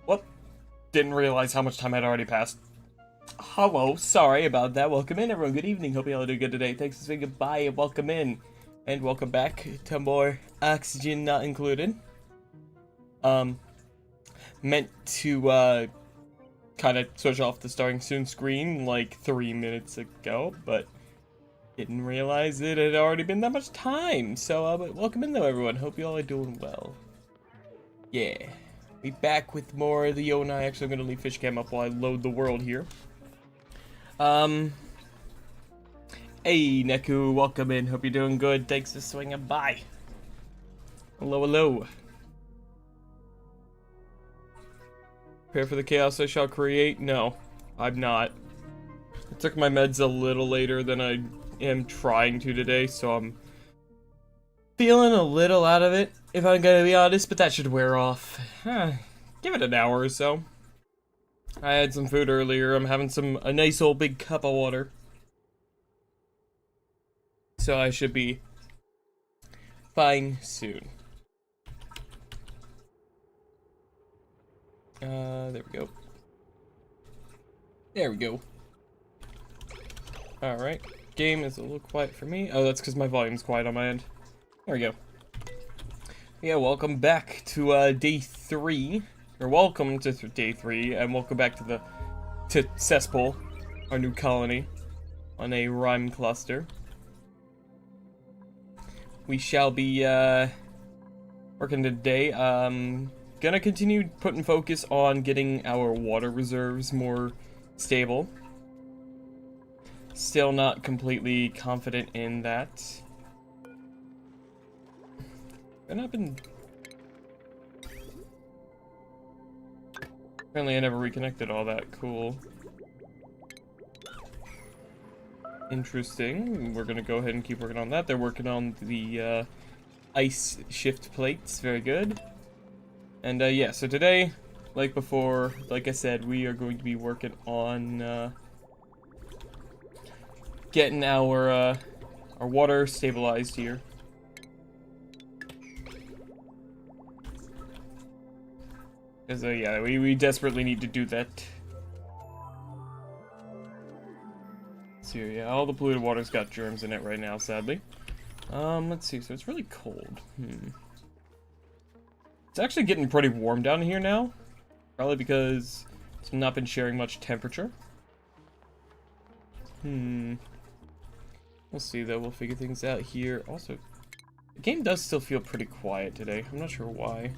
Whoop. Didn't realize how much time had already passed. Hello, sorry about that. Welcome in, everyone. Good evening. Hope you all are doing good today. Thanks for saying goodbye and welcome in. And welcome back to more Oxygen Not Included. Meant to, kind of switch off the starting soon screen like 3 minutes ago, but didn't realize it had already been that much time. So, but welcome in, though, everyone. Hope you all are doing well. Yeah. Be back with more of the awry. Actually, I'm gonna leave fish cam up while I load the world here. Hey, Neku, welcome in. Hope you're doing good. Thanks for swinging by. Hello, hello. Prepare for the chaos I shall create? No, I'm not. I took my meds a little later than I am trying to today, so I'm feeling a little out of it, if I'm gonna be honest, but that should wear off. Give it an hour or so. I had some food earlier. I'm having a nice old big cup of water. So I should be fine soon. There we go. There we go. Alright. Game is a little quiet for me. Oh, that's because my volume's quiet on my end. There we go. Yeah, welcome back to day 3. Or welcome to day 3, and welcome back to Cesspool, our new colony, on a rhyme cluster. We shall be working today. Gonna continue putting focus on getting our water reserves more stable. Still not completely confident in that. And I've been... Apparently I never reconnected all that. Cool. Interesting. We're gonna go ahead and keep working on that. They're working on the ice shift plates. Very good. And yeah, so today, like before, like I said, we are going to be working on getting our water stabilized here. Because yeah, we desperately need to do that. So yeah, all the polluted water's got germs in it right now, sadly. Let's see, so it's really cold. It's actually getting pretty warm down here now. Probably because it's not been sharing much temperature. We'll see though, we'll figure things out here. Also, the game does still feel pretty quiet today. I'm not sure why.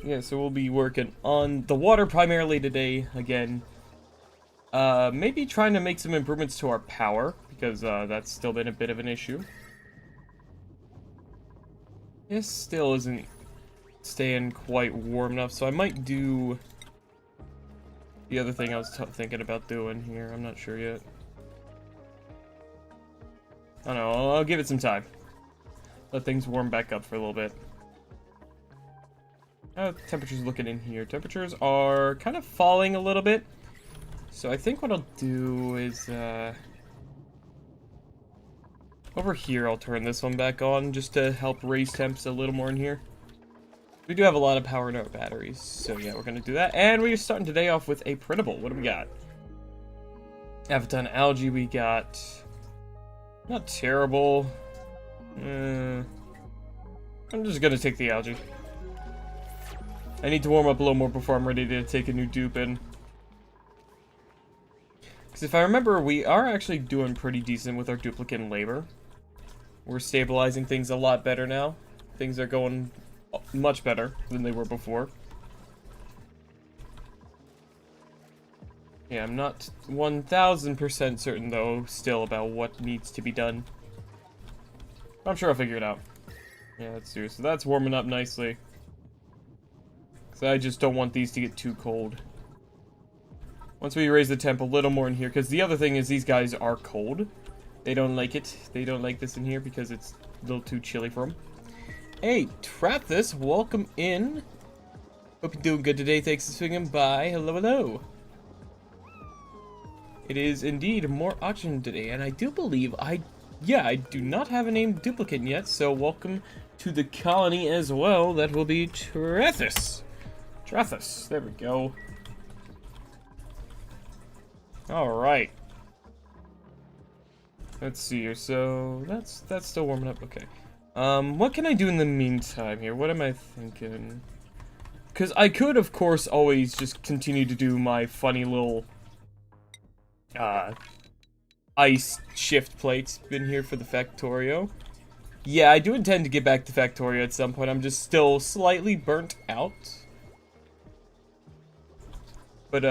Yeah, so we'll be working on the water primarily today, again. Maybe trying to make some improvements to our power, because that's still been a bit of an issue. This still isn't staying quite warm enough, so I might do the other thing I was thinking about doing here. I'm not sure yet. I don't know, I'll give it some time. Let things warm back up for a little bit. How temperatures looking in here? Temperatures are kind of falling a little bit. So I think what I'll do is, over here I'll turn this one back on just to help raise temps a little more in here. We do have a lot of power in our batteries, so yeah, we're gonna do that. And we're starting today off with a printable. What do we got? Avaton algae we got. Not terrible. I'm just gonna take the algae. I need to warm up a little more before I'm ready to take a new dupe in. Because if I remember, we are actually doing pretty decent with our duplicate labor. We're stabilizing things a lot better now. Things are going much better than they were before. Yeah, I'm not 1000% certain, though, still about what needs to be done. I'm sure I'll figure it out. Yeah, let's do it. So that's warming up nicely. Because I just don't want these to get too cold. Once we raise the temp a little more in here, because the other thing is these guys are cold. They don't like it. They don't like this in here because it's a little too chilly for them. Hey, Trathus, welcome in. Hope you're doing good today. Thanks for swinging by. Hello, hello. It is indeed more oxygen today, and I do believe I do not have a named duplicate yet, so welcome to the colony as well. That will be Trathus. Trathus, there we go. Alright. Let's see here, so that's still warming up, okay. What can I do in the meantime here? What am I thinking? Because I could, of course, always just continue to do my funny little, ice shift plates. Been here for the Factorio. Yeah, I do intend to get back to Factorio at some point. I'm just still slightly burnt out. But,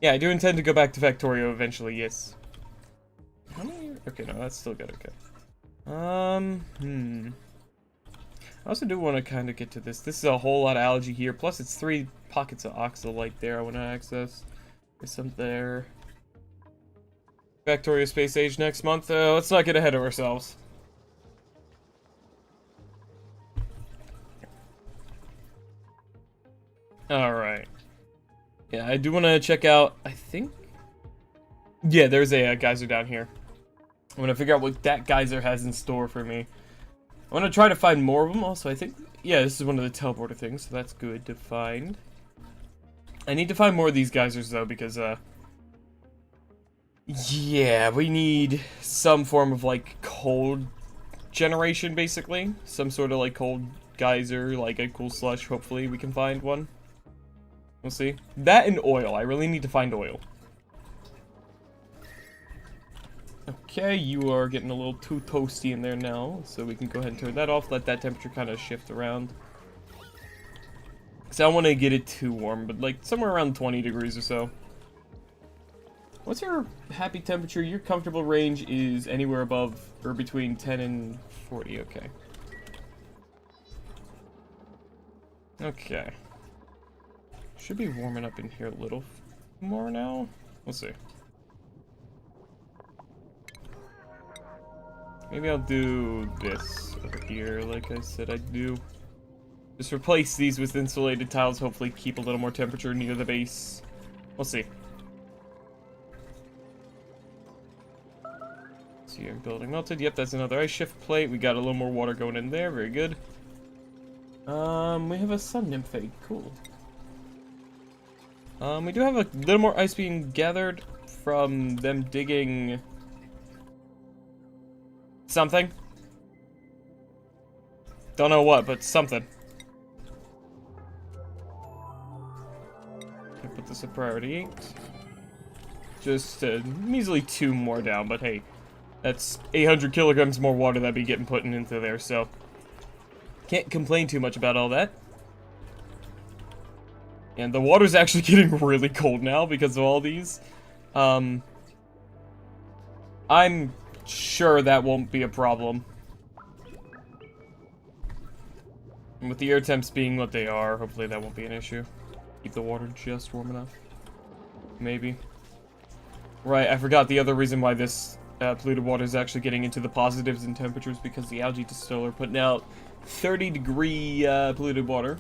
yeah, I do intend to go back to Factorio eventually, yes. How many? Okay, no, that's still good, okay. I also do want to kind of get to this. This is a whole lot of algae here, plus it's 3 pockets of oxalite there I want to access. There's some there. Factorio Space Age next month. Let's not get ahead of ourselves. Alright. Yeah, I do want to check out, I think... Yeah, there's a geyser down here. I'm gonna figure out what that geyser has in store for me. I want to try to find more of them. Also, I think, yeah, this is one of the teleporter things, so that's good to find. I need to find more of these geysers, though, because, yeah, we need some form of, like, cold generation, basically. Some sort of, like, cold geyser, like a cool slush. Hopefully we can find one. We'll see. That and oil. I really need to find oil. Okay, you are getting a little too toasty in there now, so we can go ahead and turn that off, let that temperature kind of shift around. Because I don't want to get it too warm, but like somewhere around 20 degrees or so. What's your happy temperature? Your comfortable range is anywhere above, or between 10 and 40, okay. Okay. Should be warming up in here a little more now. We'll see. Maybe I'll do this over here, like I said I'd do. Just replace these with insulated tiles, hopefully keep a little more temperature near the base. We'll see. See your building melted. Yep, that's another ice shift plate. We got a little more water going in there. Very good. We have a sun nymph egg. Cool. We do have a little more ice being gathered from them digging something. Don't know what, but something. Can put this at priority 8. Just measly 2 more down, but hey, that's 800 kilograms more water that'd be getting put into there, so can't complain too much about all that. And the water's actually getting really cold now because of all these. I'm sure that won't be a problem. And with the air temps being what they are, hopefully that won't be an issue. Keep the water just warm enough. Maybe. Right, I forgot the other reason why this polluted water is actually getting into the positives in temperatures, because the algae distiller putting out 30-degree polluted water.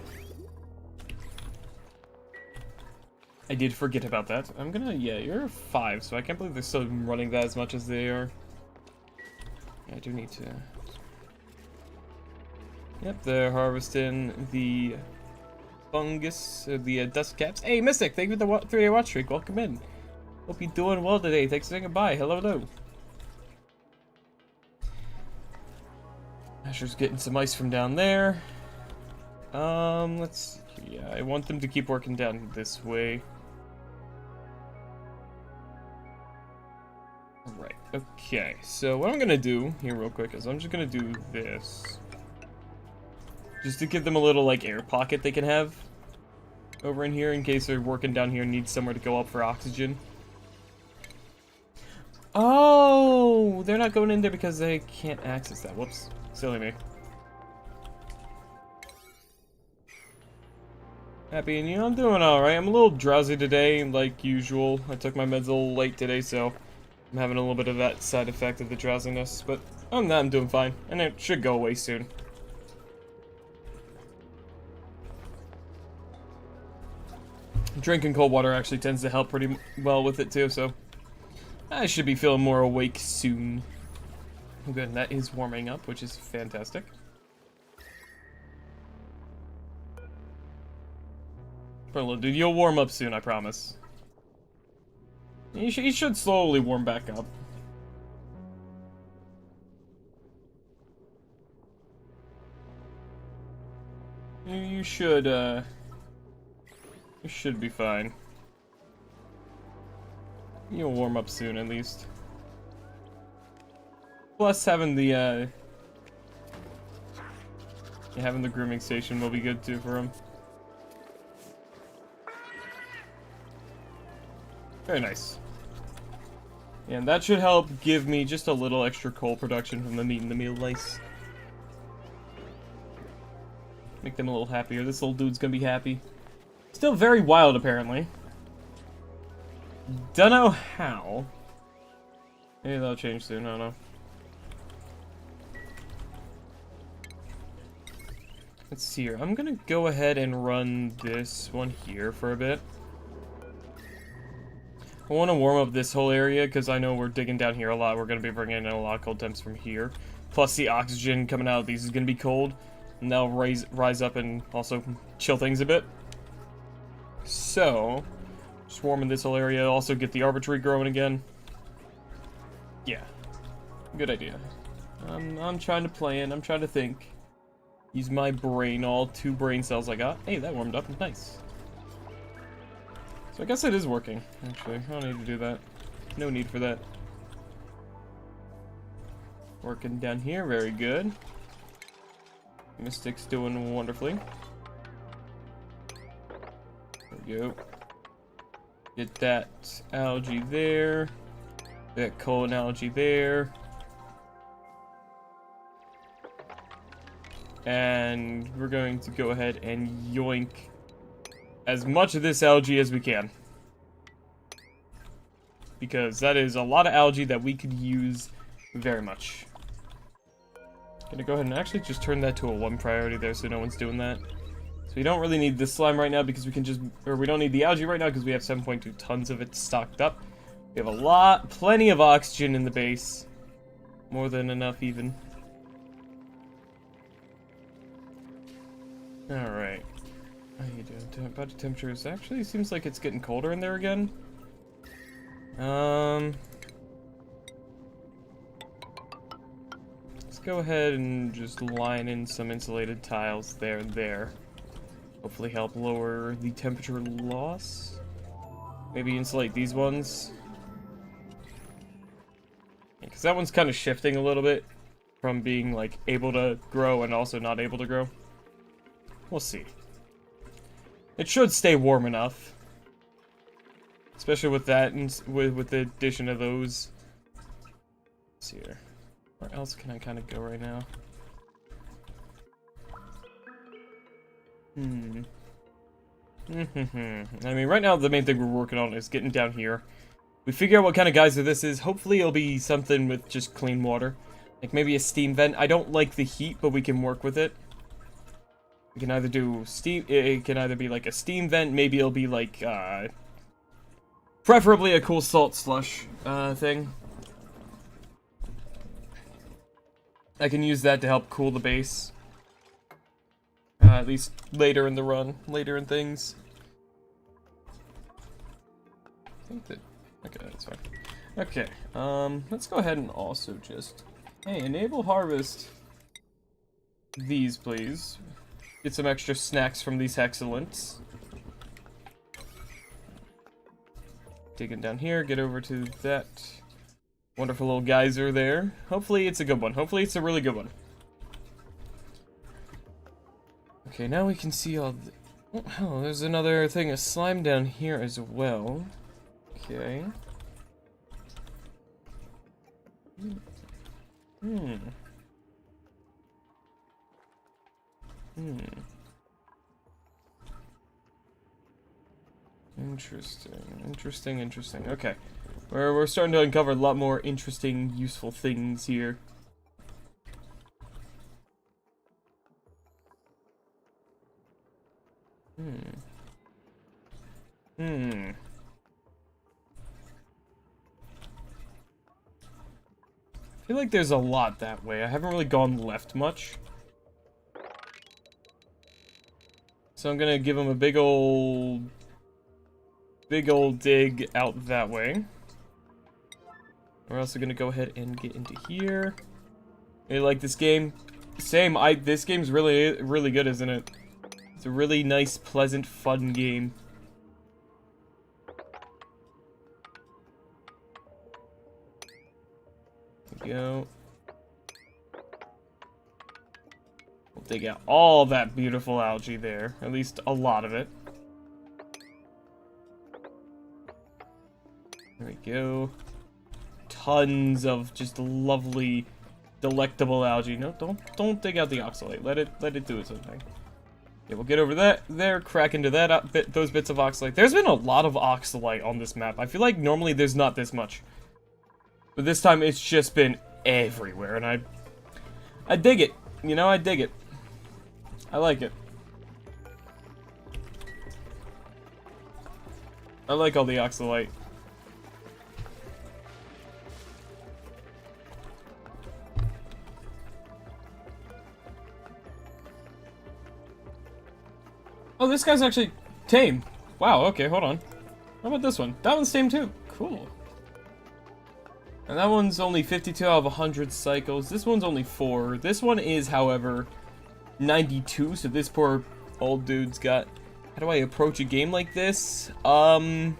I did forget about that. I'm gonna, yeah, you're 5, so I can't believe they're still running that as much as they are. Yeah, I do need to... Yep, they're harvesting the fungus, the dust caps. Hey, Mystic, thank you for the 3-day watch streak. Welcome in. Hope you're doing well today. Thanks for saying goodbye. Hello, hello. Asher's getting some ice from down there. Let's see. Yeah, I want them to keep working down this way. Alright, okay. So what I'm gonna do here real quick is I'm just gonna do this. Just to give them a little, like, air pocket they can have over in here in case they're working down here and need somewhere to go up for oxygen. Oh, they're not going in there because they can't access that. Whoops. Silly me. Happy, and you know, I'm doing alright. I'm a little drowsy today, like usual. I took my meds a little late today, so I'm having a little bit of that side effect of the drowsiness. But other than that, I'm doing fine, and it should go away soon. Drinking cold water actually tends to help pretty well with it too, so I should be feeling more awake soon. Good, and that is warming up, which is fantastic. Dude, you'll warm up soon, I promise. You should slowly warm back up. You should be fine. You'll warm up soon, at least. Plus, having the grooming station will be good too for him. Very nice. And that should help give me just a little extra coal production from them eating the meal lice. Make them a little happier. This little dude's gonna be happy. Still very wild, apparently. Dunno how. Maybe that'll change soon, I don't know. Let's see here. I'm gonna go ahead and run this one here for a bit. I want to warm up this whole area because I know we're digging down here a lot. We're going to be bringing in a lot of cold temps from here. Plus the oxygen coming out of these is going to be cold. And that'll rise up and also chill things a bit. So, just warming this whole area. Also get the arbitrary growing again. Yeah. Good idea. I'm trying to plan. I'm trying to think. Use my brain, all 2 brain cells I got. Hey, that warmed up. Nice. So I guess it is working, actually. I don't need to do that. No need for that. Working down here, very good. Mystic's doing wonderfully. There we go. Get that algae there. That colon algae there. And we're going to go ahead and yoink as much of this algae as we can. Because that is a lot of algae that we could use very much. Gonna go ahead and actually just turn that to a 1 priority there so no one's doing that. So we don't really need the slime right now because we can just, or we don't need the algae right now because we have 7.2 tons of it stocked up. We have plenty of oxygen in the base. More than enough even. Alright. How you doing? Body temperatures actually seems like it's getting colder in there again. Let's go ahead and just line in some insulated tiles there and there. Hopefully help lower the temperature loss. Maybe insulate these ones. Because that one's kind of shifting a little bit from being like able to grow and also not able to grow. We'll see. It should stay warm enough. Especially with that and with the addition of those. Let's see here. Where else can I kind of go right now? I mean, right now the main thing we're working on is getting down here. We figure out what kind of geyser this is. Hopefully it'll be something with just clean water. Like maybe a steam vent. I don't like the heat, but we can work with it. We can either do steam, it can either be like a steam vent, maybe it'll be like, preferably a cool salt slush, thing. I can use that to help cool the base. At least later in the run, later in things. I think that, okay, that's fine. Okay, let's go ahead and also just, hey, enable harvest these, please. Get some extra snacks from these hexalents. Digging down here, get over to that wonderful little geyser there. Hopefully it's a good one. Hopefully it's a really good one. Okay, now we can see all the... Oh, there's another thing of slime down here as well. Okay. Interesting. Okay. We're starting to uncover a lot more interesting, useful things here. I feel like there's a lot that way. I haven't really gone left much. So I'm gonna give him a big old dig out that way. We're also gonna go ahead and get into here. Hey, like this game? Same. This game's really good, isn't it? It's a really nice, pleasant, fun game. There we go. We'll dig out all that beautiful algae there. At least a lot of it. There we go. Tons of just lovely, delectable algae. No, don't dig out the oxalate. Let it do its own thing. Yeah, we'll get over that there, crack into that those bits of oxalate. There's been a lot of oxalate on this map. I feel like normally there's not this much. But this time it's just been everywhere, and I dig it. You know, I dig it. I like it. I like all the oxalate. Oh, this guy's actually tame. Wow, okay, hold on. How about this one? That one's tame too. Cool. And that one's only 52 out of 100 cycles. This one's only 4. This one is, however, 92, so this poor old dude's got... How do I approach a game like this? I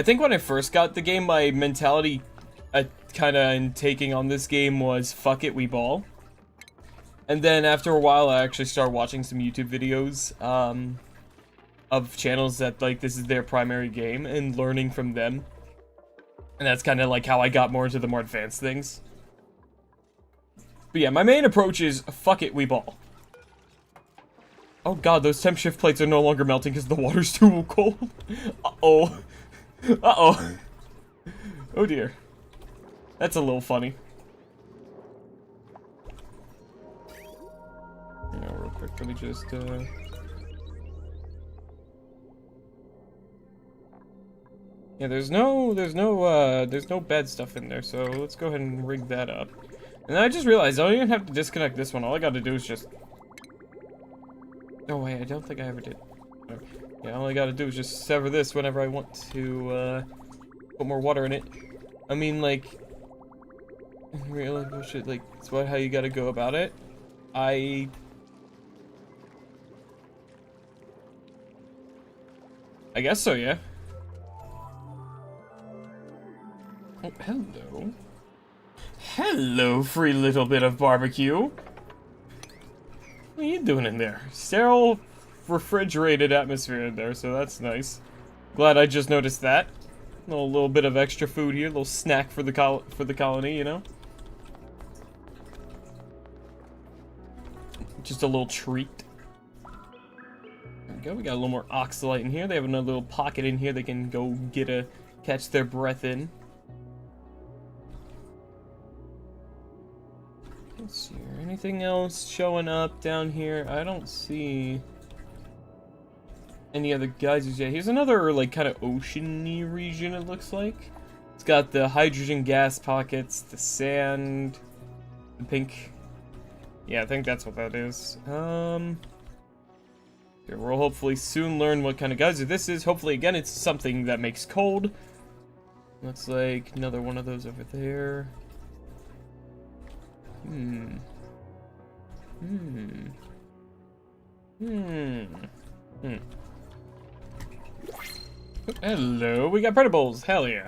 think when I first got the game, my mentality kind of in taking on this game was, fuck it, we ball. And then after a while, I actually started watching some YouTube videos of channels that, like, this is their primary game, and learning from them. And that's kind of like how I got more into the more advanced things. But yeah, my main approach is, fuck it, we ball. Oh god, those temp shift plates are no longer melting because the water's too cold. Uh-oh. Uh-oh. Oh dear. That's a little funny. Yeah, real quick, let me just, Yeah, there's no bad stuff in there, so let's go ahead and rig that up. And then I just realized I don't even have to disconnect this one. All I gotta do is just... Oh wait, I don't think I ever did. Yeah, all I gotta do is just sever this whenever I want to, put more water in it. I mean, like... In real life, bullshit, like, it's about how you gotta go about it. I guess so, yeah. Oh, hello. Hello, free little bit of barbecue. What are you doing in there? Sterile, refrigerated atmosphere in there, so that's nice. Glad I just noticed that. A little bit of extra food here, a little snack for the colony, you know? Just a little treat. There we go, we got a little more oxalite in here. They have another little pocket in here they can go get catch their breath in. Let's see, anything else showing up down here? I don't see any other geysers yet. Here's another, like, kind of ocean-y region, it looks like. It's got the hydrogen gas pockets, the sand, the pink. Yeah, I think that's what that is. Here, we'll hopefully soon learn what kind of geyser this is. Hopefully, again, it's something that makes cold. Looks like another one of those over there. Hello, we got predables. Hell yeah.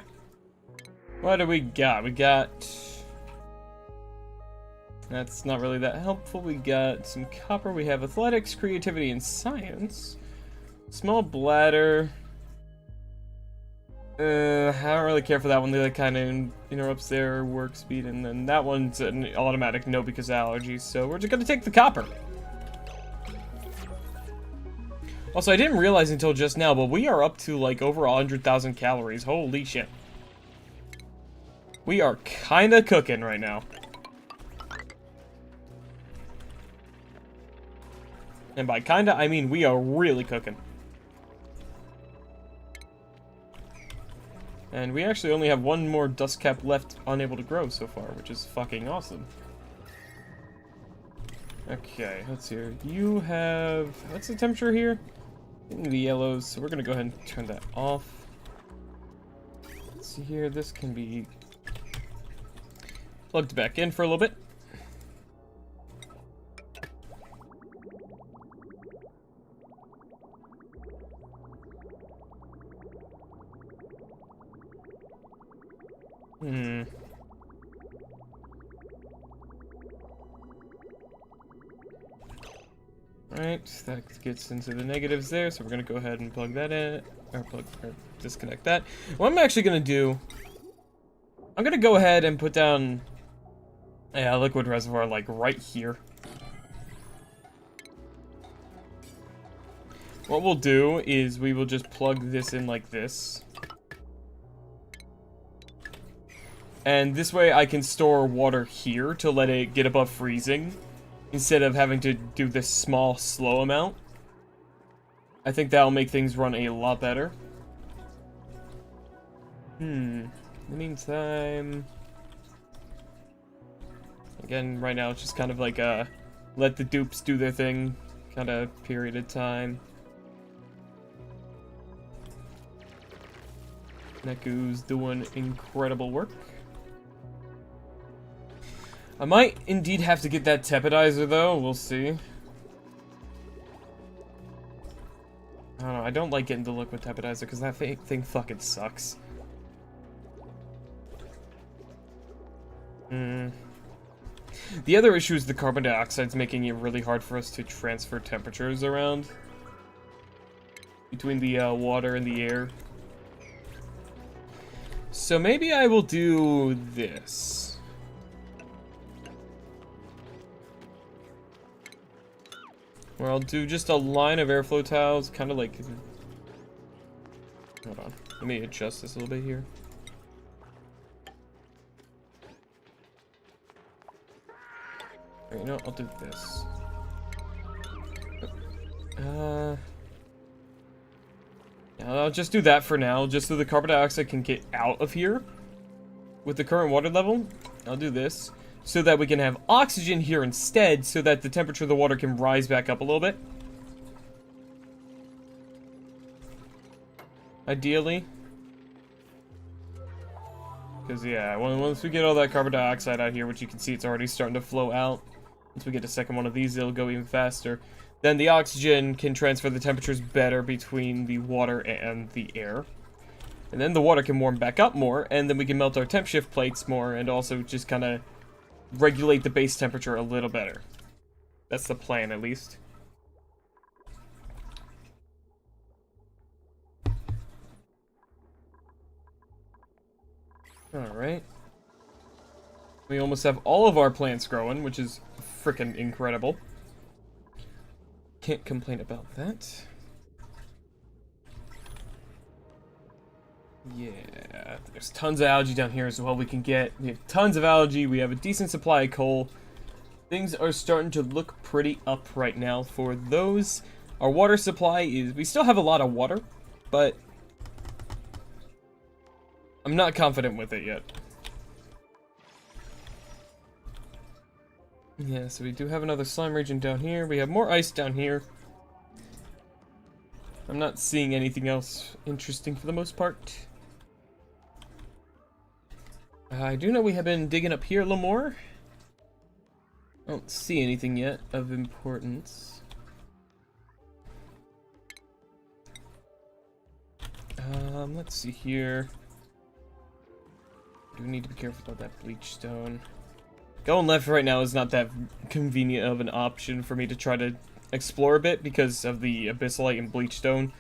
What do we got? We got... That's not really that helpful. We got some copper. We have athletics, creativity, and science. Small bladder. I don't really care for that one. That kind of interrupts their work speed. And then that one's an automatic no because of allergies. So we're just going to take the copper. Also, I didn't realize until just now, but we are up to like over 100,000 calories. Holy shit. We are kind of cooking right now. And by kinda, I mean we are really cooking. And we actually only have one more dust cap left unable to grow so far, which is fucking awesome. Okay, let's see. You have... What's the temperature here? The yellows, so we're gonna go ahead and turn that off. Let's see here, this can be plugged back in for a little bit. Alright, that gets into the negatives there, so we're gonna go ahead and plug that in, or disconnect that. What I'm actually gonna do, I'm gonna go ahead and put down a liquid reservoir, like, right here. What we'll do is we will just plug this in like this. And this way I can store water here to let it get above freezing, instead of having to do this small, slow amount. I think that'll make things run a lot better. In the meantime... Again, right now it's just kind of like, let the dupes do their thing. kind of period of time. Neku's doing incredible work. I might indeed have to get that tepidizer though, we'll see. I don't know, I don't like getting the liquid tepidizer because that thing fucking sucks. The other issue is the carbon dioxide's making it really hard for us to transfer temperatures around between the water and the air. So maybe I will do this. Where I'll do just a line of airflow tiles, kind of like... Hold on, let me adjust this a little bit here. You know, I'll do this. Yeah, I'll just do that for now, just so the carbon dioxide can get out of here. With the current water level, I'll do this, so that we can have oxygen here instead, so that the temperature of the water can rise back up a little bit. Ideally. Because, yeah, once we get all that carbon dioxide out here, which you can see it's already starting to flow out. Once we get a second one of these, it'll go even faster. Then the oxygen can transfer the temperatures better between the water and the air. And then the water can warm back up more, and then we can melt our temp shift plates more, and also just kind of regulate the base temperature a little better. That's the plan, at least. Alright. We almost have all of our plants growing, which is freaking incredible. Can't complain about that. Yeah, there's tons of algae down here as well we can get. We have tons of algae, we have a decent supply of coal. Things are starting to look pretty up right now for those. Our water supply is... We still have a lot of water, but I'm not confident with it yet. Yeah, so we do have another slime region down here. We have more ice down here. I'm not seeing anything else interesting for the most part. I do know we have been digging up here a little more. I don't see anything yet of importance. Let's see here. Do we need to be careful about that bleach stone? Going left right now is not that convenient of an option for me to try to explore a bit because of the abyssalite and bleach stone.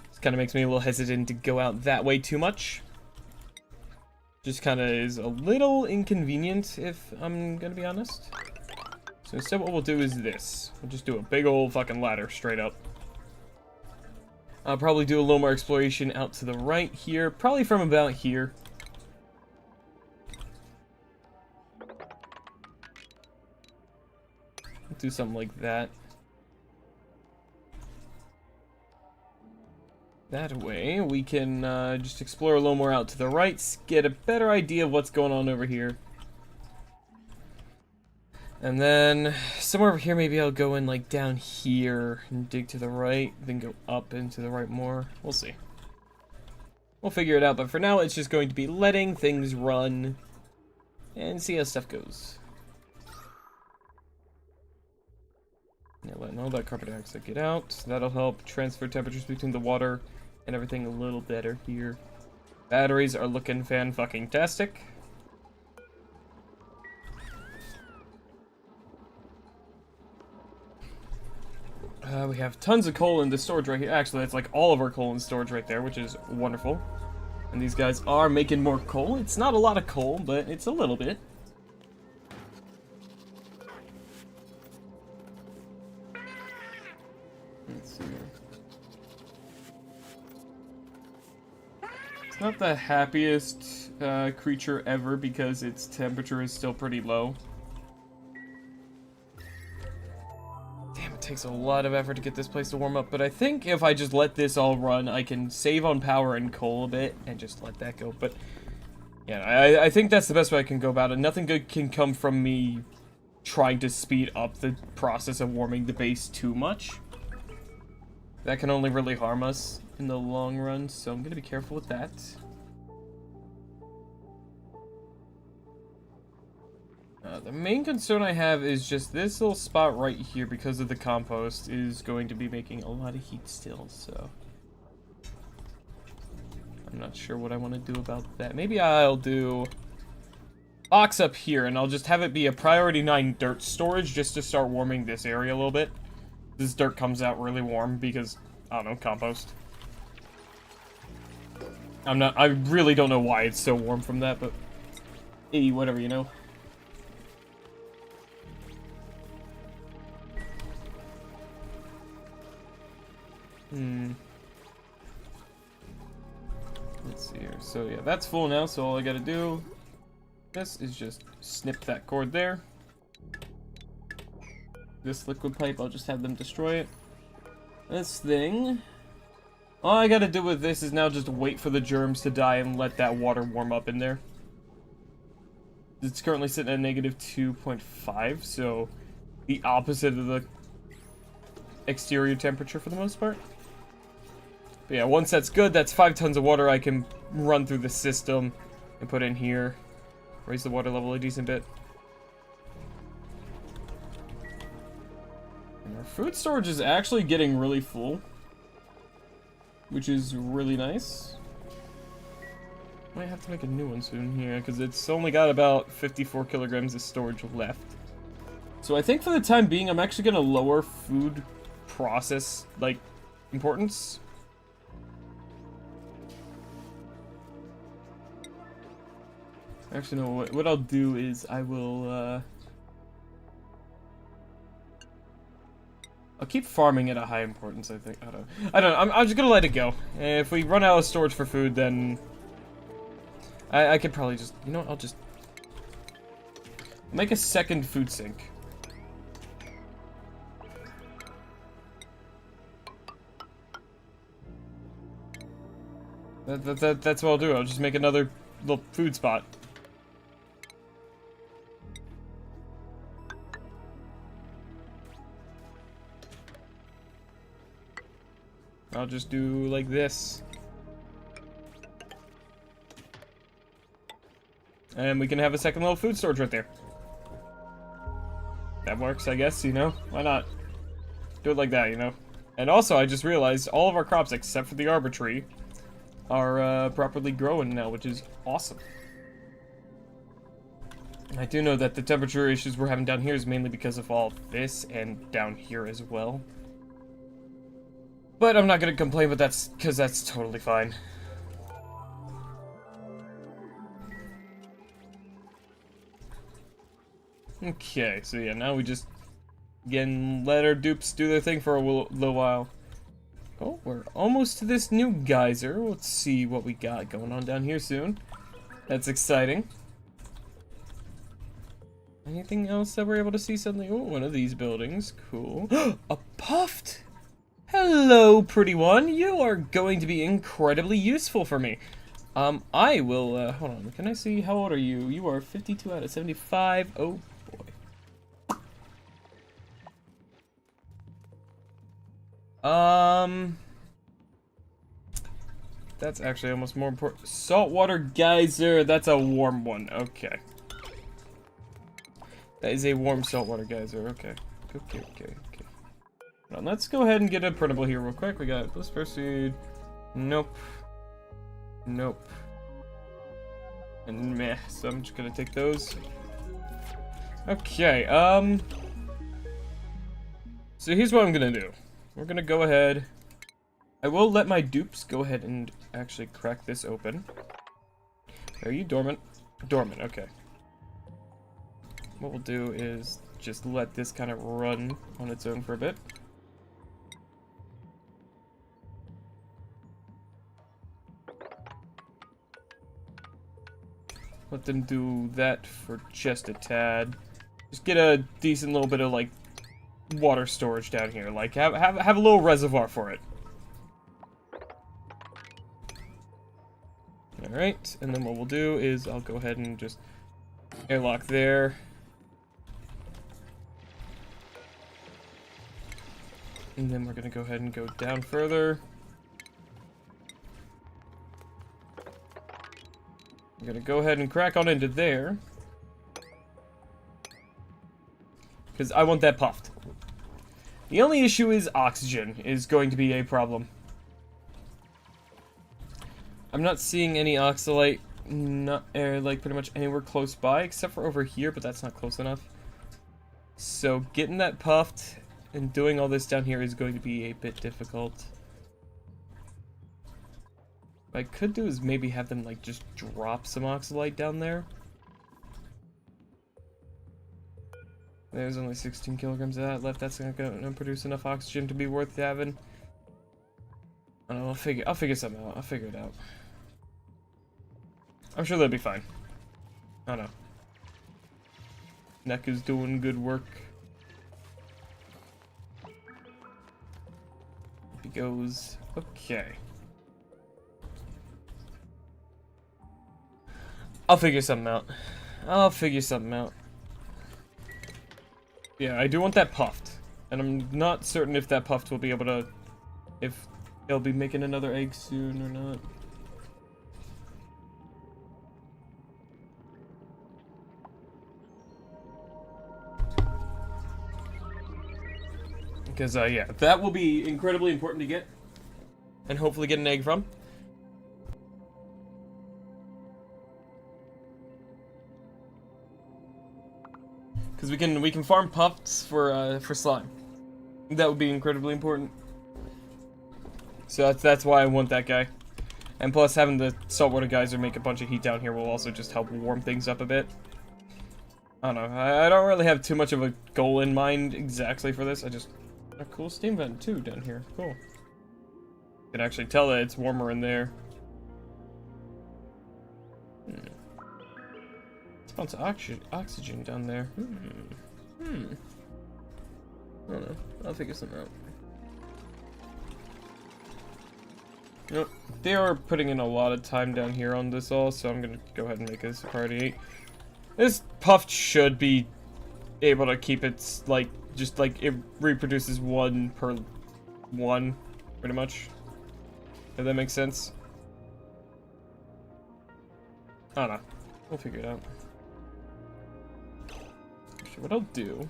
This kind of makes me a little hesitant to go out that way too much. Just kind of is a little inconvenient, if I'm gonna be honest. So instead what we'll do is this. We'll just do a big old fucking ladder straight up. I'll probably do a little more exploration out to the right here, probably from about here. Do something like that. That way, we can just explore a little more out to the right, get a better idea of what's going on over here. And then, somewhere over here, maybe I'll go in, like, down here and dig to the right, then go up into the right more. We'll see. We'll figure it out, but for now, it's just going to be letting things run and see how stuff goes. Yeah, letting all that carbon dioxide get out. That'll help transfer temperatures between the water and everything a little better here. Batteries are looking fan-fucking-tastic. We have tons of coal in the storage right here. Actually, that's like all of our coal in storage right there, which is wonderful. And these guys are making more coal. It's not a lot of coal, but it's a little bit. Let's see. It's not the happiest creature ever because its temperature is still pretty low. Damn, it takes a lot of effort to get this place to warm up, but I think if I just let this all run, I can save on power and coal a bit and just let that go. But yeah, I think that's the best way I can go about it. Nothing good can come from me trying to speed up the process of warming the base too much. That can only really harm us in the long run, so I'm gonna be careful with that. The main concern I have is just this little spot right here, because of the compost, is going to be making a lot of heat still, so... I'm not sure what I want to do about that. Maybe I'll do box up here, and I'll just have it be a priority 9 dirt storage, just to start warming this area a little bit. This dirt comes out really warm because, I don't know, compost. I really don't know why it's so warm from that, but... Hey, whatever, you know? Let's see here. So yeah, that's full now, so all I gotta do this is just snip that cord there. This liquid pipe, I'll just have them destroy it. This thing, all I gotta do with this is now just wait for the germs to die and let that water warm up in there. It's currently sitting at negative 2.5, so the opposite of the exterior temperature for the most part. But yeah, once that's good, that's 5 tons of water I can run through the system and put in here. Raise the water level a decent bit. And our food storage is actually getting really full, which is really nice. Might have to make a new one soon here, because it's only got about 54 kilograms of storage left. So I think for the time being, I'm actually going to lower food process, like, importance. Actually, no, what I'll do is I will, I'll keep farming at a high importance, I think. I don't know, I'm just gonna let it go. If we run out of storage for food, then I could probably just, you know what, I'll just make a second food sink. That's what I'll do, I'll just make another little food spot. I'll just do like this. And we can have a second little food storage right there. That works, I guess, you know? Why not? Do it like that, you know? And also, I just realized all of our crops, except for the arbor tree, are properly growing now, which is awesome. I do know that the temperature issues we're having down here is mainly because of all this, and down here as well. But I'm not gonna complain, but that's because that's totally fine. Okay, so yeah, now we just, again, let our dupes do their thing for a little while. Oh, we're almost to this new geyser. Let's see what we got going on down here soon. That's exciting. Anything else that we're able to see suddenly? Oh, one of these buildings. Cool. A puffed! Hello, pretty one. You are going to be incredibly useful for me. I will, hold on. Can I see? How old are you? You are 52 out of 75. Oh, boy. That's actually almost more important. Saltwater geyser. That's a warm one. Okay. That is a warm saltwater geyser. Okay. Okay. Now, let's go ahead and get a printable here real quick. We got this first seed. Nope. Nope. And meh. So I'm just gonna take those. Okay, so here's what I'm gonna do. We're gonna go ahead. I will let my dupes go ahead and actually crack this open. Are you dormant? Dormant, okay. What we'll do is just let this kind of run on its own for a bit. Let them do that for just a tad. Just get a decent little bit of, like, water storage down here. Like, have a little reservoir for it. Alright, and then what we'll do is I'll go ahead and just airlock there. And then we're gonna go ahead and go down further. I'm gonna go ahead and crack on into there. Because I want that puffed. The only issue is oxygen is going to be a problem. I'm not seeing any oxalite, like pretty much anywhere close by, except for over here, but that's not close enough. So getting that puffed and doing all this down here is going to be a bit difficult. What I could do is maybe have them like just drop some oxalite down there. There's only 16 kilograms of that left. That's not gonna produce enough oxygen to be worth having. I don't know, I'll figure something out. I'll figure it out. I'm sure they'll be fine. I don't know. Neck is doing good work. He goes. Okay. I'll figure something out. I'll figure something out. Yeah, I do want that puffed. And I'm not certain if that puffed will be able to... if they'll be making another egg soon or not. Because, yeah, that will be incredibly important to get. And hopefully get an egg from. Because we can farm puffs for slime. That would be incredibly important. So that's why I want that guy. And plus having the saltwater geyser make a bunch of heat down here will also just help warm things up a bit. I don't know. I don't really have too much of a goal in mind exactly for this. I just... a cool steam vent too down here. Cool. You can actually tell that it's warmer in there. It's oxygen down there. I don't know. I'll figure something out. Yep. They are putting in a lot of time down here on this all, so I'm gonna go ahead and make this a priority 8. This puff should be able to keep its, like, just like it reproduces 1 per 1, pretty much. If that makes sense. I don't know. We'll figure it out. What I'll do...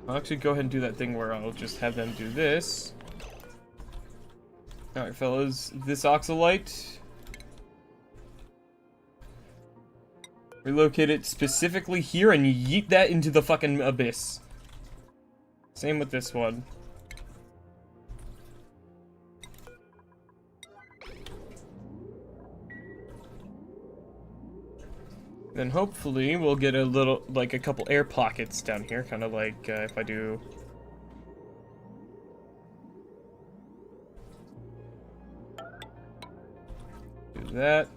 I'll actually go ahead and do that thing where I'll just have them do this. Alright, fellas. This oxalite... relocate it specifically here and yeet that into the fucking abyss. Same with this one. Then hopefully we'll get a little, like a couple air pockets down here, kind of like if I do... do that.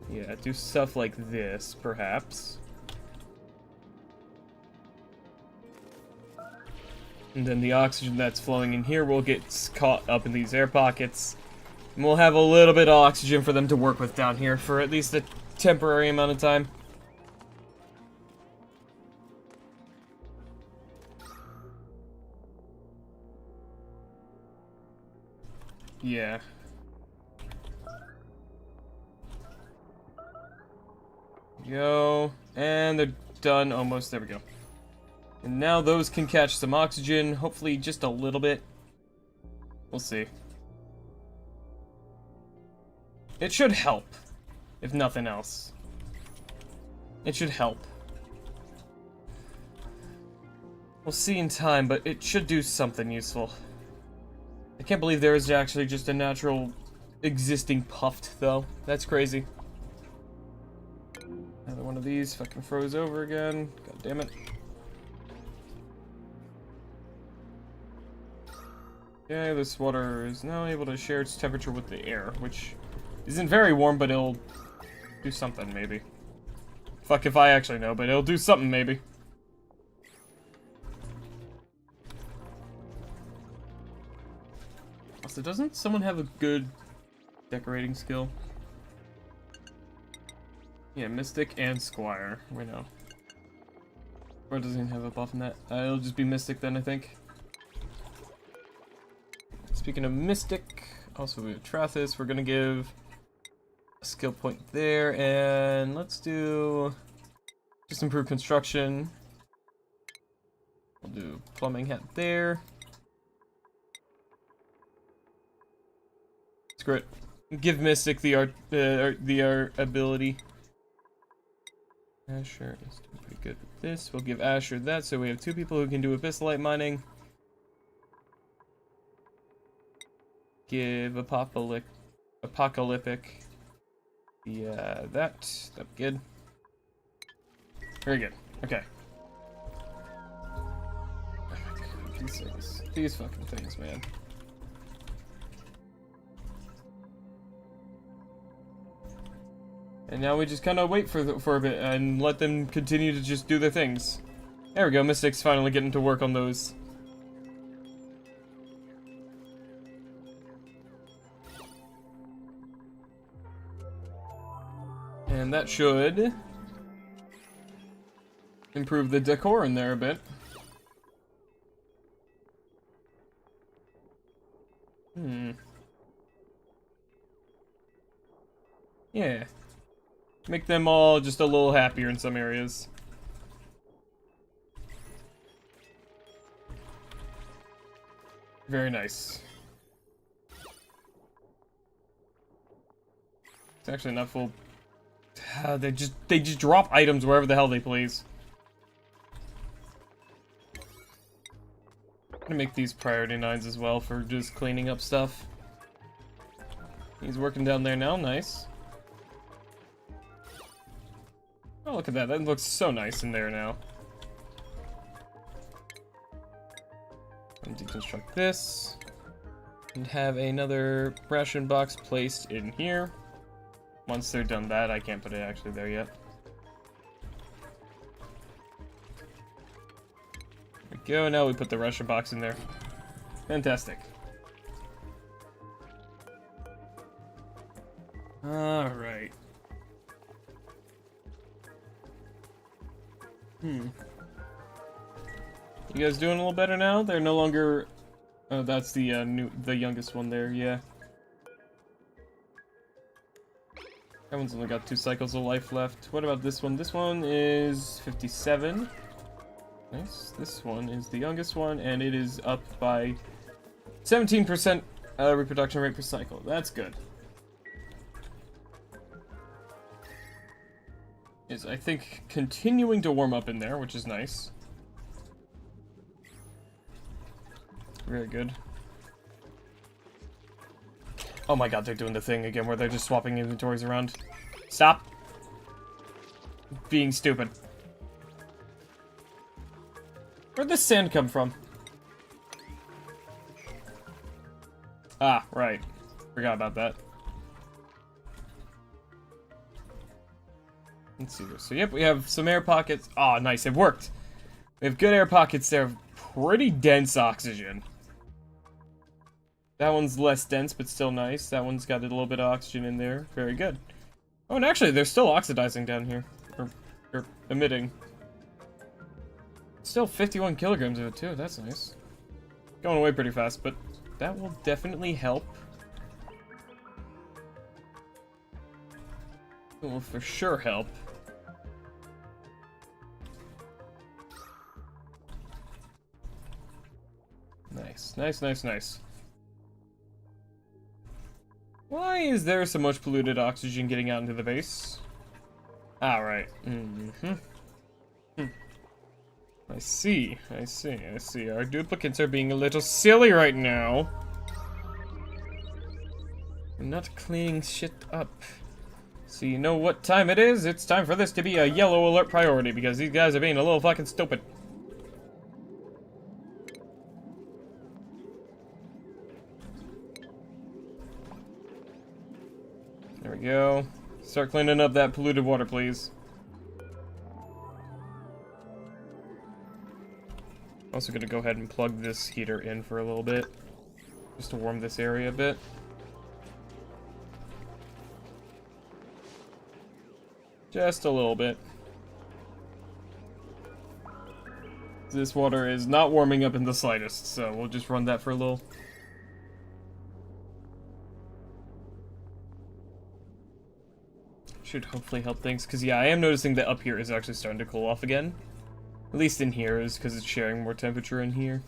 Yeah, do stuff like this, perhaps. And then the oxygen that's flowing in here will get caught up in these air pockets. And we'll have a little bit of oxygen for them to work with down here for at least a temporary amount of time. Yeah. Go. And they're done almost. There we go. And now those can catch some oxygen. Hopefully just a little bit. We'll see. It should help. If nothing else. It should help. We'll see in time, but it should do something useful. I can't believe there is actually just a natural existing puffed, though. That's crazy. Another one of these fucking froze over again. God damn it. Okay, this water is now able to share its temperature with the air, which isn't very warm, but it'll do something, maybe. Fuck if I actually know, but it'll do something, maybe. Also, doesn't someone have a good decorating skill? Yeah, Mystic and Squire. We know. Or doesn't even have a buff in that. It'll just be Mystic then, I think. Speaking of Mystic, also we have Trathis. We're gonna give a skill point there, and let's do just improve construction. We'll do plumbing hat there. Screw it. Give Mystic the art ability. Asher is doing pretty good with this. We'll give Asher that, so we have 2 people who can do abyssalite mining. Give apocalyptic. Yeah, that'd be good. Very good. Okay. Oh my God, these things. These fucking things, man. And now we just kind of wait for a bit and let them continue to just do their things. There we go, Mystic's finally getting to work on those. And that should improve the decor in there a bit. Yeah. Make them all just a little happier in some areas. Very nice. It's actually not full. They just drop items wherever the hell they please. I'm gonna make these priority 9s as well for just cleaning up stuff. He's working down there now, nice. Oh, look at that. That looks so nice in there now. I'm gonna deconstruct this. And have another ration box placed in here. Once they're done that, I can't put it actually there yet. There we go. Now we put the ration box in there. Fantastic. Alright. You guys doing a little better now? They're no longer... Oh, that's the youngest one there, yeah. That one's only got 2 cycles of life left. What about this one? This one is 57. Nice. This one is the youngest one, and it is up by 17% reproduction rate per cycle. That's good. Is, I think, continuing to warm up in there, which is nice. Very good. Oh my God, they're doing the thing again where they're just swapping inventories around. Stop being stupid. Where'd this sand come from? Ah, right. Forgot about that. Let's see here. So, yep, we have some air pockets. Oh, nice. It worked. We have good air pockets there. Pretty dense oxygen. That one's less dense, but still nice. That one's got a little bit of oxygen in there. Very good. Oh, and actually, they're still oxidizing down here. Or emitting. Still 51 kilograms of it, too. That's nice. Going away pretty fast, but that will definitely help. It will for sure help. Nice, nice, nice, nice. Why is there so much polluted oxygen getting out into the base? Ah, right. I see, I see, I see. Our duplicates are being a little silly right now. They're not cleaning shit up. So you know what time it is? It's time for this to be a yellow alert priority because these guys are being a little fucking stupid. There we go. Start cleaning up that polluted water, please. Also gonna go ahead and plug this heater in for a little bit. Just to warm this area a bit. Just a little bit. This water is not warming up in the slightest, so we'll just run that for a little. Should hopefully help things, because yeah, I am noticing that up here is actually starting to cool off again. At least in here, is because it's sharing more temperature in here.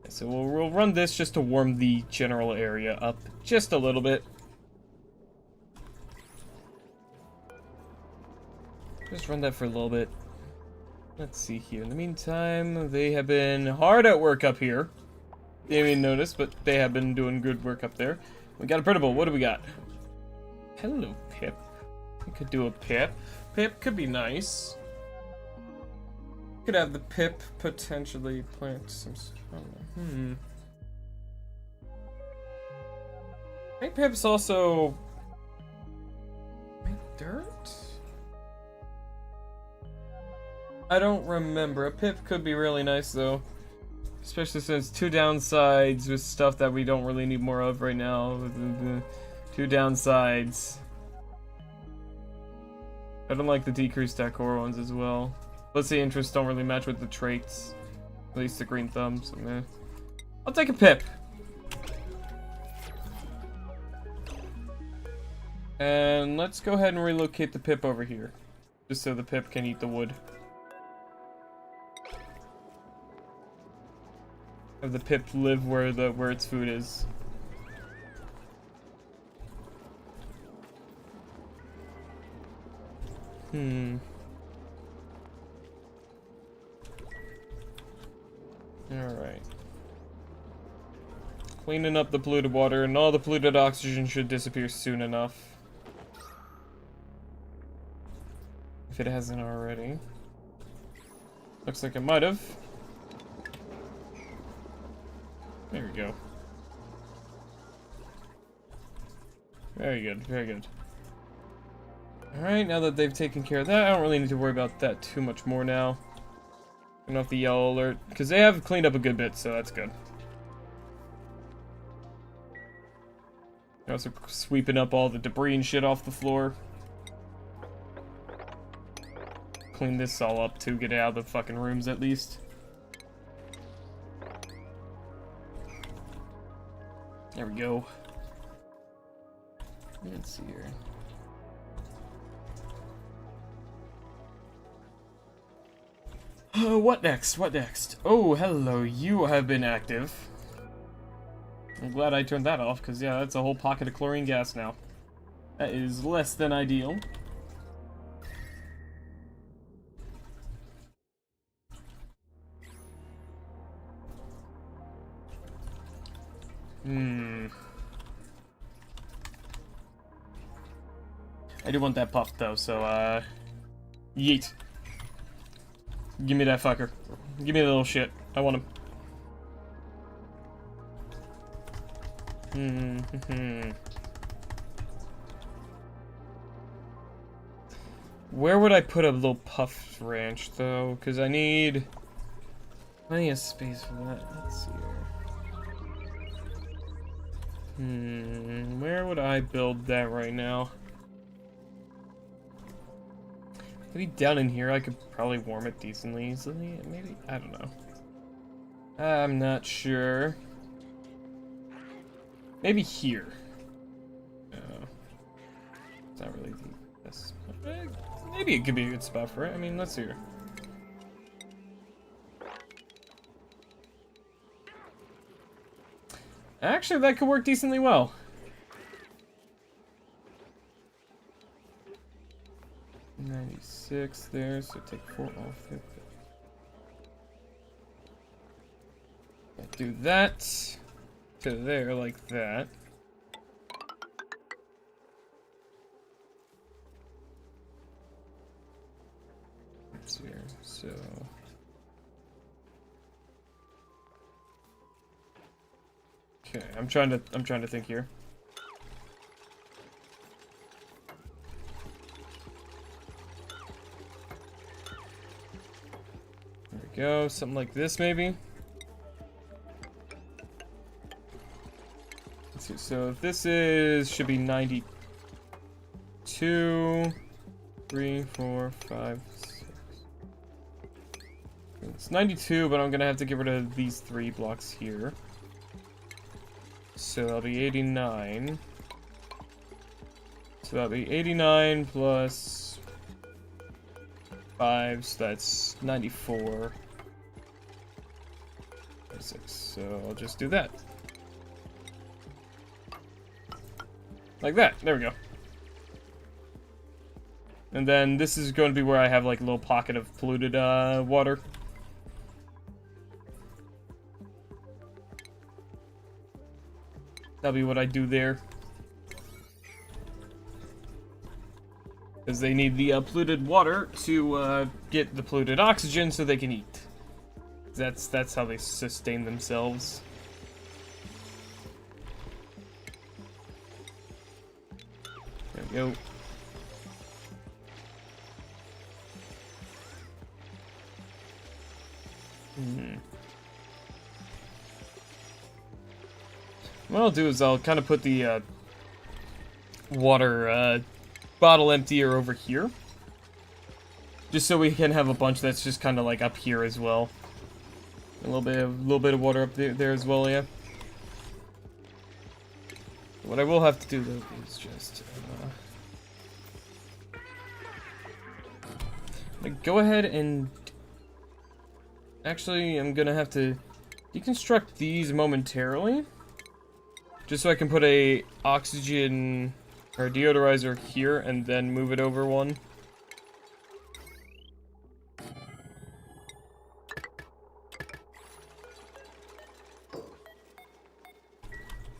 So we'll run this just to warm the general area up just a little bit. Just run that for a little bit. Let's see here. In the meantime, they have been hard at work up here. They didn't even notice, but they have been doing good work up there. We got a printable. What do we got? Hello, Pip. We could do a Pip. Pip could be nice. Could have the Pip potentially plant some... I think Pip's also... dirt? I don't remember. A Pip could be really nice, though. Especially since 2 downsides with stuff that we don't really need more of right now. 2 downsides. I don't like the decreased decor ones as well. Plus the interests don't really match with the traits. At least the green thumbs. So meh. I'll take a Pip. And let's go ahead and relocate the Pip over here. Just so the Pip can eat the wood. Have the Pip live where its food is. Alright. Cleaning up the polluted water, and all the polluted oxygen should disappear soon enough. If it hasn't already. Looks like it might have. There we go. Very good, very good. Alright, now that they've taken care of that, I don't really need to worry about that too much more now. Turn off the yellow alert, because they have cleaned up a good bit, so that's good. They're also sweeping up all the debris and shit off the floor. Clean this all up too, get it out of the fucking rooms at least. There we go. Let's see here. What next? What next? Oh, hello. You have been active. I'm glad I turned that off, because, yeah, that's a whole pocket of chlorine gas now. That is less than ideal. I do want that puff, though, so, yeet. Give me that fucker. Give me the little shit. I want him. Where would I put a little puff ranch, though? Because I need plenty of space for that. Let's see here. Where would I build that right now? Maybe down in here I could probably warm it decently easily. Maybe, I don't know. I'm not sure. Maybe here. It's not really the best spot. Maybe it could be a good spot for it. I mean, let's see here. Actually, that could work decently well. $96 there, so take 4 off it. Do that to there like that. Let's see here, so okay, I'm trying to think here. There we go, something like this maybe. Let's see, so if this should be 92 2, 3, 4, 5, 6. It's 92, but I'm gonna have to get rid of these 3 blocks here. So that'll be 89. So that'll be 89 plus 5, so that's 94. 6. So I'll just do that. Like that. There we go. And then this is going to be where I have like a little pocket of polluted water. That'll be what I do there. Because they need the polluted water to get the polluted oxygen so they can eat. That's how they sustain themselves. There we go. What I'll do is I'll kind of put the water bottle emptier over here. Just so we can have a bunch that's just kind of like up here as well. A little bit of water up there as well, yeah. What I will have to do though is just go ahead and actually I'm gonna have to deconstruct these momentarily, just so I can put a oxygen or deodorizer here and then move it over one.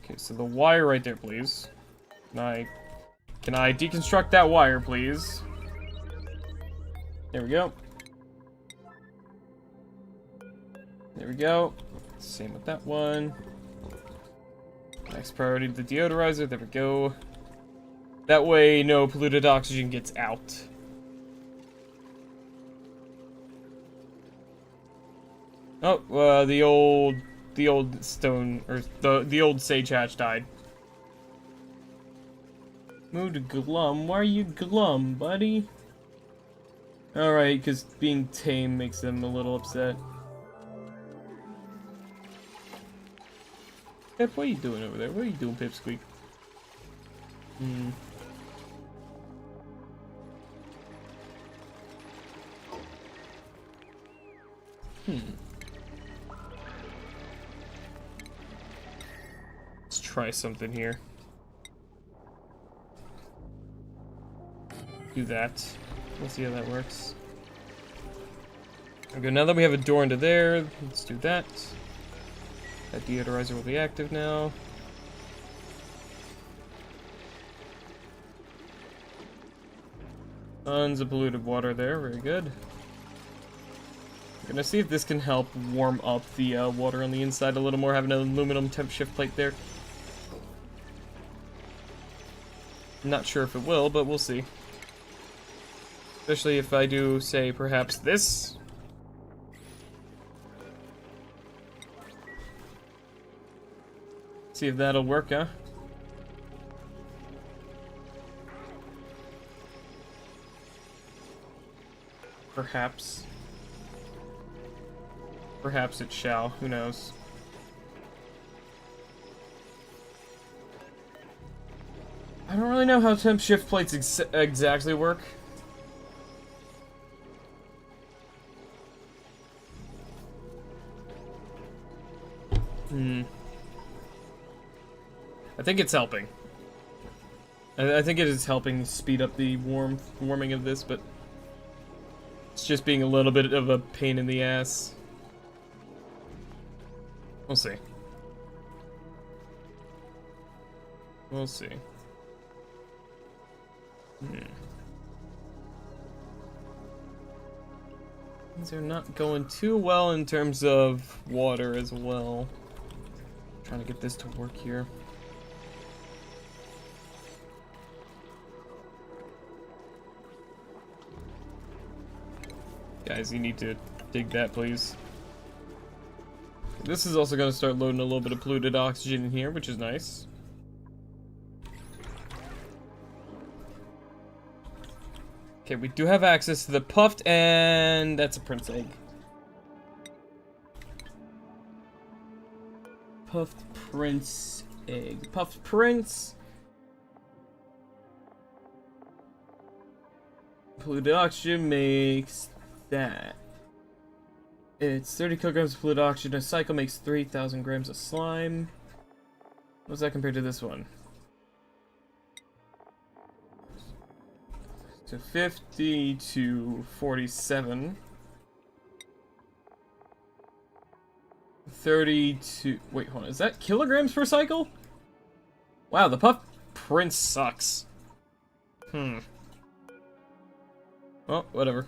Okay, so the wire right there, please. Can I deconstruct that wire, please? There we go. There we go. Same with that one. Next priority, the deodorizer. There we go. That way, no polluted oxygen gets out. Oh, the old stone, or the old sage hatch died. Mood glum. Why are you glum, buddy? Alright, because being tame makes them a little upset. Pip, what are you doing over there? What are you doing, Pipsqueak? Let's try something here. Do that. Let's see how that works. Okay, now that we have a door into there, let's do that. That deodorizer will be active now. Tons of polluted water there, very good. I'm gonna see if this can help warm up the water on the inside a little more, having an aluminum temp shift plate there. I'm not sure if it will, but we'll see. Especially if I do, say, perhaps this. See if that'll work, huh? Perhaps. Perhaps it shall. Who knows? I don't really know how temp shift plates exactly work. I think it's helping. I think it is helping speed up the warming of this, but it's just being a little bit of a pain in the ass. We'll see. We'll see. Things are not going too well in terms of water as well. Trying to get this to work here. Guys, you need to dig that, please. This is also going to start loading a little bit of polluted oxygen in here, which is nice. Okay, we do have access to the puffed, and that's a prince egg. Puffed prince egg. Puffed prince. Polluted oxygen makes that. It's 30 kilograms of polluted oxygen. A cycle makes 3,000 grams of slime. What's that compared to this one? So 50 to 47. 30 to... Wait, hold on. Is that kilograms per cycle? Wow, the puff prince sucks. Well, whatever.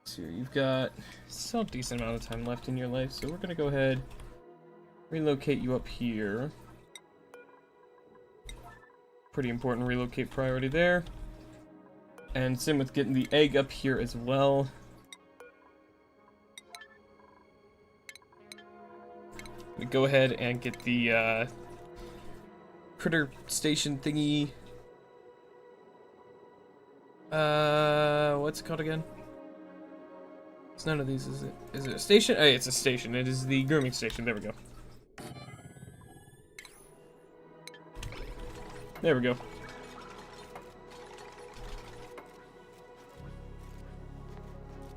So you've got some decent amount of time left in your life, so we're gonna go ahead, relocate you up here. Pretty important relocate priority there. And same with getting the egg up here as well. We go ahead and get the critter station thingy. What's it called again? It's none of these, is it? Is it a station? Oh, it's a station. It is the grooming station. There we go. There we go.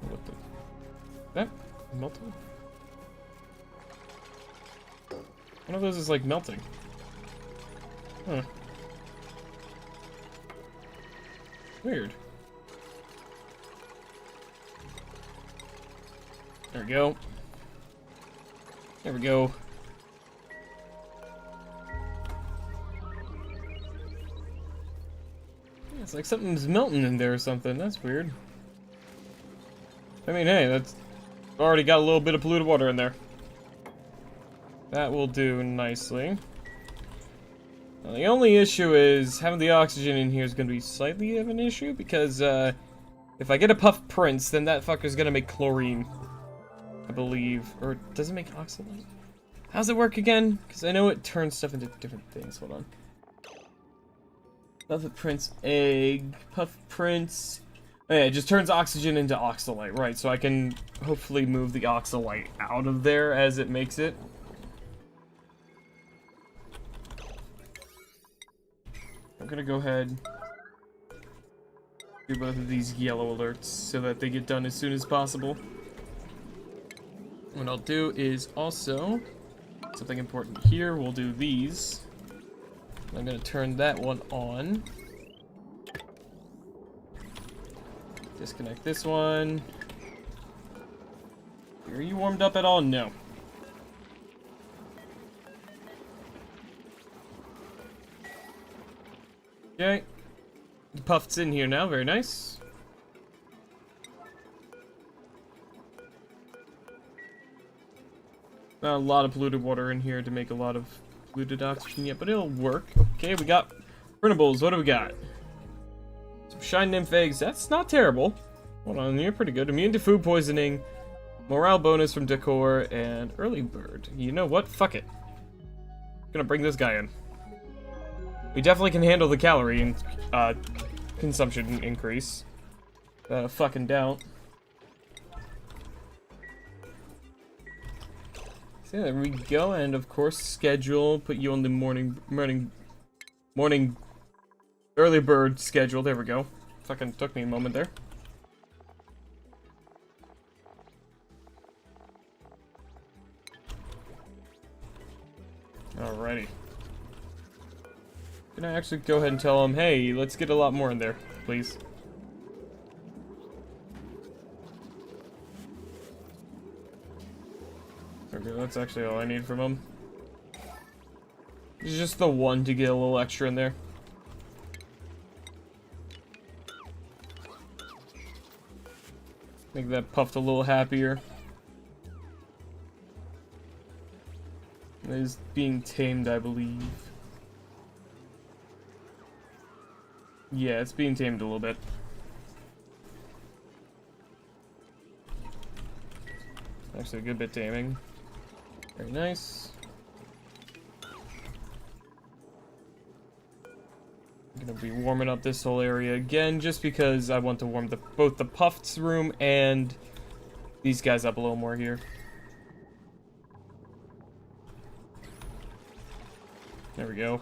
What the? That melting? One of those is like melting. Huh. Weird. There we go. There we go. Yeah, it's like something's melting in there or something. That's weird. I mean, hey, that's already got a little bit of polluted water in there. That will do nicely. Now, the only issue is having the oxygen in here is going to be slightly of an issue because if I get a puff prince, then that fucker's going to make chlorine, I believe. Or does it make oxalate? How's it work again? Because I know it turns stuff into different things. Hold on. Puff prince egg. Puff prince. Oh, yeah, it just turns oxygen into oxalate. Right, so I can hopefully move the oxalate out of there as it makes it. I'm gonna go ahead do both of these yellow alerts so that they get done as soon as possible. What I'll do is also something important here. We'll do these. I'm gonna turn that one on. Disconnect this one. Are you warmed up at all? No. Okay. The puff's in here now, very nice. Not a lot of polluted water in here to make a lot of polluted oxygen yet, but it'll work. Okay, we got printables. What do we got? Some shine nymph eggs. That's not terrible. Hold on, you're pretty good. Immune to food poisoning, morale bonus from decor, and early bird. You know what? Fuck it. I'm gonna bring this guy in. We definitely can handle the calorie consumption increase. Fucking doubt. So there we go, and of course schedule. Put you on the morning early bird schedule. There we go. Fucking took me a moment there. Alrighty. Can I actually go ahead and tell him, hey, let's get a lot more in there, please? Okay, that's actually all I need from him. It's just the one to get a little extra in there. Make that puffed a little happier. It is being tamed, I believe. Yeah, it's being tamed a little bit. Actually, a good bit taming. Very nice. I'm gonna be warming up this whole area again, just because I want to warm both the Puffs room and these guys up a little more here. There we go.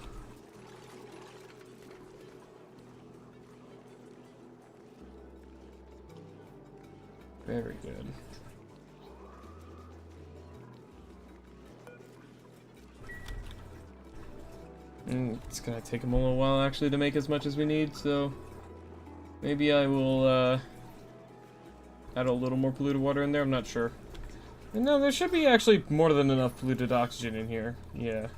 Very good. It's gonna take him a little while actually to make as much as we need, so maybe I will add a little more polluted water in there. I'm not sure. No, there should be actually more than enough polluted oxygen in here. Yeah.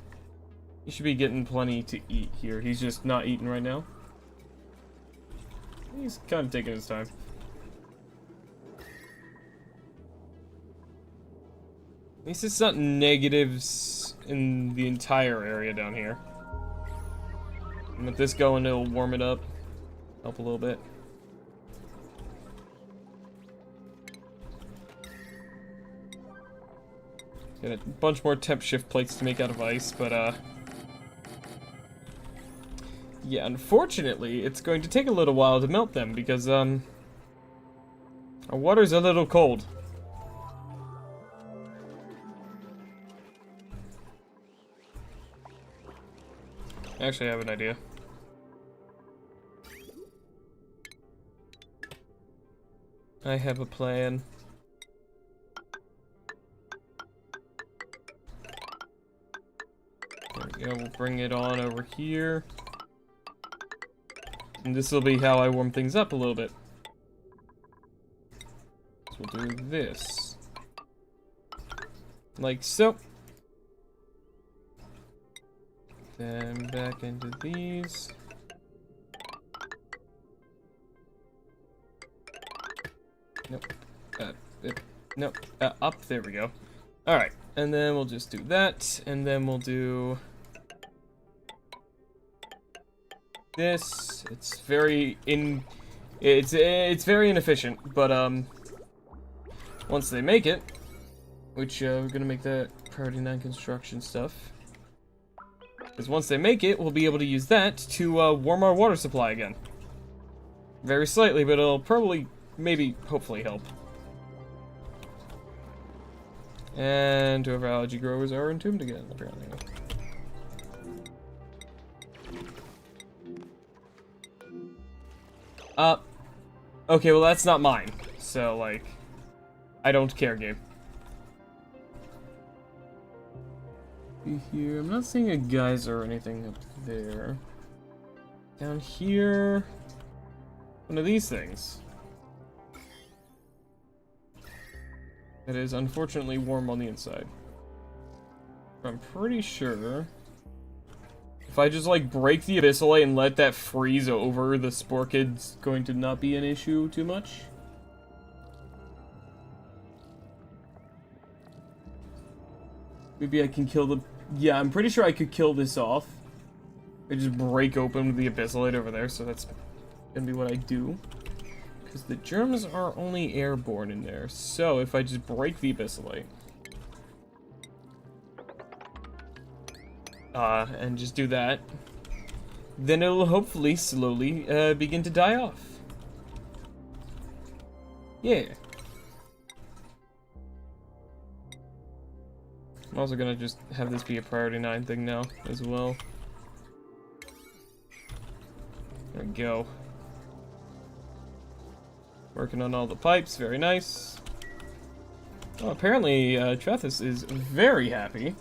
He should be getting plenty to eat here. He's just not eating right now. He's kind of taking his time. At least it's not negatives in the entire area down here. And with this going, it'll warm it up. Help a little bit. Got a bunch more temp shift plates to make out of ice, but yeah, unfortunately, it's going to take a little while to melt them because our water's a little cold. Actually, I have an idea. I have a plan. There we go, we'll bring it on over here. And this will be how I warm things up a little bit. So we'll do this. Like so. Then back into these. Nope. Nope. Up. There we go. Alright. And then we'll just do that. And then we'll do this. It's very very inefficient, but once they make it, which we're gonna make that priority 9 construction stuff. Because once they make it, we'll be able to use that to warm our water supply again. Very slightly, but it'll probably, maybe, hopefully help. And 2 of our algae growers are entombed again, apparently. Okay, well that's not mine. So, like, I don't care, game. Here, I'm not seeing a geyser or anything up there. Down here, one of these things. It is unfortunately warm on the inside. I'm pretty sure if I just like break the abyssal and let that freeze over, the spore kid's going to not be an issue too much. Maybe I can kill the... Yeah, I'm pretty sure I could kill this off. I just break open the abyssal over there, so that's gonna be what I do. Because the germs are only airborne in there, so if I just break the abyssal and just do that, then it'll hopefully slowly begin to die off. Yeah. I'm also gonna just have this be a priority 9 thing now as well. There we go. Working on all the pipes, very nice. Oh, apparently Trethus is very happy.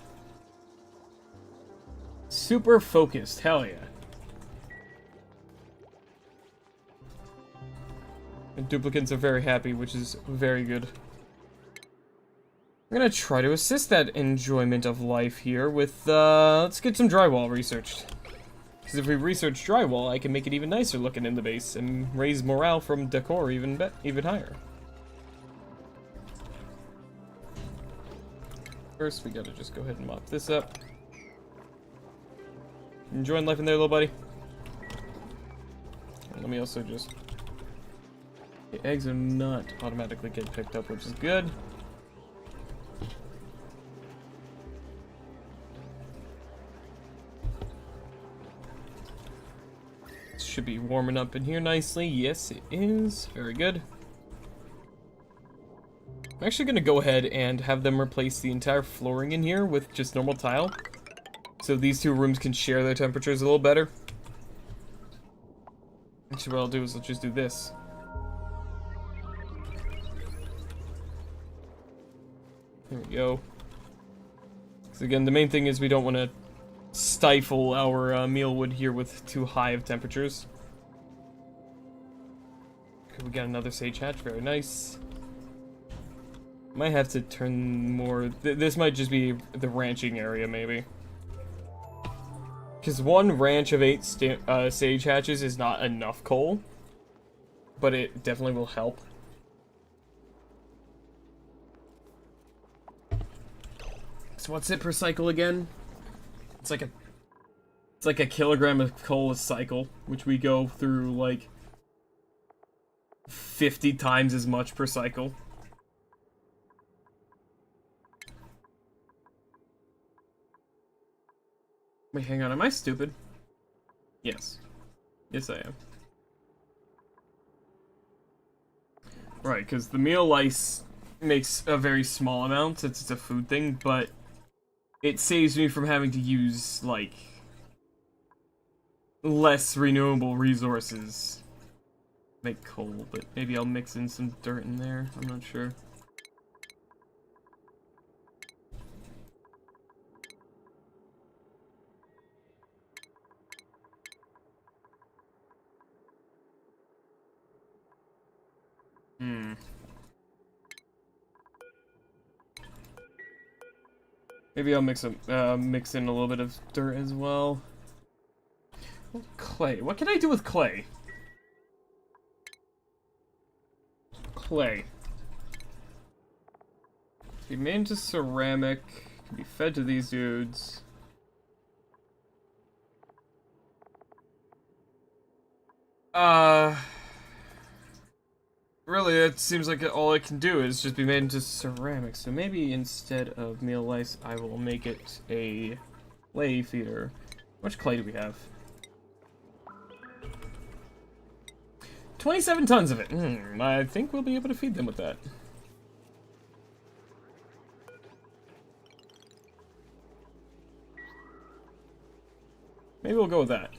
Super focused, hell yeah. And duplicants are very happy, which is very good. I'm gonna try to assist that enjoyment of life here with, let's get some drywall researched. Because if we research drywall, I can make it even nicer looking in the base and raise morale from decor even higher. First, we gotta just go ahead and mop this up. Enjoying life in there, little buddy? And let me also just... The eggs are not automatically get picked up, which is good. should be warming up in here nicely. Yes, it is. Very good. I'm actually going to go ahead and have them replace the entire flooring in here with just normal tile. So these two rooms can share their temperatures a little better. Actually, what I'll do is I'll just do this. There we go. So again, the main thing is we don't want to stifle our meal wood here with too high of temperatures. Okay, we got another sage hatch. Very nice. Might have to turn more... this might just be the ranching area, maybe. Because one ranch of 8 sage hatches is not enough coal. But it definitely will help. So what's it per cycle again? It's like a kilogram of coal a cycle, which we go through like 50 times as much per cycle. Wait, hang on, am I stupid? Yes. Yes, I am. Right, because the meal lice makes a very small amount since it's a food thing, but it saves me from having to use, like, less renewable resources. Make coal, but maybe I'll mix in some dirt in there. I'm not sure. Maybe I'll mix in a little bit of dirt as well. Clay. What can I do with clay? Clay. Be made into ceramic. Can be fed to these dudes. Really, it seems like all I can do is just be made into ceramic. So maybe instead of meal lice, I will make it a clay feeder. How much clay do we have? 27 tons of it. I think we'll be able to feed them with that. Maybe we'll go with that.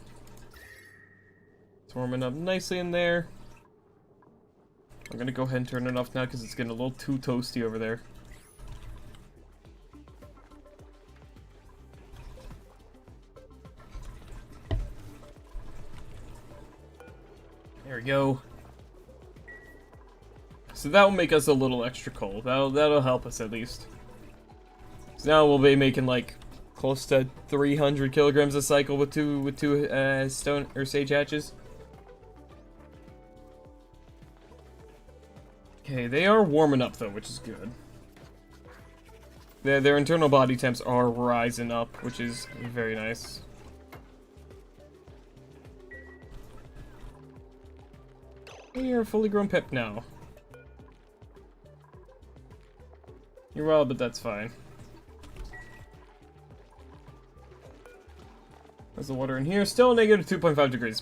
It's warming up nicely in there. I'm gonna go ahead and turn it off now because it's getting a little too toasty over there. There we go. So that will make us a little extra coal. That'll help us at least. So now we'll be making like close to 300 kilograms a cycle with two stone or sage hatches. Okay, they are warming up though, which is good. Their internal body temps are rising up, which is very nice. You're a fully grown pip now. You're wild, but that's fine. There's the water in here. Still negative 2.5 degrees.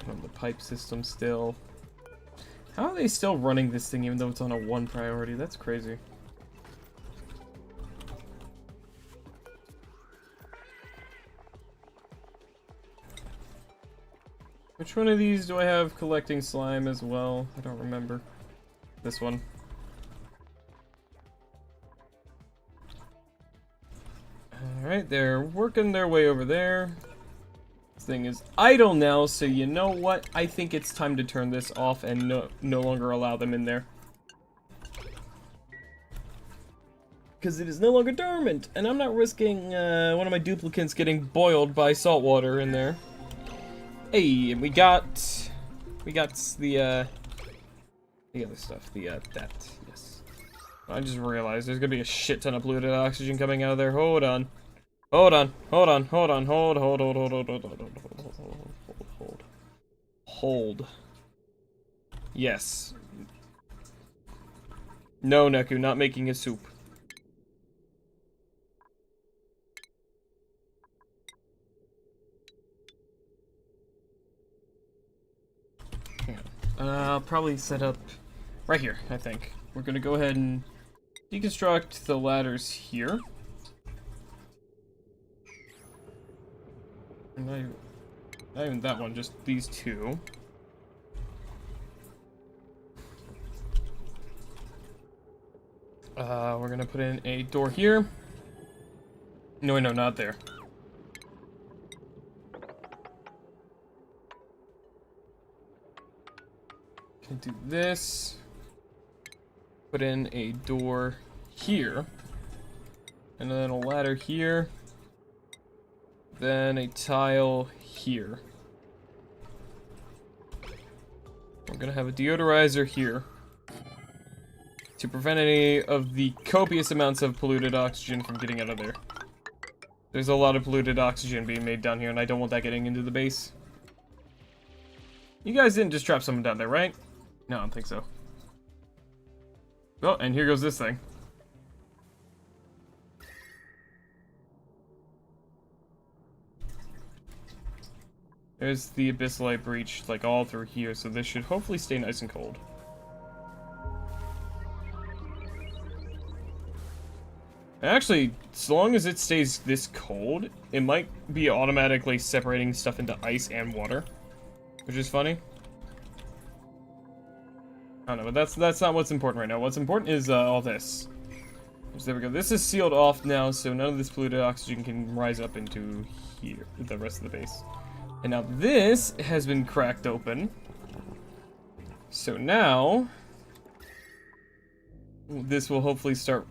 On the pipe system still. How are they still running this thing even though it's on a 1 priority? That's crazy. Which one of these do I have collecting slime as well? I don't remember. This one. Alright, they're working their way over there. This thing is idle now, so you know what? I think it's time to turn this off and no longer allow them in there. Because it is no longer dormant, and I'm not risking one of my duplicates getting boiled by salt water in there. Hey, and we got the other stuff, that, yes. I just realized there's gonna be a shit ton of polluted oxygen coming out of there. Hold on. Hold. Yes. No, Neku, not making a soup. I'll probably set up right here, I think. We're gonna go ahead and deconstruct the ladders here. And not even that one, just these two. We're gonna put in a door here. No, no, not there. Can do this. Put in a door here. And then a ladder here. Then a tile here. We're gonna have a deodorizer here to prevent any of the copious amounts of polluted oxygen from getting out of there. There's a lot of polluted oxygen being made down here, and I don't want that getting into the base. You guys didn't just trap someone down there, right? No, I don't think so. Oh, and here goes this thing. There's the abyssalite breach, like, all through here, so this should hopefully stay nice and cold. Actually, as long as it stays this cold, it might be automatically separating stuff into ice and water, which is funny. I don't know, but that's not what's important right now. What's important is all this. So there we go. This is sealed off now, so none of this polluted oxygen can rise up into here, the rest of the base. And now this has been cracked open. So now this will hopefully start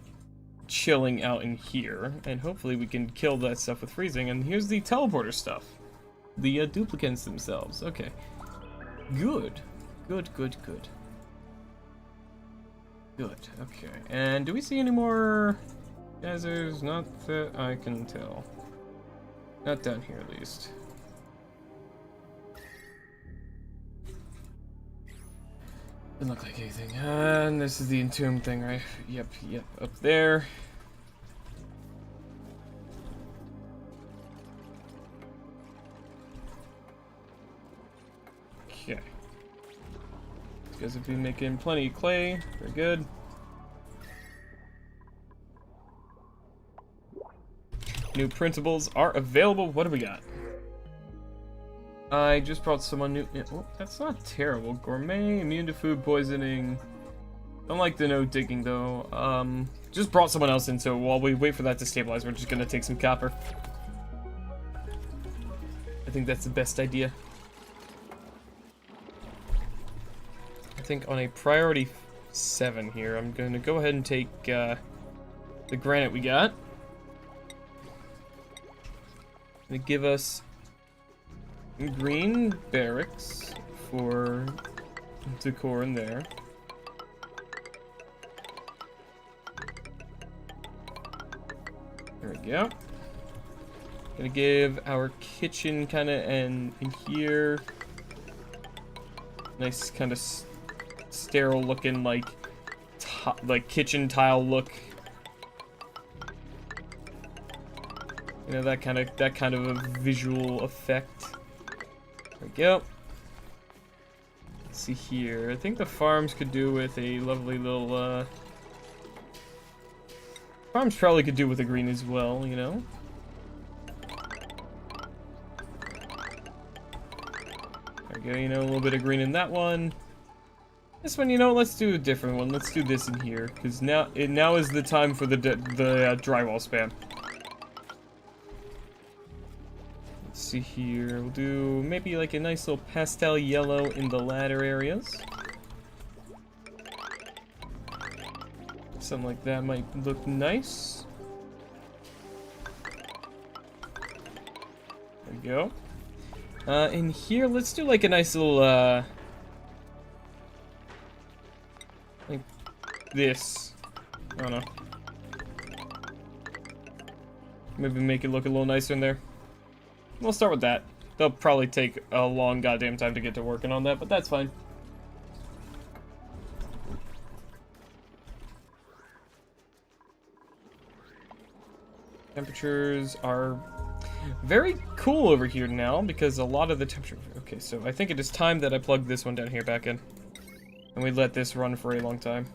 chilling out in here, and hopefully we can kill that stuff with freezing. And here's the teleporter stuff, the duplicants themselves. Okay, good. Okay, and do we see any more geysers? Not that I can tell. Not down here, at least. Doesn't look like anything. And this is the entomb thing, right? Yep, up there. Okay. You guys have been making plenty of clay. Very good. New printables are available. What do we got? I just brought someone new. Oh, that's not terrible. Gourmet, immune to food poisoning. Don't like the no digging though. Just brought someone else in, so while we wait for that to stabilize, we're just gonna take some copper. I think that's the best idea. I think on a priority 7 here, I'm gonna go ahead and take the granite we got. Gonna give us green barracks for decor in there. There we go. Gonna give our kitchen kind of in here. Nice kind of sterile looking like kitchen tile look. You know, that kind of a visual effect. There we go. Let's see here. I think the farms could do with a lovely little, farms probably could do with a green as well, you know? There we go, you know, a little bit of green in that one. This one, you know, let's do a different one. Let's do this in here, because now is the time for the drywall spam. See here, we'll do maybe like a nice little pastel yellow in the ladder areas. Something like that might look nice. There we go. In here, let's do like a nice little like this. I don't know. Maybe make it look a little nicer in there. We'll start with that. They'll probably take a long goddamn time to get to working on that, but that's fine. Temperatures are very cool over here now because a lot of the temperature... Okay, so I think it is time that I plug this one down here back in. And we let this run for a long time.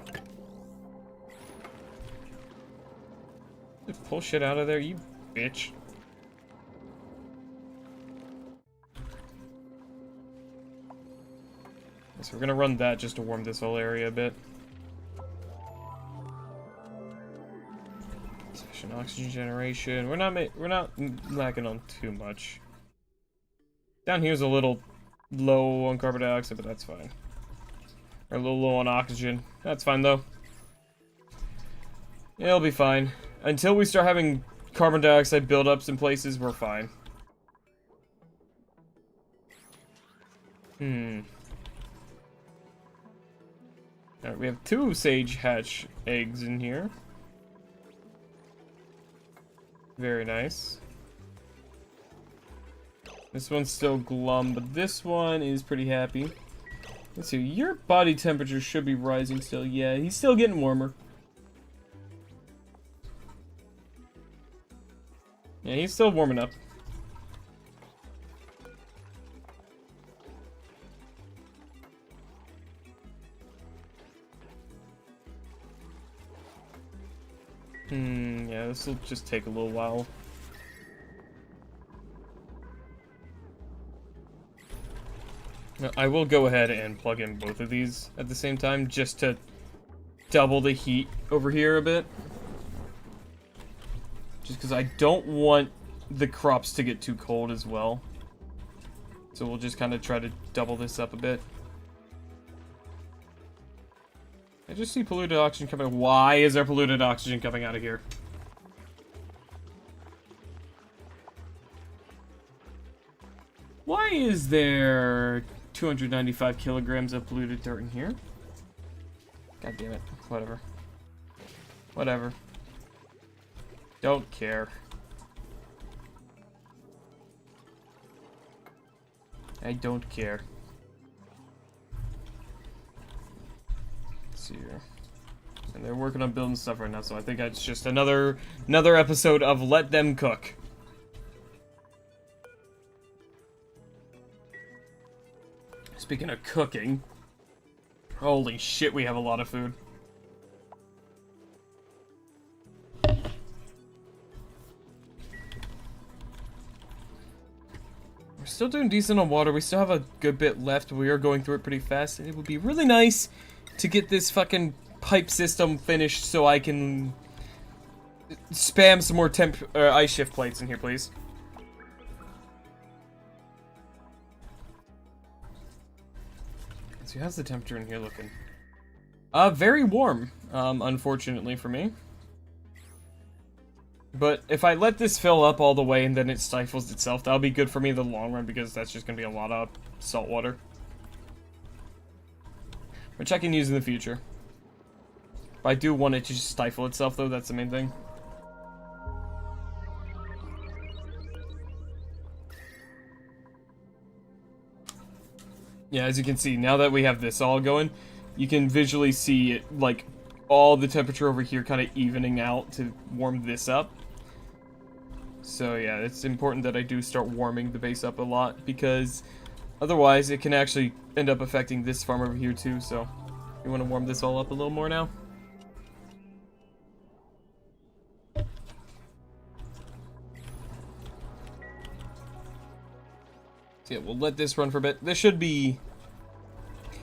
Just pull shit out of there, you bitch. So we're gonna run that just to warm this whole area a bit. Sufficient oxygen generation. We're not lacking on too much. Down here's a little low on carbon dioxide, but that's fine. Or a little low on oxygen. That's fine though. Yeah, it'll be fine. Until we start having carbon dioxide buildups in places, we're fine. Alright, we have 2 sage hatch eggs in here. Very nice. This one's still glum, but this one is pretty happy. Let's see, your body temperature should be rising still. Yeah, he's still getting warmer. Yeah, he's still warming up. Yeah, this will just take a little while. Now, I will go ahead and plug in both of these at the same time, just to double the heat over here a bit. Just because I don't want the crops to get too cold as well. So we'll just kind of try to double this up a bit. I just see polluted oxygen coming. Why is there polluted oxygen coming out of here? Why is there 295 kilograms of polluted dirt in here? God damn it. Whatever. Whatever. Don't care. I don't care. Let's see here. And they're working on building stuff right now, so I think it's just another episode of Let Them Cook. Speaking of cooking, holy shit, we have a lot of food. We're still doing decent on water. We still have a good bit left. We are going through it pretty fast. And it would be really nice to get this fucking pipe system finished so I can spam some more ice shift plates in here, please. So how's the temperature in here looking? Very warm, unfortunately for me. But if I let this fill up all the way and then it stifles itself, that'll be good for me in the long run because that's just gonna be a lot of salt water. Which I can use in the future. But I do want it to just stifle itself though, that's the main thing. Yeah, as you can see, now that we have this all going, you can visually see it, like, all the temperature over here kind of evening out to warm this up. So yeah, it's important that I do start warming the base up a lot, because otherwise it can actually end up affecting this farm over here too, so you want to warm this all up a little more now. So yeah, we'll let this run for a bit. This should be...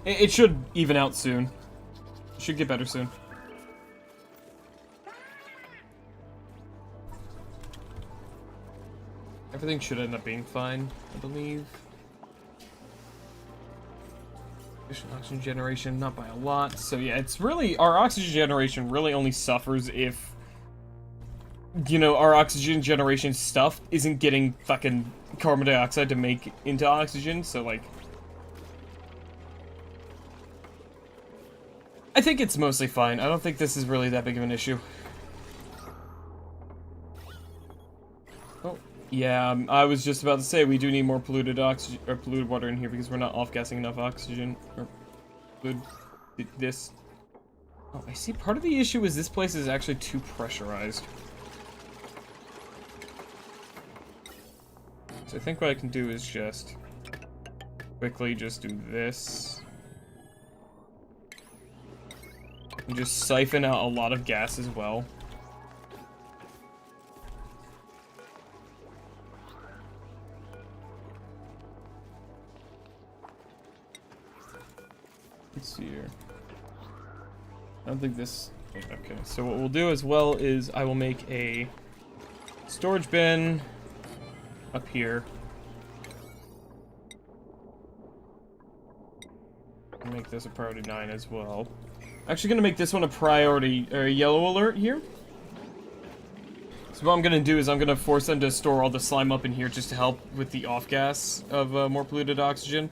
It should even out soon. It should get better soon. Everything should end up being fine, I believe. Efficient oxygen generation, not by a lot. So yeah, it's really... Our oxygen generation really only suffers if... You know, our oxygen generation stuff isn't getting fucking carbon dioxide to make into oxygen, so like... I think it's mostly fine. I don't think this is really that big of an issue. Oh, yeah, I was just about to say we do need more polluted oxygen or polluted water in here because we're not off-gassing enough oxygen or fluid. This. Oh, I see. Part of the issue is this place is actually too pressurized. So I think what I can do is just quickly just do this. And just siphon out a lot of gas as well. Let's see here. I don't think this... Okay, so what we'll do as well is I will make a storage bin up here. I'll make this a priority 9 as well. Actually gonna make this one a priority, or a yellow alert here. So what I'm gonna do is I'm gonna force them to store all the slime up in here just to help with the off gas of more polluted oxygen.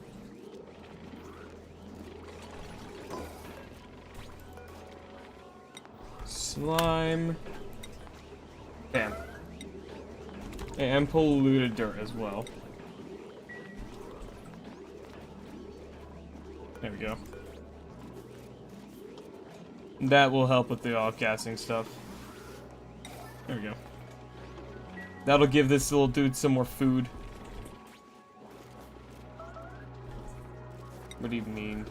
Slime. Bam. And polluted dirt as well. There we go. That will help with the off-gassing stuff. There we go. That'll give this little dude some more food. What do you mean?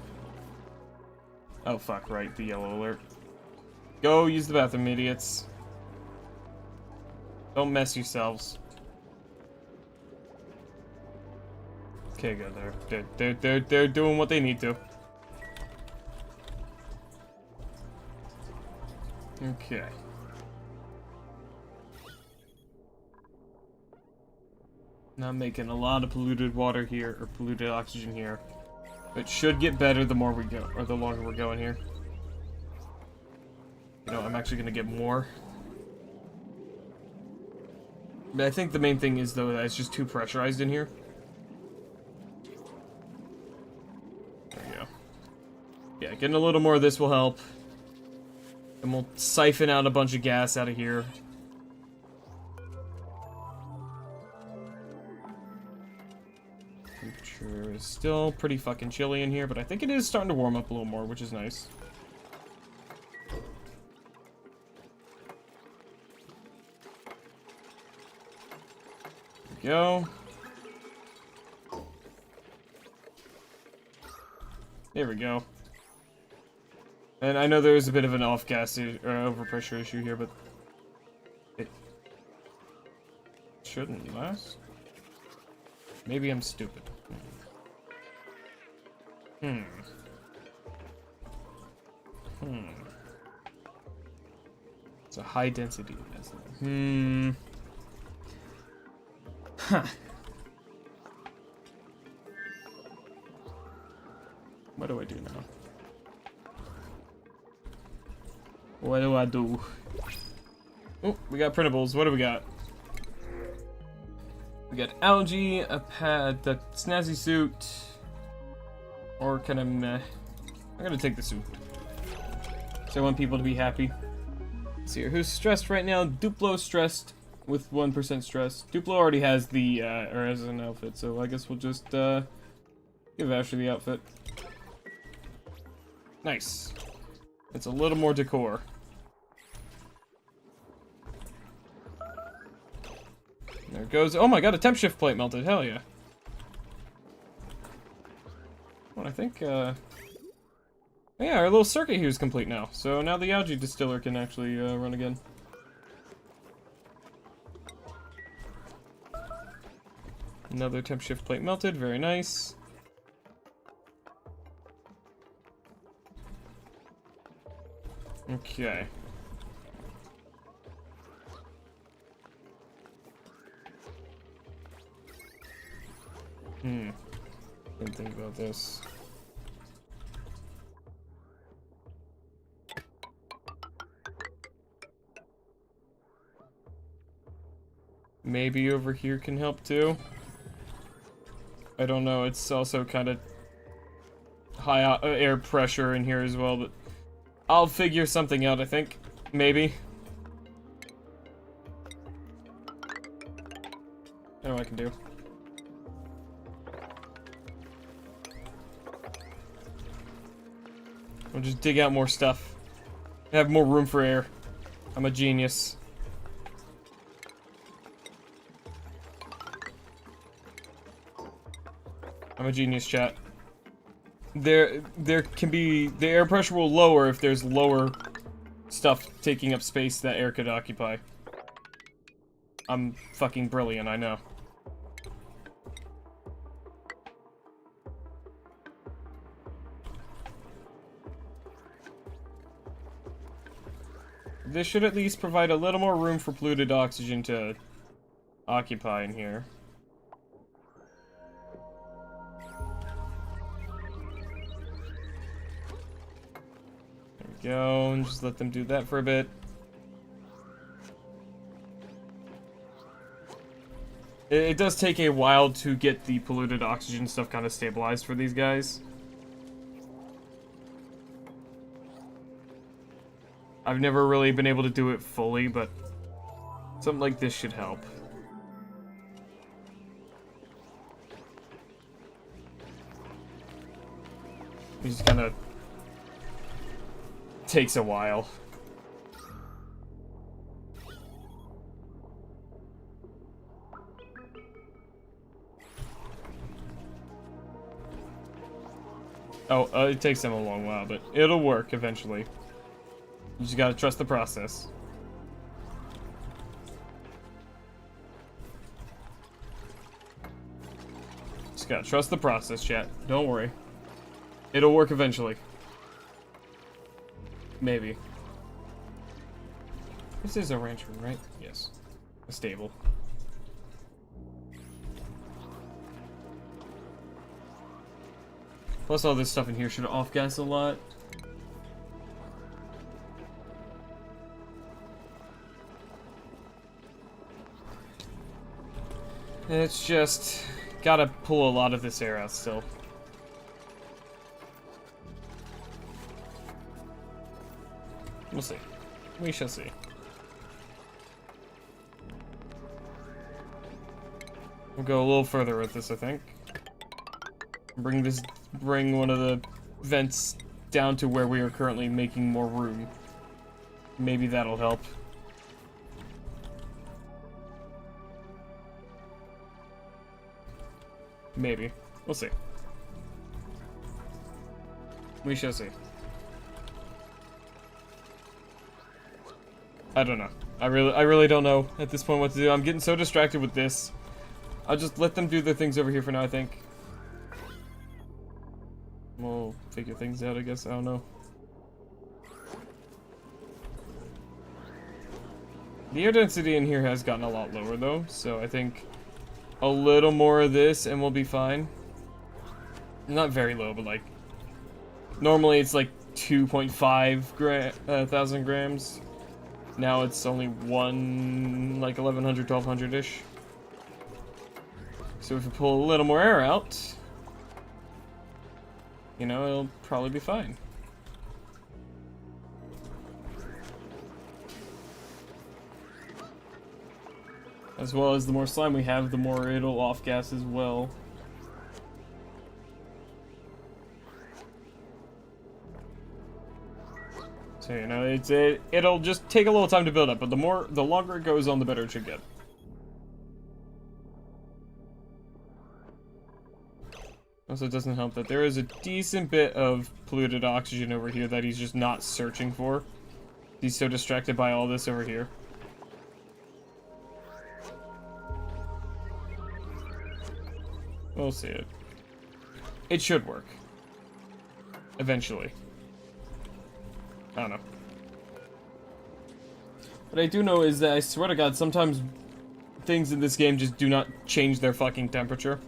Oh, fuck, right, the yellow alert. Go use the bathroom, idiots. Don't mess yourselves. Okay, good. They're doing what they need to. Okay. Not making a lot of polluted water here, or polluted oxygen here. But it should get better the more we go, or the longer we're going here. You know, I'm actually gonna get more. But I think the main thing is, though, that it's just too pressurized in here. There we go. Yeah, getting a little more of this will help. And we'll siphon out a bunch of gas out of here. Temperature is still pretty fucking chilly in here, but I think it is starting to warm up a little more, which is nice. There we go. There we go. And I know there is a bit of an off-gas or overpressure issue here, but it shouldn't last. Maybe I'm stupid. It's a high density. Huh. What do I do now? What do I do? Oh, we got printables. What do we got? We got algae, a pad, the snazzy suit, or kind of meh. I'm gonna take the suit. So I want people to be happy. Let's see here. Who's stressed right now? Duplo's stressed with 1% stress. Duplo already has the, or has an outfit, so I guess we'll just, give Ashley the outfit. Nice. It's a little more decor. There it goes. Oh my god, a temp shift plate melted. Hell yeah. Well, I think, yeah, our little circuit here is complete now. So now the algae distiller can actually run again. Another temp shift plate melted. Very nice. Okay. Didn't think about this. Maybe over here can help too. I don't know, it's also kind of high air pressure in here as well, but I'll figure something out, I think. Maybe. I know what I can do. I'll just dig out more stuff. Have more room for air. I'm a genius. I'm a genius, chat. there can be, the air pressure will lower if there's lower stuff taking up space that air could occupy. I'm fucking brilliant, I know. This should at least provide a little more room for polluted oxygen to occupy in here. There we go, and just let them do that for a bit. It does take a while to get the polluted oxygen stuff kind of stabilized for these guys. I've never really been able to do it fully, but something like this should help. It just kind of takes a while. Oh, it takes them a long while, but it'll work eventually. You just gotta trust the process. Just gotta trust the process, chat. Don't worry. It'll work eventually. Maybe. This is a ranch room, right? Yes. A stable. Plus all this stuff in here should off-gas a lot. It's just gotta pull a lot of this air out still. We'll see. We shall see. We'll go a little further with this, I think. Bring one of the vents down to where we are currently making more room. Maybe that'll help. Maybe. We'll see. We shall see. I don't know. I really don't know at this point what to do. I'm getting so distracted with this. I'll just let them do their things over here for now, I think. We'll figure things out, I guess. I don't know. The air density in here has gotten a lot lower, though, so I think a little more of this and we'll be fine. Not very low, but like... Normally it's like 2.5 thousand grams. Now it's only like 1100, 1200-ish. So if we pull a little more air out, you know, it'll probably be fine. As well as the more slime we have, the more it'll off-gas as well. So, you know, it'll just take a little time to build up, but the longer it goes on, the better it should get. Also, it doesn't help that there is a decent bit of polluted oxygen over here that he's just not searching for. He's so distracted by all this over here. We'll see it. It should work. Eventually. I don't know. What I do know is that I swear to God, sometimes things in this game just do not change their fucking temperature.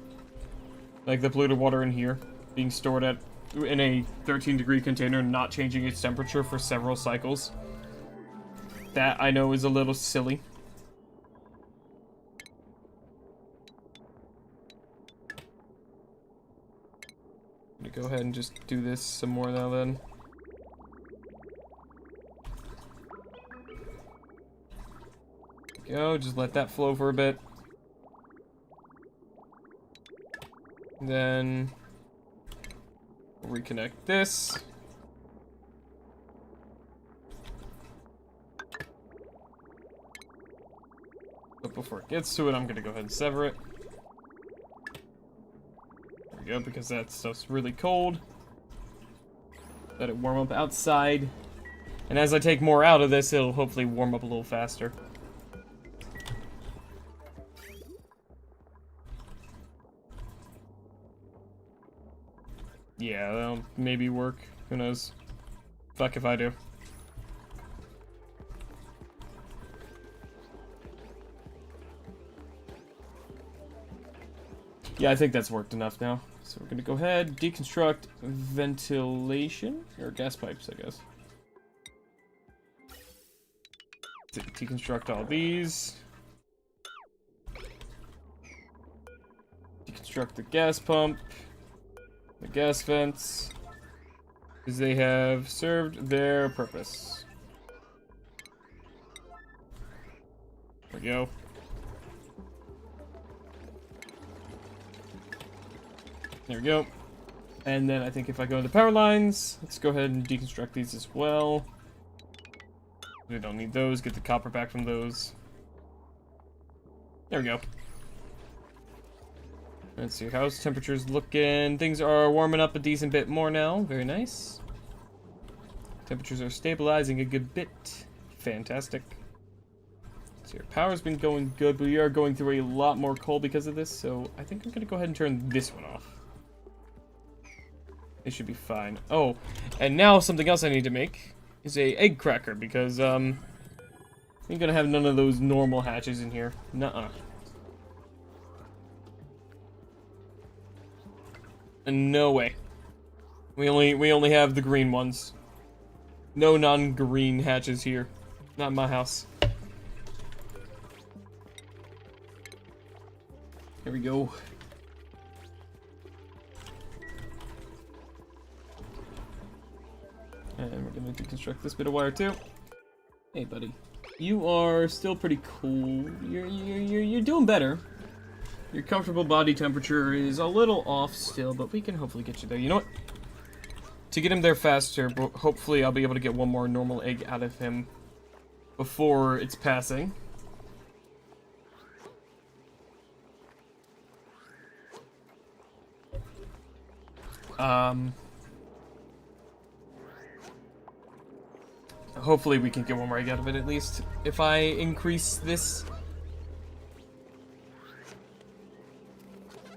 Like the polluted water in here, being stored in a 13-degree container, not changing its temperature for several cycles. That, I know, is a little silly. I'm gonna go ahead and just do this some more now then. Go, just let that flow for a bit. Then we'll reconnect this. But before it gets to it, I'm gonna go ahead and sever it. There we go, because that stuff's really cold. Let it warm up outside. And as I take more out of this, it'll hopefully warm up a little faster. Yeah, that'll maybe work. Who knows? Fuck if I do. Yeah, I think that's worked enough now. So we're gonna go ahead, deconstruct ventilation, or gas pipes, I guess. Deconstruct all these. Deconstruct the gas pump, the gas vents, because they have served their purpose. There we go. There we go. And then I think if I go to the power lines, let's go ahead and deconstruct these as well. We don't need those. Get the copper back from those. There we go. Let's see, how's temperatures looking? Things are warming up a decent bit more now. Very nice. Temperatures are stabilizing a good bit. Fantastic. So your power's been going good, but we are going through a lot more coal because of this, so I think I'm gonna go ahead and turn this one off. It should be fine. Oh, and now something else I need to make is a egg cracker, because I'm gonna have none of those normal hatches in here. Nuh-uh. And no way. We only have the green ones. No non-green hatches here. Not in my house. Here we go. And we're gonna deconstruct this bit of wire too. Hey, buddy. You are still pretty cool. You're doing better. Your comfortable body temperature is a little off still, but we can hopefully get you there. You know what? To get him there faster, hopefully I'll be able to get one more normal egg out of him before it's passing. Hopefully we can get one more egg out of it at least. If I increase this,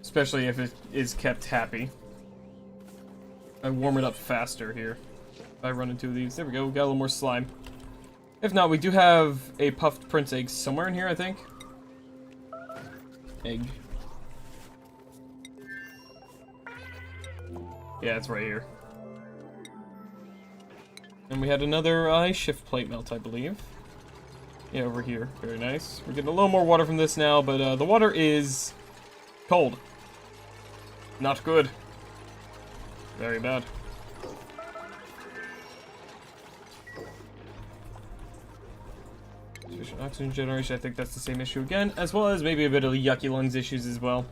especially if it is kept happy, I warm it up faster here. If I run into these, there we go. We got a little more slime. If not, we do have a puffed prince egg somewhere in here, I think. Egg. Yeah, it's right here. And we had another ice shift plate melt, I believe. Yeah, over here. Very nice. We're getting a little more water from this now, but the water is cold. Not good. Very bad. Sufficient oxygen generation, I think that's the same issue again, as well as maybe a bit of yucky lungs issues as well.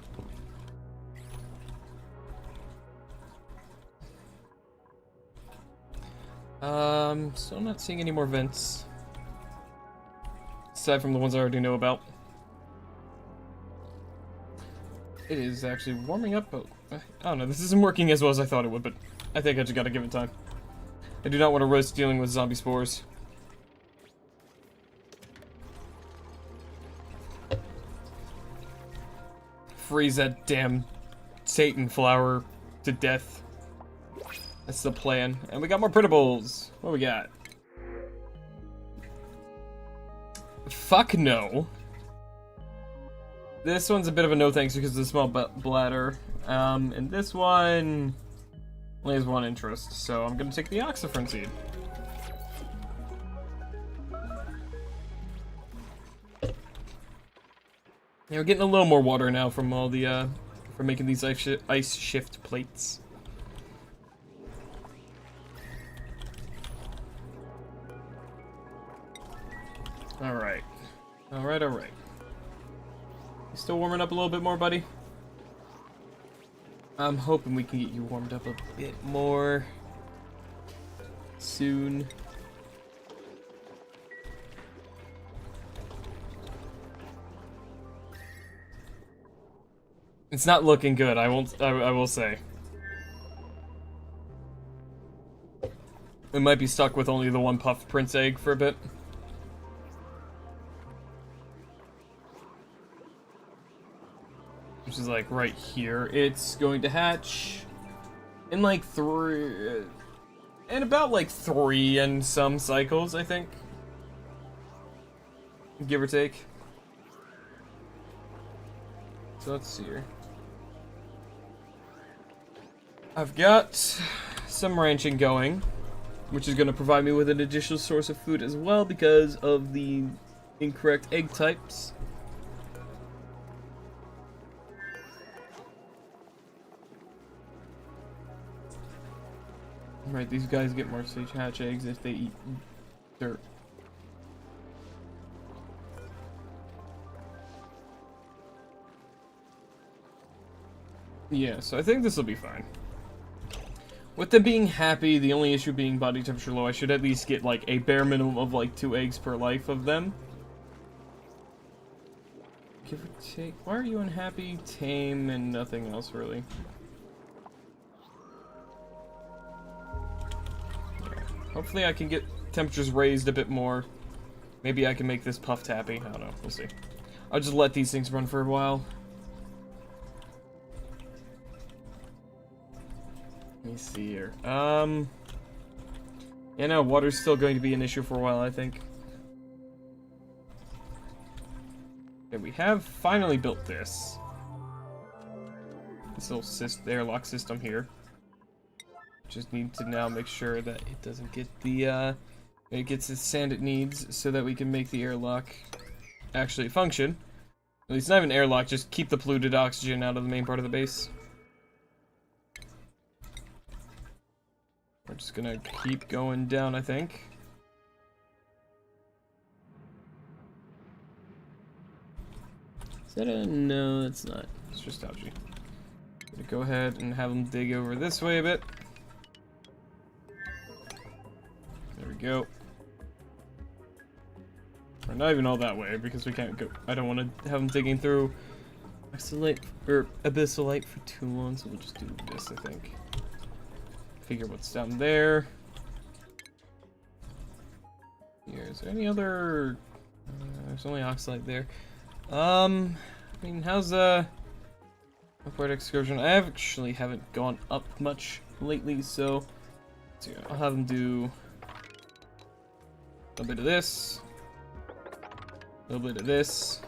Still not seeing any more vents. Aside from the ones I already know about. It is actually warming up, but I don't know, this isn't working as well as I thought it would, but I think I just gotta give it time. I do not want to risk dealing with zombie spores. Freeze that damn Satan flower to death. That's the plan. And we got more printables. What do we got? Fuck no. This one's a bit of a no thanks because of the small bladder. And this one only has one interest, so I'm gonna take the oxyfern seed. Yeah, we're getting a little more water now from all the, from making these ice shift plates. Alright. Alright, alright. You still warming up a little bit more, buddy? I'm hoping we can get you warmed up a bit more soon. It's not looking good, I will say. We might be stuck with only the one puffed prince egg for a bit. Which is like right here. It's going to hatch in like about like 3 and some cycles, I think. Give or take. So let's see here. I've got some ranching going, which is going to provide me with an additional source of food as well because of the incorrect egg types. Right, these guys get more stage hatch eggs if they eat dirt. Yeah, so I think this will be fine. With them being happy, the only issue being body temperature low, I should at least get like a bare minimum of like 2 eggs per life of them. Give or take. Why are you unhappy? Tame and nothing else really. Hopefully I can get temperatures raised a bit more. Maybe I can make this puffed happy. I don't know. We'll see. I'll just let these things run for a while. Let me see here. Yeah, no, water's still going to be an issue for a while, I think. Okay, we have finally built this. This little airlock system here. Just need to now make sure that it doesn't get the, it gets the sand it needs so that we can make the airlock actually function. At least not even airlock, just keep the polluted oxygen out of the main part of the base. We're just gonna keep going down, I think. Is that a... no, it's not. It's just algae. Gonna go ahead and have them dig over this way a bit. There we go. Or not even all that way, because we can't go... I don't want to have them digging through abyssalite for too long, so we'll just do this, I think. Figure what's down there. Here, is there any other... there's only oxalite there. I mean, how's upward excursion? I actually haven't gone up much lately, so I'll have them do a little bit of this, a little bit of this.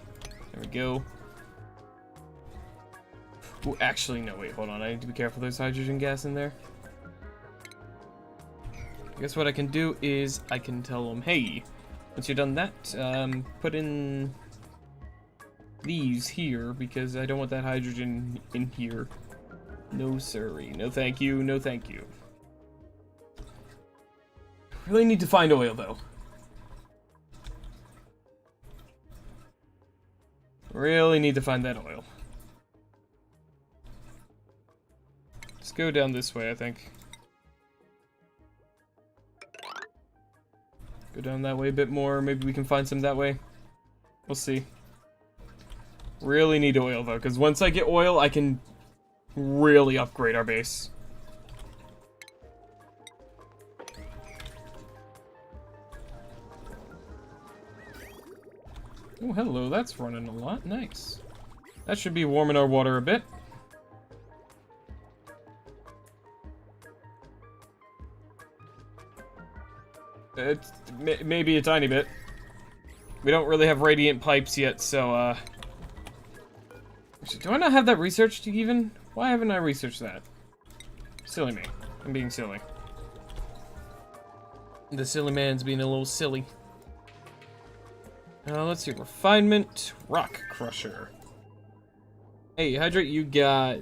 There we go. Ooh, actually, no, wait, hold on. I need to be careful. There's hydrogen gas in there. I guess what I can do is I can tell them, hey, once you're done that, put in these here, because I don't want that hydrogen in here. No siree. No thank you. No thank you. Really need to find oil, though. Really need to find that oil. Let's go down this way, I think. Go down that way a bit more. Maybe we can find some that way. We'll see. Really need oil, though, because once I get oil, I can really upgrade our base. Oh, hello, that's running a lot. Nice. That should be warming our water a bit. It's maybe a tiny bit. We don't really have radiant pipes yet, so, do I not have that researched even? Why haven't I researched that? Silly me. I'm being silly. The silly man's being a little silly. Let's see. Refinement. Rock Crusher. Hey, Hydrate, you got...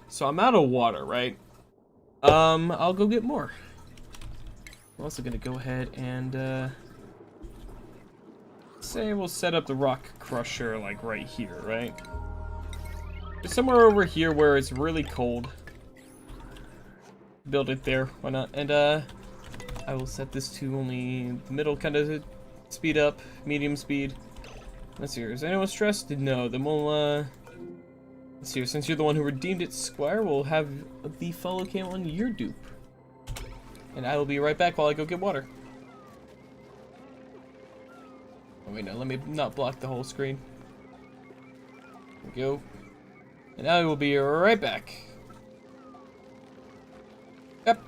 So I'm out of water, right? I'll go get more. I'm also gonna go ahead and, say we'll set up the Rock Crusher, like, right here, right? Just somewhere over here where it's really cold. Build it there, why not? And, I will set this to only the middle kind of speed up, medium speed. Let's see here. Is anyone stressed? No, then we'll So since you're the one who redeemed it, Squire, we'll have the follow cam on your dupe. And I will be right back while I go get water. Oh wait, no, let me not block the whole screen. There we go. And I will be right back. Yep.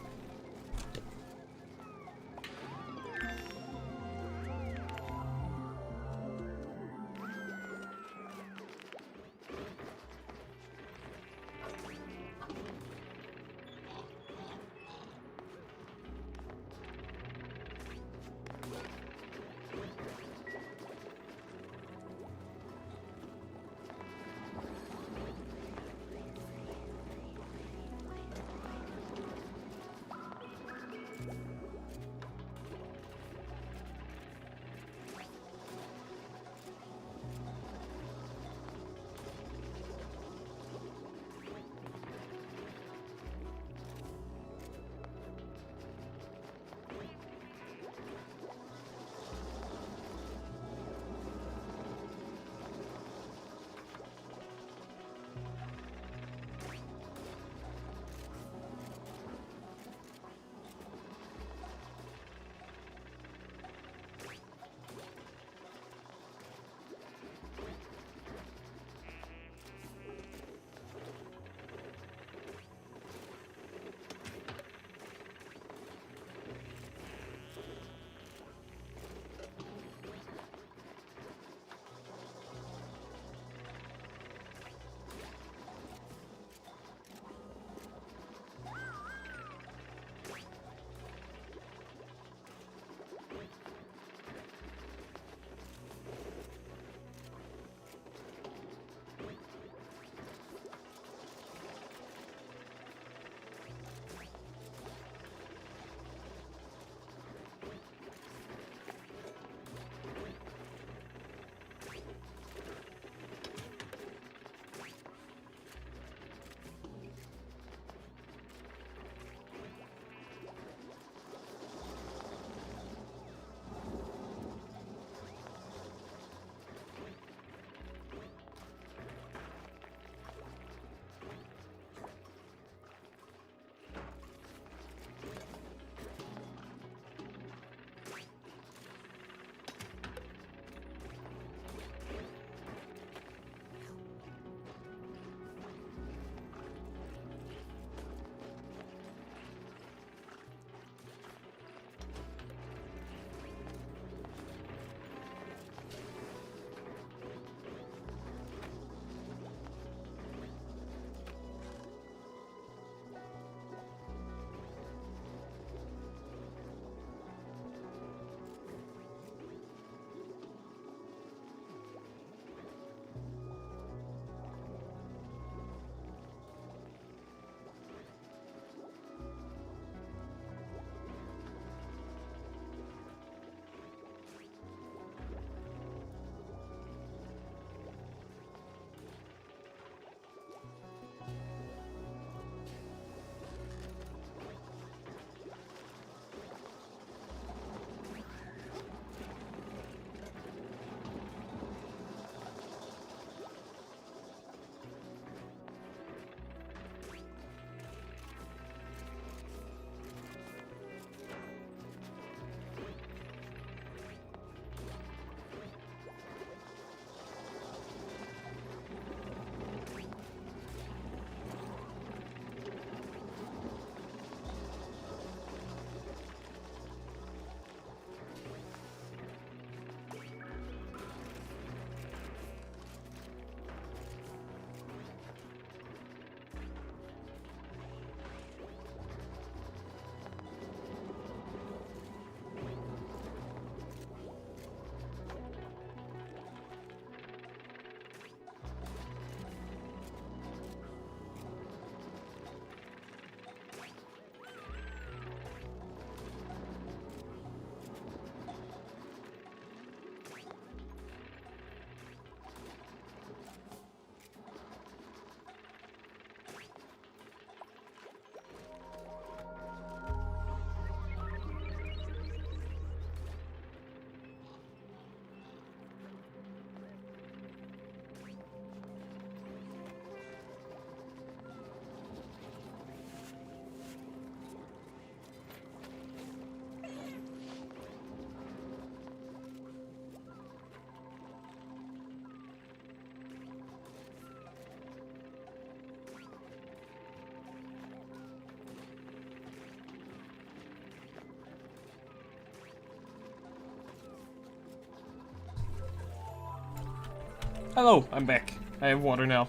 Hello, I'm back. I have water now.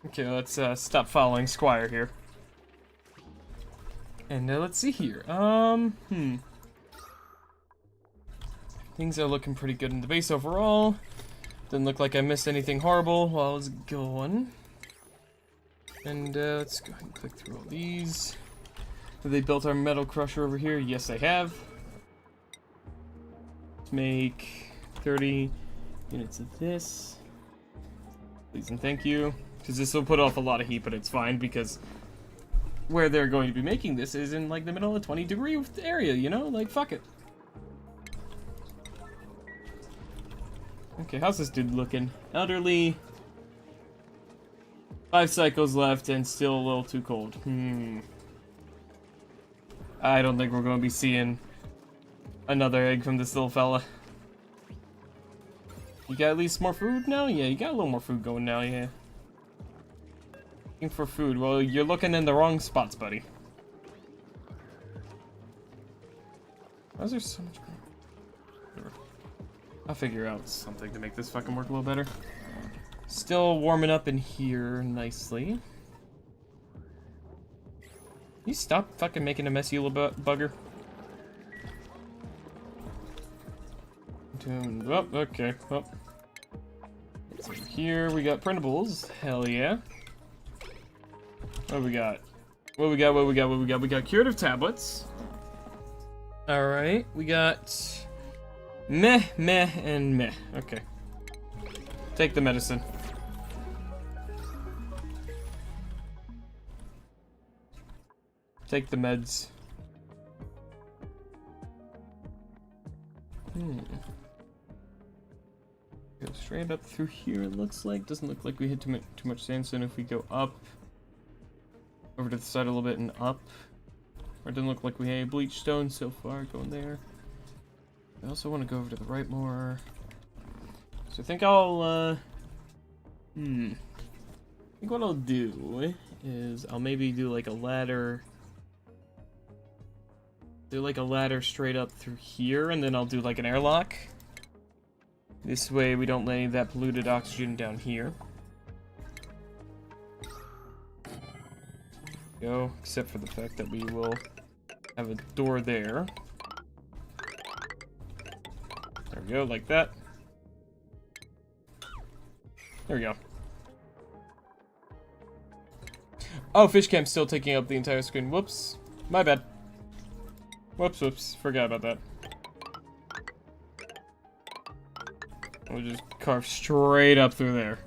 Okay, let's stop following Squire here. And let's see here. Things are looking pretty good in the base overall. Didn't look like I missed anything horrible while I was going. And let's go ahead and click through all these. Have they built our metal crusher over here? Yes, they have. Let's make 30 units of this. Please and thank you. Because this will put off a lot of heat, but it's fine because where they're going to be making this is in like the middle of a 20-degree area, you know? Like, fuck it. Okay, how's this dude looking? Elderly. 5 cycles left and still a little too cold. I don't think we're going to be seeing another egg from this little fella. You got at least more food now? Yeah, you got a little more food going now, yeah. Looking for food. Well, you're looking in the wrong spots, buddy. Why is there so much... Whatever. I'll figure out something to make this fucking work a little better. Still warming up in here nicely. You stop fucking making a mess, you little bugger. Oh, okay. Oh. It's over here. We got printables. Hell yeah. What do we got? What we got? We got curative tablets. Alright. We got meh, meh, and meh. Okay. Take the medicine. Take the meds. Go straight up through here, it looks like. Doesn't look like we hit too much sandstone if we go up. Over to the side a little bit and up. Or it doesn't look like we have bleach stone so far going there. I also want to go over to the right more. So I think I'll, I think what I'll do is I'll maybe do like a ladder. Do like a ladder straight up through here, and then I'll do like an airlock. This way we don't lay that polluted oxygen down here. Go, except for the fact that we will have a door there. There we go, like that. There we go. Oh, fish camp's still taking up the entire screen. Whoops. My bad. Whoops. Forgot about that. We'll just carve straight up through there.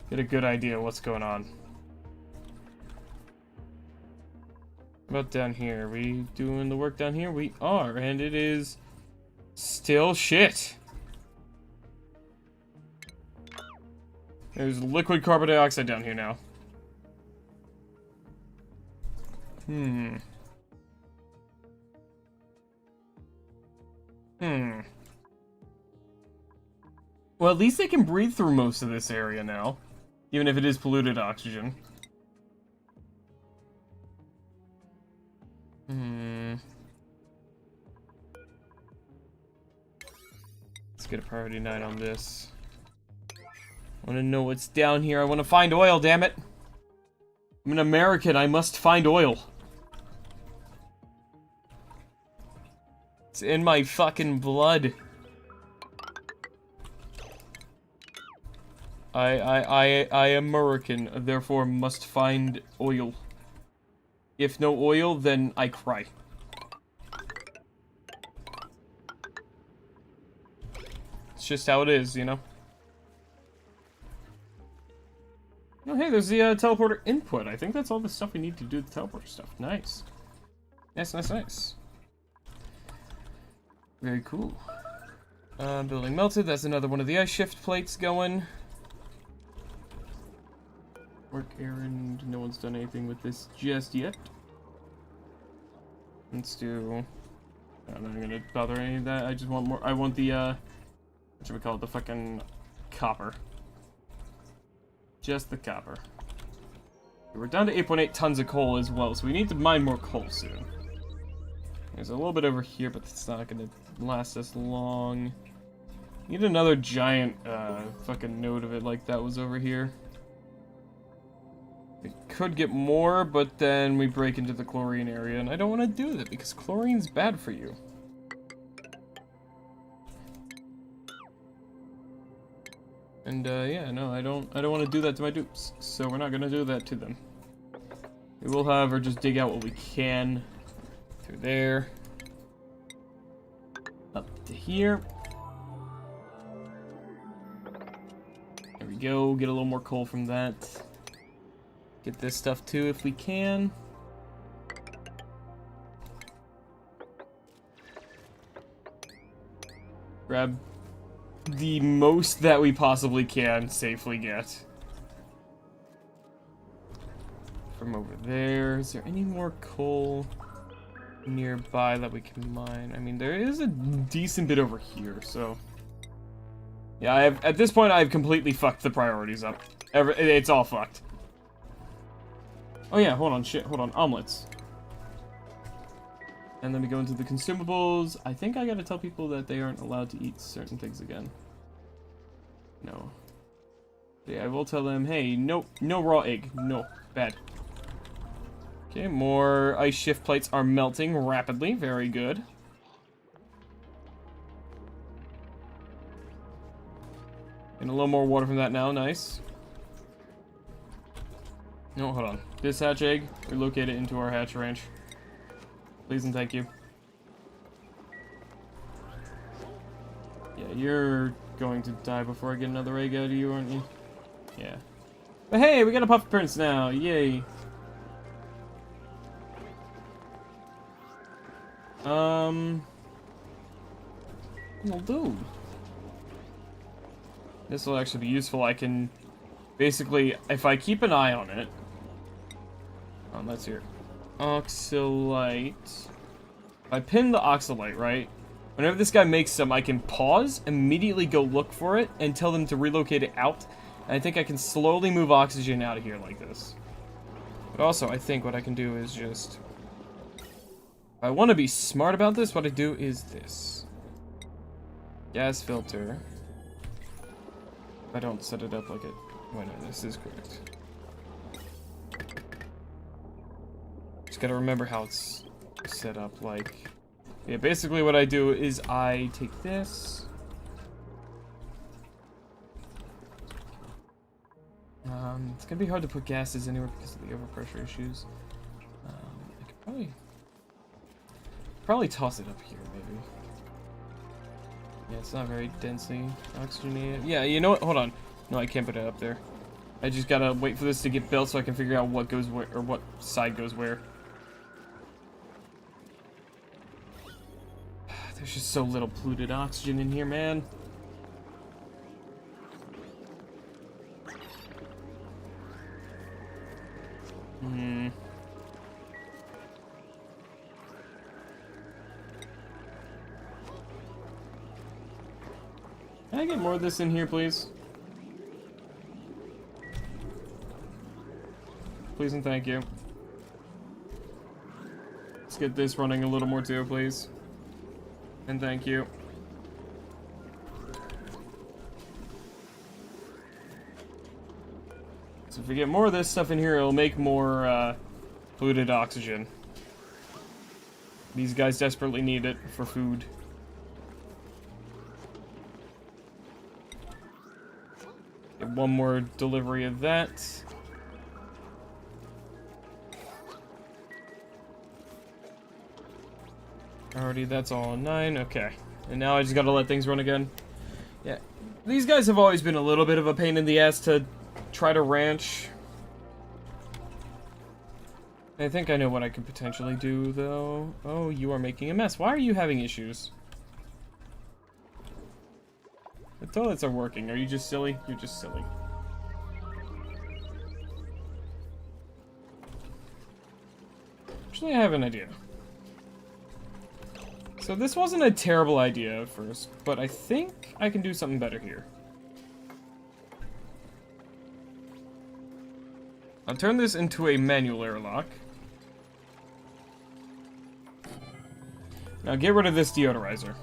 Get a good idea of what's going on. About down here? Are we doing the work down here? We are, and it is still shit. There's liquid carbon dioxide down here now. Well, at least they can breathe through most of this area now. Even if it is polluted oxygen. Let's get a priority 9 on this. I want to know what's down here. I want to find oil, damn it. I'm an American. I must find oil. It's in my fucking blood. I am American, therefore must find oil. If no oil, then I cry. It's just how it is, you know? Oh, hey, there's the teleporter input. I think that's all the stuff we need to do the teleporter stuff. Nice. Nice. Very cool. Building melted. That's another one of the ice shift plates going. Work errand. No one's done anything with this just yet. Let's do... I'm not gonna bother any of that. I just want more... I want the, what should we call it? The fucking copper. Just the copper. We're down to 8.8 tons of coal as well, so we need to mine more coal soon. There's a little bit over here, but it's not gonna last us long. Need another giant, fucking node of it like that was over here. It could get more, but then we break into the chlorine area, and I don't want to do that because chlorine's bad for you. And yeah, no, I don't want to do that to my dupes, so we're not gonna do that to them. We will, however, just dig out what we can through there, up to here. There we go. Get a little more coal from that. Get this stuff too if we can. Grab the most that we possibly can safely get. From over there. Is there any more coal nearby that we can mine? I mean, there is a decent bit over here, so... Yeah, at this point, I've completely fucked the priorities up. It's all fucked. Oh yeah, hold on, shit, hold on, omelets. And then we go into the consumables. I think I gotta tell people that they aren't allowed to eat certain things again. No. Yeah, I will tell them, hey, no raw egg. No, bad. Okay, more ice shift plates are melting rapidly. Very good. Getting a little more water from that now. Nice. No, hold on. This hatch egg, relocate it into our hatch ranch. Please and thank you. Yeah, you're going to die before I get another egg out of you, aren't you? Yeah. But hey, we got a puff prince now. Yay. Well, dude. This will actually be useful. I can basically, if I keep an eye on it. Let's hear. Oxalite. If I pin the oxalite, right? Whenever this guy makes some, I can pause, immediately go look for it, and tell them to relocate it out. And I think I can slowly move oxygen out of here like this. But also, I think what I can do is just... If I want to be smart about this, what I do is this. Gas filter. If I don't set it up like it... Wait, no, this is correct. Just gotta remember how it's set up, like... Yeah, basically what I do is I take this... it's gonna be hard to put gases anywhere because of the overpressure issues. I could probably toss it up here, maybe. Yeah, it's not very densely oxygenated. Yeah, you know what? Hold on. No, I can't put it up there. I just gotta wait for this to get built so I can figure out what goes where, or what side goes where. There's just so little polluted oxygen in here, man. Can I get more of this in here, please? Please and thank you. Let's get this running a little more too, please. And thank you. So if we get more of this stuff in here, it'll make more polluted oxygen. These guys desperately need it for food. Get one more delivery of that. Already, that's all 9. Okay. And now I just gotta let things run again. Yeah. These guys have always been a little bit of a pain in the ass to try to ranch. I think I know what I could potentially do, though. Oh, you are making a mess. Why are you having issues? The toilets are working. Are you just silly? You're just silly. Actually, I have an idea. So this wasn't a terrible idea at first, but I think I can do something better here. I'll turn this into a manual airlock. Now get rid of this deodorizer.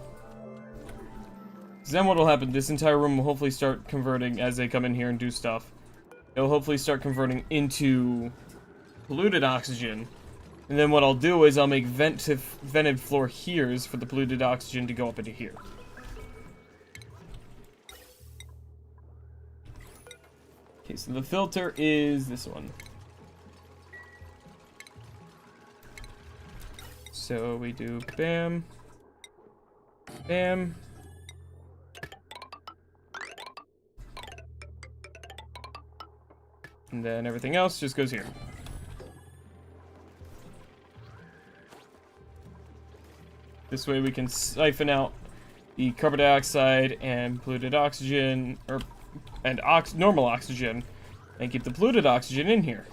Because then what'll happen, this entire room will hopefully start converting as they come in here and do stuff. It'll hopefully start converting into polluted oxygen. And then what I'll do is I'll make vented floor here's for the polluted oxygen to go up into here. Okay, so the filter is this one. So we do bam, bam. And then everything else just goes here. This way we can siphon out the carbon dioxide and polluted oxygen, and normal oxygen, and keep the polluted oxygen in here.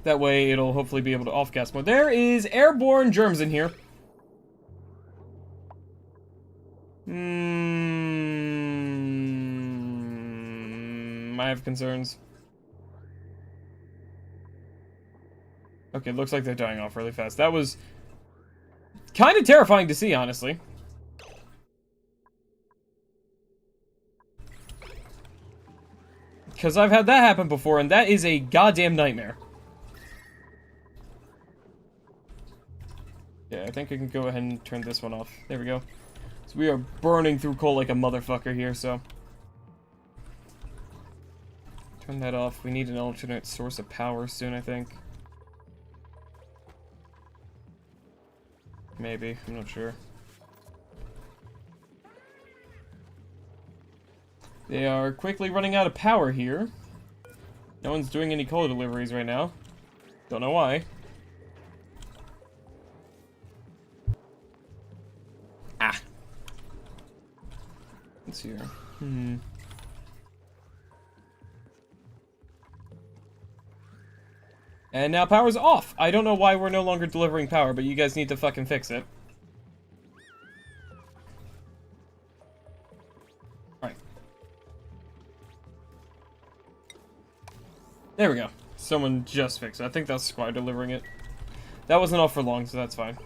That way it'll hopefully be able to off-gas more. There is airborne germs in here. I have concerns. Okay, looks like they're dying off really fast. That was kind of terrifying to see, honestly. Because I've had that happen before, and that is a goddamn nightmare. Yeah, I think I can go ahead and turn this one off. There we go. So we are burning through coal like a motherfucker here, so... Turn that off. We need an alternate source of power soon, I think. Maybe. I'm not sure. They are quickly running out of power here. No one's doing any coal deliveries right now. Don't know why. Ah. Let's see here. And now power's off. I don't know why we're no longer delivering power, but you guys need to fucking fix it. Alright. There we go. Someone just fixed it. I think that's Squire delivering it. That wasn't off for long, so that's fine.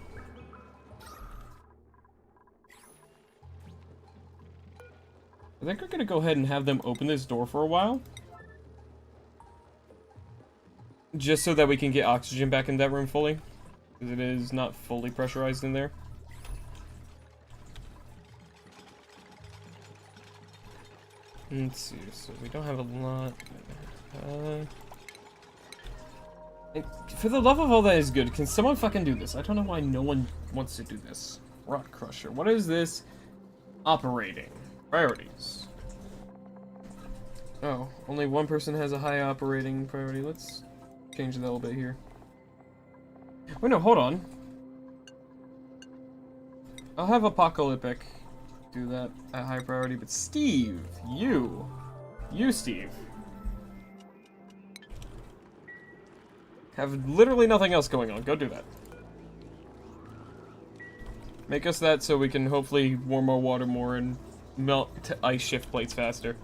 I think we're gonna go ahead and have them open this door for a while. Just so that we can get oxygen back in that room fully. Because it is not fully pressurized in there. Let's see, so we don't have a lot. For the love of all that is good, can someone fucking do this? I don't know why no one wants to do this. Rock Crusher. What is this? Operating. Priorities. Oh, only one person has a high operating priority. Let's change that a little bit here. Wait, no, hold on. I'll have Apocalyptic do that at high priority, but Steve, you Steve, have literally nothing else going on. Go do that. Make us that so we can hopefully warm our water more and melt ice shift plates faster.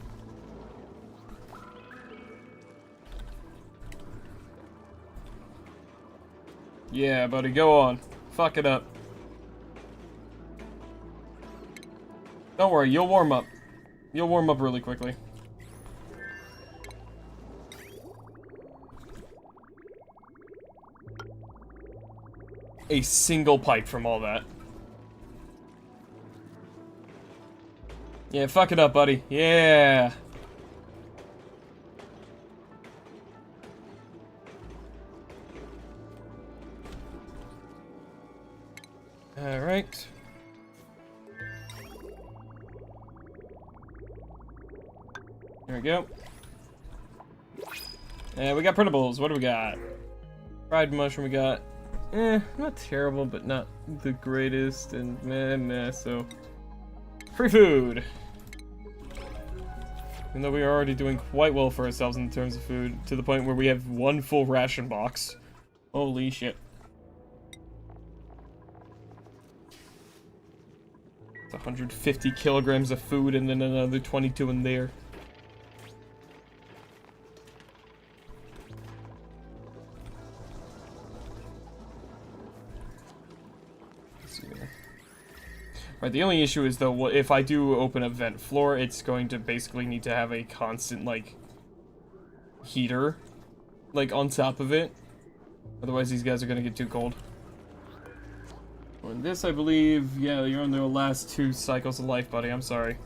Yeah, buddy, go on. Fuck it up. Don't worry, you'll warm up. You'll warm up really quickly. A single pipe from all that. Yeah, fuck it up, buddy. Yeah. Alright. There we go. And we got printables. What do we got? Fried mushroom we got. Not terrible, but not the greatest. And meh, so. Free food! Even though we are already doing quite well for ourselves in terms of food, to the point where we have one full ration box. Holy shit. It's 150 kilograms of food and then another 22 in there. Let's see here. Right, the only issue is, though, if I do open a vent floor, it's going to basically need to have a constant, like, heater, like, on top of it. Otherwise, these guys are going to get too cold. And this, I believe, yeah, you're on the last 2 cycles of life, buddy. I'm sorry.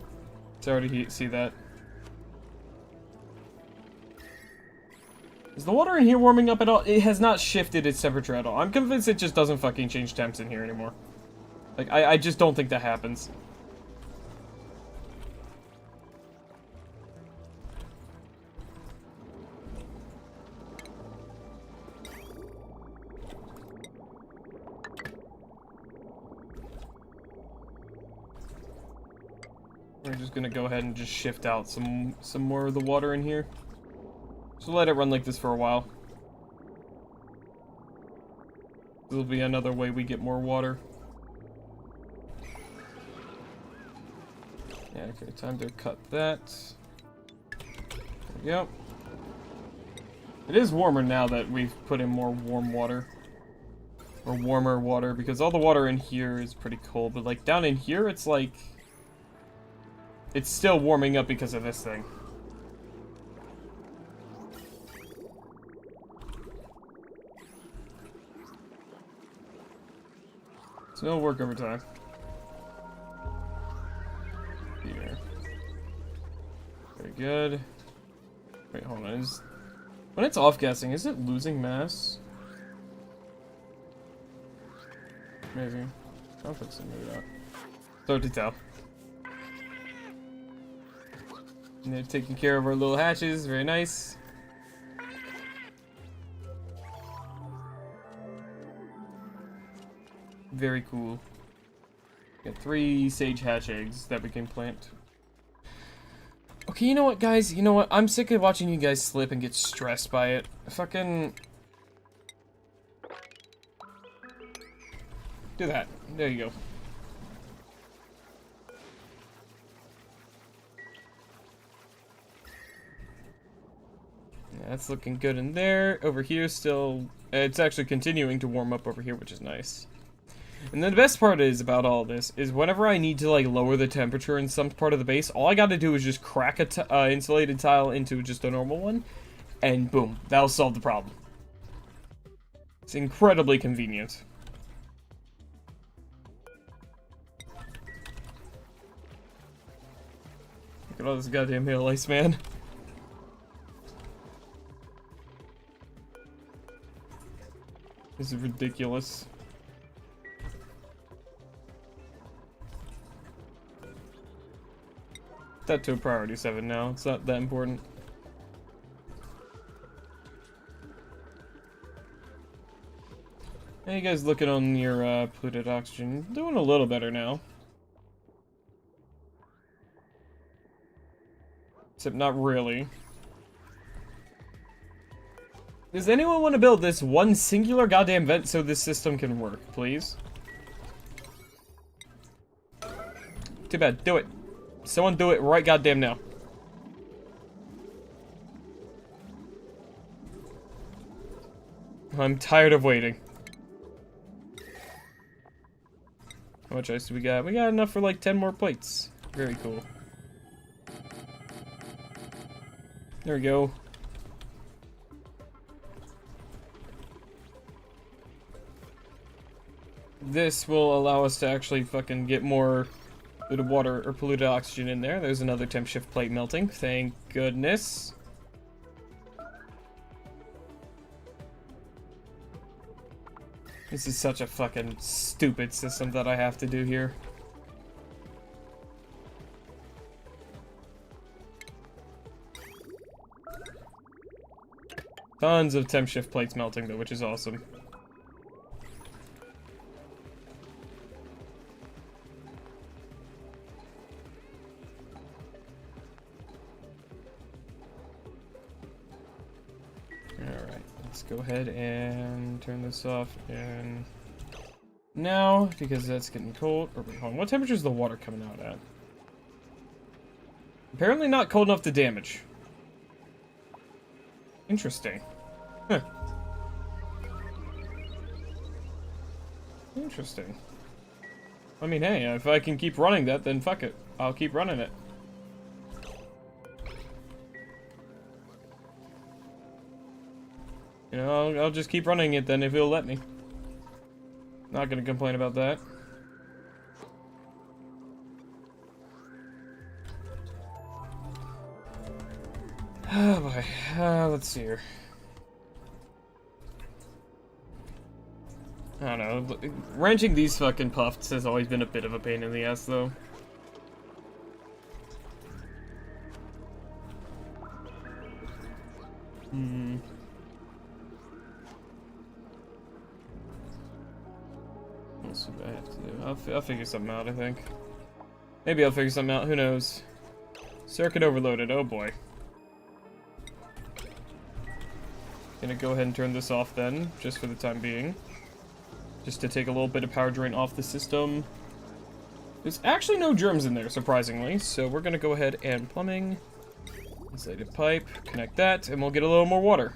Sorry to see that. Is the water in here warming up at all? It has not shifted its temperature at all. I'm convinced it just doesn't fucking change temps in here anymore. Like, I just don't think that happens. We're just gonna go ahead and just shift out some more of the water in here. Just let it run like this for a while. There'll be another way we get more water. Yeah, okay, time to cut that. There we go. It is warmer now that we've put in more warm water. Or warmer water, because all the water in here is pretty cold, but like down in here, it's like... it's still warming up because of this thing. So it'll work over time. Here. Very good. Wait, hold on. When it's off-gassing, is it losing mass? Maybe. I don't think so, maybe not. It's hard to tell. And they're taking care of our little hatches. Very nice. Very cool. Got 3 sage hatch eggs that we can plant. Okay, you know what, guys? You know what? I'm sick of watching you guys slip and get stressed by it. Fucking... do that. There you go. Yeah, that's looking good in there. Over here still... it's actually continuing to warm up over here, which is nice. And then the best part is about all this is whenever I need to like lower the temperature in some part of the base, all I gotta do is just crack a insulated tile into just a normal one, and boom, that'll solve the problem. It's incredibly convenient. Look at all this goddamn hail ice, man. This is ridiculous. That to a priority 7 now. It's not that important. How you guys looking on your polluted oxygen? Doing a little better now. Except not really. Does anyone want to build this one singular goddamn vent so this system can work, please? Too bad. Do it. Someone do it right goddamn now. I'm tired of waiting. How much ice do we got? We got enough for like 10 more plates. Very cool. There we go. This will allow us to actually fucking get more polluted water or polluted oxygen in there. There's another temp shift plate melting. Thank goodness. This is such a fucking stupid system that I have to do here. Tons of temp shift plates melting though, which is awesome. Go ahead and turn this off and now because that's getting cold. Or wait, hold on. What temperature is the water coming out at? Apparently not cold enough to damage. Interesting. Huh. Interesting. I mean, hey, if I can keep running that, then fuck it. I'll keep running it. You know, I'll just keep running it then if it'll let me. Not gonna complain about that. Oh boy, let's see here. I don't know, wrenching these fucking puffs has always been a bit of a pain in the ass though. Let's see what I have to do. I'll figure something out, I think. Maybe I'll figure something out, who knows. Circuit overloaded, oh boy. Gonna go ahead and turn this off then, just for the time being. Just to take a little bit of power drain off the system. There's actually no germs in there, surprisingly, so we're gonna go ahead and plumbing. Insulated pipe, connect that, and we'll get a little more water.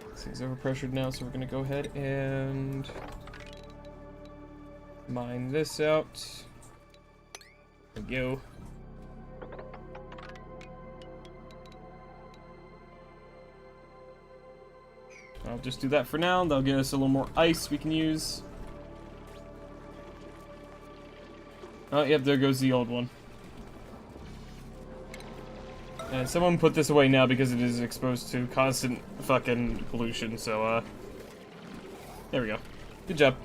This thing's overpressured now, so we're gonna go ahead and mine this out. There we go. I'll just do that for now. That'll get us a little more ice we can use. Oh, yep, there goes the old one. And someone put this away now because it is exposed to constant fucking pollution, so, there we go. Good job.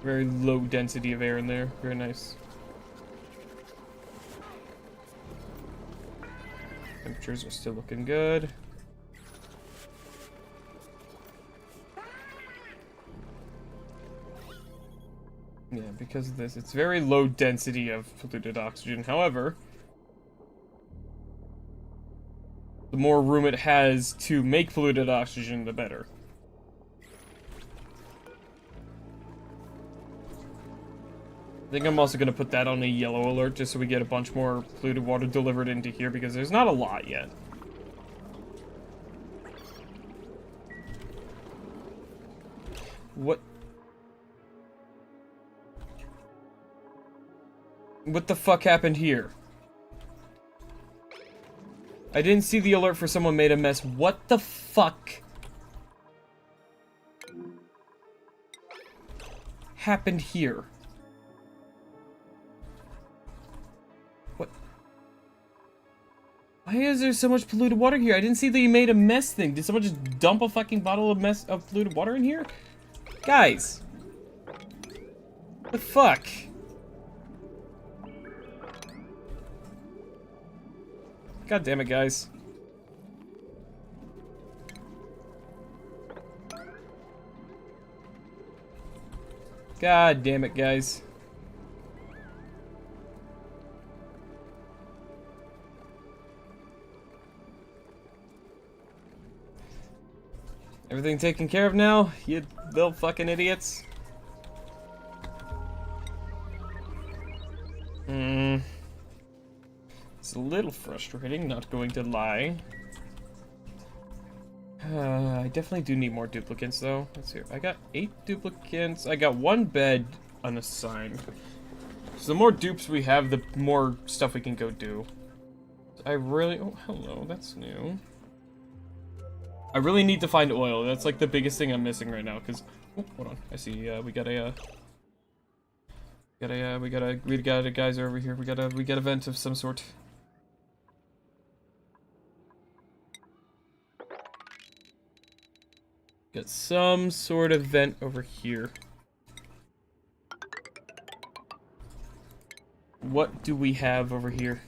Very low density of air in there. Very nice. Temperatures are still looking good. Yeah, because of this, it's very low density of polluted oxygen. However, the more room it has to make polluted oxygen, the better. I think I'm also going to put that on a yellow alert just so we get a bunch more polluted water delivered into here because there's not a lot yet. What? What the fuck happened here? I didn't see the alert for someone made a mess. What the fuck happened here? Why is there so much polluted water here? I didn't see that you made a mess thing. Did someone just dump a fucking bottle of polluted water in here? Guys! What the fuck? God damn it, guys. God damn it, guys. Everything taken care of now, you little fucking idiots? It's a little frustrating, not going to lie. I definitely do need more duplicates, though. Let's see. I got 8 duplicates. I got 1 bed unassigned. So the more dupes we have, the more stuff we can go do. I really... Oh, hello. That's new. I really need to find oil. That's like the biggest thing I'm missing right now. Cause, oh, hold on. I see. We got a geyser over here. We got a vent of some sort. Got some sort of vent over here. What do we have over here?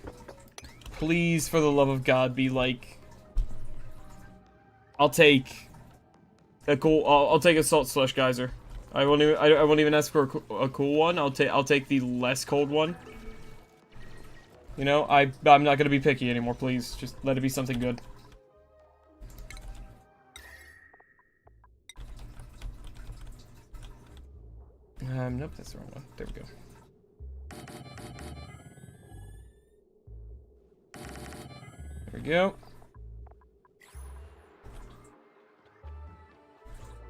Please, for the love of God, be like... I'll take a cool. I'll take a salt slush geyser. I won't even ask for a cool one. I'll take the less cold one. You know, I'm not gonna be picky anymore. Please, just let it be something good. That's the wrong one. There we go. There we go.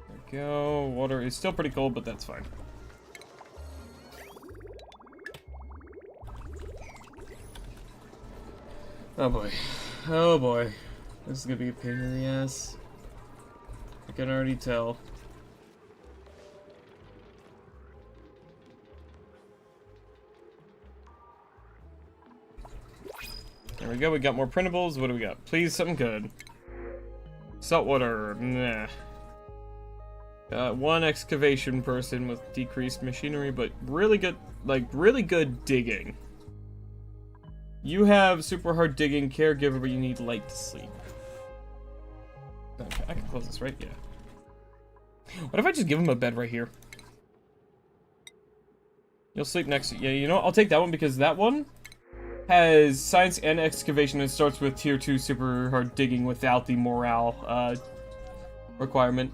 There we go. Water is still pretty cold, but that's fine. Oh boy. Oh boy. This is gonna be a pain in the ass. I can already tell. There we go, we got more printables. What do we got? Please, something good. Saltwater, nah. One excavation person with decreased machinery, but really good, like, really good digging. You have super hard digging, caregiver, but you need light to sleep. Okay, I can close this, right? Yeah. What if I just give him a bed right here? You'll sleep next to... Yeah, you know what? I'll take that one because that one has science and excavation and starts with tier 2 super hard digging without the morale requirement.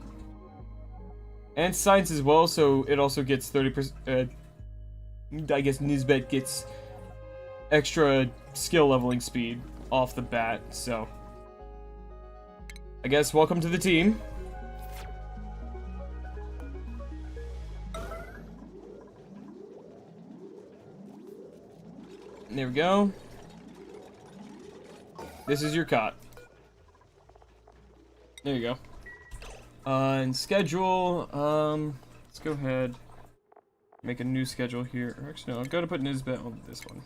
And science as well, so it also gets 30%... I guess Nisbet gets extra skill leveling speed off the bat, so... I guess welcome to the team. There we go. This is your cot. There you go. And schedule, let's go ahead. Make a new schedule here. Or actually, no, I'm gonna put Nisbet on this one.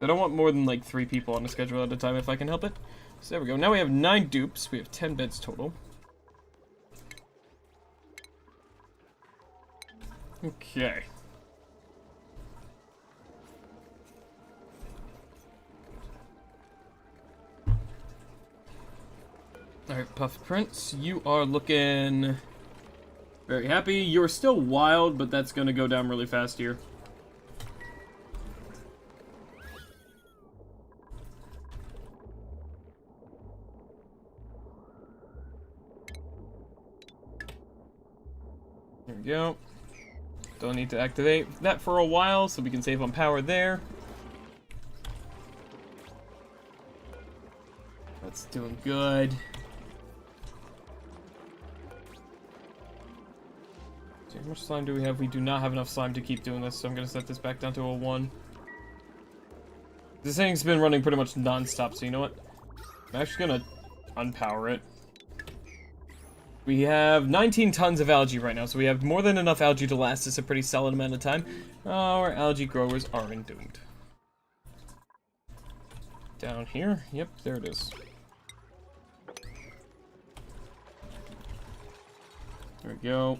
I don't want more than like 3 people on a schedule at a time if I can help it. So there we go. Now we have 9 dupes. We have 10 beds total. Okay. Alright, Puff Prince, you are looking very happy. You're still wild, but that's gonna go down really fast here. There we go. Don't need to activate that for a while, so we can save on power there. That's doing good. So how much slime do we have? We do not have enough slime to keep doing this, so I'm gonna set this back down to a 1. This thing's been running pretty much non-stop, so you know what? I'm actually gonna unpower it. We have 19 tons of algae right now, so we have more than enough algae to last us a pretty solid amount of time. Our algae growers are doomed. Down here? Yep, there it is. There we go.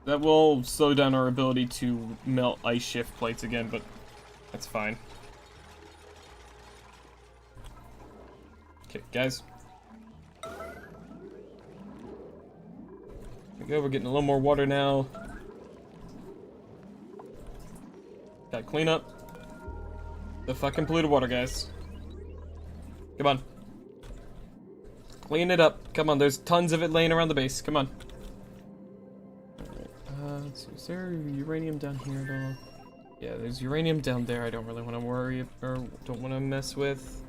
That will slow down our ability to melt ice shift plates again, but that's fine. Okay, guys. There we go, we're getting a little more water now. Gotta clean up the fucking polluted water, guys. Come on. Clean it up. Come on, there's tons of it laying around the base. Come on. Alright, let's see. Is there uranium down here at all? Yeah, there's uranium down there I don't really want to worry or don't want to mess with.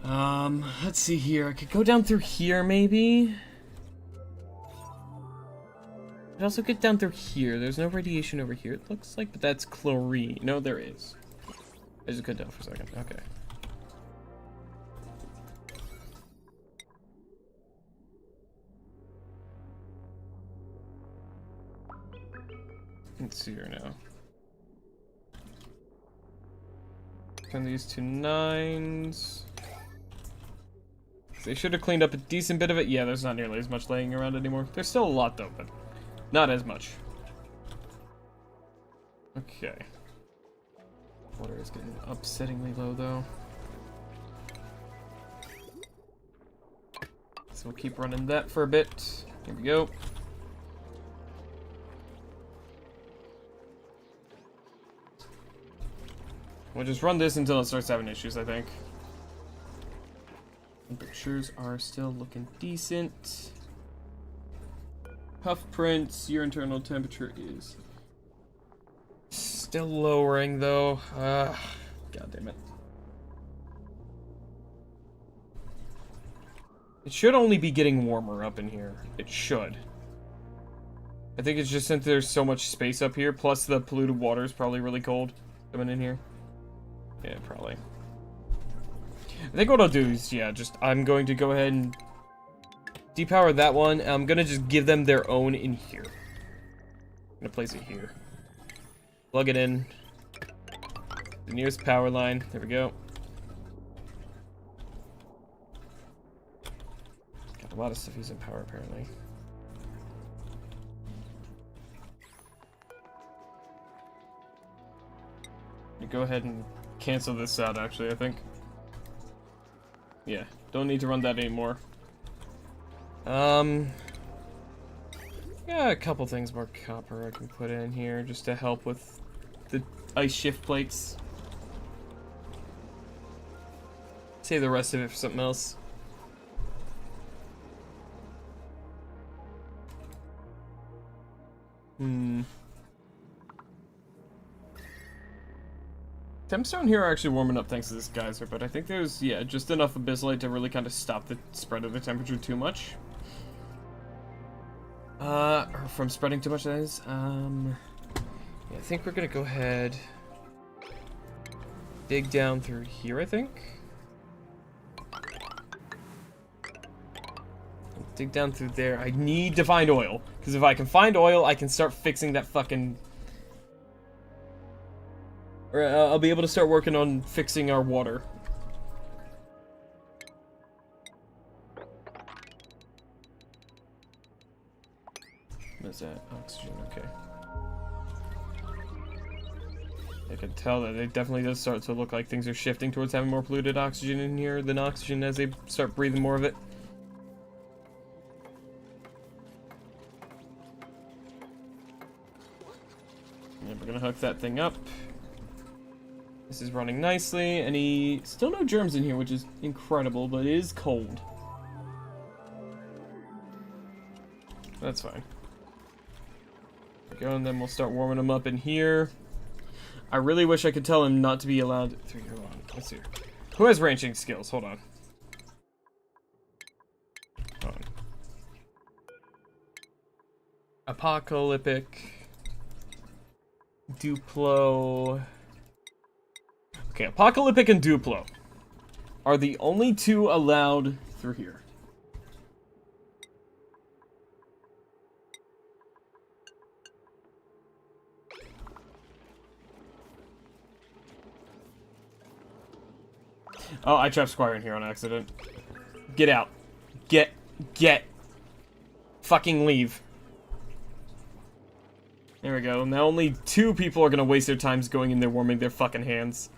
Let's see here. I could go down through here, maybe? I could also get down through here. There's no radiation over here, it looks like, but that's chlorine. No, there is. I just couldn't tell for a second. Okay. Let's see here now. Turn these to 9s. They should have cleaned up a decent bit of it. Yeah, there's not nearly as much laying around anymore. There's still a lot though, but not as much. Okay. Water is getting upsettingly low though. So we'll keep running that for a bit. Here we go. We'll just run this until it starts having issues, I think. Temperatures are still looking decent. Puff prints, your internal temperature is still lowering though. God damn it. It should only be getting warmer up in here. It should. I think it's just since there's so much space up here, plus the polluted water is probably really cold coming in here. Yeah, probably. I think what I'll do is, yeah, I'm going to go ahead and depower that one. I'm gonna just give them their own in here. I'm gonna place it here. Plug it in. The nearest power line. There we go. Got a lot of stuff using power apparently. Go ahead and cancel this out actually, I think. Yeah, don't need to run that anymore. Yeah, a couple things more copper I can put in here just to help with the ice shift plates. Save the rest of it for something else. Temps down here are actually warming up thanks to this geyser, but I think there's, yeah, just enough abyssalite to really kind of stop the spread of the temperature too much. Or from spreading too much, that is. Yeah, I think we're gonna go ahead, dig down through here, I think. Dig down through there. I need to find oil, because if I can find oil, I can start fixing that fucking... Or I'll be able to start working on fixing our water. What is that? Oxygen, okay. I can tell that it definitely does start to look like things are shifting towards having more polluted oxygen in here than oxygen as they start breathing more of it. And we're gonna hook that thing up. This is running nicely. Still no germs in here, which is incredible, but it is cold. That's fine. There we go, and then we'll start warming them up in here. I really wish I could tell him not to be allowed. Hold on, let's see. Who has ranching skills? Hold on. Hold on. Apocalyptic. Duplo. Okay, Apocalyptic and Duplo are the only two allowed through here. Oh, I trapped Squire in here on accident. Get out. Get. Fucking leave. There we go. Now only 2 people are gonna waste their times going in there warming their fucking hands.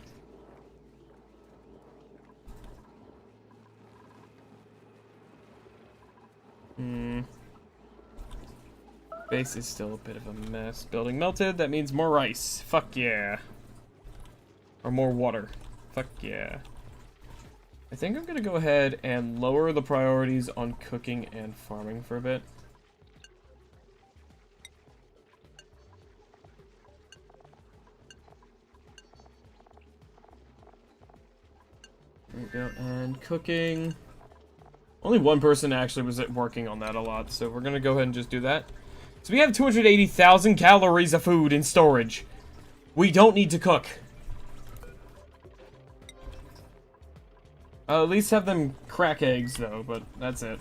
Base is still a bit of a mess. Building melted, that means more rice. Fuck yeah. Or more water. Fuck yeah. I think I'm gonna go ahead and lower the priorities on cooking and farming for a bit. There we go, and cooking. Only one person actually was working on that a lot, so we're gonna go ahead and just do that. So we have 280,000 calories of food in storage. We don't need to cook. I'll at least have them crack eggs, though, but that's it.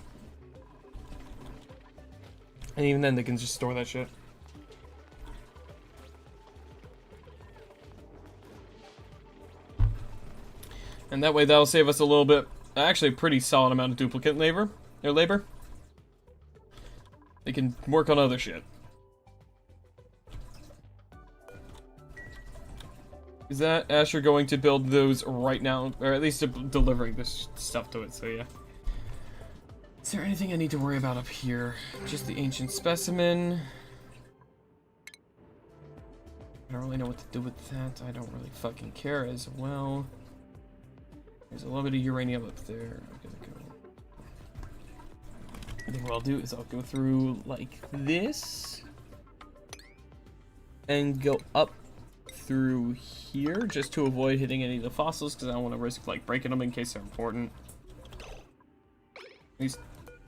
And even then, they can just store that shit. And that way, that'll save us a little bit, actually a pretty solid amount of duplicate labor. They can work on other shit. Is that Asher going to build those right now? Or at least delivering this stuff to it, so yeah. Is there anything I need to worry about up here? Just the ancient specimen. I don't really know what to do with that. I don't really fucking care as well. There's a little bit of uranium up there. I'm gonna go. I think what I'll do is I'll go through like this and go up through here just to avoid hitting any of the fossils because I don't want to risk like breaking them in case they're important. At least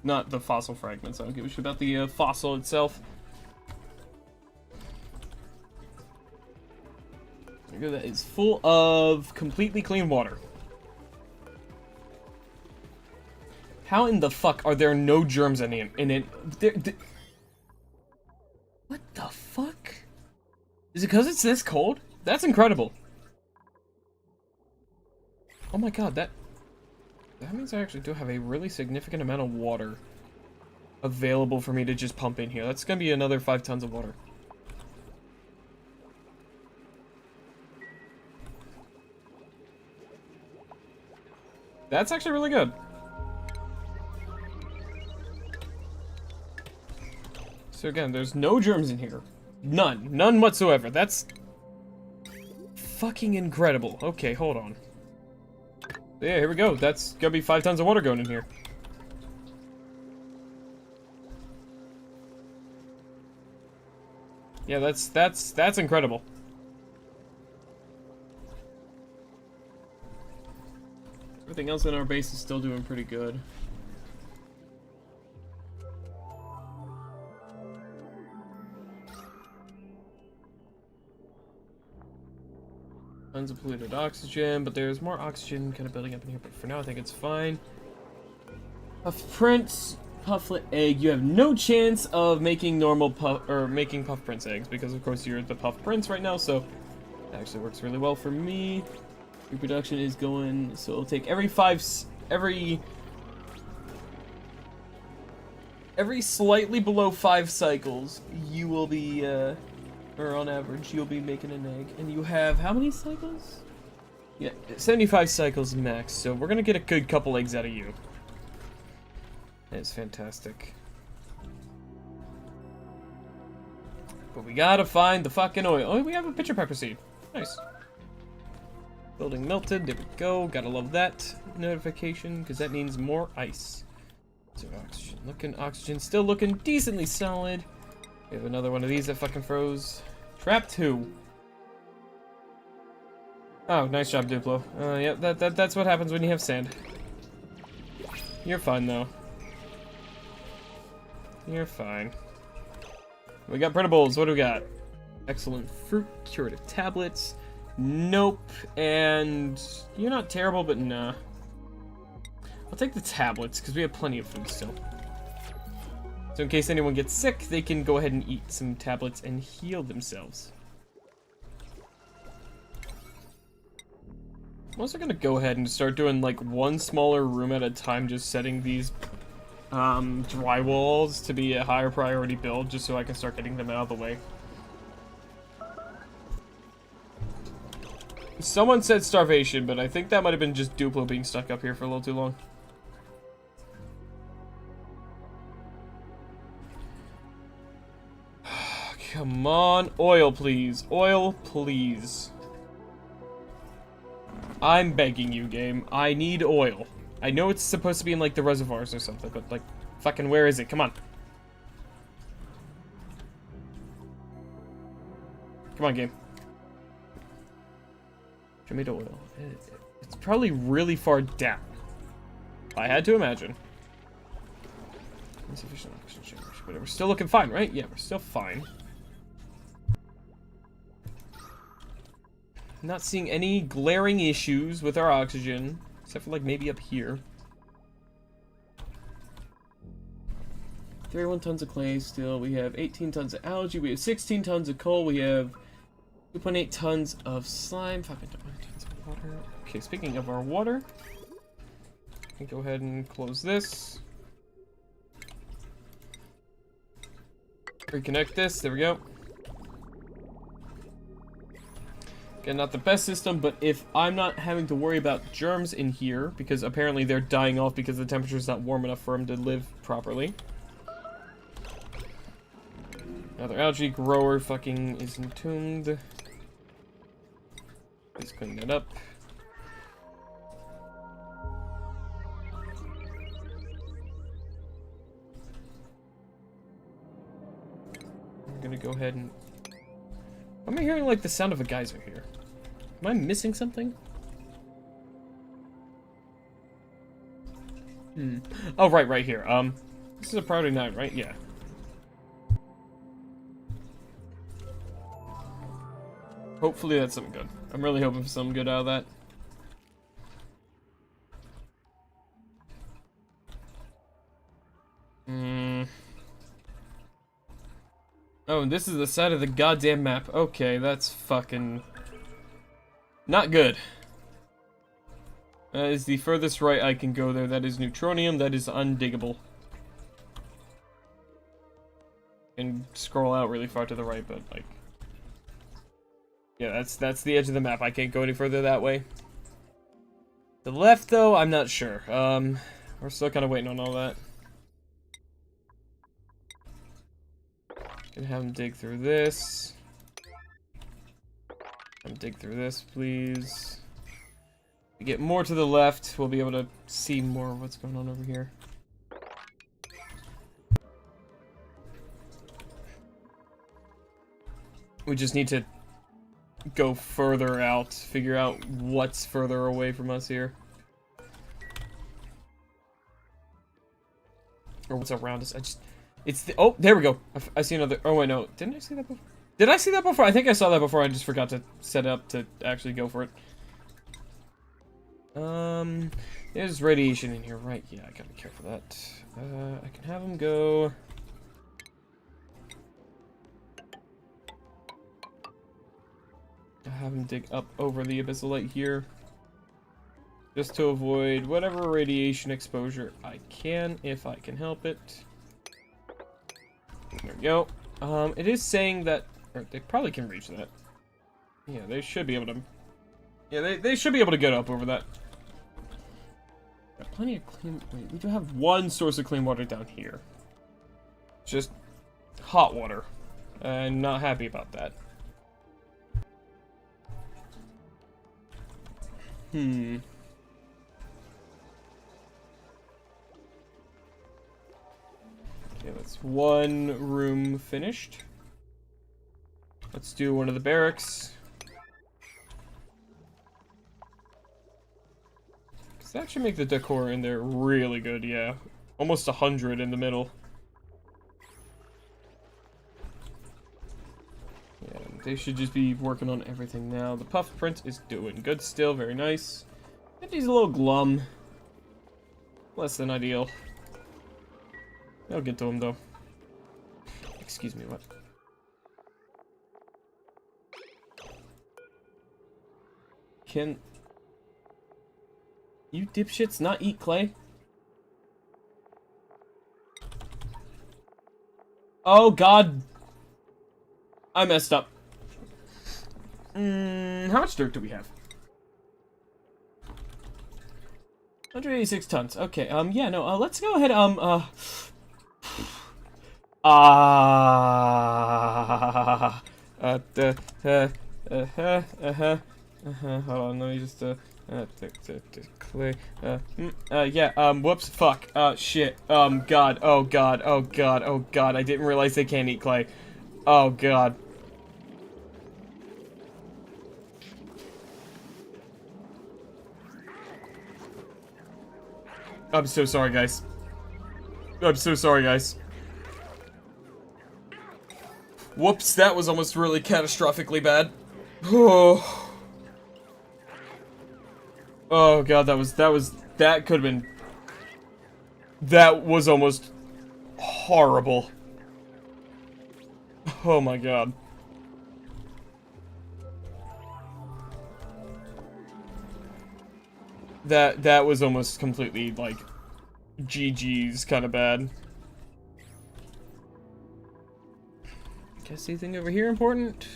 not the fossil fragments. I don't give a shit about the fossil itself. That is full of completely clean water. How in the fuck are there no germs in it? What the fuck? Is it because it's this cold? That's incredible. Oh my god, that means I actually do have a really significant amount of water available for me to just pump in here. That's gonna be another 5 tons of water. That's actually really good. So again, there's no germs in here. None. None whatsoever. That's fucking incredible. Okay, hold on. Yeah, here we go. That's gonna be 5 tons of water going in here. Yeah, that's incredible. Everything else in our base is still doing pretty good. Tons of polluted oxygen, but there's more oxygen kind of building up in here, but for now I think it's fine. Puff prints, pufflet egg. You have no chance of making normal puff prince eggs because of course you're the puff prince right now, so that actually works really well for me. Reproduction is going, so it'll take every slightly below 5 cycles, you will be, or on average, you'll be making an egg. And you have how many cycles? Yeah, 75 cycles max, so we're gonna get a good couple eggs out of you. That's fantastic. But we gotta find the fucking oil. Oh, we have a pitcher pepper seed. Nice. Building melted, there we go. Gotta love that notification, because that means more ice. So oxygen, still looking decently solid. We have another one of these that fucking froze. Trap 2. Oh, nice job, Duplo. Yeah, that's what happens when you have sand. You're fine, though. You're fine. We got printables, what do we got? Excellent fruit, curative tablets. Nope, and you're not terrible, but nah. I'll take the tablets, because we have plenty of food still. So in case anyone gets sick, they can go ahead and eat some tablets and heal themselves. I'm also going to go ahead and start doing like one smaller room at a time, just setting these drywalls to be a higher priority build, just so I can start getting them out of the way. Someone said starvation, but I think that might have been just Duplo being stuck up here for a little too long. Come on, oil please. Oil please. I'm begging you, game. I need oil. I know it's supposed to be in like the reservoirs or something, but like, fucking where is it? Come on. Come on, game. Tomato oil. It's probably really far down. I had to imagine. Insufficient oxygen generation. But we're still looking fine, right? Yeah, we're still fine. Not seeing any glaring issues with our oxygen, except for like maybe up here. 31 tons of clay still. We have 18 tons of algae. We have 16 tons of coal. We have 2.8 tons of slime. 5.9 tons of water. Okay, speaking of our water, I can go ahead and close this. Reconnect this. There we go. Again, not the best system, but if I'm not having to worry about germs in here, because apparently they're dying off because the temperature's not warm enough for them to live properly. Another algae grower fucking is entombed. Let's clean that up. go ahead and... Why am I hearing like the sound of a geyser here? Am I missing something? Oh, right here. This is a priority 9, right? Yeah. Hopefully that's something good. I'm really hoping for something good out of that. Oh, and this is the side of the goddamn map. Okay, that's fucking... not good. That is the furthest right I can go there. That is neutronium. That is undiggable. And scroll out really far to the right, but like... yeah, that's the edge of the map. I can't go any further that way. The left, though, I'm not sure. We're still kind of waiting on all that. Gonna have him dig through this. Have him dig through this, please. If we get more to the left, we'll be able to see more of what's going on over here. We just need to go further out, figure out what's further away from us here. Or what's around us. It's the, oh, there we go. I see another, oh wait, no. Didn't I see that before? Did I see that before? I think I saw that before, I just forgot to set up to actually go for it. There's radiation in here, right? Yeah, I gotta be careful of that. I can have him go... have him dig up over the abyssal light here. Just to avoid whatever radiation exposure I can, if I can help it. There we go. It is saying that... or they probably can reach that. Yeah, they should be able to... yeah, they should be able to get up over that. Got plenty of clean... wait, we do have one source of clean water down here. Just hot water. I'm not happy about that. Okay, that's one room finished. Let's do one of the barracks. Cause that should make the decor in there really good, yeah. Almost 100 in the middle. Yeah, they should just be working on everything now. The puff print is doing good still, very nice. And he's a little glum. Less than ideal. I'll get to him though. Excuse me, what? Can you dipshits not eat clay? Oh god. I messed up. How much dirt do we have? 186 tons. Okay, yeah, no, let's go ahead, hold on, let me just, clay, yeah, whoops, fuck, shit, god, oh god, oh god, oh god, I didn't realize they can't eat clay. Oh god. I'm so sorry, guys. I'm so sorry, guys. Whoops, that was almost really catastrophically bad. Oh. Oh god, that could have been... that was almost horrible. Oh my god. That was almost completely, like, GG's kind of bad. Guess anything over here important?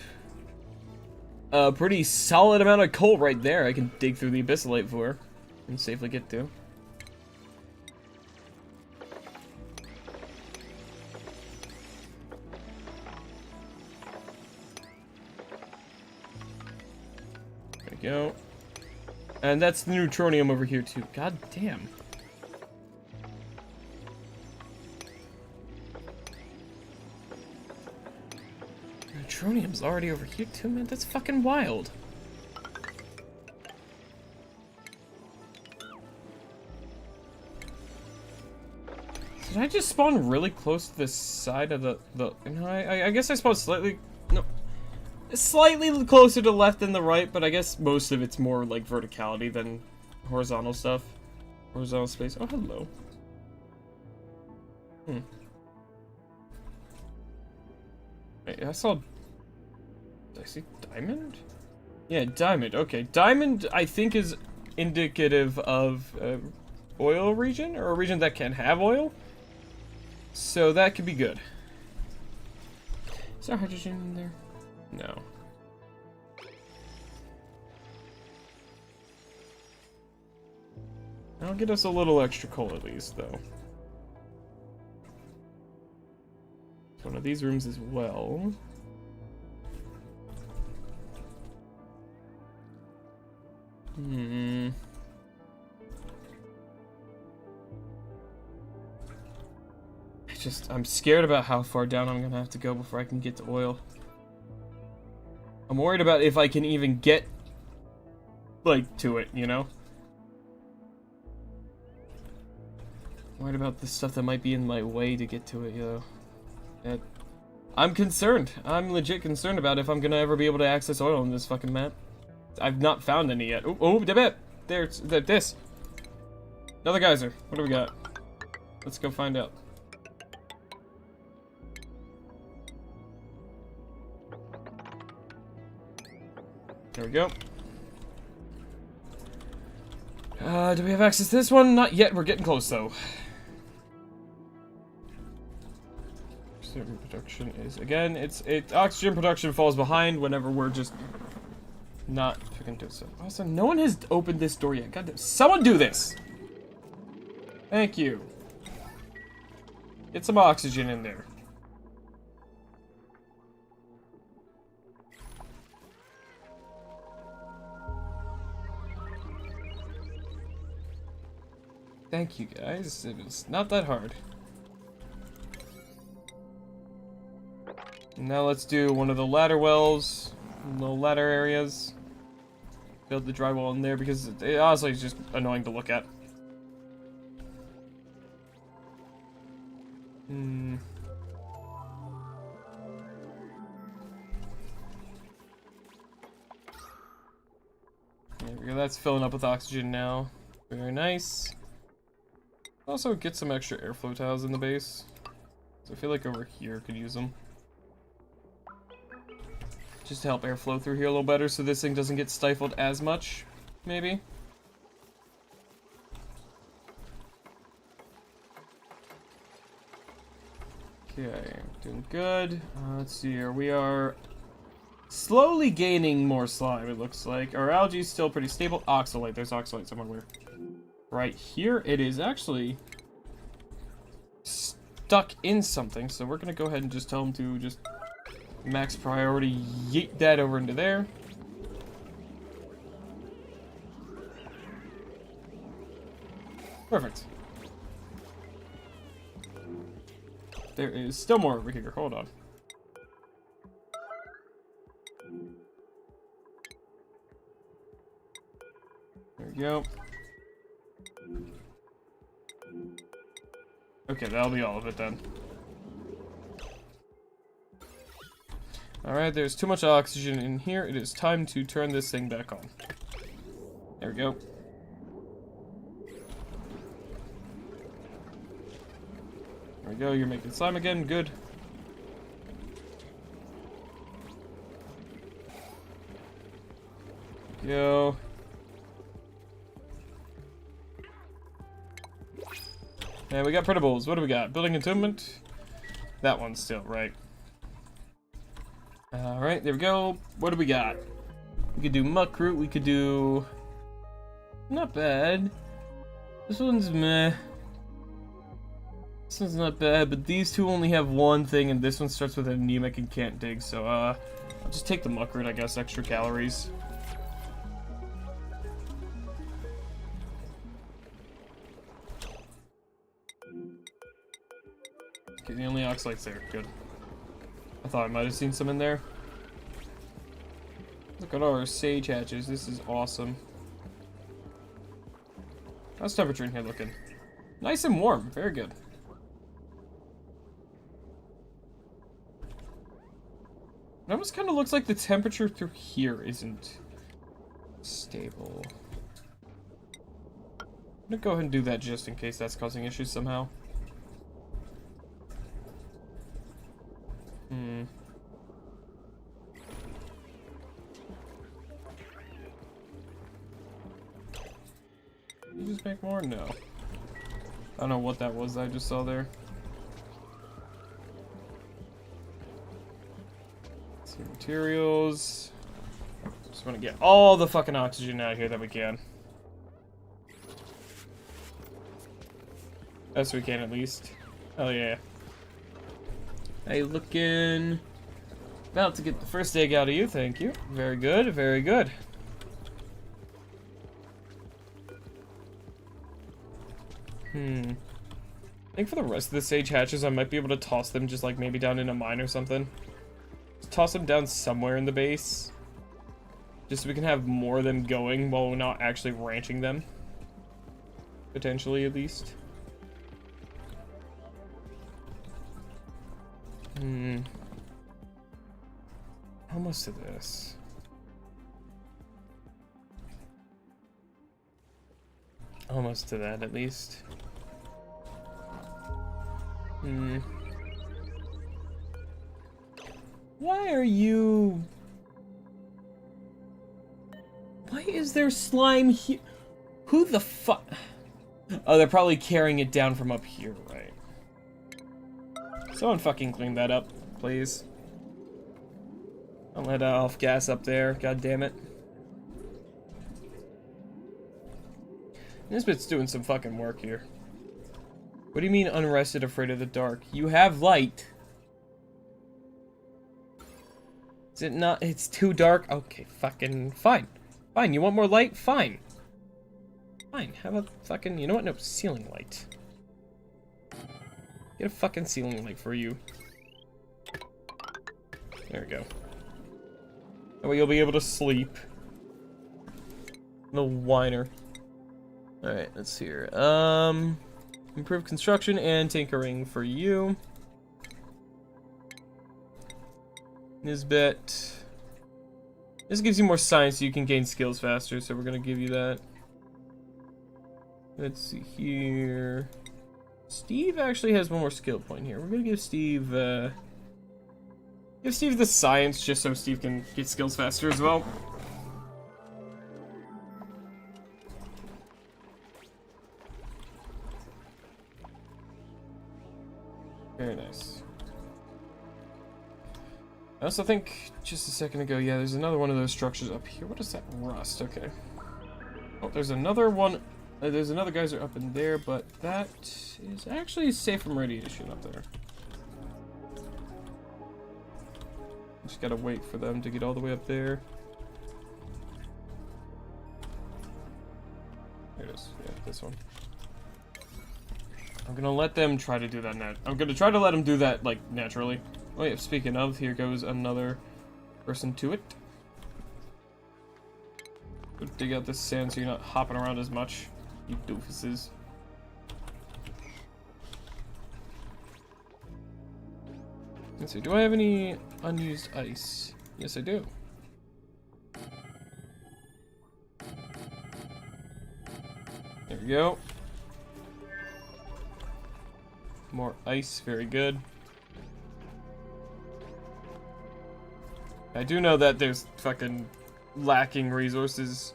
A pretty solid amount of coal right there I can dig through the abyssal for and safely get to. There we go. And that's the neutronium over here too. God damn. petronium's already over here too, man. That's fucking wild. Did I just spawn really close to the side of the no, I guess I spawned slightly, no, slightly closer to the left than the right, but I guess most of it's more like verticality than horizontal stuff. Horizontal space. Oh, hello. Wait, I saw, did I see diamond? Yeah, diamond. Okay, diamond I think is indicative of oil region, or a region that can have oil. So that could be good. Is there hydrogen in there? No. I'll get us a little extra coal at least, though. One of these rooms as well. I'm scared about how far down I'm gonna have to go before I can get to oil. I'm worried about if I can even get, like, to it, you know? I'm worried about the stuff that might be in my way to get to it, you know? I'm concerned. I'm legit concerned about if I'm gonna ever be able to access oil in this fucking map. I've not found any yet. Oh, there's this. Another geyser. What do we got? Let's go find out. There we go. Do we have access to this one? Not yet. We're getting close, though. Oxygen production is, again, oxygen production falls behind whenever we're just not picking to it. Also, no one has opened this door yet. God, someone do this! Thank you. Get some oxygen in there. Thank you, guys. It was not that hard. Now let's do one of the ladder wells, little ladder areas. Build the drywall in there because it honestly is just annoying to look at. There we go. That's filling up with oxygen now. Very nice. Also get some extra airflow tiles in the base. So I feel like over here could use them. Just to help airflow through here a little better so this thing doesn't get stifled as much, maybe. Okay, doing good. Let's see here. We are slowly gaining more slime, it looks like. Our algae is still pretty stable. Oxalate. There's oxalate somewhere. Right here, it is actually stuck in something, so we're gonna go ahead and just tell them to just max priority yeet that over into there. Perfect. There is still more over here. Hold on. There we go. Okay, that'll be all of it then. Alright, there's too much oxygen in here. It is time to turn this thing back on. There we go. There we go, you're making slime again. Good. Go. And we got printables. What do we got? Building entombment. That one's still right. Alright, there we go. What do we got? We could do muck root. We could do... Not bad. This one's meh. This one's not bad, but these two only have one thing, and this one starts with anemic and can't dig, so, I'll just take the muck root, I guess. Extra calories. Okay, the only oxalate's there. Good. I thought I might have seen some in there. Look at our sage hatches. This is awesome. How's temperature in here looking? Nice and warm. Very good. It almost kind of looks like the temperature through here isn't stable. I'm gonna go ahead and do that just in case that's causing issues somehow. Did you just make more? No. I don't know what that was that I just saw there. Some materials. Just want to get all the fucking oxygen out here that we can. Best we can, at least. Oh yeah. Hey, looking about to get the first egg out of you. Thank you. Very good. Very good. I think for the rest of the sage hatches, I might be able to toss them just like maybe down in a mine or something. Just toss them down somewhere in the base. Just so we can have more of them going while we're not actually ranching them. Potentially, at least. Almost to this. Almost to that, at least. Why are you... Why is there slime here? Who the fuck? Oh, they're probably carrying it down from up here, right? Someone fucking clean that up, please. Don't let off gas up there, god damn it. This bit's doing some fucking work here. What do you mean unrested, afraid of the dark? You have light. Is it not? It's too dark? Okay, fucking fine. Fine, you want more light? Fine. Fine, have a fucking, you know what? No, ceiling light. Get a fucking ceiling light for you. There we go. That way you'll be able to sleep. The whiner. Alright, let's see here. Improve construction and tinkering for you. Nisbet. This gives you more science so you can gain skills faster, so we're gonna give you that. Let's see here. Steve actually has one more skill point here. We're gonna give Steve, the science just so Steve can get skills faster as well. Very nice. I also think, just a second ago, yeah, there's another one of those structures up here. What is that? Rust, okay. Oh, there's another one. There's another geyser up in there, but that is actually safe from radiation up there. Just gotta wait for them to get all the way up there. There it is. Yeah, this one. I'm gonna let them try to do that I'm gonna try to let them do that, like, naturally. Oh yeah, speaking of, here goes another person to it. Go dig out this sand so you're not hopping around as much, you doofuses. Let's see, do I have any unused ice? Yes, I do. There we go. More ice, very good. I do know that there's fucking lacking resources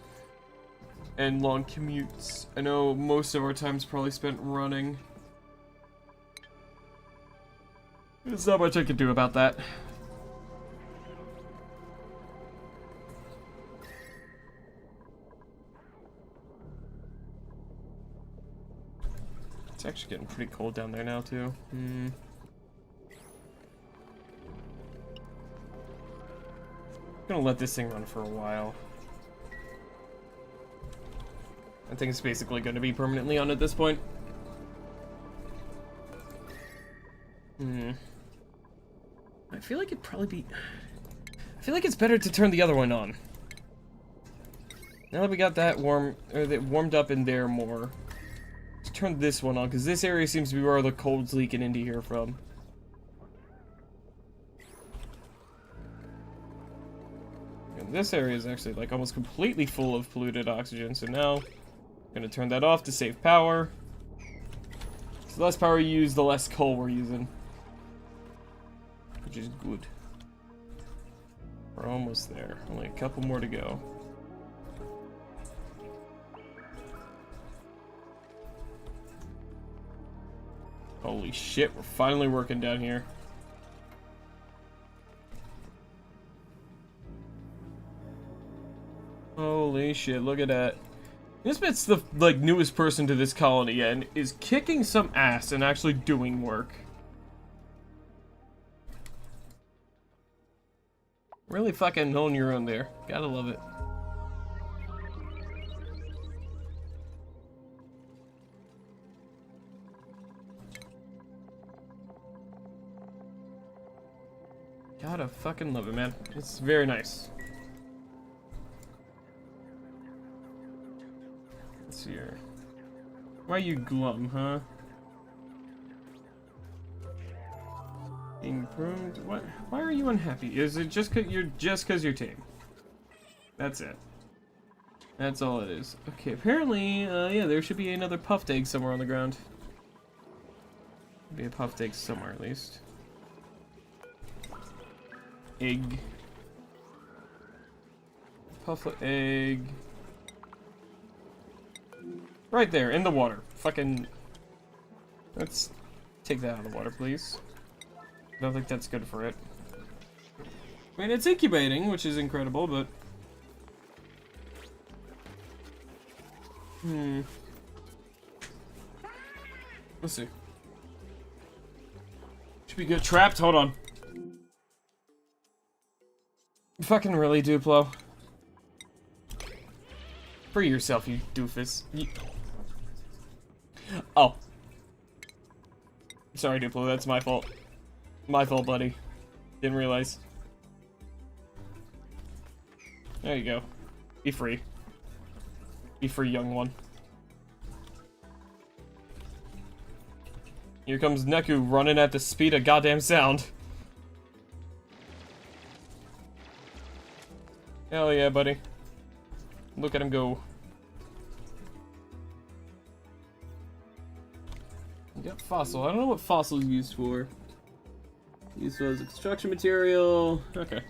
and long commutes. I know most of our time's probably spent running. There's not much I can do about that. It's actually getting pretty cold down there now, too. I'm gonna let this thing run for a while. I think it's basically gonna be permanently on at this point. I feel like it'd probably be... I feel like it's better to turn the other one on. Now that we got that warmed up in there more, let's turn this one on, because this area seems to be where the cold's leaking into here from. And this area is actually like almost completely full of polluted oxygen, so now I'm gonna turn that off to save power. So the less power you use, the less coal we're using. Which is good. We're almost there. Only a couple more to go. Holy shit, we're finally working down here. Holy shit, look at that. This bit's the, like, newest person to this colony and is kicking some ass and actually doing work. Really fucking holding your own there. Gotta love it. Gotta fucking love it, man. It's very nice. Let's see here. Why are you glum, huh? Being pruned? What? Why are you unhappy? Is it just cause you're tame? That's it. That's all it is. Okay, apparently, yeah, there should be another puffed egg somewhere on the ground. Be a puffed egg somewhere at least. Egg. Puff egg. Right there, in the water. Fucking... Let's take that out of the water, please. I don't think that's good for it. I mean, it's incubating, which is incredible, but... Let's see. Should be good. Trapped? Hold on. You fucking really, Duplo? Free yourself, you doofus. Oh. Sorry, Duplo, that's my fault. My fault, buddy. Didn't realize. There you go. Be free. Be free, young one. Here comes Neku running at the speed of goddamn sound. Hell yeah, buddy. Look at him go. You got fossil. I don't know what fossil is used for. Used as a construction material. Okay.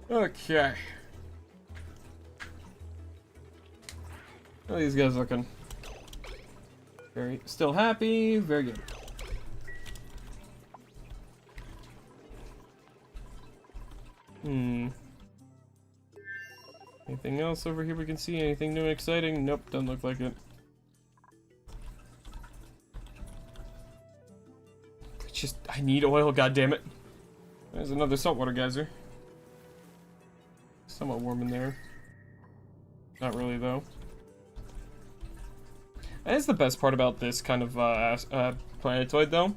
Okay. How are these guys looking? Still happy. Very good. Anything else over here we can see? Anything new and exciting? Nope, doesn't look like it. I need oil, goddammit. There's another saltwater geyser. Somewhat warm in there. Not really, though. That's the best part about this kind of planetoid, though,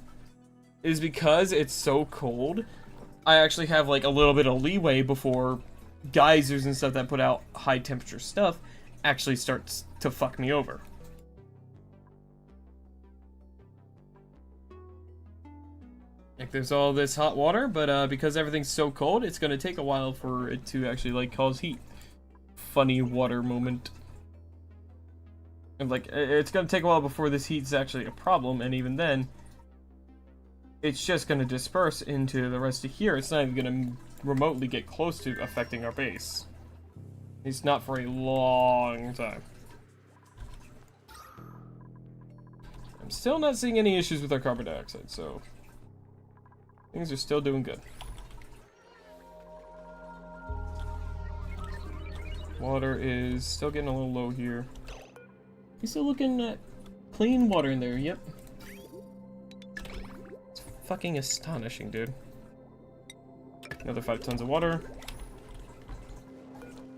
is because it's so cold, I actually have like a little bit of leeway before geysers and stuff that put out high temperature stuff actually starts to fuck me over. Like there's all this hot water, but because everything's so cold, it's gonna take a while for it to actually like cause heat. Funny water moment. And like it's gonna take a while before this heat's actually a problem, and even then it's just gonna disperse into the rest of here. It's not even gonna remotely get close to affecting our base. At least not for a long time. I'm still not seeing any issues with our carbon dioxide, so things are still doing good. Water is still getting a little low here. You still looking at clean water in there? Yep. It's fucking astonishing, dude. Another 5 tons of water.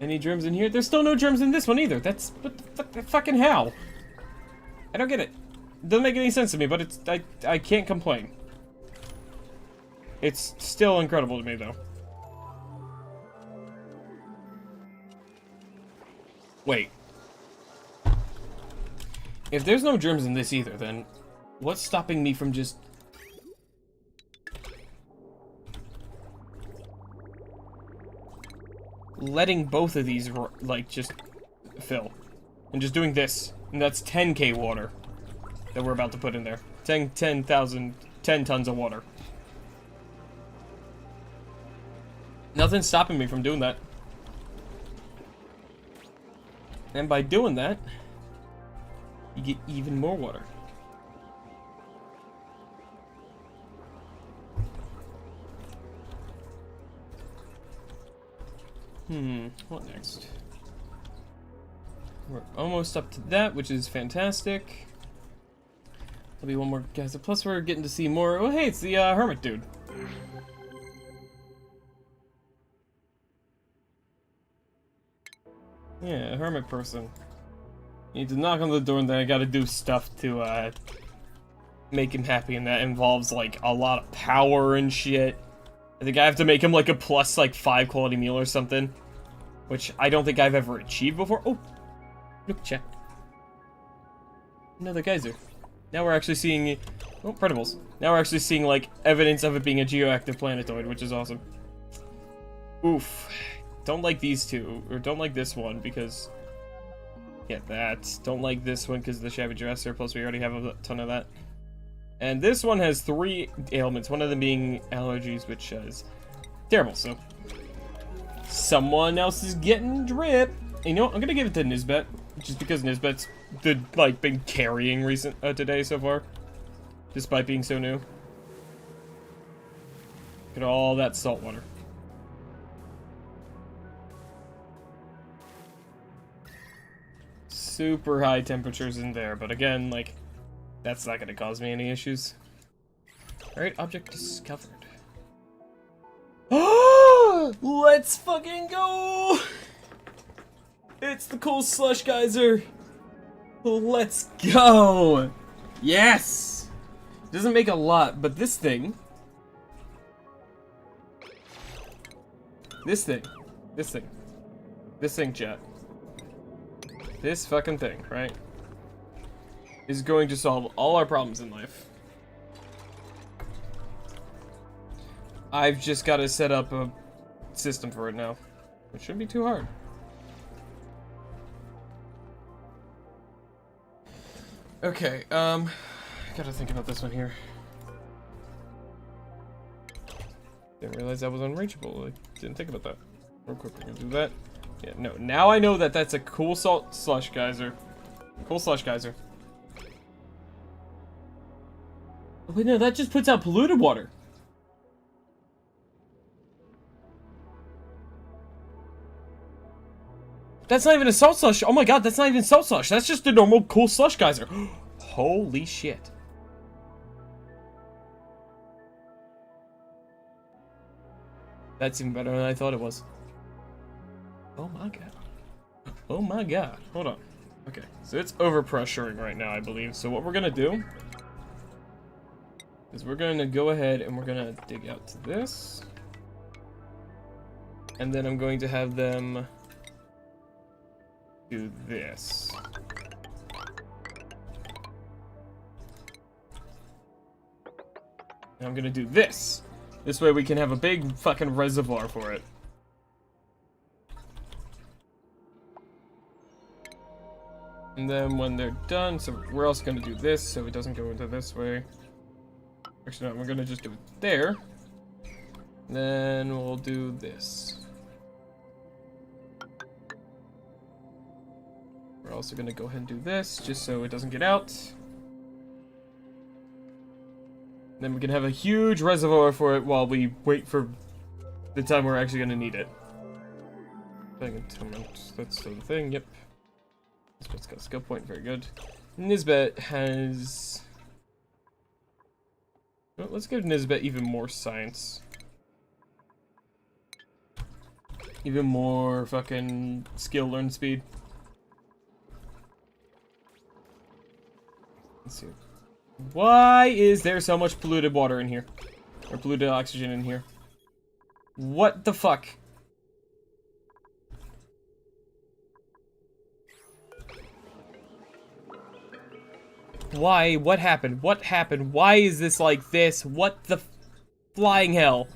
Any germs in here? There's still no germs in this one either. That's what the fucking hell. I don't get it. It doesn't make any sense to me, but it's I can't complain. It's still incredible to me, though. Wait. If there's no germs in this either, then what's stopping me from just... letting both of these, like, just fill. And just doing this. And that's 10k water that we're about to put in there. 10 tons of water. Nothing's stopping me from doing that. And by doing that, you get even more water. What next? We're almost up to that, which is fantastic. There'll be one more guys. Plus, we're getting to see more. Oh, hey, it's the hermit dude. Yeah, hermit person. You need to knock on the door, and then I gotta do stuff to make him happy, and that involves like a lot of power and shit. I think I have to make him like a plus like 5 quality meal or something, which I don't think I've ever achieved before. Oh, look, check. Another geyser. Now we're actually seeing, oh, predables. Now we're actually seeing like evidence of it being a geoactive planetoid, which is awesome. Oof. Don't like these two, or don't like this one because get that. Don't like this one because the shabby dresser. Plus, we already have a ton of that. And this one has 3 ailments, one of them being allergies, which is terrible, so... someone else is getting drip. And you know what? I'm gonna give it to Nisbet, just because Nisbet's been carrying today so far. Despite being so new. Look at all that salt water. Super high temperatures in there, but again, like... that's not gonna cause me any issues. Alright, object discovered. Let's fucking go! It's the cool slush geyser. Let's go! Yes! Doesn't make a lot, but this thing... This thing, chat. This fucking thing, right? Is going to solve all our problems in life. I've just got to set up a system for it now. It shouldn't be too hard. Okay, gotta think about this one here. Didn't realize that was unreachable. I didn't think about that. Real quick, we're gonna do that. Yeah, no, now I know that that's a cool salt slush geyser. Cool slush geyser. Oh, wait, no, that just puts out polluted water. That's not even a salt slush. Oh my god, that's not even salt slush. That's just a normal cool slush geyser. Holy shit. That's even better than I thought it was. Oh my god. Oh my god. Hold on. Okay, so it's overpressuring right now, I believe. So what we're gonna do is we're gonna go ahead and we're gonna dig out to this. And then I'm going to have them do this. And I'm gonna do this. This way we can have a big fucking reservoir for it. And then when they're done, so we're also gonna do this so it doesn't go into this way. Actually, no, we're gonna just do it there. Then we'll do this. We're also gonna go ahead and do this, just so it doesn't get out. Then we can have a huge reservoir for it while we wait for the time we're actually gonna need it. That's the thing, yep. Nisbet's got a skill point, very good. Nisbet has... well, let's give Nisbet even more science. Even more fucking skill learn speed. Let's see. Why is there so much polluted water in here? Or polluted oxygen in here. What the fuck? Why? What happened? What happened? Why is this like this? What the flying hell?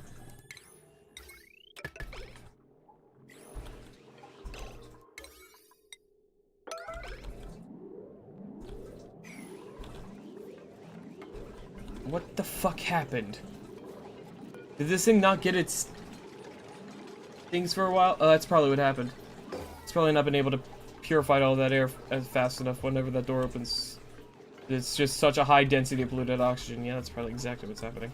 What the fuck happened? Did this thing not get its things for a while? Oh, that's probably what happened. It's probably not been able to purify all that air fast enough whenever that door opens. It's just such a high density of polluted oxygen. Yeah, that's probably exactly what's happening.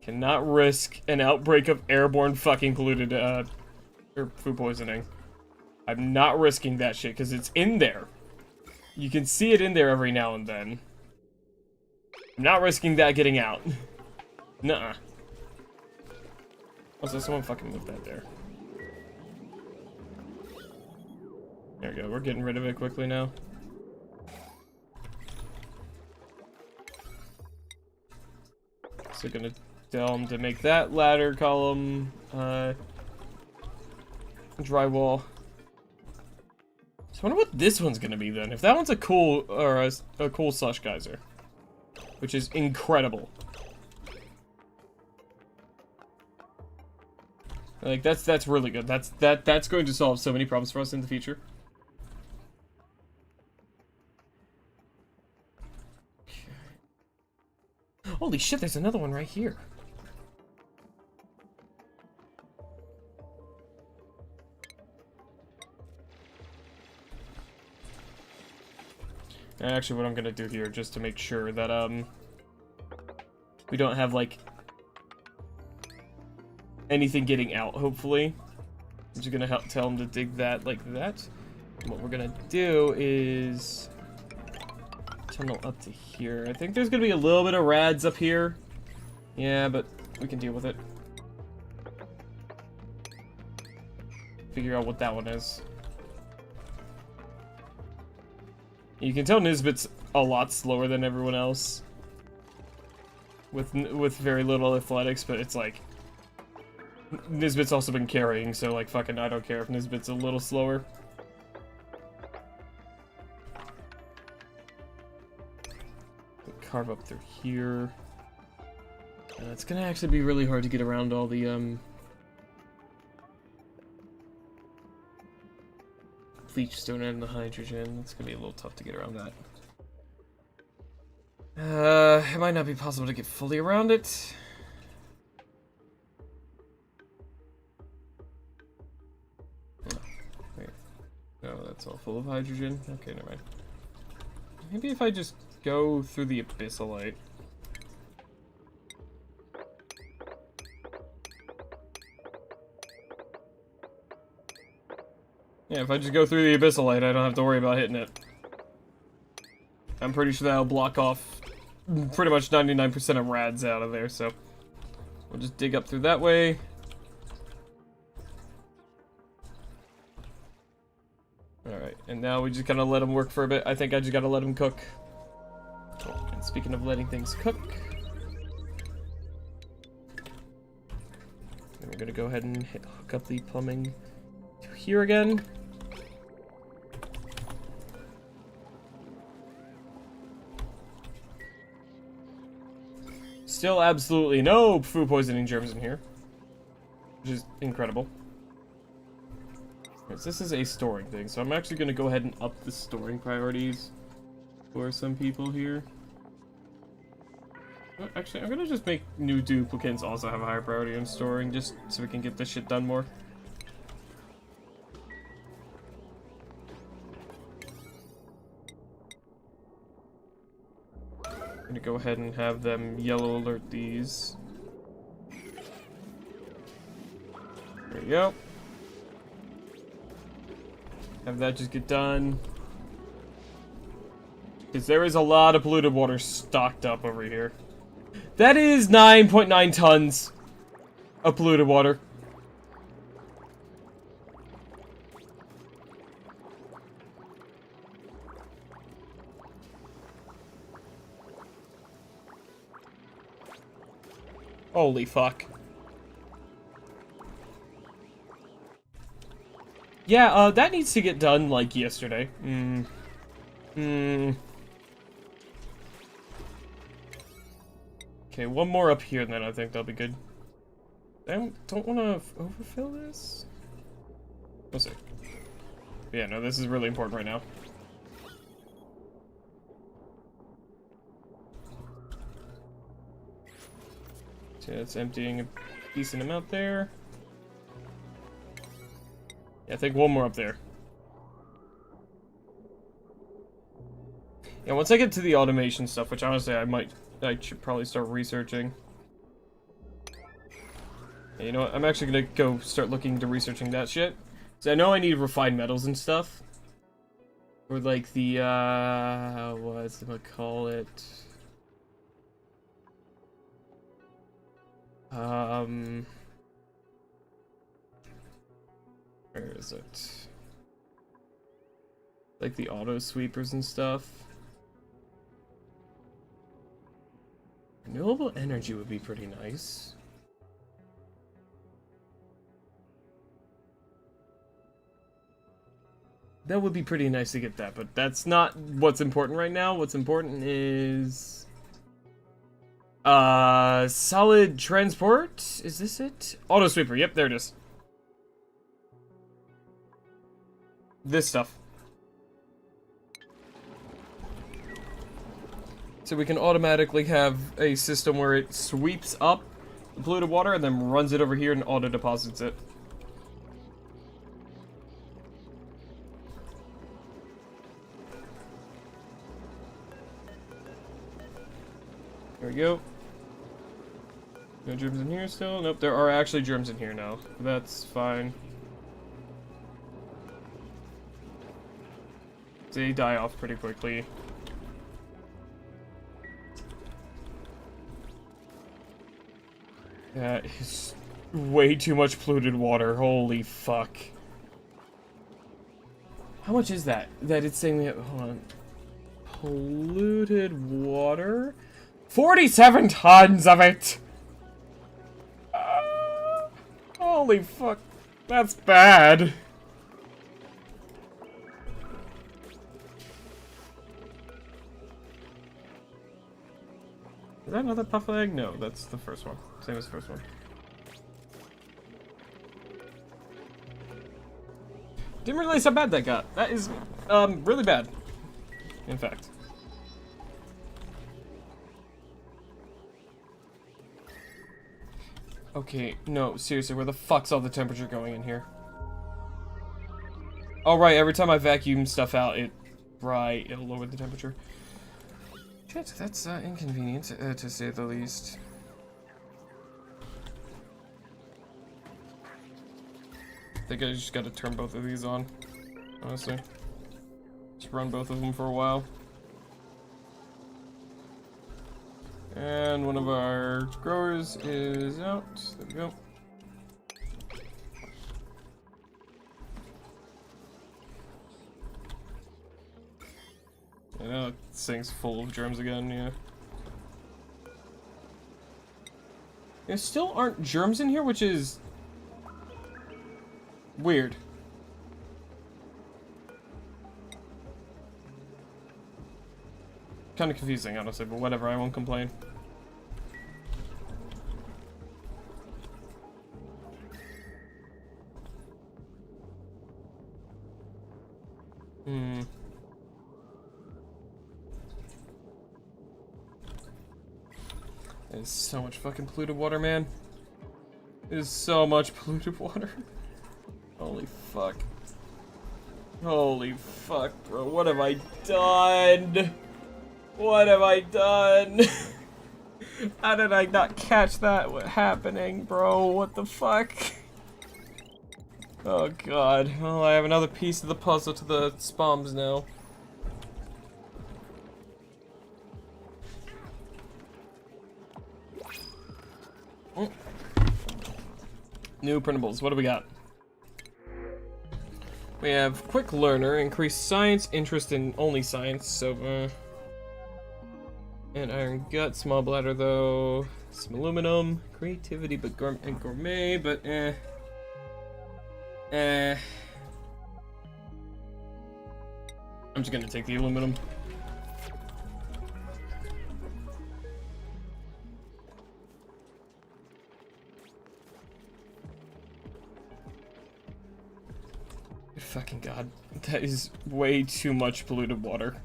Cannot risk an outbreak of airborne fucking polluted, or food poisoning. I'm not risking that shit, because it's in there. You can see it in there every now and then. I'm not risking that getting out. Nuh-uh. Also, someone fucking moved that there. There we go, we're getting rid of it quickly now. So gonna tell them to make that ladder column, drywall. So I wonder what this one's gonna be then. If that one's a cool, or a cool slush geyser. Which is incredible. Like, that's really good. That's going to solve so many problems for us in the future. Okay. Holy shit, there's another one right here. Actually, what I'm gonna do here, just to make sure that, we don't have, like, anything getting out, hopefully. I'm just gonna tell them to dig that like that. And what we're gonna do is tunnel up to here. I think there's gonna be a little bit of rads up here. Yeah, but we can deal with it. Figure out what that one is. You can tell Nisbet's a lot slower than everyone else. With very little athletics, but it's like... Nisbet's also been carrying, so like fucking I don't care if Nisbet's a little slower. Carve up through here. It's gonna actually be really hard to get around all the bleach stone and the hydrogen. It's gonna be a little tough to get around that. It might not be possible to get fully around it. No, that's all full of hydrogen. Okay, never mind. Maybe if I just go through the abyssalite. Yeah, if I just go through the abyssalite, I don't have to worry about hitting it. I'm pretty sure that'll block off pretty much 99% of rads out of there, so we'll just dig up through that way. Alright, and now we just gotta let them work for a bit. I think I just gotta let them cook. Oh, and speaking of letting things cook, then we're gonna go ahead and hook up the plumbing to here again. Still absolutely no food poisoning germs in here, which is incredible. Right, so this is a storing thing, so I'm actually going to go ahead and up the storing priorities for some people here. Well, actually, I'm going to just make new duplicates also have a higher priority on storing, just so we can get this shit done more. I'm gonna go ahead and have them yellow alert these. There you go. Have that just get done. Because there is a lot of polluted water stocked up over here. That is 9.9 tons of polluted water. Holy fuck. Yeah, that needs to get done, like, yesterday. Okay, one more up here, and then I think that'll be good. I don't want to overfill this. We'll see. Yeah, no, this is really important right now. So it's emptying a decent amount there. Yeah, I think one more up there. Yeah, once I get to the automation stuff, which honestly I should probably start researching. Yeah, you know what? I'm actually gonna go start looking into researching that shit. So I know I need refined metals and stuff. Or like the, what's it gonna call it? Where is it? Like the auto sweepers and stuff. Renewable energy would be pretty nice. That would be pretty nice to get that, but that's not what's important right now. What's important is... solid transport? Is this it? Auto sweeper, yep, there it is. This stuff. So we can automatically have a system where it sweeps up the polluted water and then runs it over here and auto deposits it. There we go. No germs in here still? Nope, there are actually germs in here now. That's fine. They die off pretty quickly. That is way too much polluted water. Holy fuck. How much is that? That it's saying we have... Hold on. Polluted water? 47 tons of it! Holy fuck. That's bad. Is that another puff egg? No, that's the first one. Same as the first one. Didn't realize how bad that got. That is, really bad. In fact. Okay, no, seriously, where the fuck's all the temperature going in here? Oh, right, every time I vacuum stuff out, it'll lower the temperature. Shit, that's inconvenient, to say the least. I think I just gotta turn both of these on, honestly. Just run both of them for a while. And one of our growers is out. There we go. Yeah, now this thing's full of germs again, yeah. There still aren't germs in here, which is weird. Kind of confusing, honestly, but whatever, I won't complain. There's so much fucking polluted water, man. There's so much polluted water. Holy fuck. Holy fuck, bro. What have I done? What have I done? How did I not catch that happening, bro? What the fuck? Oh god. Well, I have another piece of the puzzle to the spawns now. New printables. What do we got? We have quick learner, increased science, interest in only science, so And iron gut, small bladder though. Some aluminum, creativity, but and gourmet, but I'm just gonna take the aluminum. Fucking god, that is way too much polluted water.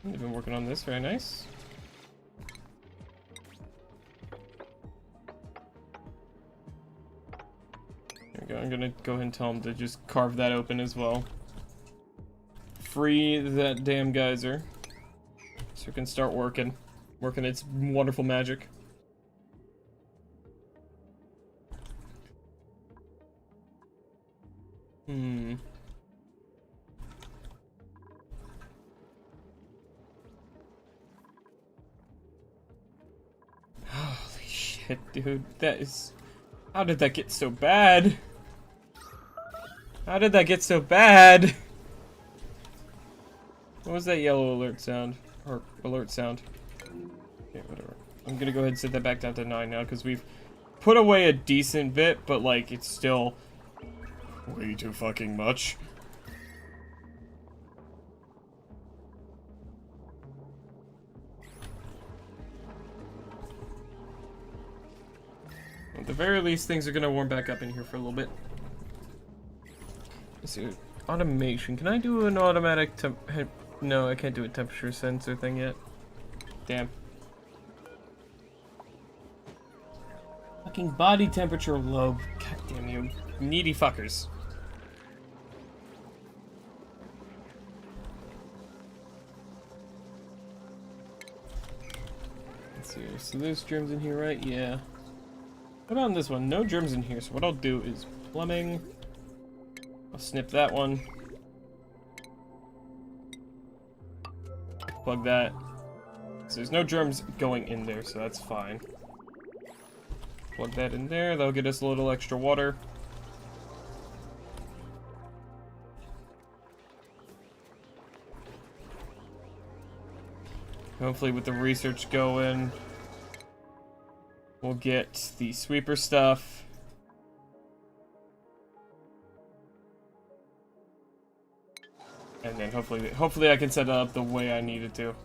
They've been working on this, very nice. There we go, I'm gonna go ahead and tell him to just carve that open as well. Free that damn geyser. So it can start working its wonderful magic. Holy shit, dude. That is... How did that get so bad? How did that get so bad? What was that yellow alert sound? Or alert sound? Okay, whatever. I'm gonna go ahead and set that back down to 9 now, because we've put away a decent bit, but, like, it's still way too fucking much. At the very least, things are gonna warm back up in here for a little bit. Let's see. Automation. Can I do an automatic No, I can't do a temperature sensor thing yet. Damn. Fucking body temperature low. God damn you. Needy fuckers. Let's see. So there's germs in here, right? Yeah. What about on this one? No germs in here, so what I'll do is plumbing. I'll snip that one. Plug that. So there's no germs going in there, so that's fine. Plug that in there, that'll get us a little extra water. Hopefully with the research going, we'll get the sweeper stuff. And then hopefully I can set it up the way I need it to.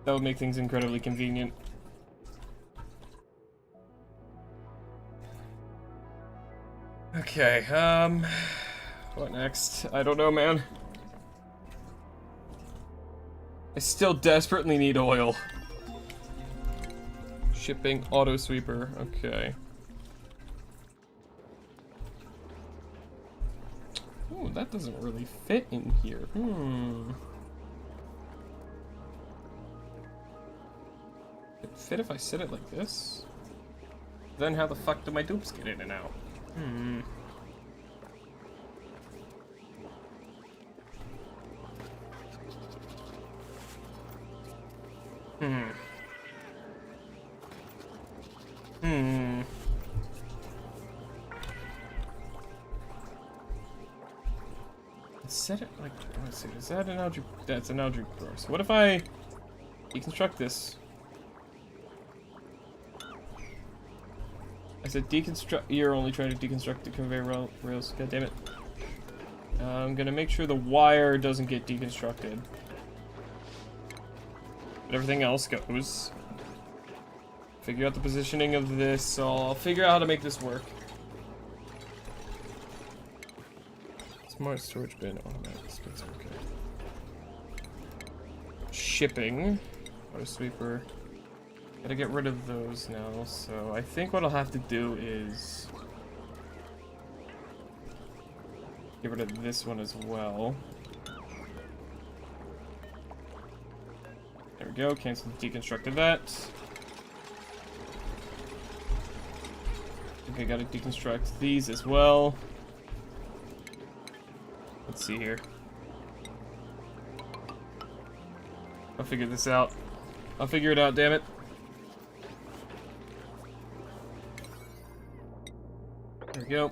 That would make things incredibly convenient. Okay, what next? I don't know, man. I still desperately need oil. Shipping auto sweeper, okay. Oh, that doesn't really fit in here. It'd fit if I set it like this. Then how the fuck do my dupes get in and out? Set it like, let's see, is that an algae? That's an algae grower. So what if I deconstruct this? I said deconstruct, you're only trying to deconstruct the conveyor rails, god damn it. I'm gonna make sure the wire doesn't get deconstructed. But everything else goes. Figure out the positioning of this, so I'll figure out how to make this work. Smart storage bin, automatic dispenser, okay. Shipping, auto sweeper. Gotta get rid of those now, so I think what I'll have to do is get rid of this one as well. There we go, cancel the deconstructed that. I think I gotta deconstruct these as well. Let's see here. I'll figure this out. I'll figure it out, damn it. There we go.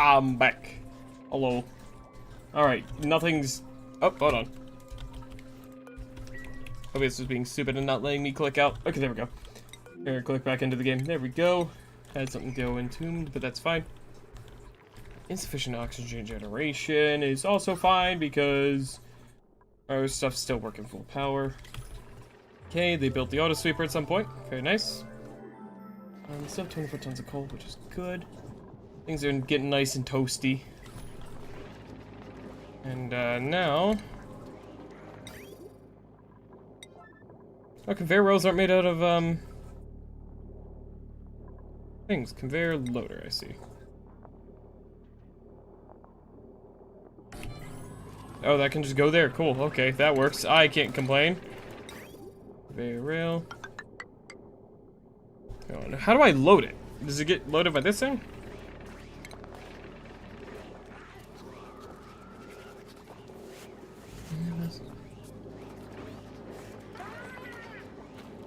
I'm back. Hello. Alright, nothing's... Oh, hold on. OBS was being stupid and not letting me click out. Okay, there we go. Here, click back into the game. There we go. Had something go entombed, but that's fine. Insufficient oxygen generation is also fine because our stuff's still working full power. Okay, they built the auto sweeper at some point. Very nice. Still 24 tons of coal, which is good. Things are getting nice and toasty. And now... Oh, conveyor rails aren't made out of, things. Conveyor loader, I see. Oh, that can just go there. Cool. Okay, that works. I can't complain. Conveyor rail. Oh, how do I load it? Does it get loaded by this thing?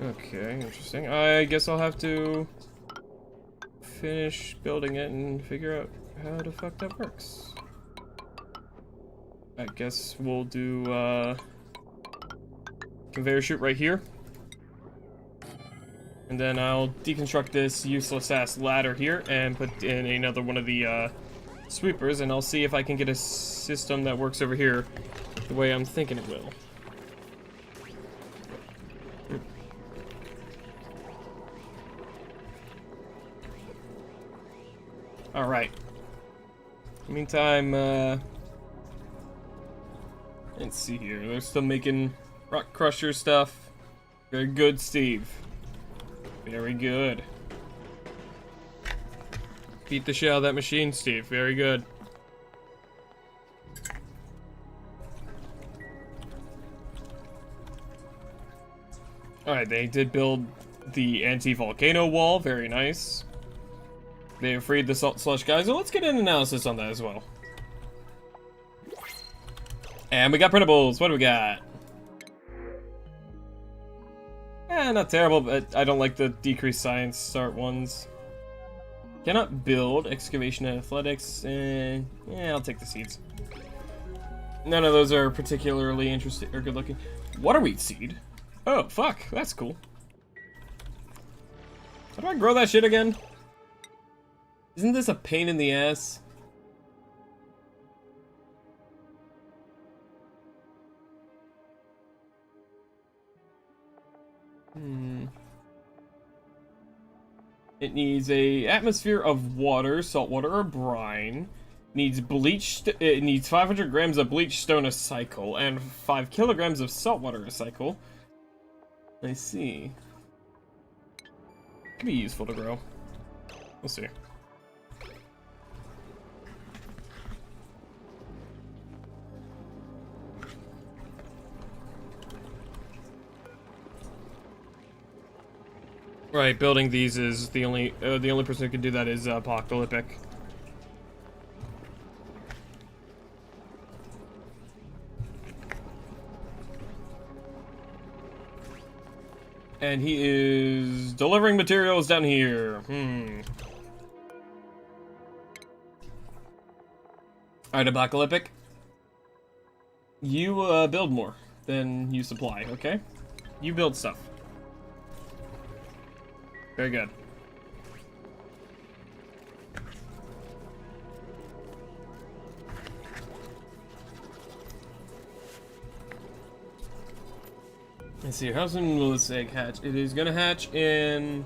Okay, interesting. I guess I'll have to finish building it and figure out how the fuck that works. I guess we'll do conveyor chute right here. And then I'll deconstruct this useless ass ladder here and put in another one of the sweepers, and I'll see if I can get a system that works over here the way I'm thinking it will. Alright. Meantime, let's see here. They're still making rock crusher stuff. Very good, Steve. Very good. Beat the shit out of that machine, Steve. Very good. Alright, they did build the anti-volcano wall. Very nice. They have freed the salt slush guys, so let's get an analysis on that as well. And we got printables. What do we got? Not terrible, but I don't like the decreased science start ones. Cannot build. Excavation and athletics. Yeah, I'll take the seeds. None of those are particularly interesting or good looking. Water wheat seed? Oh, fuck. That's cool. How do I grow that shit again? Isn't this a pain in the ass? It needs a atmosphere of water, salt water, or brine. Needs bleached. It needs 500 grams of bleached stone a cycle and 5 kilograms of salt water a cycle. I see. Could be useful to grow. We'll see. Right, building these is the only person who can do that is Apocalyptic. And he is delivering materials down here. Alright, Apocalyptic. You build more than you supply, okay? You build stuff. Very good. Let's see, how soon will this egg hatch? It is gonna hatch in...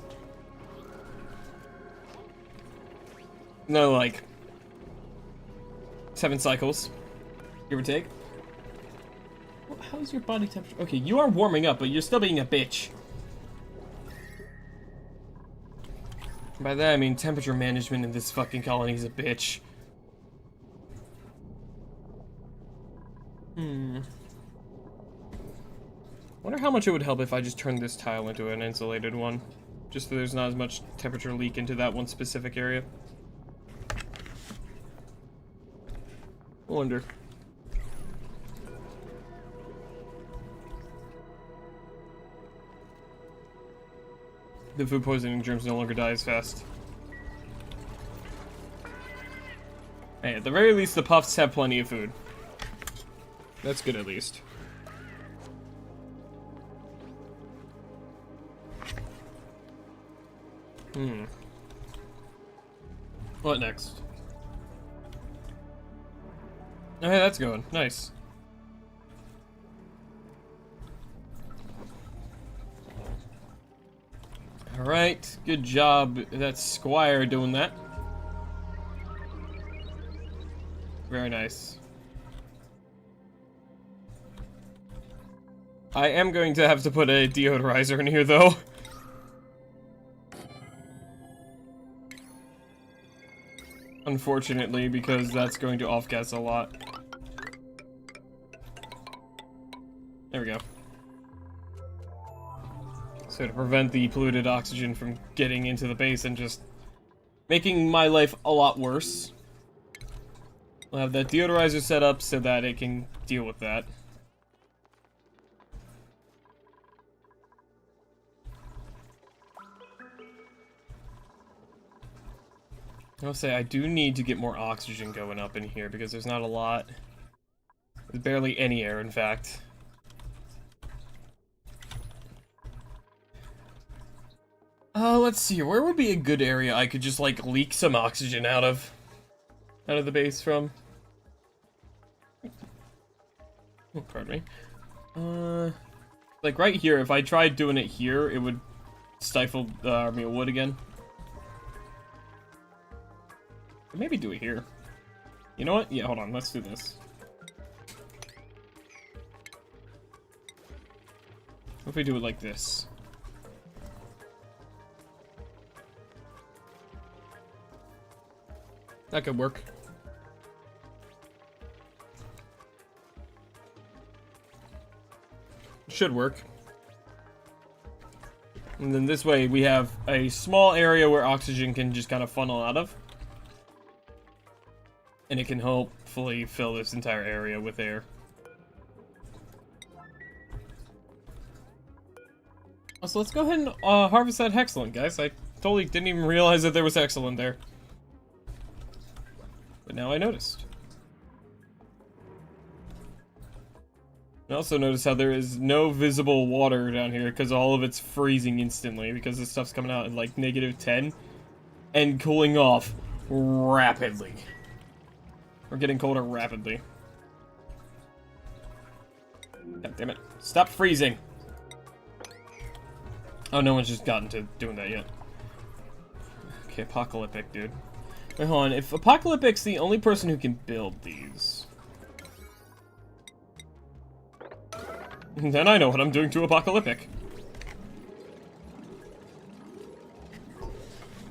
No, like... 7 cycles. Give or take. Well, how's your body temperature? Okay, you are warming up, but you're still being a bitch. By that I mean temperature management in this fucking colony is a bitch. Wonder how much it would help if I just turned this tile into an insulated one. Just so there's not as much temperature leak into that one specific area. I wonder. The food poisoning germs no longer die as fast. Hey, at the very least, the puffs have plenty of food. That's good, at least. What next? Oh, hey, that's going. Nice. Alright, good job. That's Squire doing that. Very nice. I am going to have to put a deodorizer in here, though. Unfortunately, because that's going to off-gas a lot. There we go. So to prevent the polluted oxygen from getting into the base and just making my life a lot worse. I'll have that deodorizer set up so that it can deal with that. I'll say I do need to get more oxygen going up in here because there's not a lot. There's barely any air, in fact. Let's see. Where would be a good area I could just, like, leak some oxygen out of the base from? Oh, pardon me. Like, right here, if I tried doing it here, it would stifle the army of wood again. Maybe do it here. You know what? Yeah, hold on. Let's do this. What if we do it like this? That could work. Should work. And then this way we have a small area where oxygen can just kind of funnel out of. And it can hopefully fill this entire area with air. Also, let's go ahead and harvest that hexalin, guys. I totally didn't even realize that there was hexalin there. But now I noticed. I also noticed how there is no visible water down here because all of it's freezing instantly because this stuff's coming out at like -10 and cooling off rapidly. We're getting colder rapidly. God damn it. Stop freezing! Oh, no one's just gotten to doing that yet. Okay, Apocalyptic, dude. Wait, hold on. If Apocalyptic's the only person who can build these... then I know what I'm doing to Apocalyptic.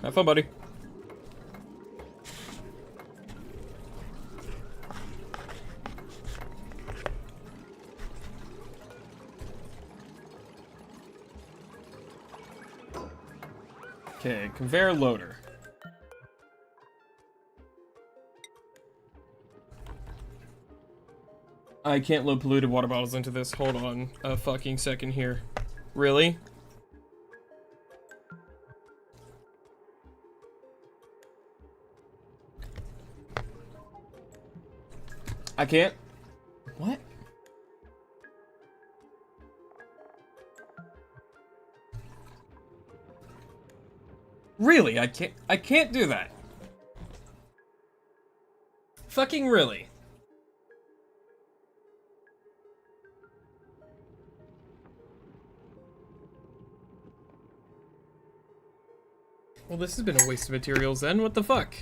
Have fun, buddy. Okay, conveyor loader. I can't load polluted water bottles into this. Hold on a fucking second here. Really? I can't? What? Really? I can't do that. Fucking really? Well, this has been a waste of materials then. What the fuck?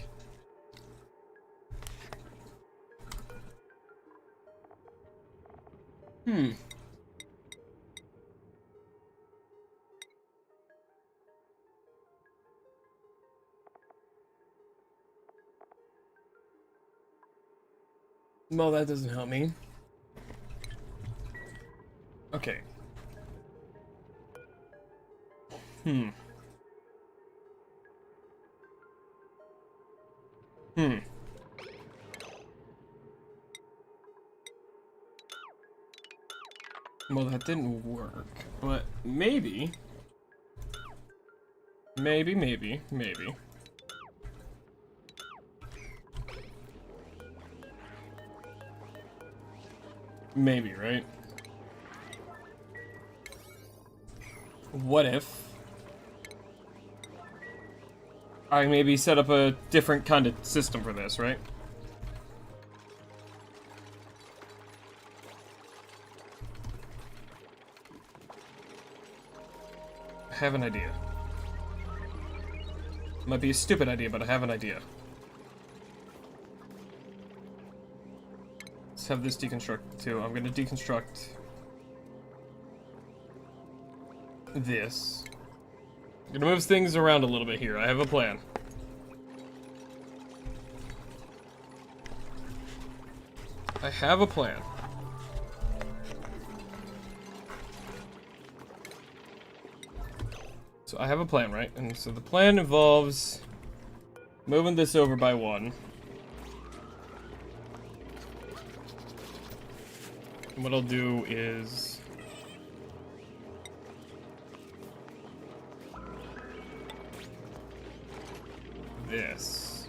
Well, that doesn't help me. Okay. Well, that didn't work, but maybe. Maybe. Maybe, right? What if I maybe set up a different kind of system for this, right? I have an idea. Might be a stupid idea, but I have an idea. Let's have this deconstruct too. I'm gonna deconstruct this. I'm gonna move things around a little bit here. I have a plan. I have a plan. So I have a plan, right? And so the plan involves moving this over by 1. And what I'll do is this.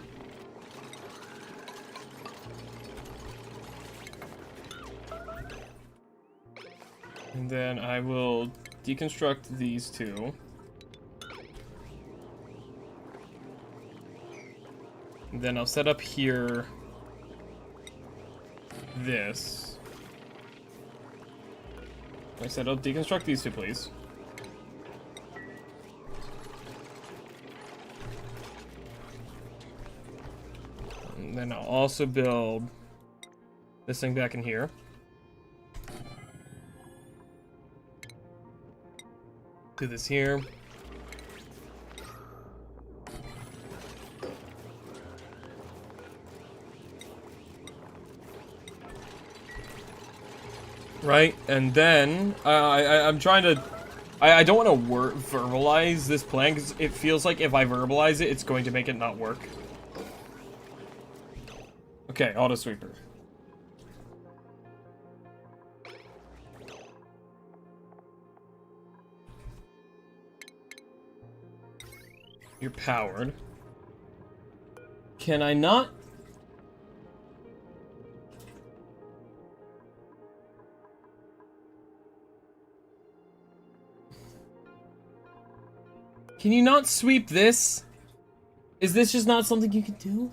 And then I will deconstruct these two. And then I'll set up here this. Like I said, I'll deconstruct these two, please. And then I'll also build this thing back in here. Do this here. Right, and then I'm trying to. I don't want to verbalize this plan because it feels like if I verbalize it, it's going to make it not work. Okay, auto sweeper. You're powered. Can I not? Can you not sweep this? Is this just not something you can do?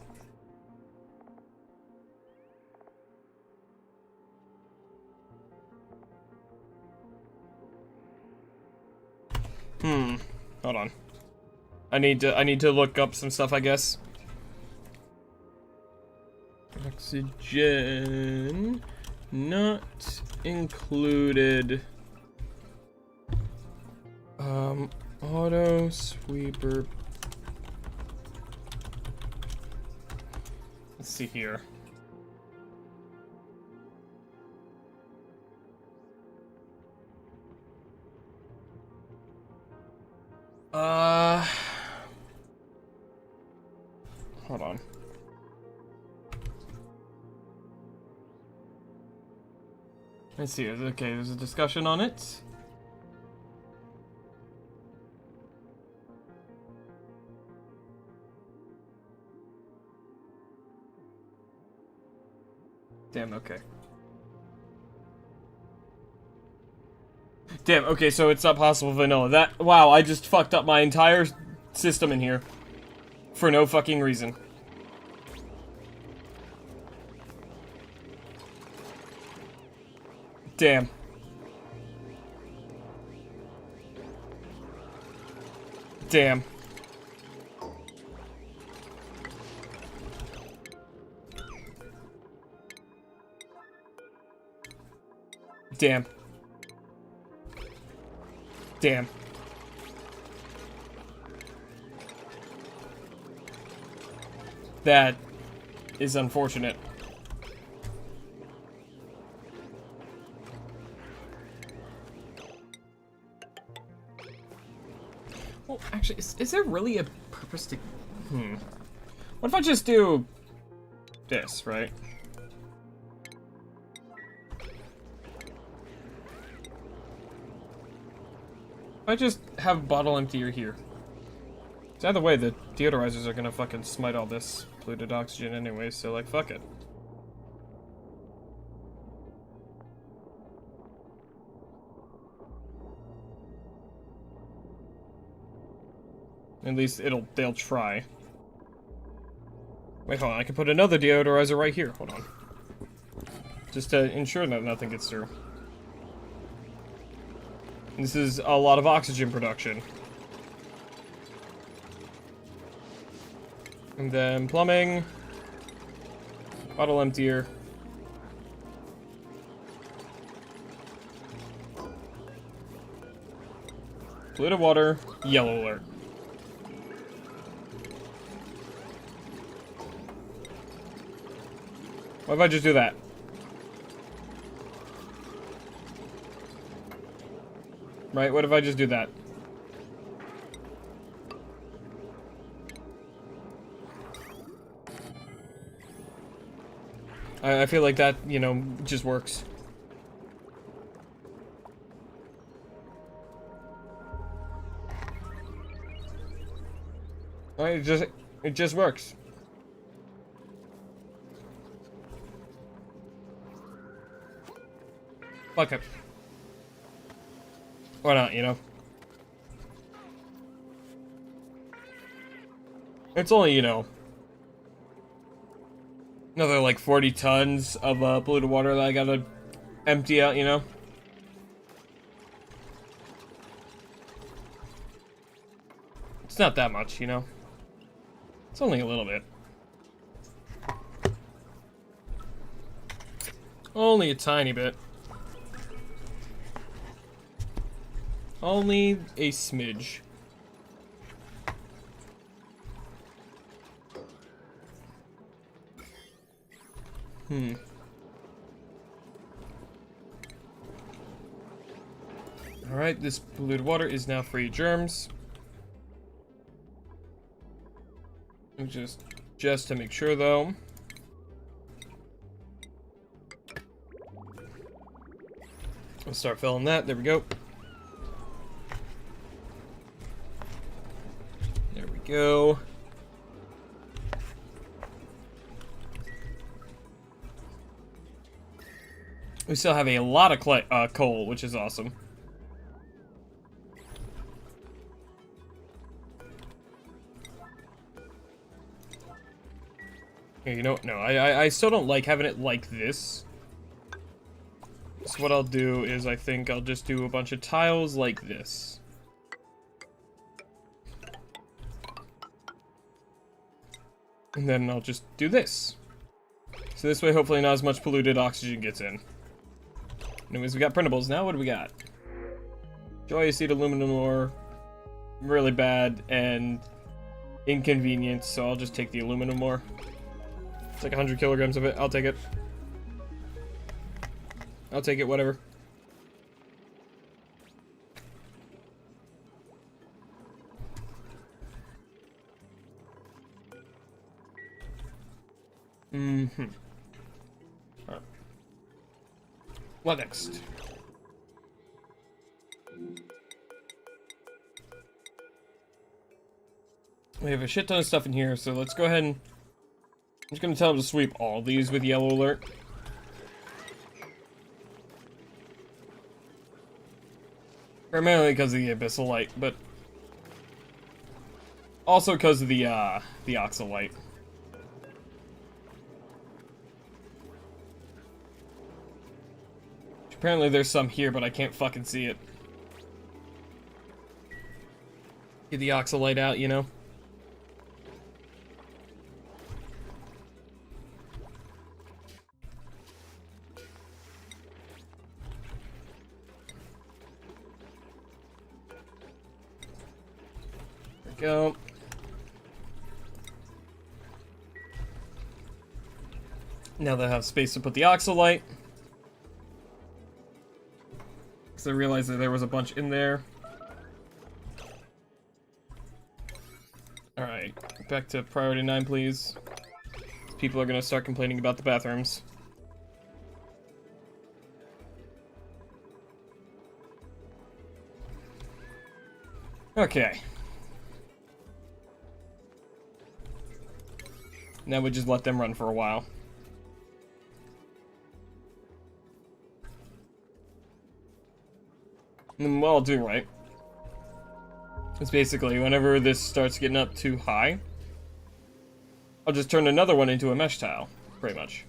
Hold on. I need to look up some stuff, I guess. Oxygen not included. Auto sweeper. Let's see here. Hold on. Let's see. Okay, there's a discussion on it. Damn, okay. Damn, okay, so it's not possible vanilla. That, wow, I just fucked up my entire system in here. For no fucking reason. Damn. Damn. Damn. Damn. That is unfortunate. Well, actually, is there really a purpose to... What if I just do this, right? If I just have bottle emptier here. So either way, the deodorizers are gonna fucking smite all this polluted oxygen anyway, so like, fuck it. At least they'll try. Wait, hold on. I can put another deodorizer right here. Hold on. Just to ensure that nothing gets through. This is a lot of oxygen production. And then plumbing. Bottle emptier. Polluted water. Yellow alert. What if I just do that? Right, what if I just do that? I feel like that, you know, just works. Right, it just works. Fuck it. Why not, you know? It's only, you know, another like 40 tons of polluted water that I gotta empty out, you know? It's not that much, you know? It's only a little bit. Only a tiny bit. Only a smidge. Alright, this polluted water is now free of germs. Just to make sure, though. We'll start filling that. There we go. There we go. We still have a lot of coal, which is awesome. Here, you know, no, I still don't like having it like this. So what I'll do is I think I'll just do a bunch of tiles like this. And then I'll just do this. So this way, hopefully not as much polluted oxygen gets in. Anyways, we got printables. Now what do we got? Joy seed aluminum ore. Really bad and inconvenient, so I'll just take the aluminum ore. It's like 100 kilograms of it. I'll take it. I'll take it, whatever. Mm-hmm. Alright. What next? We have a shit ton of stuff in here, so let's go ahead and... I'm just gonna tell him to sweep all these with yellow alert. Primarily because of the abyssal light, but also because of the oxalite. Apparently there's some here, but I can't fucking see it. Get the oxalite out, you know? Go. Now that I have space to put the oxalite. Because I realized that there was a bunch in there. Alright, back to priority 9, please. People are gonna start complaining about the bathrooms. Okay. Now we just let them run for a while. And while doing right, It's basically whenever this starts getting up too high, I'll just turn another one into a mesh tile, pretty much.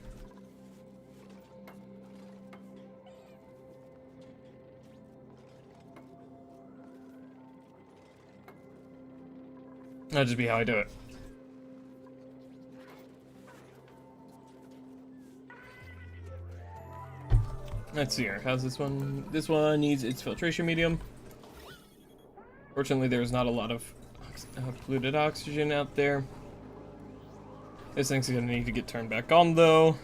That'll just be how I do it. Let's see here. How's this one? This one needs its filtration medium. Fortunately, there's not a lot of polluted oxygen out there. This thing's gonna need to get turned back on, though.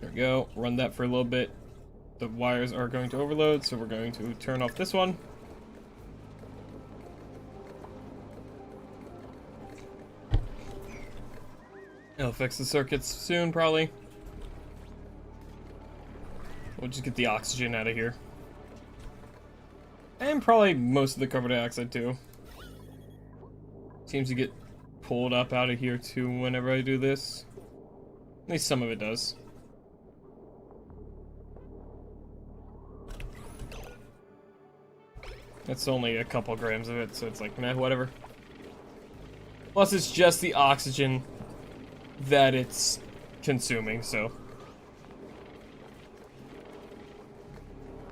There we go. Run that for a little bit. The wires are going to overload, so we're going to turn off this one. It'll fix the circuits soon, probably. We'll just get the oxygen out of here. And probably most of the carbon dioxide, too. Seems to get pulled up out of here, too, whenever I do this. At least some of it does. That's only a couple grams of it, so it's like, meh, whatever. Plus, it's just the oxygen that it's consuming, so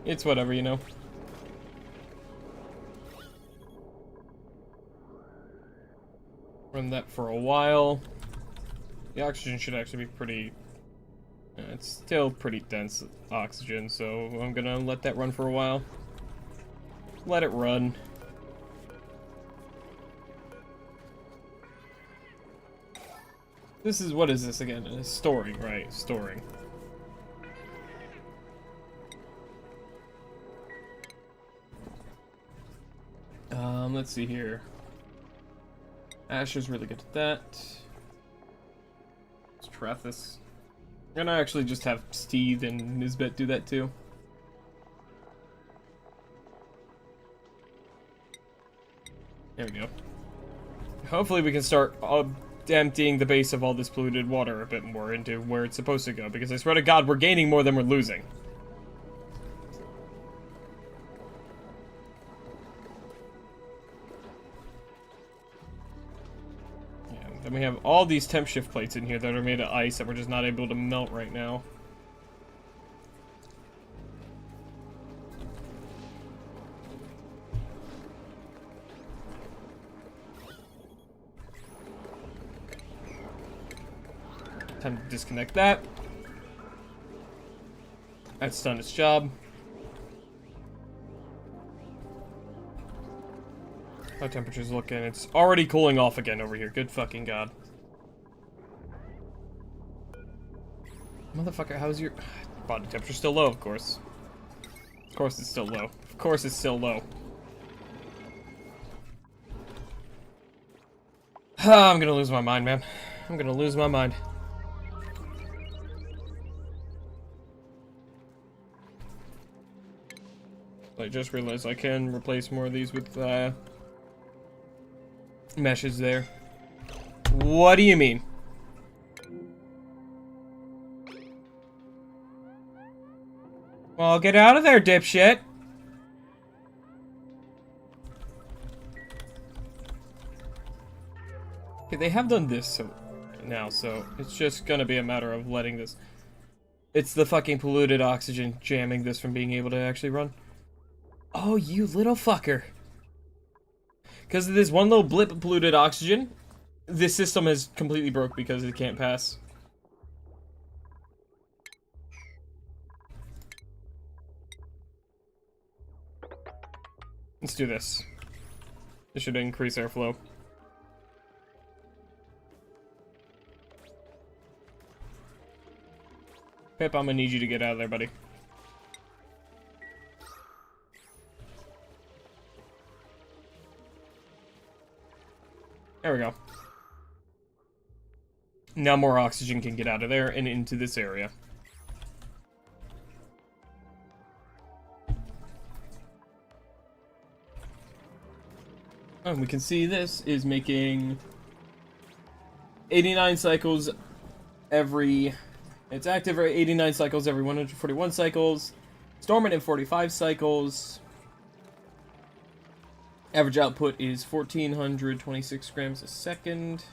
it's whatever, you know. Run that for a while. The oxygen should actually be pretty... it's still pretty dense oxygen, so I'm gonna let that run for a while. Let it run. This is, what is this again? It's storing, right? Storing. Let's see here. Asher's really good at that. Let's try this. I'm gonna actually just have Steve and Nisbet do that too. There we go. Hopefully we can start emptying the base of all this polluted water a bit more into where it's supposed to go, because I swear to God, we're gaining more than we're losing. Yeah, then we have all these temp shift plates in here that are made of ice that we're just not able to melt right now. Time to disconnect that. That's done its job. How temperature's looking? It's already cooling off again over here. Good fucking God. Motherfucker, how's your body temperature? Still low, of course. Of course it's still low. Of course it's still low. I'm gonna lose my mind, man. I'm gonna lose my mind. I just realized I can replace more of these with meshes there. What do you mean? Well, get out of there, dipshit. Okay, they have done this now, so it's just gonna be a matter of letting this... It's the fucking polluted oxygen jamming this from being able to actually run. Oh, you little fucker. Because of this one little blip of polluted oxygen, this system is completely broke because it can't pass. Let's do this. This should increase airflow. Pip, I'm gonna need you to get out of there, buddy. There we go. Now more oxygen can get out of there and into this area. And we can see this is making 89 cycles every... It's active at 89 cycles every 141 cycles. Storming in 45 cycles. Average output is 1,426 grams a second.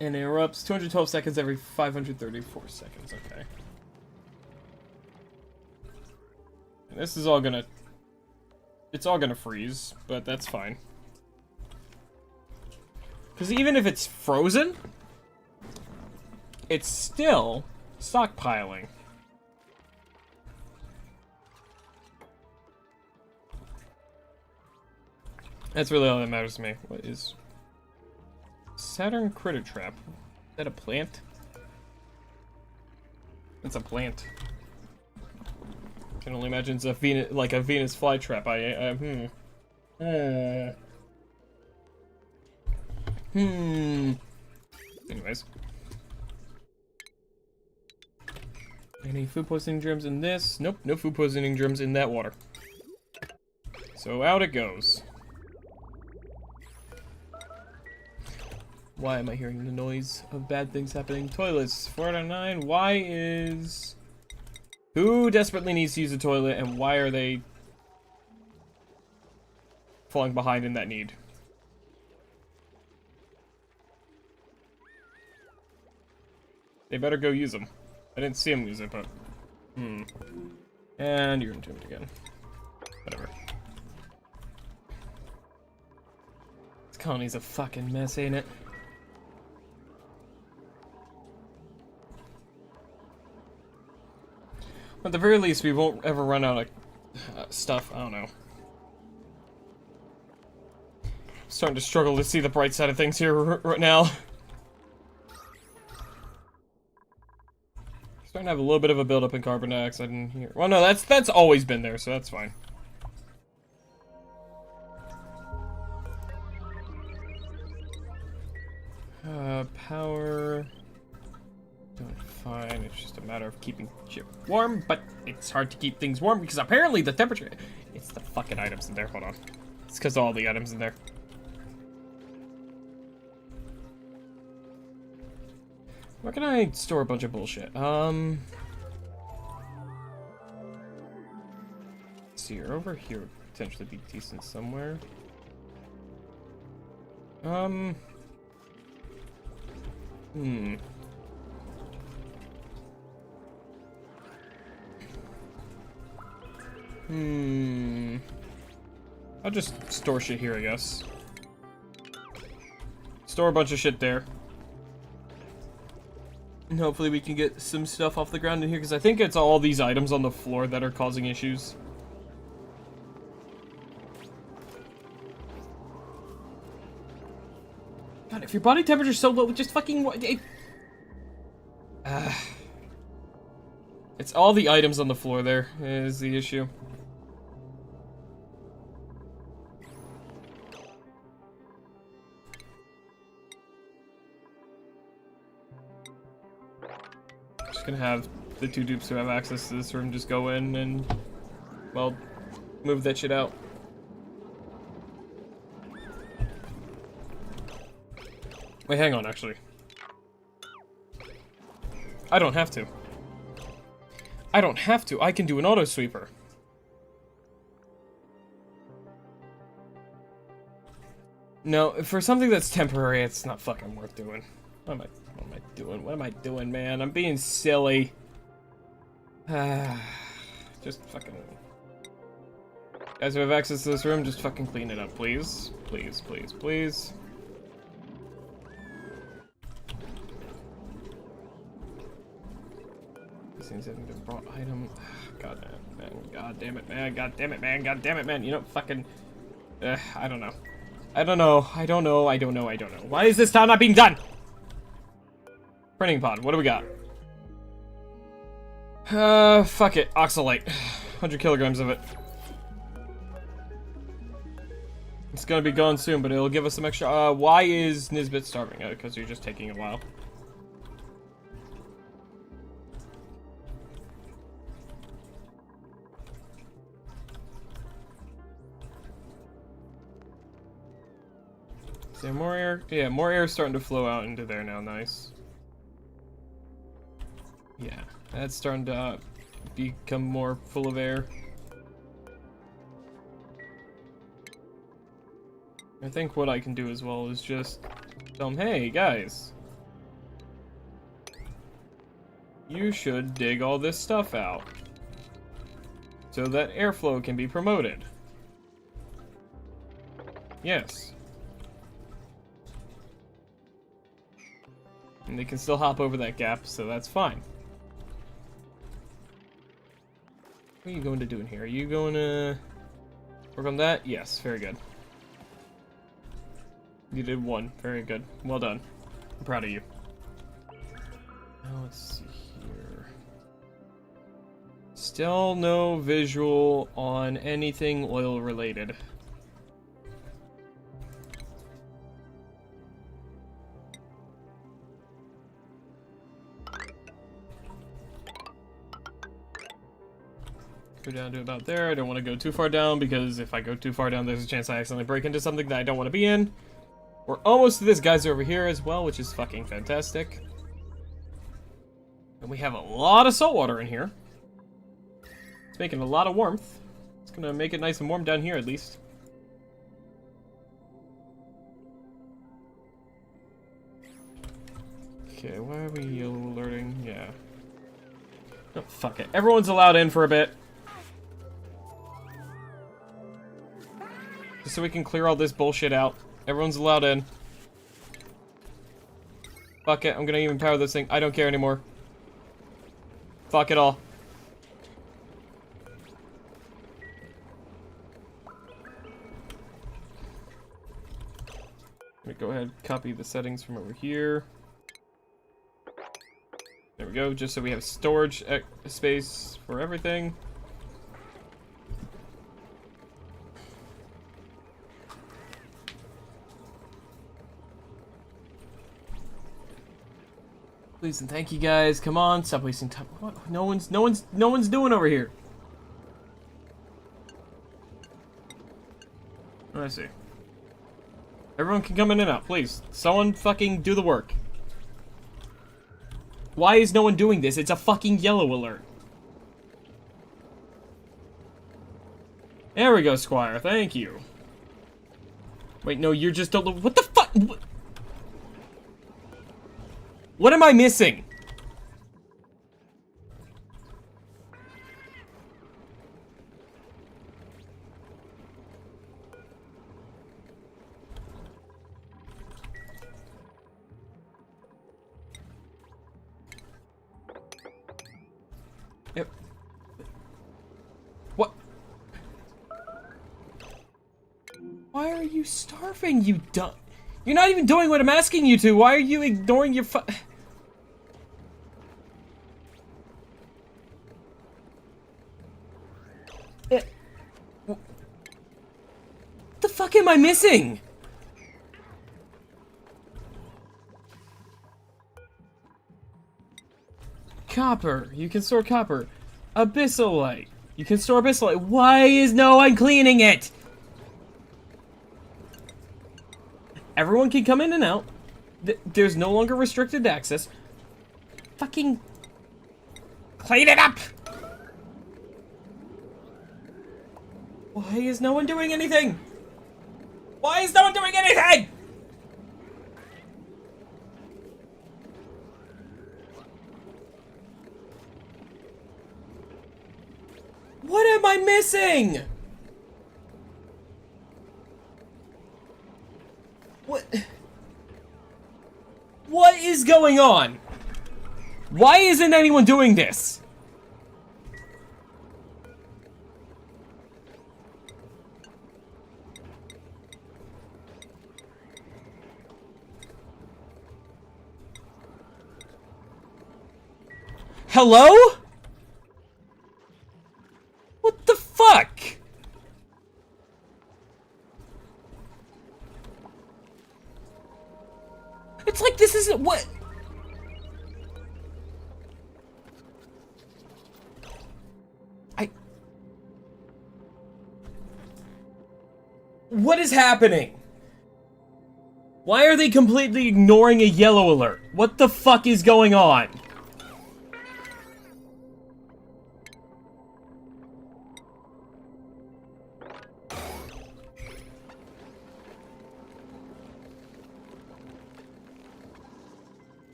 And it erupts 212 seconds every 534 seconds. Okay. And this is all gonna... It's all gonna freeze, but that's fine. Because even if it's frozen, it's still stockpiling. That's really all that matters to me. What is... Saturn Critter Trap? Is that a plant? It's a plant. Can only imagine it's a Venus, like a Venus flytrap. Anyways. Any food poisoning germs in this? Nope, no food poisoning germs in that water. So out it goes. Why am I hearing the noise of bad things happening? Toilets, 4 out of 9. Why is... Who desperately needs to use a toilet, and why are they falling behind in that need? They better go use them. I didn't see them use it, but... And you're entombed again. Whatever. This colony's a fucking mess, ain't it? At the very least, we won't ever run out of stuff. I don't know. Starting to struggle to see the bright side of things here right now. Starting to have a little bit of a buildup in carbon dioxide in here. Well, no, that's always been there, so that's fine. Power... Doing fine, it's just a matter of keeping shit warm, but it's hard to keep things warm because apparently the temperature... It's the fucking items in there, hold on. It's because of all the items in there. Where can I store a bunch of bullshit? Let's see, over here would potentially be decent somewhere. I'll just store shit here, I guess. Store a bunch of shit there. And hopefully we can get some stuff off the ground in here, because I think it's all these items on the floor that are causing issues. God, if your body temperature's so low, just fucking... It's all the items on the floor there is the issue. Just gonna have the 2 dupes who have access to this room just go in and, well, move that shit out. Wait, hang on, actually. I don't have to. I don't have to. I can do an auto sweeper. No, for something that's temporary, it's not fucking worth doing. What am I doing? What am I doing, man? I'm being silly. Just fucking... Guys who have access to this room, just fucking clean it up, please. Please, please, please. These things haven't been brought. Item. God damn it, man. God damn it, man. God damn it, man. God damn it, man. You know, fucking... I don't know. I don't know. I don't know. I don't know. I don't know. Why is this town not being done? Printing pod. What do we got? Fuck it. Oxalate. 100 kilograms of it. It's gonna be gone soon, but it'll give us some extra. Why is Nisbet starving? Because you're just taking a while. So more air. Yeah, more air is starting to flow out into there now. Nice. Yeah, that's starting to become more full of air. I think what I can do as well is just tell them, hey, guys. You should dig all this stuff out so that airflow can be promoted. Yes. And they can still hop over that gap, so that's fine. What are you going to do in here? Are you going to work on that? Yes, very good. You did one. Very good. Well done. I'm proud of you. Now let's see here. Still no visual on anything oil related. Go down to about there. I don't want to go too far down because if I go too far down, there's a chance I accidentally break into something that I don't want to be in. We're almost to this geyser over here as well, which is fucking fantastic. And we have a lot of salt water in here. It's making a lot of warmth. It's gonna make it nice and warm down here at least. Okay, why are we yellow alerting? Yeah. Oh, fuck it. Everyone's allowed in for a bit. Just so we can clear all this bullshit out. Everyone's allowed in. Fuck it, I'm gonna even power this thing. I don't care anymore. Fuck it all. Let me go ahead and copy the settings from over here. There we go, just so we have storage space for everything. Please and thank you guys. Come on, stop wasting time. What? No one's doing over here. I see. Everyone can come in and out, please. Someone fucking do the work. Why is no one doing this? It's a fucking yellow alert. There we go, Squire. Thank you. Wait, no, you're just don't. What the fuck? What am I missing? Yep. What? Why are you starving, you dumb? You're not even doing what I'm asking you to. Why are you ignoring your What the fuck am I missing? Copper. You can store copper. Abyssalite. You can store abyssalite. Why is no one cleaning it? Everyone can come in and out. There's no longer restricted access. Fucking clean it up! Why is no one doing anything? Why is no one doing anything? What am I missing? What is going on? Why isn't anyone doing this? Hello? What the fuck? It's like this isn't what... What is happening? Why are they completely ignoring a yellow alert? What the fuck is going on?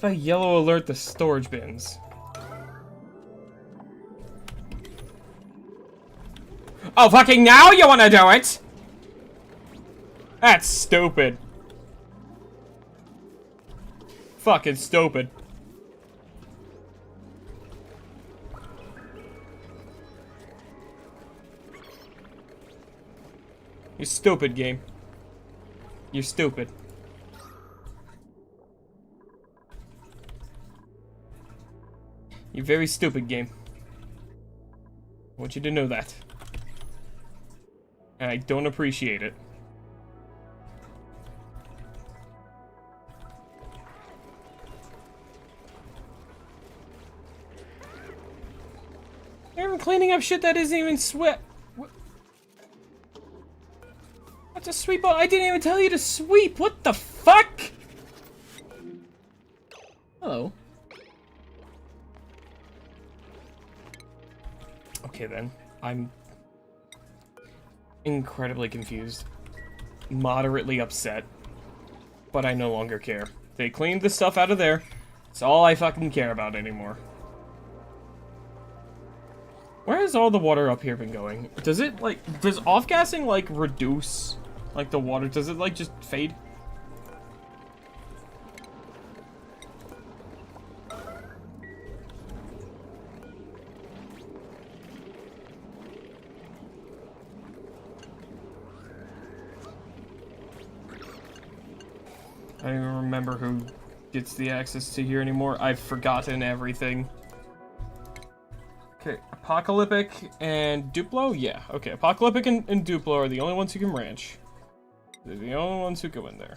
if I yellow alert the storage bins? Oh, fucking now you wanna do it? That's stupid. Fucking stupid. You're stupid, game. You're stupid. You're very stupid, game. I want you to know that. And I don't appreciate it. I'm cleaning up shit that isn't even sweat. What's a sweep? I didn't even tell you to sweep. What the fuck? Hello. Okay then. I'm incredibly confused. Moderately upset. But I no longer care. They cleaned the stuff out of there. It's all I fucking care about anymore. Where has all the water up here been going? Does it, like, does off-gassing, like, reduce, like, the water? Does it, like, just fade? I don't even remember who gets the access to here anymore. I've forgotten everything. Okay, Apocalyptic and Duplo? Yeah, okay. Apocalyptic and Duplo are the only ones who can ranch. They're the only ones who go in there.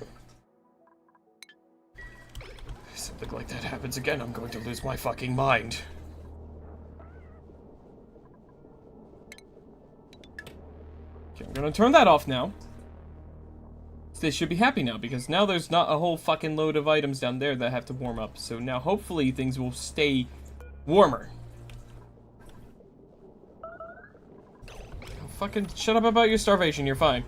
If something like that happens again, I'm going to lose my fucking mind. Okay, I'm gonna turn that off now. They should be happy now, because now there's not a whole fucking load of items down there that have to warm up. So now hopefully things will stay warmer. Fucking shut up about your starvation, you're fine.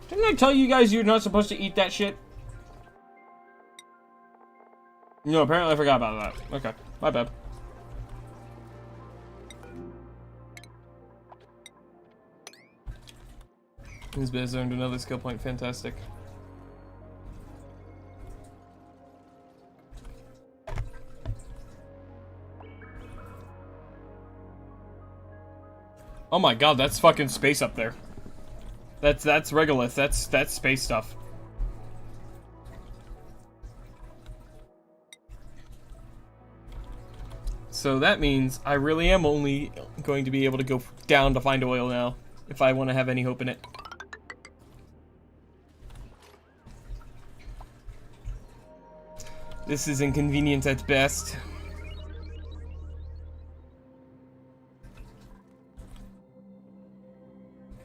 Didn't I tell you guys you're not supposed to eat that shit? No, apparently I forgot about that. Okay, my bad. This biz earned another skill point, fantastic. Oh my god, that's fucking space up there. That's regolith. That's space stuff. So that means I really am only going to be able to go down to find oil now, if I want to have any hope in it. This is inconvenient at best.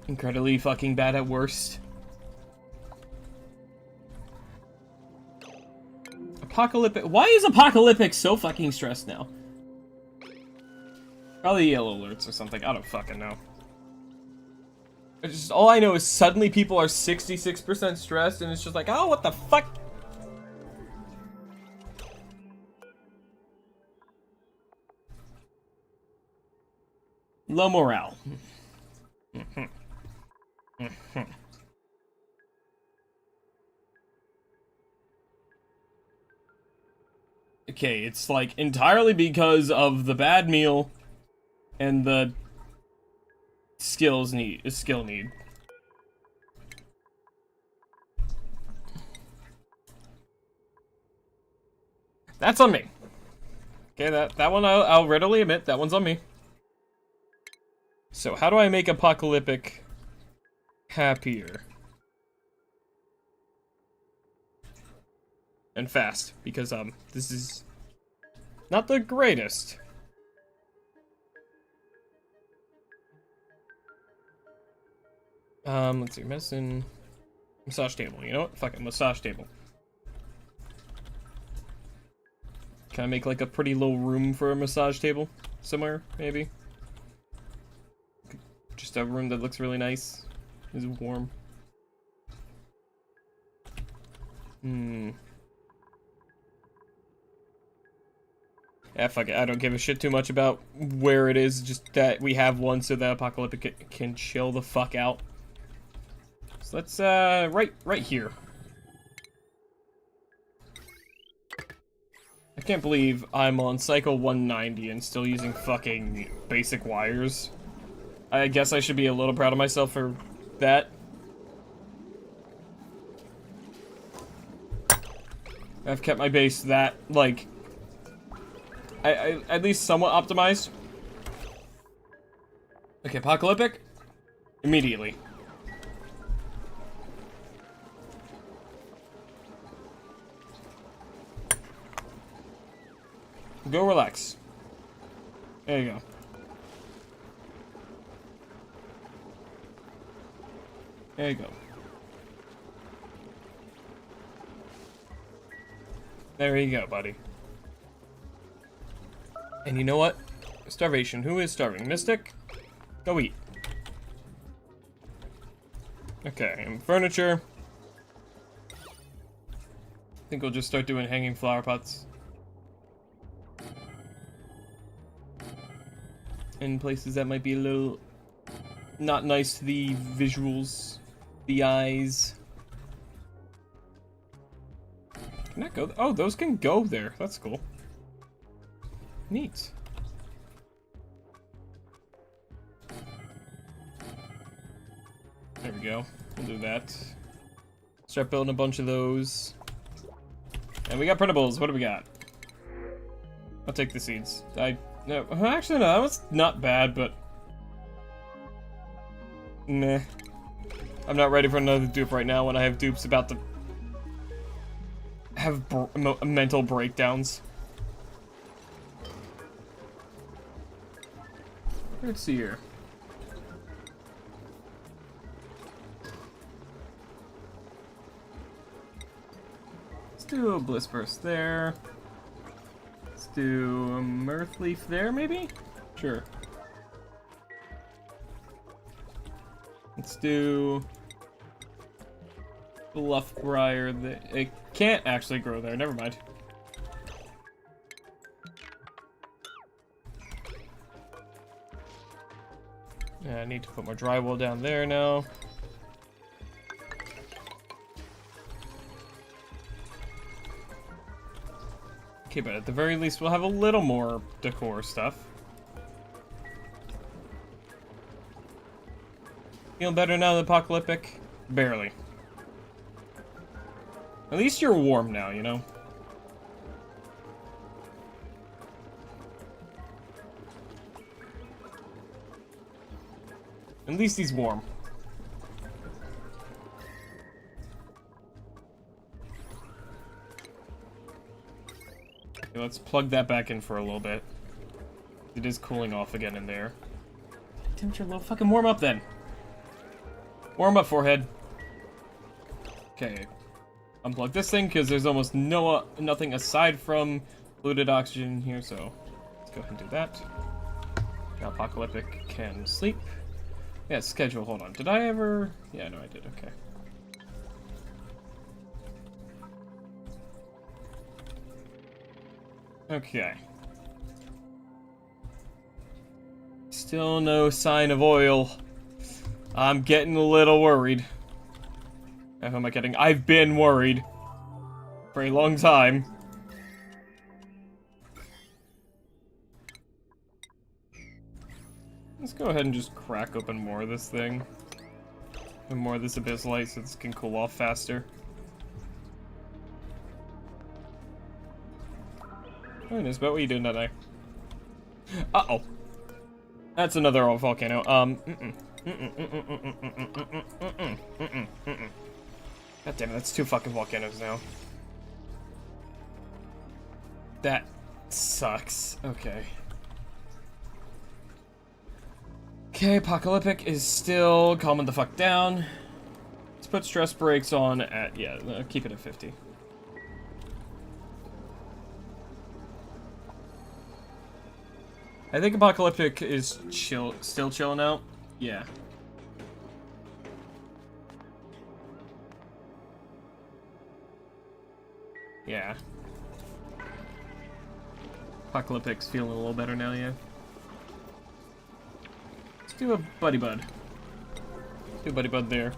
Incredibly fucking bad at worst. Apocalyptic. Why is Apocalyptic so fucking stressed now? Probably yellow alerts or something. I don't fucking know. It's just, all I know is suddenly people are 66% stressed, and it's just like, oh, what the fuck? Low morale. Okay, it's like entirely because of the bad meal and the skill need. That's on me. Okay, that one I'll readily admit, that one's on me. So how do I make Apocalyptic happier? And fast, because this is not the greatest. Let's see, medicine, massage table. You know what? Fuck it, massage table. Can I make like a pretty little room for a massage table somewhere, maybe? Just a room that looks really nice, is warm. Hmm. Yeah, fuck it. I don't give a shit too much about where it is, just that we have one so that Apocalyptic can chill the fuck out. So let's, right here. I can't believe I'm on cycle 190 and still using fucking basic wires. I guess I should be a little proud of myself for that. I've kept my base that, like, I at least somewhat optimized. Okay, Apocalyptic. Immediately. Go relax. There you go. There you go. There you go, buddy. And you know what? Starvation. Who is starving? Mystic? Go eat. Okay, and furniture. I think we'll just start doing hanging flower pots. In places that might be a little not nice to the visuals, the eyes. Can that go? Oh, those can go there. That's cool. Neat. There we go. We'll do that. Start building a bunch of those. And we got printables. What do we got? I'll take the seeds. No, actually, no, that was not bad, but... Meh. I'm not ready for another dupe right now when I have dupes about to... have mental breakdowns. Let's see here. Let's do a Bliss Burst there. Let's do a Mirth Leaf there, maybe? Sure. Let's do Bluff Briar. It can't actually grow there, never mind. Yeah, I need to put more drywall down there now. Okay, but at the very least we'll have a little more decor stuff. Feeling better now than Apocalyptic? Barely. At least you're warm now, you know? At least he's warm. Okay, let's plug that back in for a little bit. It is cooling off again in there. Temperature low. Fucking warm up then. Warm up, forehead. Okay. Unplug this thing because there's almost nothing aside from polluted oxygen here, so let's go ahead and do that. Now Apocalyptic can sleep. Yeah, schedule, hold on. Did I ever... Yeah, no, I did, okay. Okay. Still no sign of oil. I'm getting a little worried. Who am I kidding? I've been worried. For a long time. Let's go ahead and just crack open more of this thing. And more of this abyssalite so this can cool off faster. Oh, Nisbet, what are you doing today? Uh-oh. That's another volcano. God damn it, that's 2 fucking volcanoes now. That sucks. Okay. Okay, Apocalyptic is still calming the fuck down. Let's put stress brakes on at, yeah, keep it at 50. I think Apocalyptic is still chilling out. Yeah. Yeah. Apocalyptic's feeling a little better now, yeah. Let's do a Buddy Bud. Let's do a Buddy Bud there.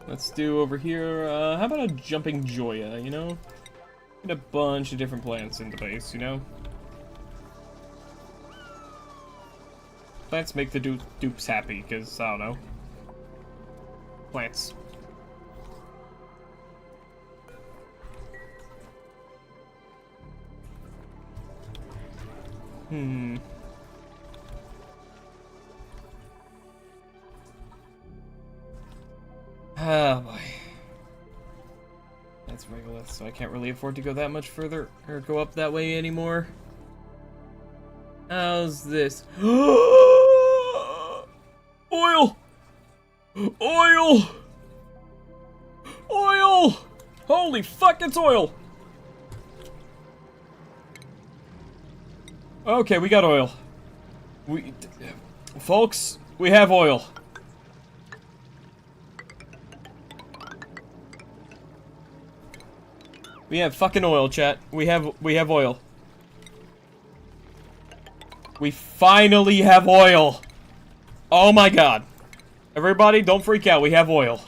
Let's do over here, how about a Jumping Joya, you know? Get a bunch of different plants in the base, you know? Plants make the dupes happy, because, I don't know. Plants. Oh boy. That's regolith, so I can't really afford to go that much further, or go up that way anymore. How's this? Oil! Oil! Oil! Holy fuck, it's oil! Okay, we got oil. Folks, we have oil. We have fucking oil, chat. We have oil. We finally have oil. Oh my god. Everybody, don't freak out. We have oil.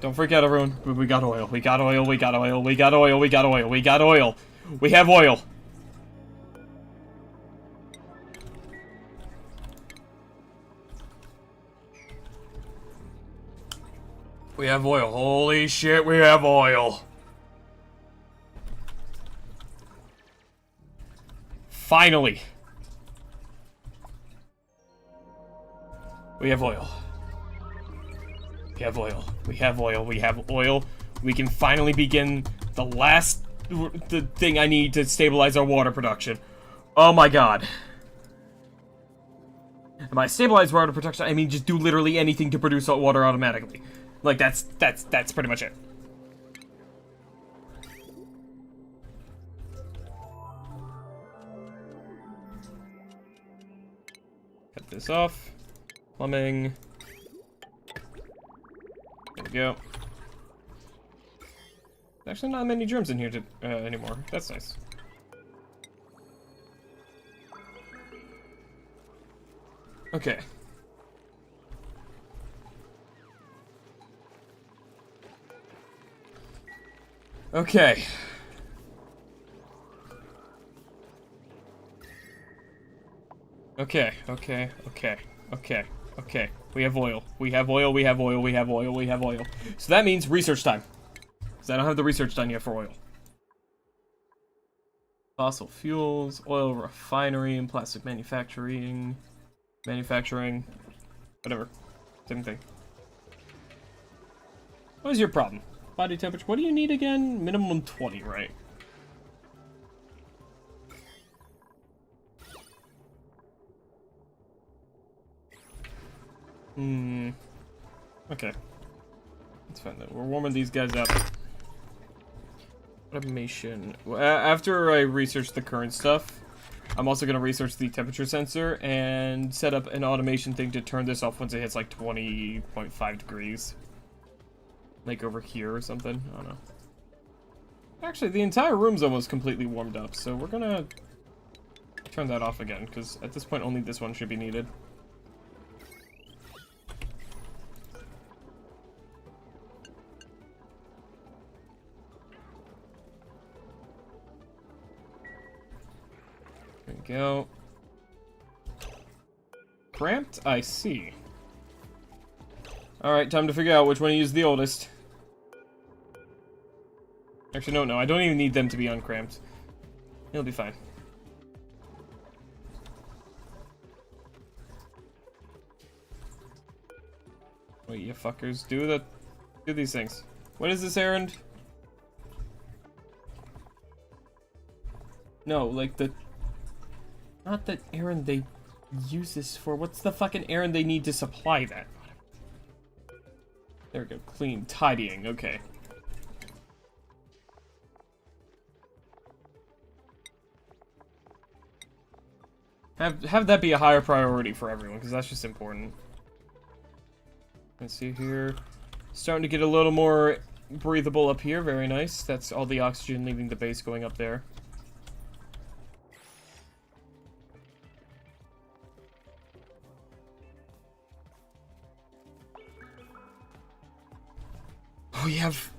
Don't freak out, everyone. We got oil. We got oil. We got oil. We got oil. We got oil. We got oil. We have oil. We have oil. Holy shit, we have oil. Finally. We have oil. We have oil. We have oil. We have oil. We can finally begin the thing I need to stabilize our water production. Oh my god. And by stabilize water production, I mean just do literally anything to produce water automatically. Like, that's pretty much it. Cut this off. Plumbing. There we go. There's actually not many germs in here anymore. That's nice. Okay. Okay. Okay. We have oil. We have oil. We have oil. We have oil. We have oil. So that means research time. Because I don't have the research done yet for oil. Fossil fuels, oil refinery, and plastic manufacturing. Whatever. Same thing. What is your problem? Body temperature. What do you need again? Minimum 20, right? Okay. That's fine then. We're warming these guys up. Automation. After I research the current stuff, I'm also going to research the temperature sensor and set up an automation thing to turn this off once it hits like 20.5 degrees. Like over here or something. I don't know. Actually, the entire room's almost completely warmed up, so we're gonna turn that off again, because at this point only this one should be needed. There we go. Cramped? I see. Alright, time to figure out which one to use the oldest. Actually, no, I don't even need them to be uncramped. It'll be fine. Wait, you fuckers, do these things. What is this errand? No, like not the errand they use this for. What's the fucking errand they need to supply that? There we go. Clean. Tidying. Okay. Have that be a higher priority for everyone, because that's just important. Let's see here. Starting to get a little more breathable up here. Very nice. That's all the oxygen leaving the base going up there. Oh,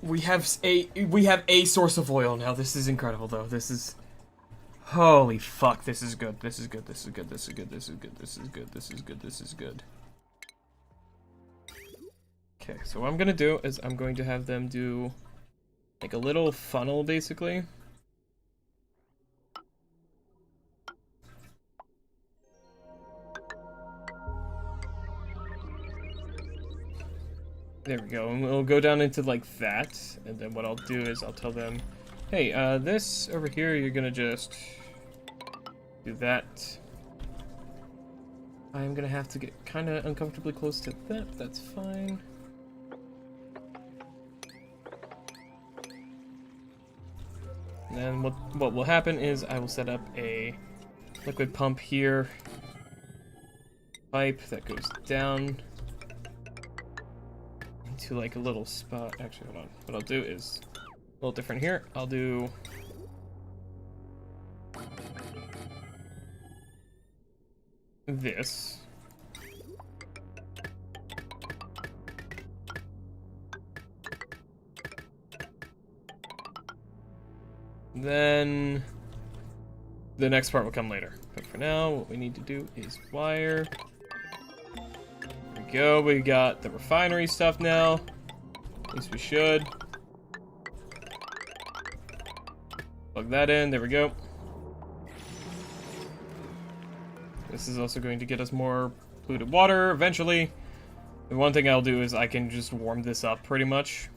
we have a source of oil now. This is incredible, though. This is, holy fuck. This is good. This is good. This is good. This is good. This is good. This is good. This is good. This is good. Okay, so what I'm gonna do is I'm going to have them do like a little funnel, basically. There we go, and we'll go down into like that, and then what I'll do is I'll tell them, hey, this over here, you're gonna just do that. I'm gonna have to get kind of uncomfortably close to that, that's fine. And then what will happen is I will set up a liquid pump here, pipe that goes down to like a little spot. Actually, hold on. What I'll do is a little different here. I'll do this. Then the next part will come later. But for now, what we need to do is wire. There we go. We got the refinery stuff now. At least we should. Plug that in. There we go. This is also going to get us more polluted water eventually. The one thing I'll do is I can just warm this up pretty much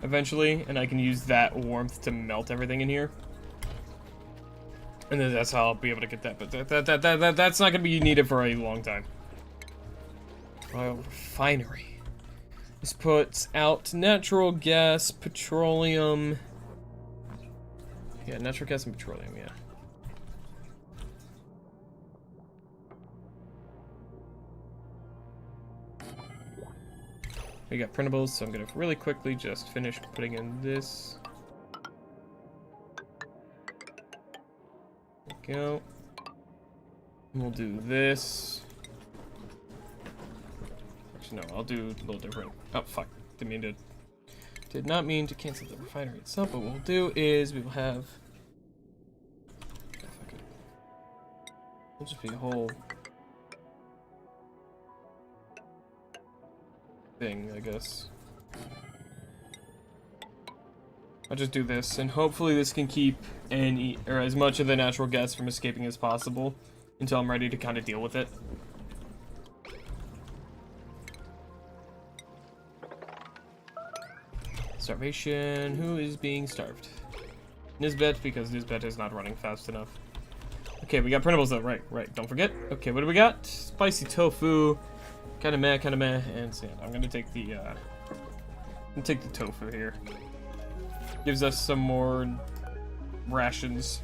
eventually, and I can use that warmth to melt everything in here. And then that's how I'll be able to get that, but that's not going to be needed for a long time. Oil refinery. This puts out natural gas, petroleum. Yeah, natural gas and petroleum, yeah. We got printables, so I'm gonna really quickly just finish putting in this. There we go. And we'll do this. Actually, no, I'll do a little different. Oh, fuck. Did not mean to cancel the refinery itself, but what we'll do is we will have... It'll just be a whole thing, I guess. I'll just do this, and hopefully this can keep any, or as much of the natural gas from escaping as possible until I'm ready to kind of deal with it. Starvation. Who is being starved? Nisbet, because Nisbet is not running fast enough. Okay, we got printables though. Right. Don't forget. Okay, what do we got? Spicy tofu. Kind of meh, and sand. I'm gonna take the tofu here. Gives us some more rations.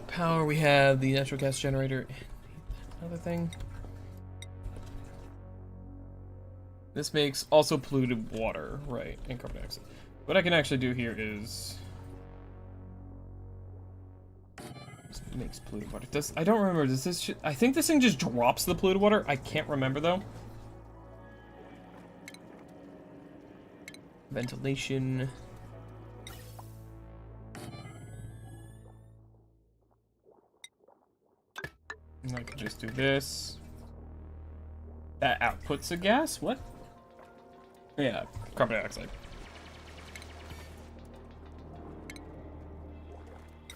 Power. We have the natural gas generator. Another thing. This makes also polluted water, right? And carbon dioxide. What I can actually do here is. Makes polluted water. I don't remember. Does this? I think this thing just drops the polluted water. I can't remember though. Ventilation. And I could just do this. That outputs a gas? What? Yeah, carbon dioxide.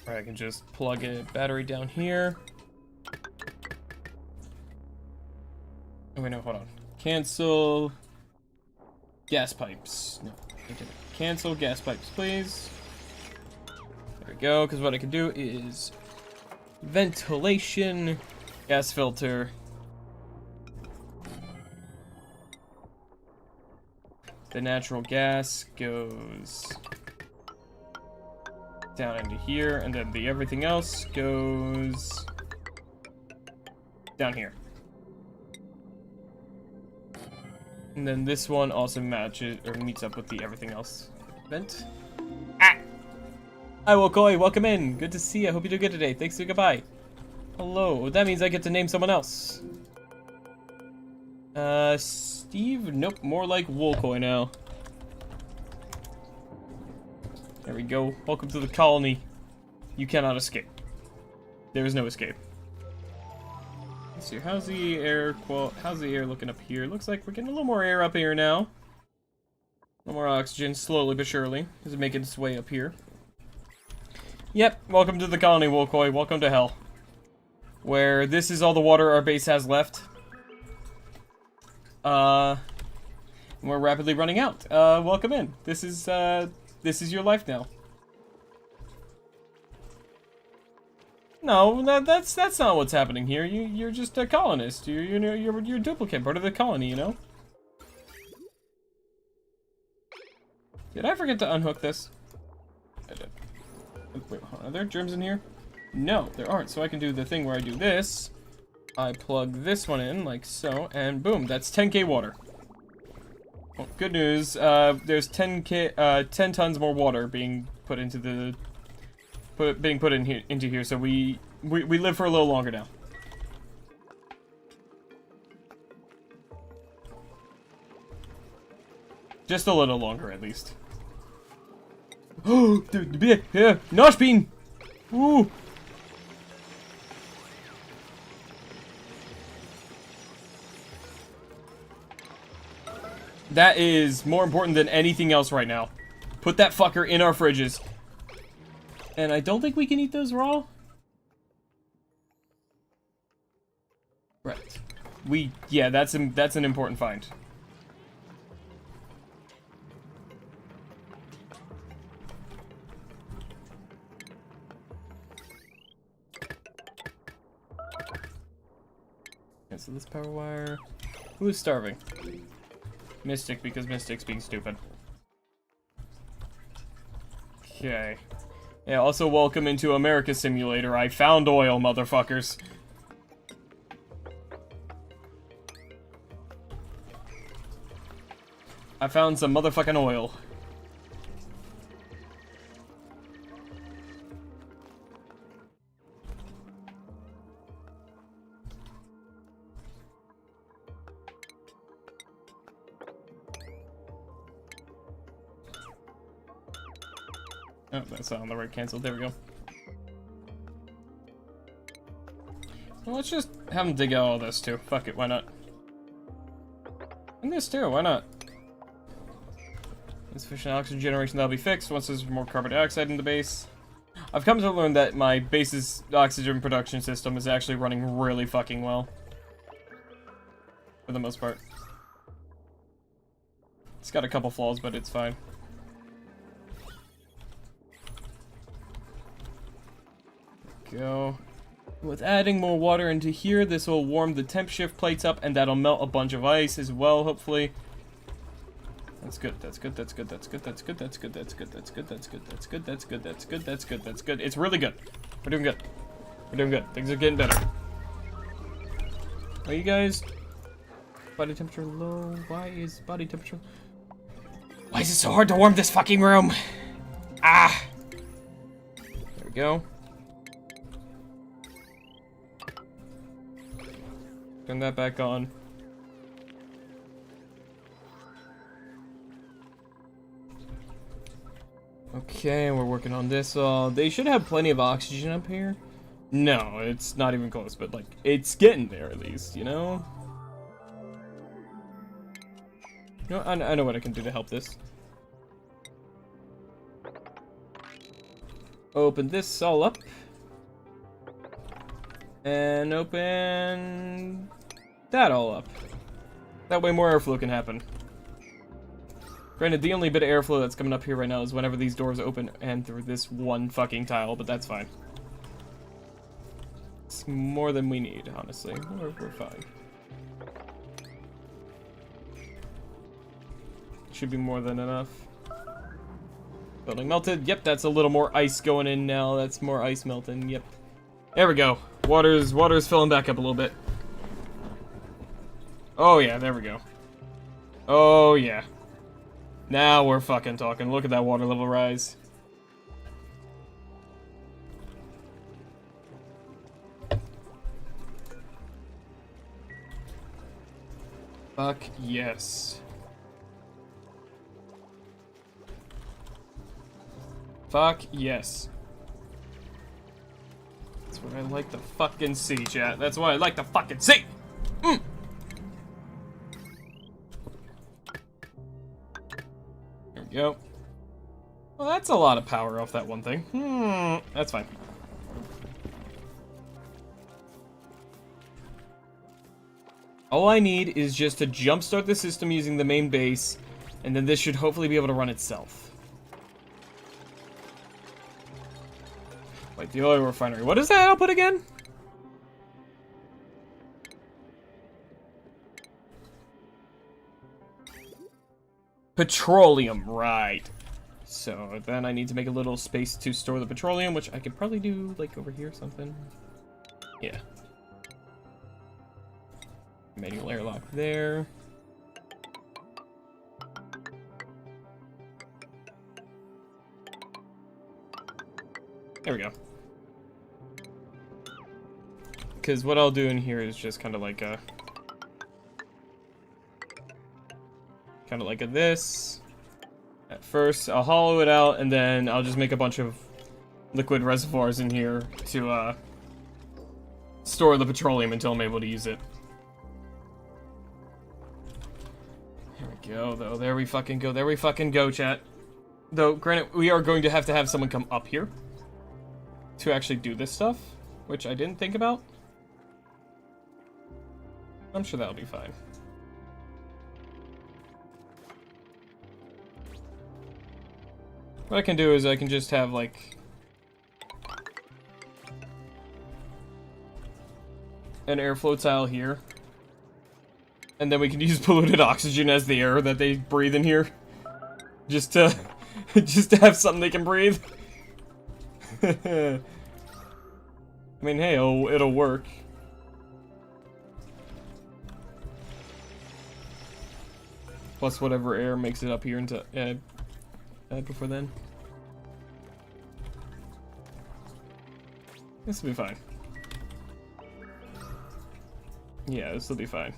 I can just plug a battery down here. Oh wait, no, hold on. Cancel gas pipes. No, I didn't. Cancel gas pipes, please. There we go, because what I can do is ventilation, gas filter. The natural gas goes down into here, and then the everything else goes down here. And then this one also matches, or meets up with the everything else vent. Ah! Hi, Wokoi, welcome in. Good to see you. I hope you do good today. Thanks and goodbye. Hello. That means I get to name someone else. Steve? Nope, more like Wokoi now. There we go. Welcome to the colony. You cannot escape. There is no escape. Let's see, how's the air looking up here? Looks like we're getting a little more air up here now. A little more oxygen, slowly but surely. Is it making its way up here? Yep, welcome to the colony, Wokoi. Welcome to hell. Where this is all the water our base has left. We're rapidly running out. Welcome in. This is your life now. No, that's not what's happening here. You're just a colonist. You're a duplicate, part of the colony, you know? Did I forget to unhook this? I did. Wait, are there germs in here? No, there aren't. So I can do the thing where I do this. I plug this one in, like so, and boom, that's 10k water. Well, good news, there's 10 tons more water being put into the... into here, so we live for a little longer now. Just a little longer, at least. Oh, yeah, Nosh bean! Ooh! That is more important than anything else right now. Put that fucker in our fridges. And I don't think we can eat those raw. Right. Yeah, that's an important find. Okay, so this power wire. Who's starving? Mystic, because Mystic's being stupid. Okay. Yeah, also welcome into America Simulator. I found oil, motherfuckers. I found some motherfucking oil. Oh, that's not on the right cancel. There we go. Well, let's just have them dig out all this too. Fuck it, why not? And this too, why not? Insufficient oxygen generation, that'll be fixed once there's more carbon dioxide in the base. I've come to learn that my base's oxygen production system is actually running really fucking well. For the most part. It's got a couple flaws, but it's fine. Go. With adding more water into here, this will warm the temp shift plates up, and that'll melt a bunch of ice as well, hopefully. That's good, that's good, that's good, that's good, that's good, that's good, that's good, that's good, that's good, that's good, that's good, that's good, that's good, that's good. It's really good. We're doing good. We're doing good. Things are getting better. Are you guys... Body temperature low? Why is body temperature... Why is it so hard to warm this fucking room? Ah! There we go. Turn that back on. Okay, we're working on this. They should have plenty of oxygen up here. No, it's not even close, but like, it's getting there at least, you know? No, I know what I can do to help this. Open this all up. And open that all up. That way more airflow can happen. Granted, the only bit of airflow that's coming up here right now is whenever these doors open and through this one fucking tile, but that's fine. It's more than we need, honestly. We're fine. should be more than enough. Building melted. Yep, that's a little more ice going in now. That's more ice melting. Yep. There we go. Water's filling back up a little bit. Oh yeah, there we go. Oh yeah. Now we're fucking talking. Look at that water level rise. Fuck yes. Fuck yes. That's what I like to fucking see, chat. That's what I like to fucking see! Mm. There we go. Well, that's a lot of power off that one thing. That's fine. All I need is just to jumpstart the system using the main base, and then this should hopefully be able to run itself. Wait, the oil refinery. What is that output again? Petroleum, right. So then I need to make a little space to store the petroleum, which I could probably do, like, over here or something. Yeah. Manual airlock there. There we go. Because what I'll do in here is just kind of like a this. At first, I'll hollow it out, and then I'll just make a bunch of liquid reservoirs in here to store the petroleum until I'm able to use it. There we go, though. There we fucking go. There we fucking go, chat. Though, granted, we are going to have someone come up here to actually do this stuff, which I didn't think about. I'm sure that'll be fine. What I can do is I can just have, like, an airflow tile here. And then we can use polluted oxygen as the air that they breathe in here. Just to have something they can breathe. I mean, hey, it'll work. Plus whatever air makes it up here into before then. This will be fine. Yeah, this will be fine.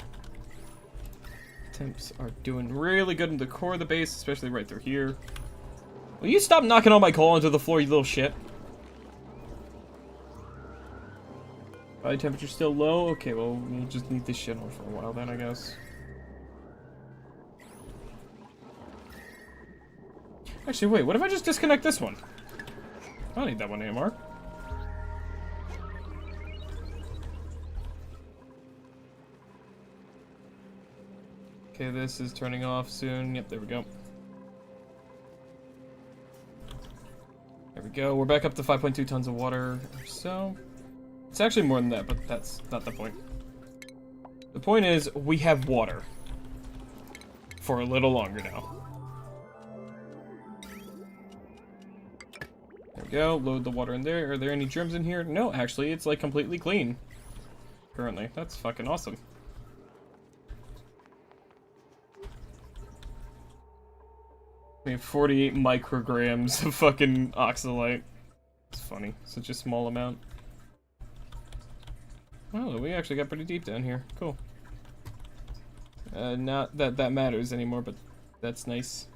Temps are doing really good in the core of the base, especially right through here. Will you stop knocking all my coal into the floor, you little shit? Body temperature still low? Okay, well, we'll just leave this shit on for a while then, I guess. Actually, wait, what if I just disconnect this one? I don't need that one anymore. Okay, this is turning off soon. Yep, there we go. There we go. We're back up to 5.2 tons of water or so. It's actually more than that, but that's not the point. The point is, we have water. For a little longer now. There we go. Load the water in there. Are there any germs in here? No, actually, it's like completely clean. Currently. That's fucking awesome. We have 48 micrograms of fucking oxalite. It's funny. Such a small amount. Oh, we actually got pretty deep down here. Cool. Not that that matters anymore, but that's nice.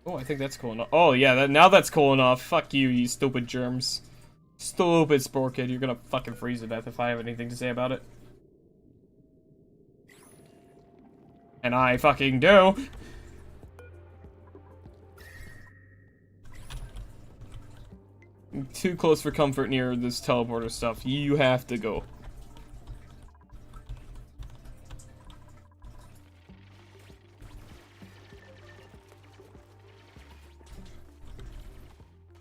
Oh, I think that's cooling off. Oh, yeah, now that's cooling off. Fuck you, you stupid germs. Stupid spore kid. You're gonna fucking freeze to death if I have anything to say about it. And I fucking do. Too close for comfort near this teleporter stuff. You have to go.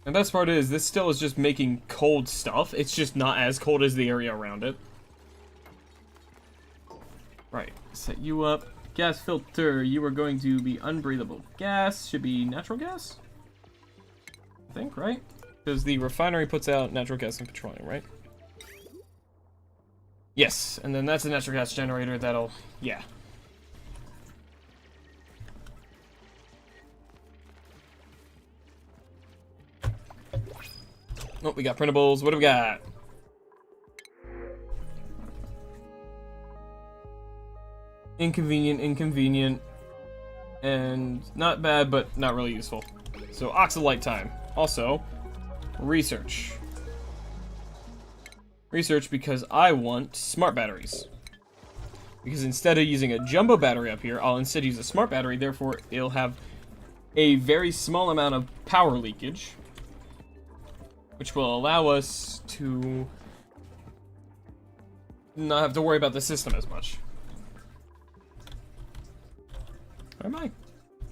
And best part is, this still is just making cold stuff. It's just not as cold as the area around it. Right. Set you up. gas filter. You are going to be unbreathable gas. Should be natural gas? I think, right? Because the refinery puts out natural gas and petroleum, right? Yes, and then that's a natural gas generator that'll... yeah. Oh, we got printables. What do we got? Inconvenient, inconvenient. And not bad, but not really useful. So, oxalite time. Also, research. Research because I want smart batteries. Because instead of using a jumbo battery up here, I'll instead use a smart battery, therefore it'll have a very small amount of power leakage, which will allow us to not have to worry about the system as much. Where am I?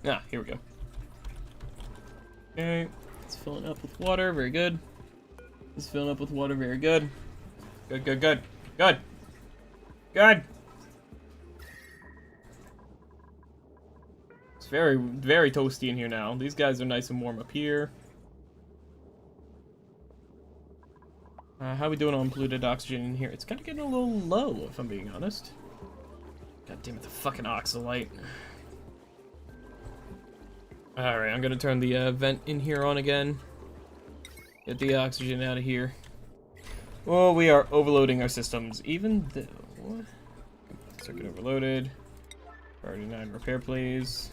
Ah, here we go. Okay, it's filling up with water, very good. It's filling up with water, very good. Good, good, good. Good! Good! It's very, very toasty in here now. These guys are nice and warm up here. How are we doing on polluted oxygen in here? It's kind of getting a little low, if I'm being honest. God damn it, the fucking oxalite. Alright, I'm gonna turn the vent in here on again. Get the oxygen out of here. Well, we are overloading our systems, even though... circuit overloaded. Priority 9 repair, please.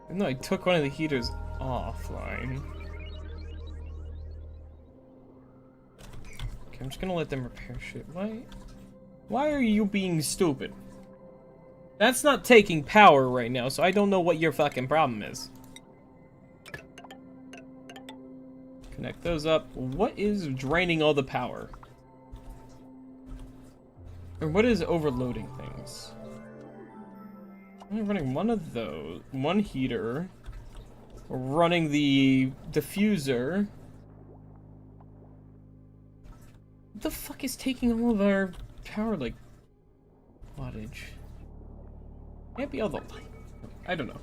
Even though I took one of the heaters offline. Okay, I'm just gonna let them repair shit. Why are you being stupid? That's not taking power right now, so I don't know what your fucking problem is. Connect those up. What is draining all the power? Or what is overloading things? I'm running one of those. One heater. We're running the diffuser. What the fuck is taking all of our power, like, wattage? Can't be all the... I don't know.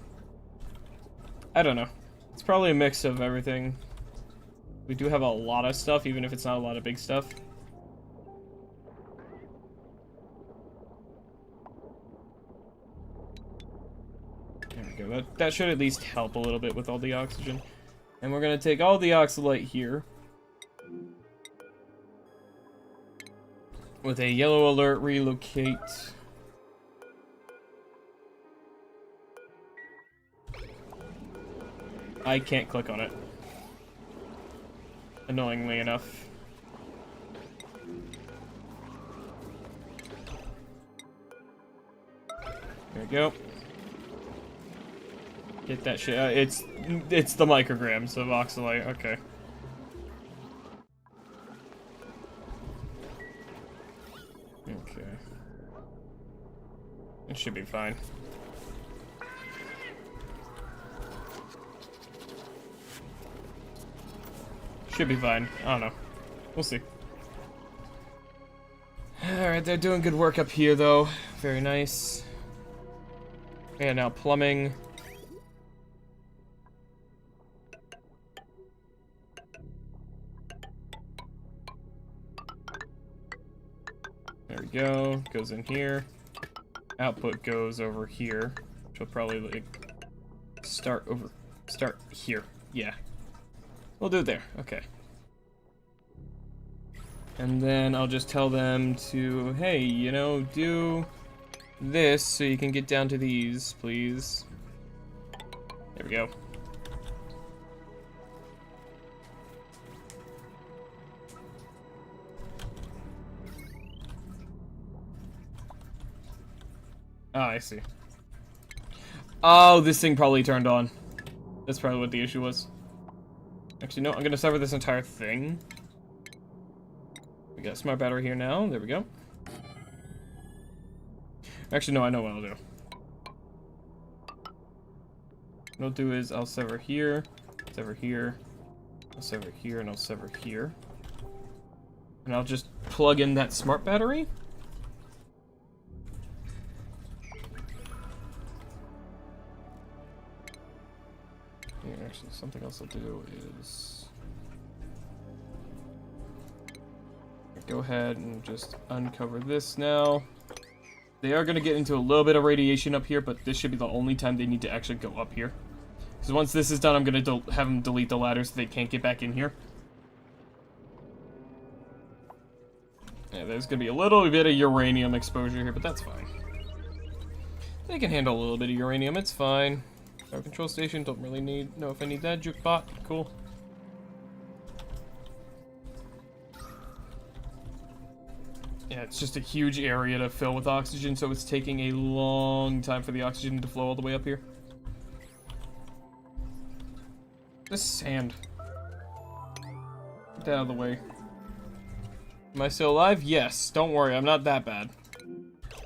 I don't know. It's probably a mix of everything. We do have a lot of stuff, even if it's not a lot of big stuff. There we go. That should at least help a little bit with all the oxygen. And we're gonna take all the oxalite here. With a yellow alert, relocate. I can't click on it. Annoyingly enough. There we go. Get that shit. It's the micrograms of oxalite. Okay. Okay. It should be fine. Should be fine. I don't know. We'll see. Alright, they're doing good work up here, though. Very nice. And now plumbing. There we go. Goes in here. Output goes over here. Which will probably, like, start here. Yeah. We'll do it there. Okay. And then I'll just tell them to, hey, you know, do this so you can get down to these, please. There we go. Ah, I see. Oh, this thing probably turned on. That's probably what the issue was. Actually, no, I'm gonna sever this entire thing. We got a smart battery here now. There we go. Actually, no, I know what I'll do. What I'll do is I'll sever here, sever here, I'll sever here, and I'll sever here. And I'll just plug in that smart battery. Here, actually, something else I'll do is... go ahead and just uncover this now. They are going to get into a little bit of radiation up here, but this should be the only time they need to actually go up here. Because once this is done, I'm going to have them delete the ladder so they can't get back in here. Yeah, there's going to be a little bit of uranium exposure here, but that's fine. They can handle a little bit of uranium, it's fine. Our control station, don't really know if I need that. Jukebot, cool. Yeah, it's just a huge area to fill with oxygen, so it's taking a long time for the oxygen to flow all the way up here. This sand. Get that out of the way. Am I still alive? Yes. Don't worry, I'm not that bad.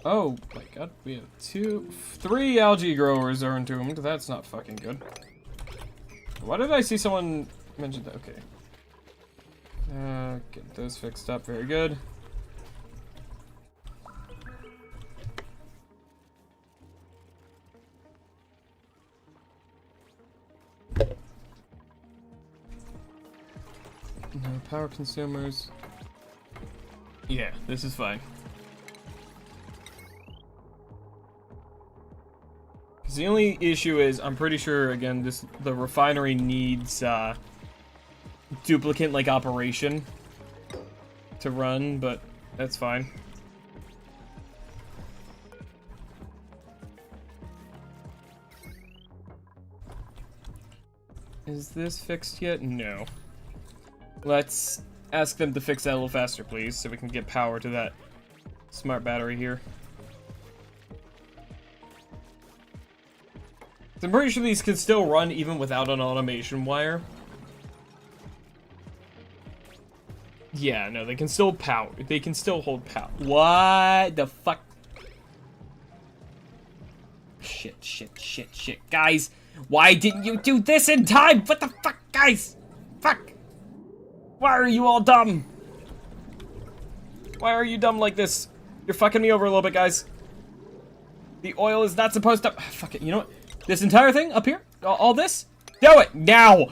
Oh my god, we have 3 algae growers are entombed. That's not fucking good. Why did I see someone mention that? Okay. Get those fixed up. Very good. No power consumers. Yeah, this is fine. Because the only issue is, I'm pretty sure, again, the refinery needs duplicate, like, operation to run, but that's fine. Is this fixed yet? No. Let's ask them to fix that a little faster, please, so we can get power to that smart battery here. I'm pretty sure these can still run even without an automation wire. Yeah, no, they can still power. They can still hold power. What the fuck? Shit, shit, shit, shit. Guys, why didn't you do this in time? What the fuck, guys? Fuck. Why are you all dumb? Why are you dumb like this? You're fucking me over a little bit, guys. The oil is not supposed to... Fuck it, you know what? This entire thing up here? All this? Do it! Now!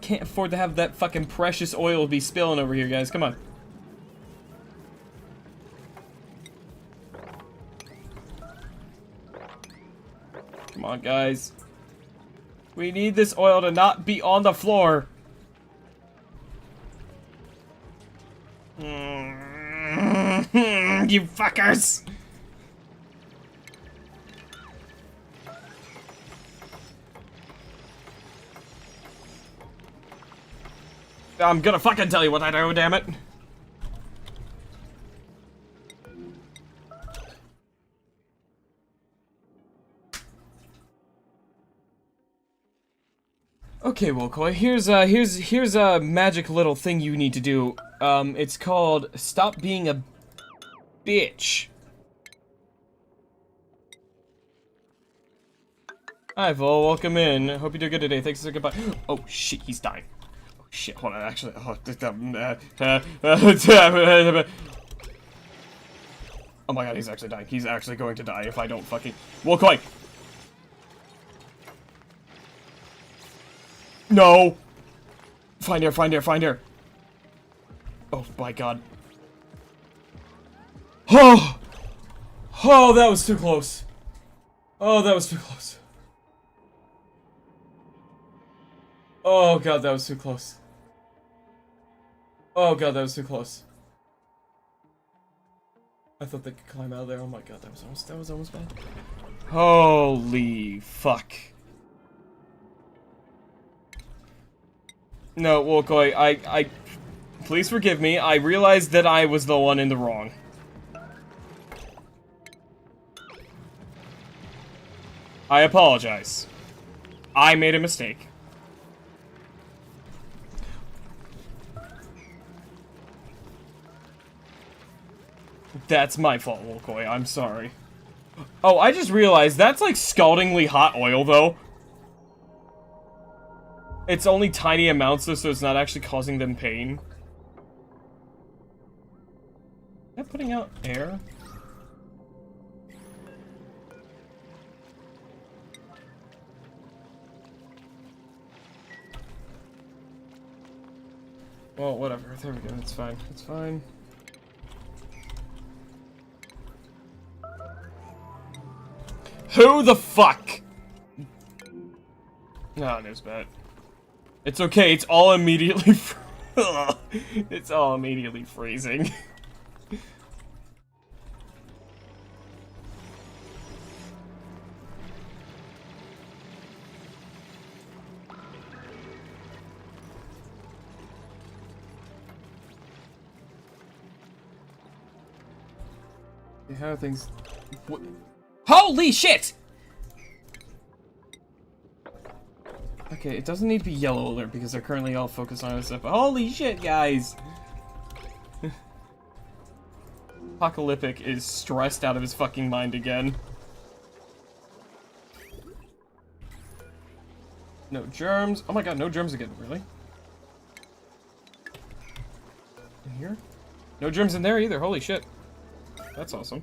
Can't afford to have that fucking precious oil be spilling over here, guys. Come on. Come on, guys. We need this oil to not be on the floor. You fuckers! I'm gonna fucking tell you what I do, damn it. Okay, Wolkoi, here's a magic little thing you need to do. It's called Stop Being a Bitch. Hi, Vol, welcome in. Hope you do good today. Thanks for saying goodbye. Oh, shit, he's dying. Oh, shit, hold on, actually. Oh my god, he's actually dying. He's actually going to die if I don't fucking... Wolkoi! No! Find air, find air, find air. Oh my god. Oh! Oh, that was too close. Oh, that was too close. Oh god, that was too close. Oh god, that was too close. I thought they could climb out of there. Oh my god, that was almost bad. Holy fuck. No, Wolkoi, I please forgive me. I realized that I was the one in the wrong. I apologize. I made a mistake. That's my fault, Wolkoi. I'm sorry. Oh, I just realized that's like scaldingly hot oil, though. It's only tiny amounts, though, so it's not actually causing them pain. Am I putting out air? Well, whatever. There we go. It's fine. It's fine. Who the fuck? No, news bad. It's okay. It's all immediately. It's all immediately freezing. How are things? What? Holy shit! Okay, it doesn't need to be yellow alert because they're currently all focused on this stuff. Holy shit, guys! Apocalyptic is stressed out of his fucking mind again. No germs. Oh my god, no germs again, really? In here? No germs in there either, holy shit. That's awesome.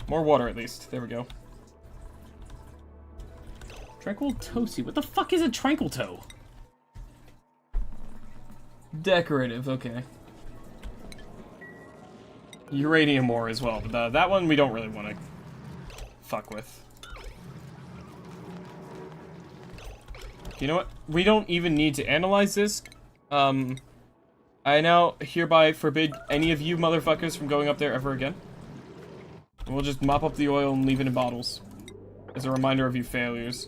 More water, at least. There we go. Tranquil Toasty. What the fuck is a Tranquil Toe? Decorative, okay. Uranium ore as well, but that one we don't really want to fuck with. You know what? We don't even need to analyze this. I now hereby forbid any of you motherfuckers from going up there ever again. And we'll just mop up the oil and leave it in bottles. As a reminder of you failures.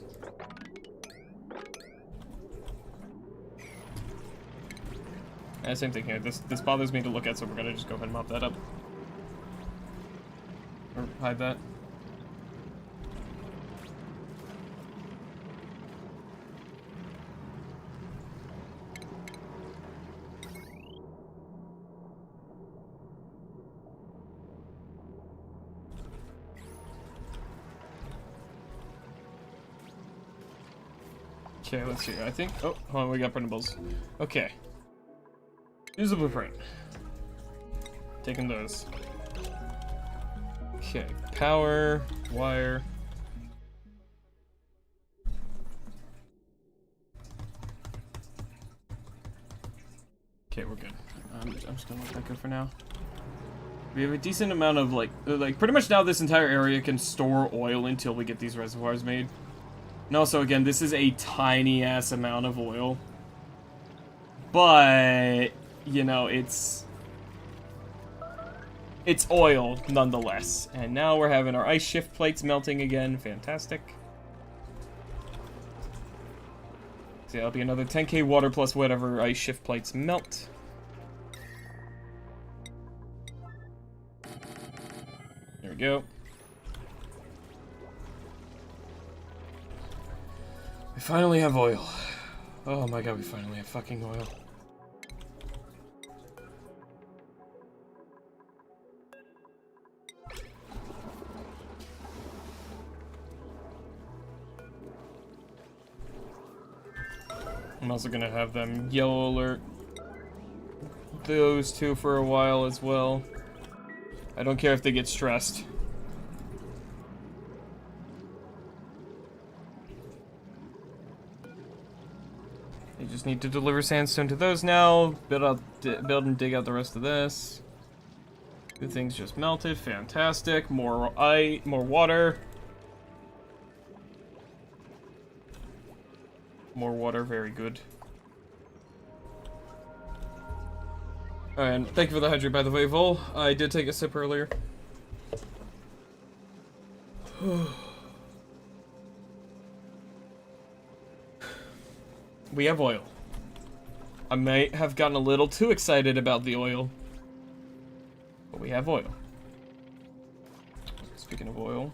And same thing here. This bothers me to look at, so we're gonna just go ahead and mop that up. Or hide that. Okay, let's see. I think. Oh, hold on, we got printables. Okay. Here's the blueprint. Taking those. Okay, power, wire. Okay, we're good. I'm just gonna let that go for now. We have a decent amount of, like pretty much now this entire area can store oil until we get these reservoirs made. And also, again, this is a tiny-ass amount of oil. But, you know, it's oil, nonetheless. And now we're having our ice shift plates melting again. Fantastic. So that'll be another 10k water plus whatever ice shift plates melt. There we go. We finally have oil. Oh my god, we finally have fucking oil. I'm also gonna have them yellow alert those two for a while as well. I don't care if they get stressed. They just need to deliver sandstone to those now. Build and dig out the rest of this. Good things just melted. Fantastic. More ice, more water. More water. Very good. And thank you for the hydrate, by the way, Vol. I did take a sip earlier. We have oil. I may have gotten a little too excited about the oil. But we have oil. Speaking of oil,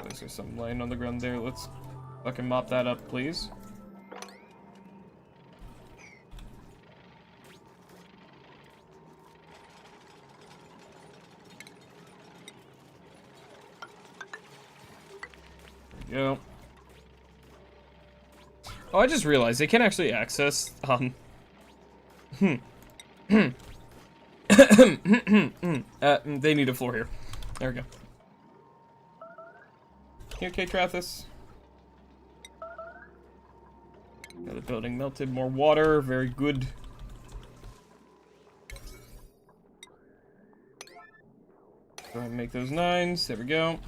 there's something laying on the ground there. Let's fucking mop that up, please. Go. Oh, I just realized they can actually access, they need a floor here. There we go. Okay, Trathis. Another building melted, more water, very good. Go ahead and make those 9s, there we go.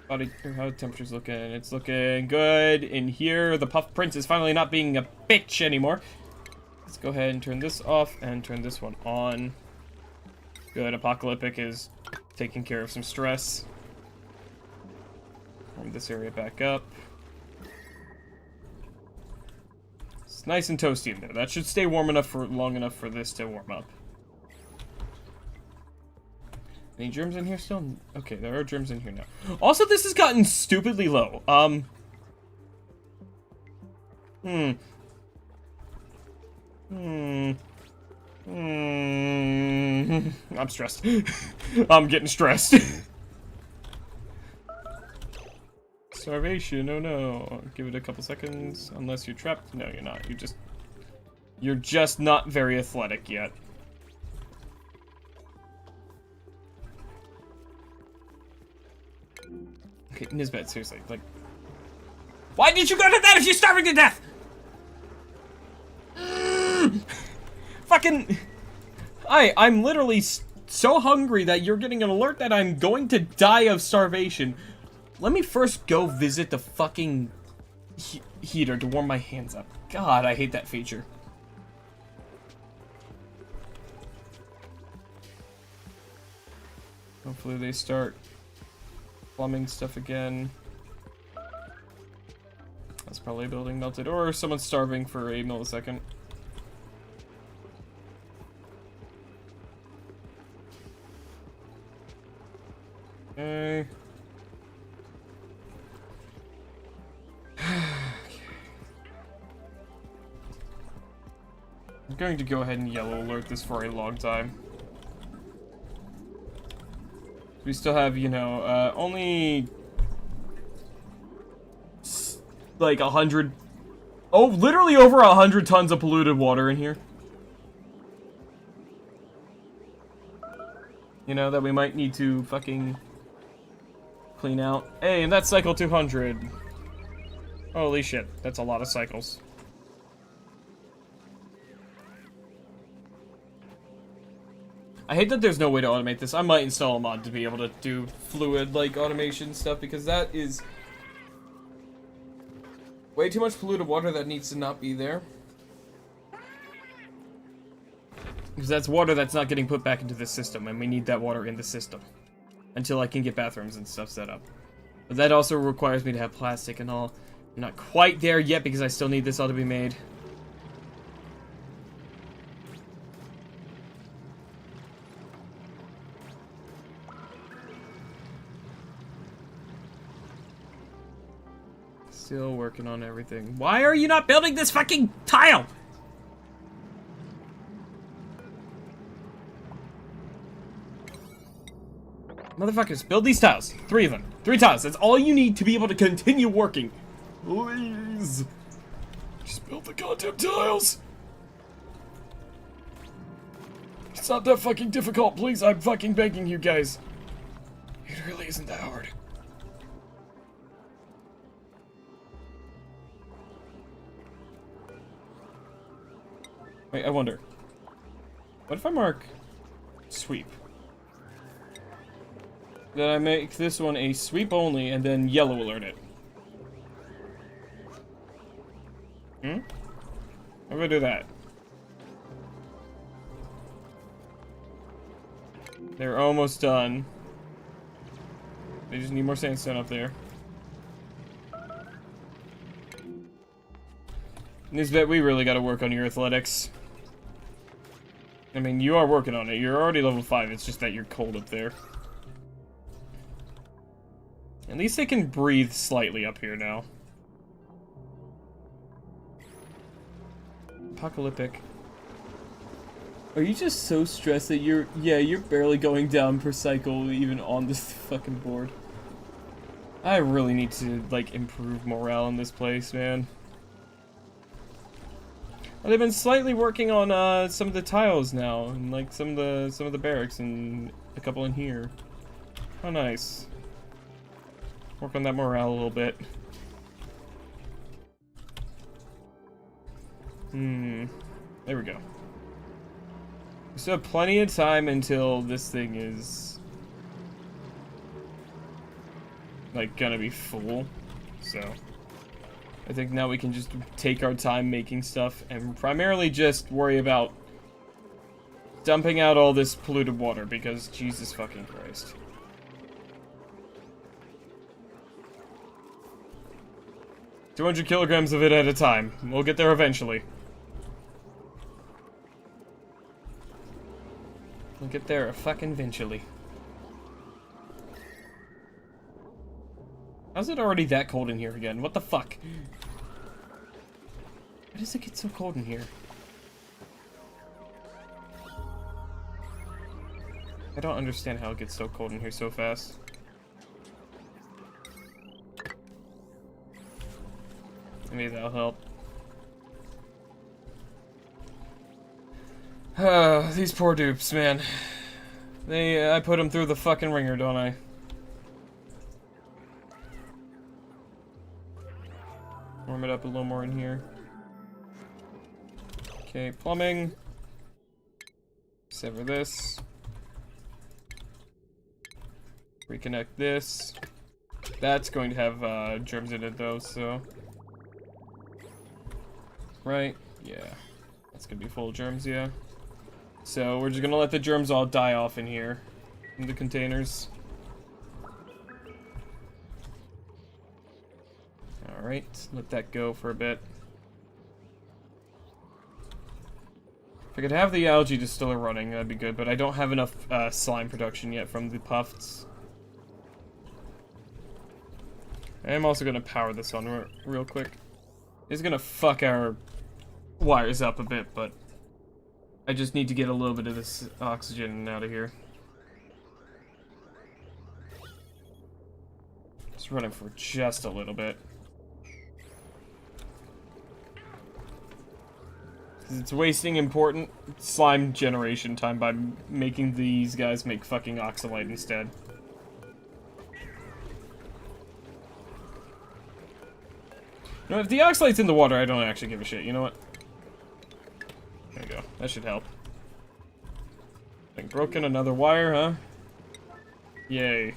Body, how the temperature's looking? It's looking good in here. The Puff Prince is finally not being a bitch anymore. Let's go ahead and turn this off and turn this one on. Good, Apocalyptic is taking care of some stress. Warm this area back up. It's nice and toasty in there. That should stay warm enough for long enough for this to warm up. Any germs in here still? Okay, there are germs in here now. Also, this has gotten stupidly low. I'm stressed. I'm getting stressed. Starvation, oh no. Give it a couple seconds. Unless you're trapped. No, you're not. You're just not very athletic yet. Okay, Nisbet, seriously, like... Why did you go to that if you're starving to death? Fucking... I'm literally so hungry that you're getting an alert that I'm going to die of starvation. Let me first go visit the fucking heater to warm my hands up. God, I hate that feature. Hopefully they start plumbing stuff again. That's probably a building melted, or someone's starving for a millisecond. Okay. I'm going to go ahead and yellow alert this for a long time. We still have, you know, only like 100, oh, literally over 100 tons of polluted water in here. You know, that we might need to fucking clean out. Hey, and that's cycle 200. Holy shit, that's a lot of cycles. I hate that there's no way to automate this. I might install a mod to be able to do fluid, like, automation stuff, because that is way too much polluted water that needs to not be there. Because that's water that's not getting put back into the system, and we need that water in the system. Until I can get bathrooms and stuff set up. But that also requires me to have plastic and all. I'm not quite there yet, because I still need this all to be made. Still working on everything. Why are you not building this fucking tile? Motherfuckers, build these tiles. 3 of them. 3 tiles. That's all you need to be able to continue working. Please. Just build the goddamn tiles. It's not that fucking difficult. Please, I'm fucking begging you guys. It really isn't that hard. Wait, I wonder. What if I mark sweep? Then I make this one a sweep only and then yellow alert it. I'm gonna do that. They're almost done. They just need more sandstone up there. Nisbet, we really gotta work on your athletics. I mean, you are working on it. You're already level 5, it's just that you're cold up there. At least they can breathe slightly up here now. Apocalyptic. Are you just so stressed that you're barely going down per cycle even on this fucking board? I really need to, like, improve morale in this place, man. Well, they've been slightly working on some of the tiles now, and like some of the barracks and a couple in here. How nice. Work on that morale a little bit. There we go. We still have plenty of time until this thing is like gonna be full. So I think now we can just take our time making stuff and primarily just worry about dumping out all this polluted water because Jesus fucking Christ. $200 kilograms of it at a time. We'll get there eventually. We'll get there fucking eventually. How's it already that cold in here again? What the fuck? Why does it get so cold in here? I don't understand how it gets so cold in here so fast. Maybe that'll help. These poor dupes, man. I put them through the fucking ringer, don't I? Warm it up a little more in here. Okay, plumbing. Sever this. Reconnect this. That's going to have germs in it though, so. Right? Yeah. That's gonna be full of germs, yeah. So we're just gonna let the germs all die off in here. In the containers. Alright, let that go for a bit. If I could have the algae distiller running, that'd be good, but I don't have enough slime production yet from the puffs. I'm also gonna power this on real quick. It's gonna fuck our wires up a bit, but I just need to get a little bit of this oxygen out of here. Just running for just a little bit. It's wasting important slime generation time by making these guys make fucking oxalate instead. You know, if the oxalate's in the water, I don't actually give a shit. You know what? There we go. That should help. Thing broken, another wire, huh? Yay.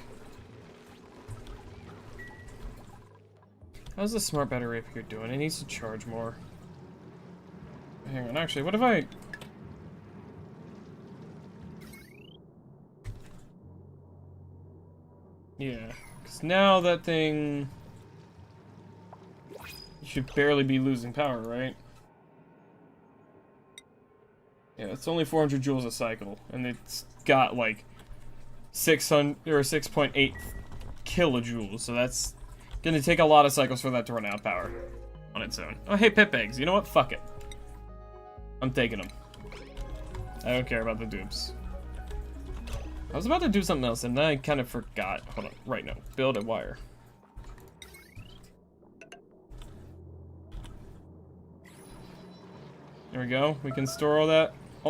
How's the smart battery up here doing? It needs to charge more. Hang on, actually, what if I... Yeah, because now that thing... You should barely be losing power, right? Yeah, it's only 400 joules a cycle, and it's got like 600 or 6.8 kilojoules, so that's gonna take a lot of cycles for that to run out of power on its own. Oh, hey, pip eggs. You know what? Fuck it. I'm taking them. I don't care about the dupes. I was about to do something else, and then I kind of forgot. Hold on. Right now. Build a wire. There we go. We can store all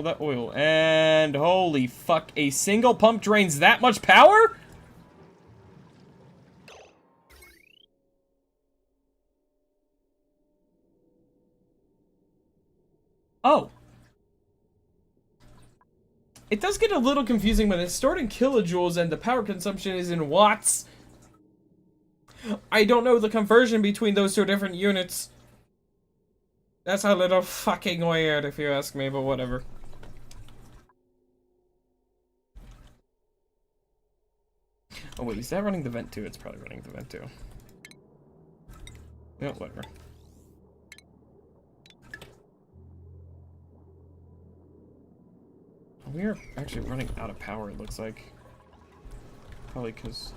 that oil. And holy fuck, a single pump drains that much power? Oh. It does get a little confusing when it's stored in kilojoules and the power consumption is in watts. I don't know the conversion between those two different units. That's a little fucking weird if you ask me, but whatever. Oh wait, is that running the vent too? It's probably running the vent too. Yeah, whatever. We are actually running out of power, it looks like. Probably because...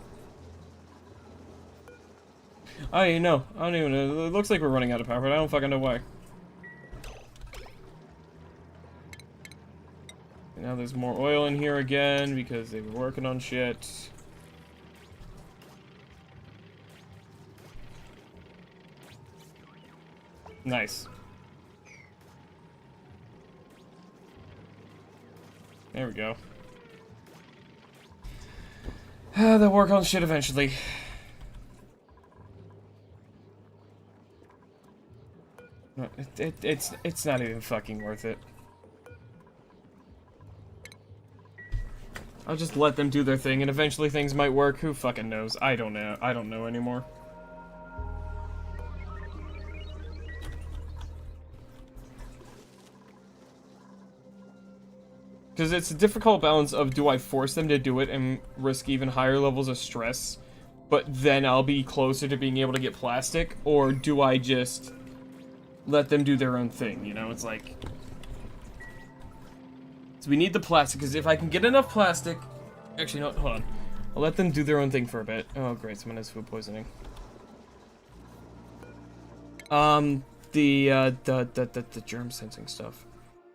I don't know. I don't even know. It looks like we're running out of power, but I don't fucking know why. And now there's more oil in here again because they were working on shit. Nice. There we go. They'll work on shit eventually. No, it's not even fucking worth it. I'll just let them do their thing, and eventually things might work. Who fucking knows? I don't know. I don't know anymore. Because it's a difficult balance of, do I force them to do it and risk even higher levels of stress, but then I'll be closer to being able to get plastic, or do I just let them do their own thing, you know? It's like... So we need the plastic, because if I can get enough plastic... Actually, no, hold on. I'll let them do their own thing for a bit. Oh, great, someone has food poisoning. The germ sensing stuff.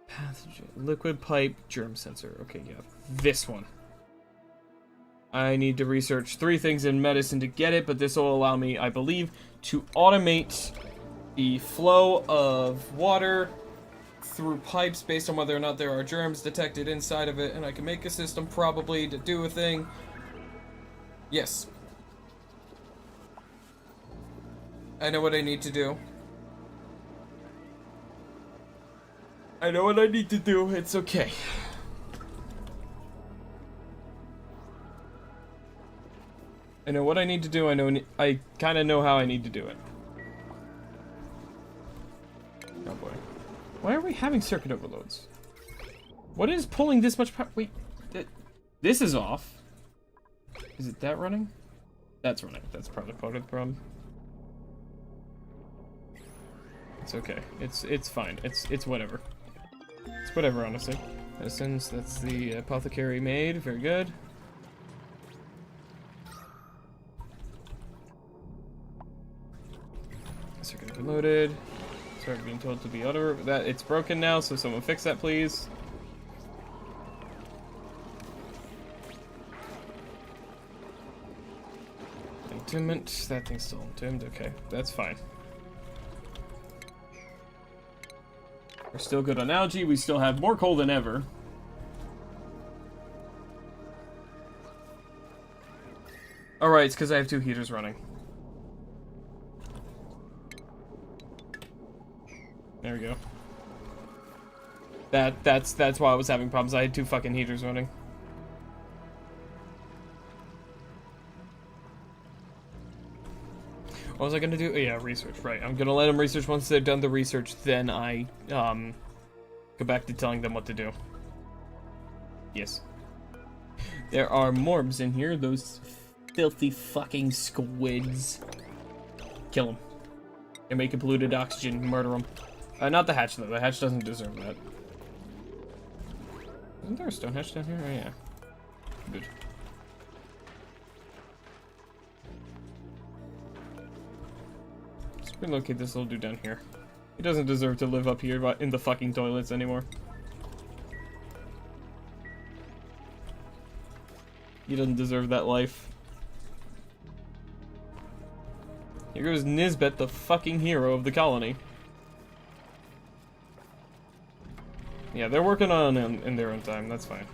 Pathogen, liquid pipe, germ sensor. Okay, yeah, this one. I need to research 3 things in medicine to get it, but this will allow me, I believe, to automate the flow of water through pipes based on whether or not there are germs detected inside of it, and I can make a system probably to do a thing. Yes. I know what I need to do. I know what I need to do, it's okay. I know what I need to do, I kind of know how I need to do it. Oh boy. Why are we having circuit overloads? What is pulling this much power? Wait, this is off. Is it that running? That's running, that's probably part of the problem. It's okay, it's fine, it's whatever. It's whatever, honestly. Medicines, that's the apothecary made. Very good. Circuit overloaded. Sorry, being told to be auto. That it's broken now, so someone fix that, please. Entombment. That thing's still entombed. Okay, that's fine. We're still good on algae. We still have more coal than ever. Alright, it's because I have 2 heaters running. There we go. That's why I was having problems. I had 2 fucking heaters running. What was I gonna do? Oh, yeah, research, right. I'm gonna let them research. Once they've done the research, then I, go back to telling them what to do. Yes. There are morbs in here, those filthy fucking squids. Kill them. They're making polluted oxygen, murder them. Not the hatch, though. The hatch doesn't deserve that. Isn't there a stone hatch down here? Oh, yeah. Good. Relocate this little dude down here. He doesn't deserve to live up here in the fucking toilets anymore. He doesn't deserve that life. Here goes Nisbet, the fucking hero of the colony. Yeah, they're working on it in their own time, that's fine.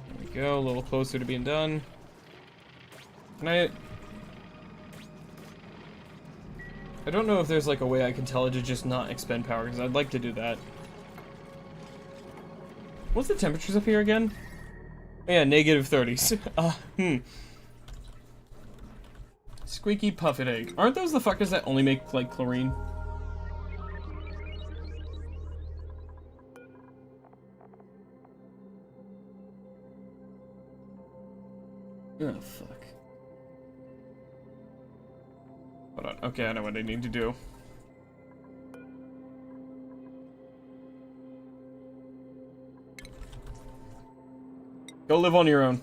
There we go, a little closer to being done. Can I don't know if there's like a way I can tell it to just not expend power, because I'd like to do that. What's the temperatures up here again? Oh, yeah, -30s. Squeaky puffet egg. Aren't those the fuckers that only make, like, chlorine? Oh, fuck. Hold on. Okay, I know what I need to do. Go live on your own.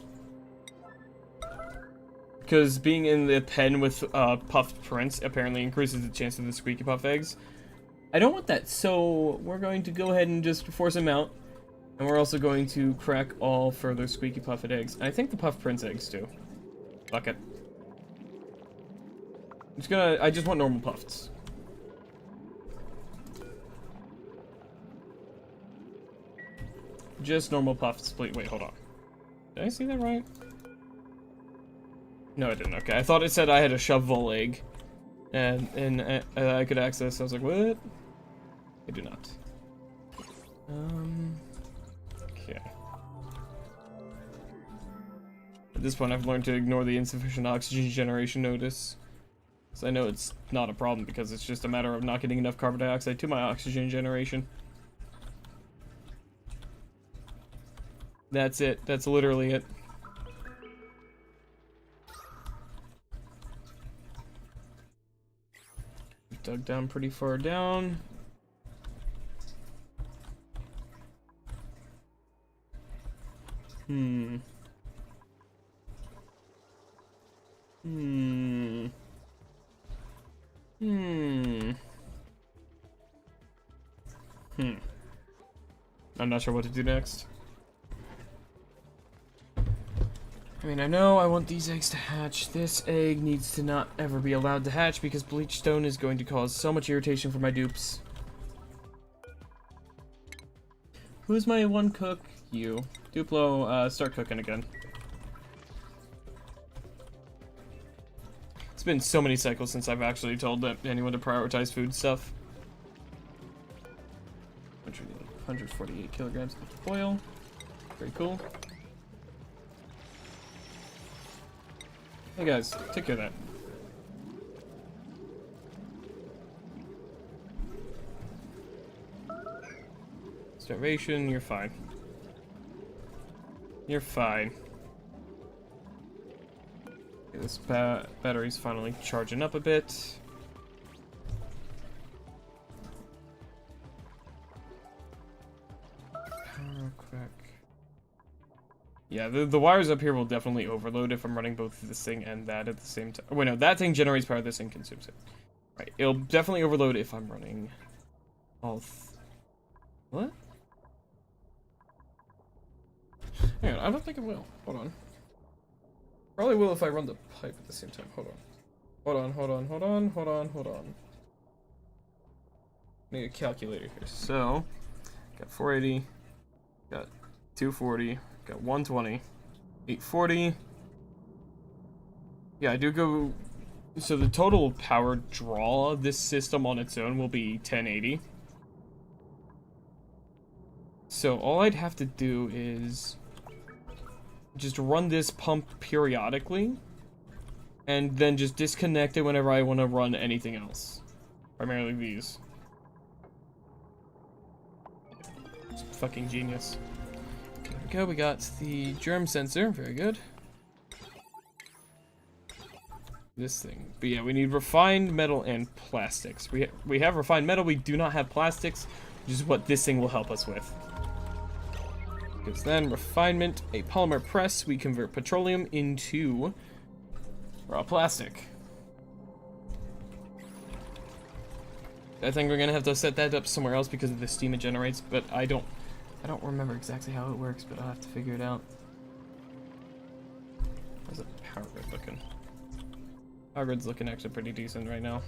Because being in the pen with puffed prints apparently increases the chance of the squeaky puff eggs. I don't want that, so we're going to go ahead and just force them out. And we're also going to crack all further squeaky puffed eggs. And I think the puff prince eggs too. Fuck it. I just want normal puffs. Just normal puffs, please. Wait, hold on. Did I see that right? No, I didn't. Okay, I thought it said I had a shovel egg. And I could access. I was like, what? I do not. Okay. At this point, I've learned to ignore the insufficient oxygen generation notice. So I know it's not a problem because it's just a matter of not getting enough carbon dioxide to my oxygen generation. That's it. That's literally it. Dug down pretty far down. Hmm. I'm not sure what to do next. I mean, I know I want these eggs to hatch. This egg needs to not ever be allowed to hatch because bleach stone is going to cause so much irritation for my dupes. Who's my one cook? You. Duplo, start cooking again. It's been so many cycles since I've actually told anyone to prioritize food stuff. 148 kilograms of oil. Very cool. Hey guys, take care of that. Starvation, you're fine. You're fine. Okay, this battery's finally charging up a bit. Power quick. Yeah, the wires up here will definitely overload if I'm running both this thing and that at the same time. Wait, no, that thing generates power, this thing consumes it. Right, it'll definitely overload if I'm running all what? Hang on, I don't think it will. Hold on. Probably will if I run the pipe at the same time. Hold on. Hold on. Need a calculator here. So, got 480, got 240, got 120, 840. Yeah, I do go. So the total power draw of this system on its own will be 1080. So all I'd have to do is just run this pump periodically and then just disconnect it whenever I want to run anything else. Primarily these. It's fucking genius. Okay, there we go. We got the germ sensor. Very good. This thing. But yeah, we need refined metal and plastics. We have refined metal. We do not have plastics, which is what this thing will help us with. Because then refinement, a polymer press, we convert petroleum into raw plastic. I think we're gonna have to set that up somewhere else because of the steam it generates, but I don't remember exactly how it works, but I'll have to figure it out. How's the power grid looking? Power grid's looking actually pretty decent right now.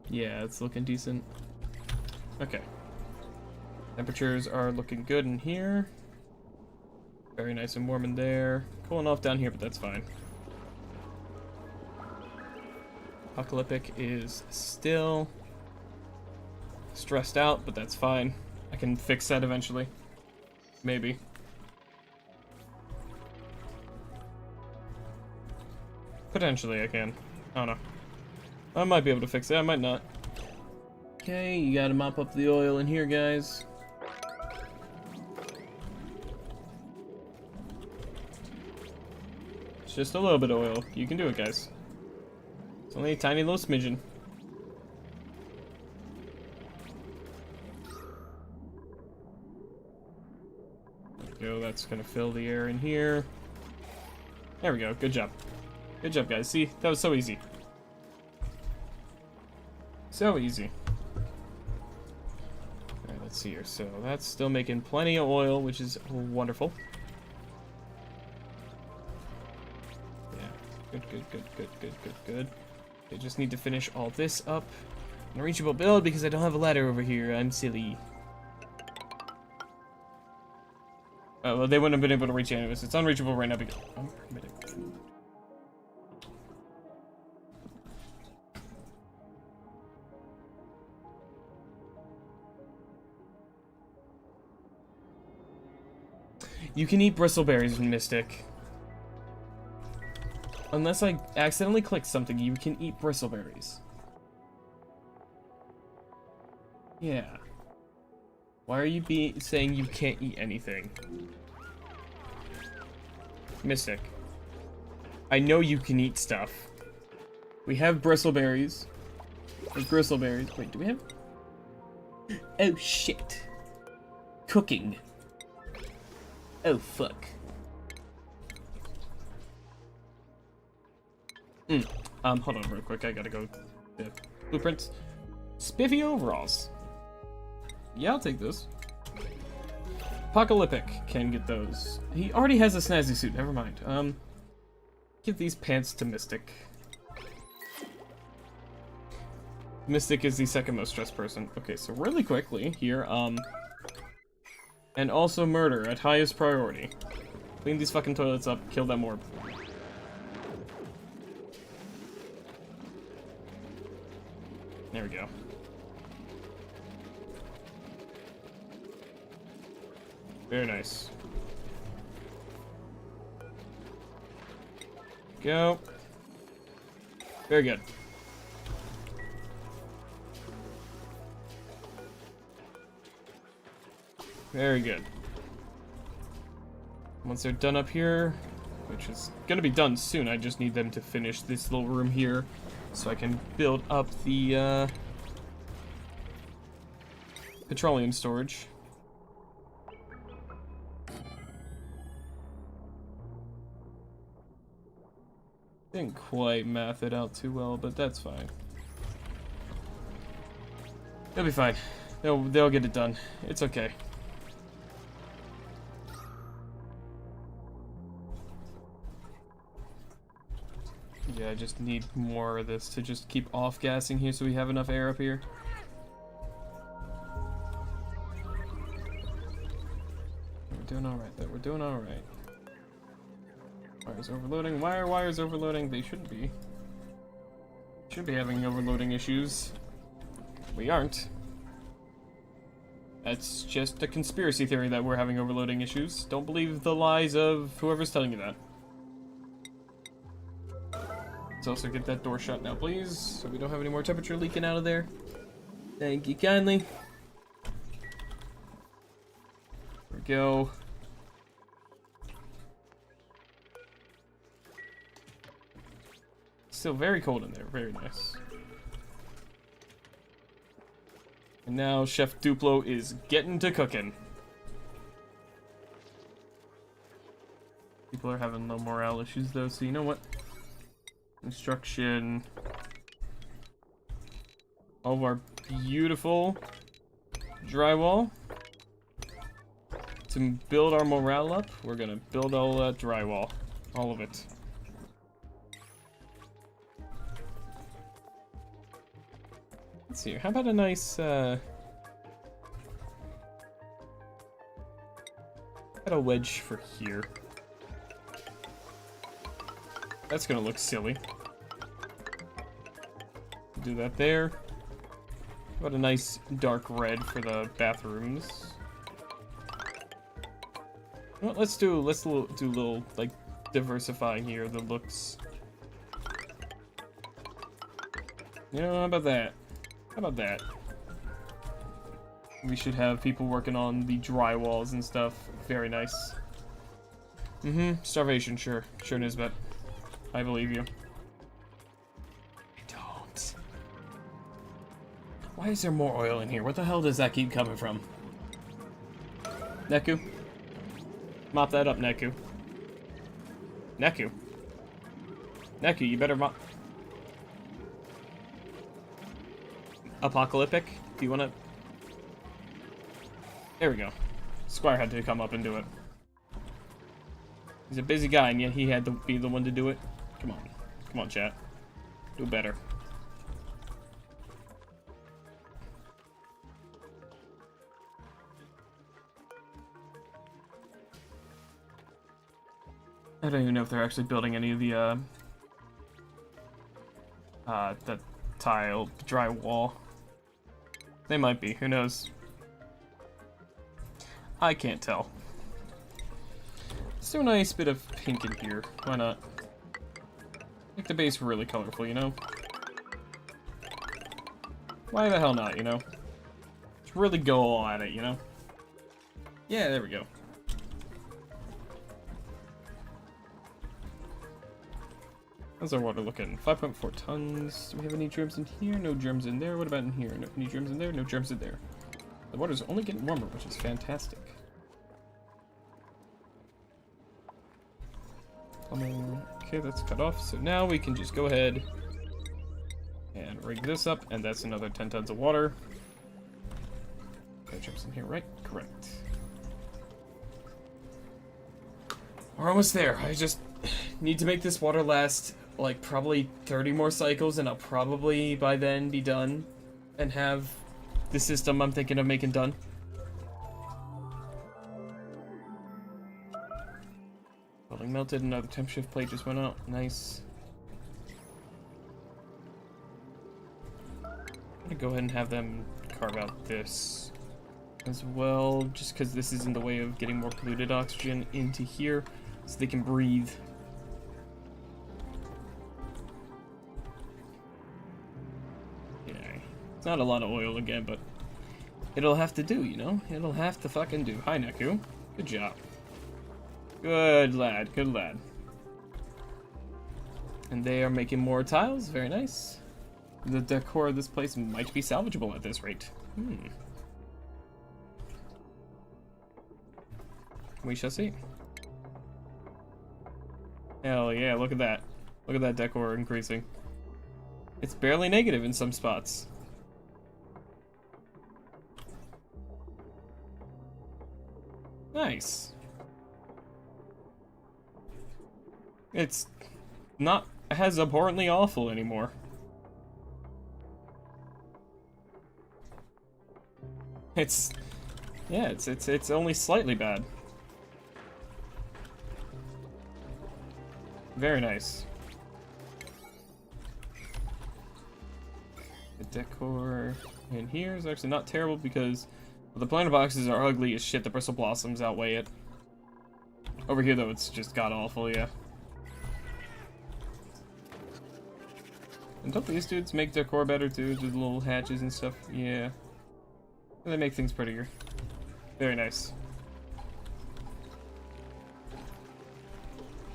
Yeah, it's looking decent. Okay. Temperatures are looking good in here. Very nice and warm in there. Cooling off down here, but that's fine. Apocalyptic is still stressed out, but that's fine. I can fix that eventually. Maybe. Potentially I can. I don't know. I might be able to fix it, I might not. Okay, you gotta mop up the oil in here, guys. It's just a little bit of oil. You can do it, guys. It's only a tiny little smidgen. There we go, that's gonna fill the air in here. There we go, good job. Good job, guys. See, that was so easy. So easy. Alright, let's see here. So that's still making plenty of oil, which is wonderful. Good, good, good, good, good, good, good. I just need to finish all this up. Unreachable build because I don't have a ladder over here. I'm silly. Oh, well, they wouldn't have been able to reach it anyways. It's unreachable right now because... Unpermitted food. You can eat bristleberries in Mystic. Unless I accidentally click something, you can eat bristleberries. Yeah. Why are you saying you can't eat anything? Mystic. I know you can eat stuff. We have bristleberries. There's bristleberries. Wait, do we have... Oh, shit. Cooking. Oh, fuck. Hold on real quick. I gotta go to blueprints. Spiffy overalls. Yeah, I'll take this. Apocalyptic can get those. He already has a snazzy suit. Never mind. Give these pants to Mystic. Mystic is the second most stressed person. Okay, so really quickly here, and also murder at highest priority. Clean these fucking toilets up, kill that orb. There we go. Very nice. Go. Very good. Very good. Once they're done up here, which is gonna be done soon, I just need them to finish this little room here so I can build up the petroleum storage. Didn't quite math it out too well, but that's fine. They'll be fine. They'll get it done. It's okay. Yeah, I just need more of this to just keep off-gassing here so we have enough air up here. We're doing alright though, we're doing alright. Wires overloading. Why are wires overloading? They shouldn't be. Should be having overloading issues. We aren't. That's just a conspiracy theory that we're having overloading issues. Don't believe the lies of whoever's telling you that. Let's also get that door shut now, please, so we don't have any more temperature leaking out of there. Thank you kindly. There we go. Still very cold in there. Very nice. And now Chef Duplo is getting to cooking. People are having low morale issues though, so you know what? Construction. All of our beautiful drywall. To build our morale up, we're gonna build all that drywall. All of it. Let's see, how about a nice, got a wedge for here. That's gonna look silly. Do that there. How about a nice dark red for the bathrooms? Well, let's do a little, like, diversifying here, the looks. You know, how about that? How about that? We should have people working on the drywalls and stuff. Very nice. Starvation, sure. Sure, Nisbet. I believe you. I don't. Why is there more oil in here? What the hell does that keep coming from? Neku? Mop that up, Neku. Neku? Neku, you better mop... Apocalyptic? Do you want to... There we go. Squire had to come up and do it. He's a busy guy, and yet he had to be the one to do it. Come on. Come on, chat. Do better. I don't even know if they're actually building any of the tile drywall. They might be, who knows? I can't tell. Let's do a nice bit of pink in here. Why not? Make the base really colorful, you know? Why the hell not, you know? Just really go all at it, you know? Yeah, there we go. How's our water looking? 5.4 tons. Do we have any germs in here? No germs in there. What about in here? No, any germs in there? No germs in there. The water's only getting warmer, which is fantastic. Okay, that's cut off. So now we can just go ahead and rig this up, and that's another 10 tons of water. No germs in here, right? Correct. We're almost there. I just need to make this water last, like, probably 30 more cycles, and I'll probably, by then, be done and have the system I'm thinking of making done. Building melted, another temp shift plate just went out. Nice. I'm gonna go ahead and have them carve out this as well, just because this is in the way of getting more polluted oxygen into here so they can breathe. It's not a lot of oil again, but it'll have to do, you know? It'll have to fucking do. Hi, Neku. Good job. Good lad, good lad. And they are making more tiles. Very nice. The decor of this place might be salvageable at this rate. We shall see. Hell yeah, look at that. Look at that decor increasing. It's barely negative in some spots. Nice. It's not as abhorrently awful anymore. It's only slightly bad. Very nice. The decor in here is actually not terrible because the planter boxes are ugly as shit. The bristle blossoms outweigh it. Over here, though, it's just god-awful, yeah. And don't these dudes make decor better, too? Do the little hatches and stuff? Yeah. They make things prettier. Very nice.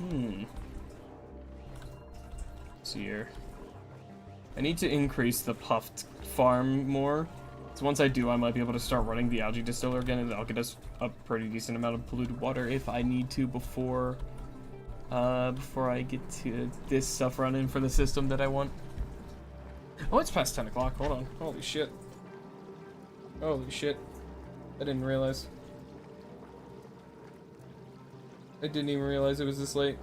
Let's see here. I need to increase the puffed farm more. So once I do, I might be able to start running the algae distiller again, and that'll get us a pretty decent amount of polluted water if I need to before I get to this stuff running for the system that I want. Oh, it's past 10 o'clock. Hold on. Holy shit. Holy shit. I didn't realize. I didn't even realize it was this late.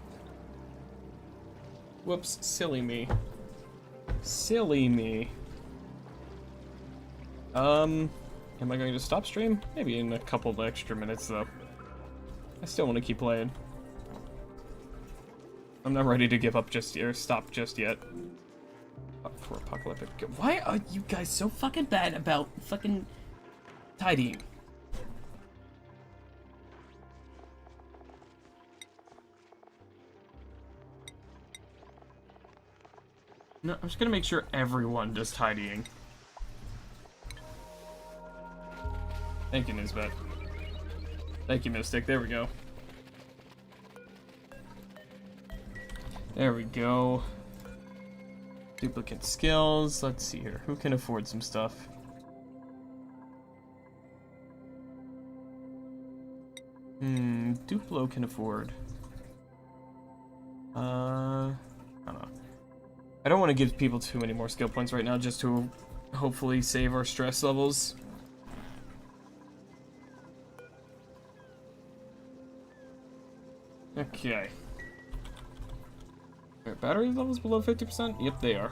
Whoops. Silly me. Silly me. Am I going to stop stream? Maybe in a couple of extra minutes, though. I still want to keep playing. I'm not ready to give up just or stop just yet. Up for apocalyptic. Why are you guys so fucking bad about fucking tidying? No, I'm just gonna make sure everyone does tidying. Thank you, Nisbet. Thank you, Mystic. There we go. There we go. Duplicate skills. Let's see here. Who can afford some stuff? Duplo can afford. I don't know. I don't want to give people too many more skill points right now, just to hopefully save our stress levels. Okay. Are battery levels below 50%? Yep, they are.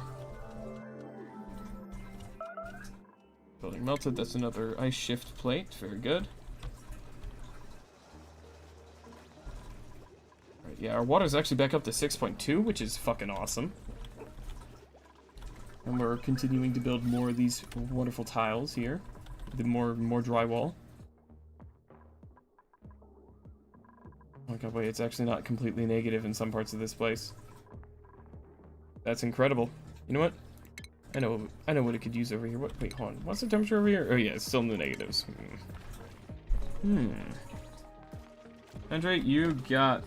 Building melted, that's another ice shift plate. Very good. Right, yeah, our water's actually back up to 6.2, which is fucking awesome. And we're continuing to build more of these wonderful tiles here. The more drywall. Oh my god, wait, it's actually not completely negative in some parts of this place. That's incredible. You know what? I know what it could use over here. What? Wait, hold on. What's the temperature over here? Oh yeah, it's still in the negatives. Andre, you got...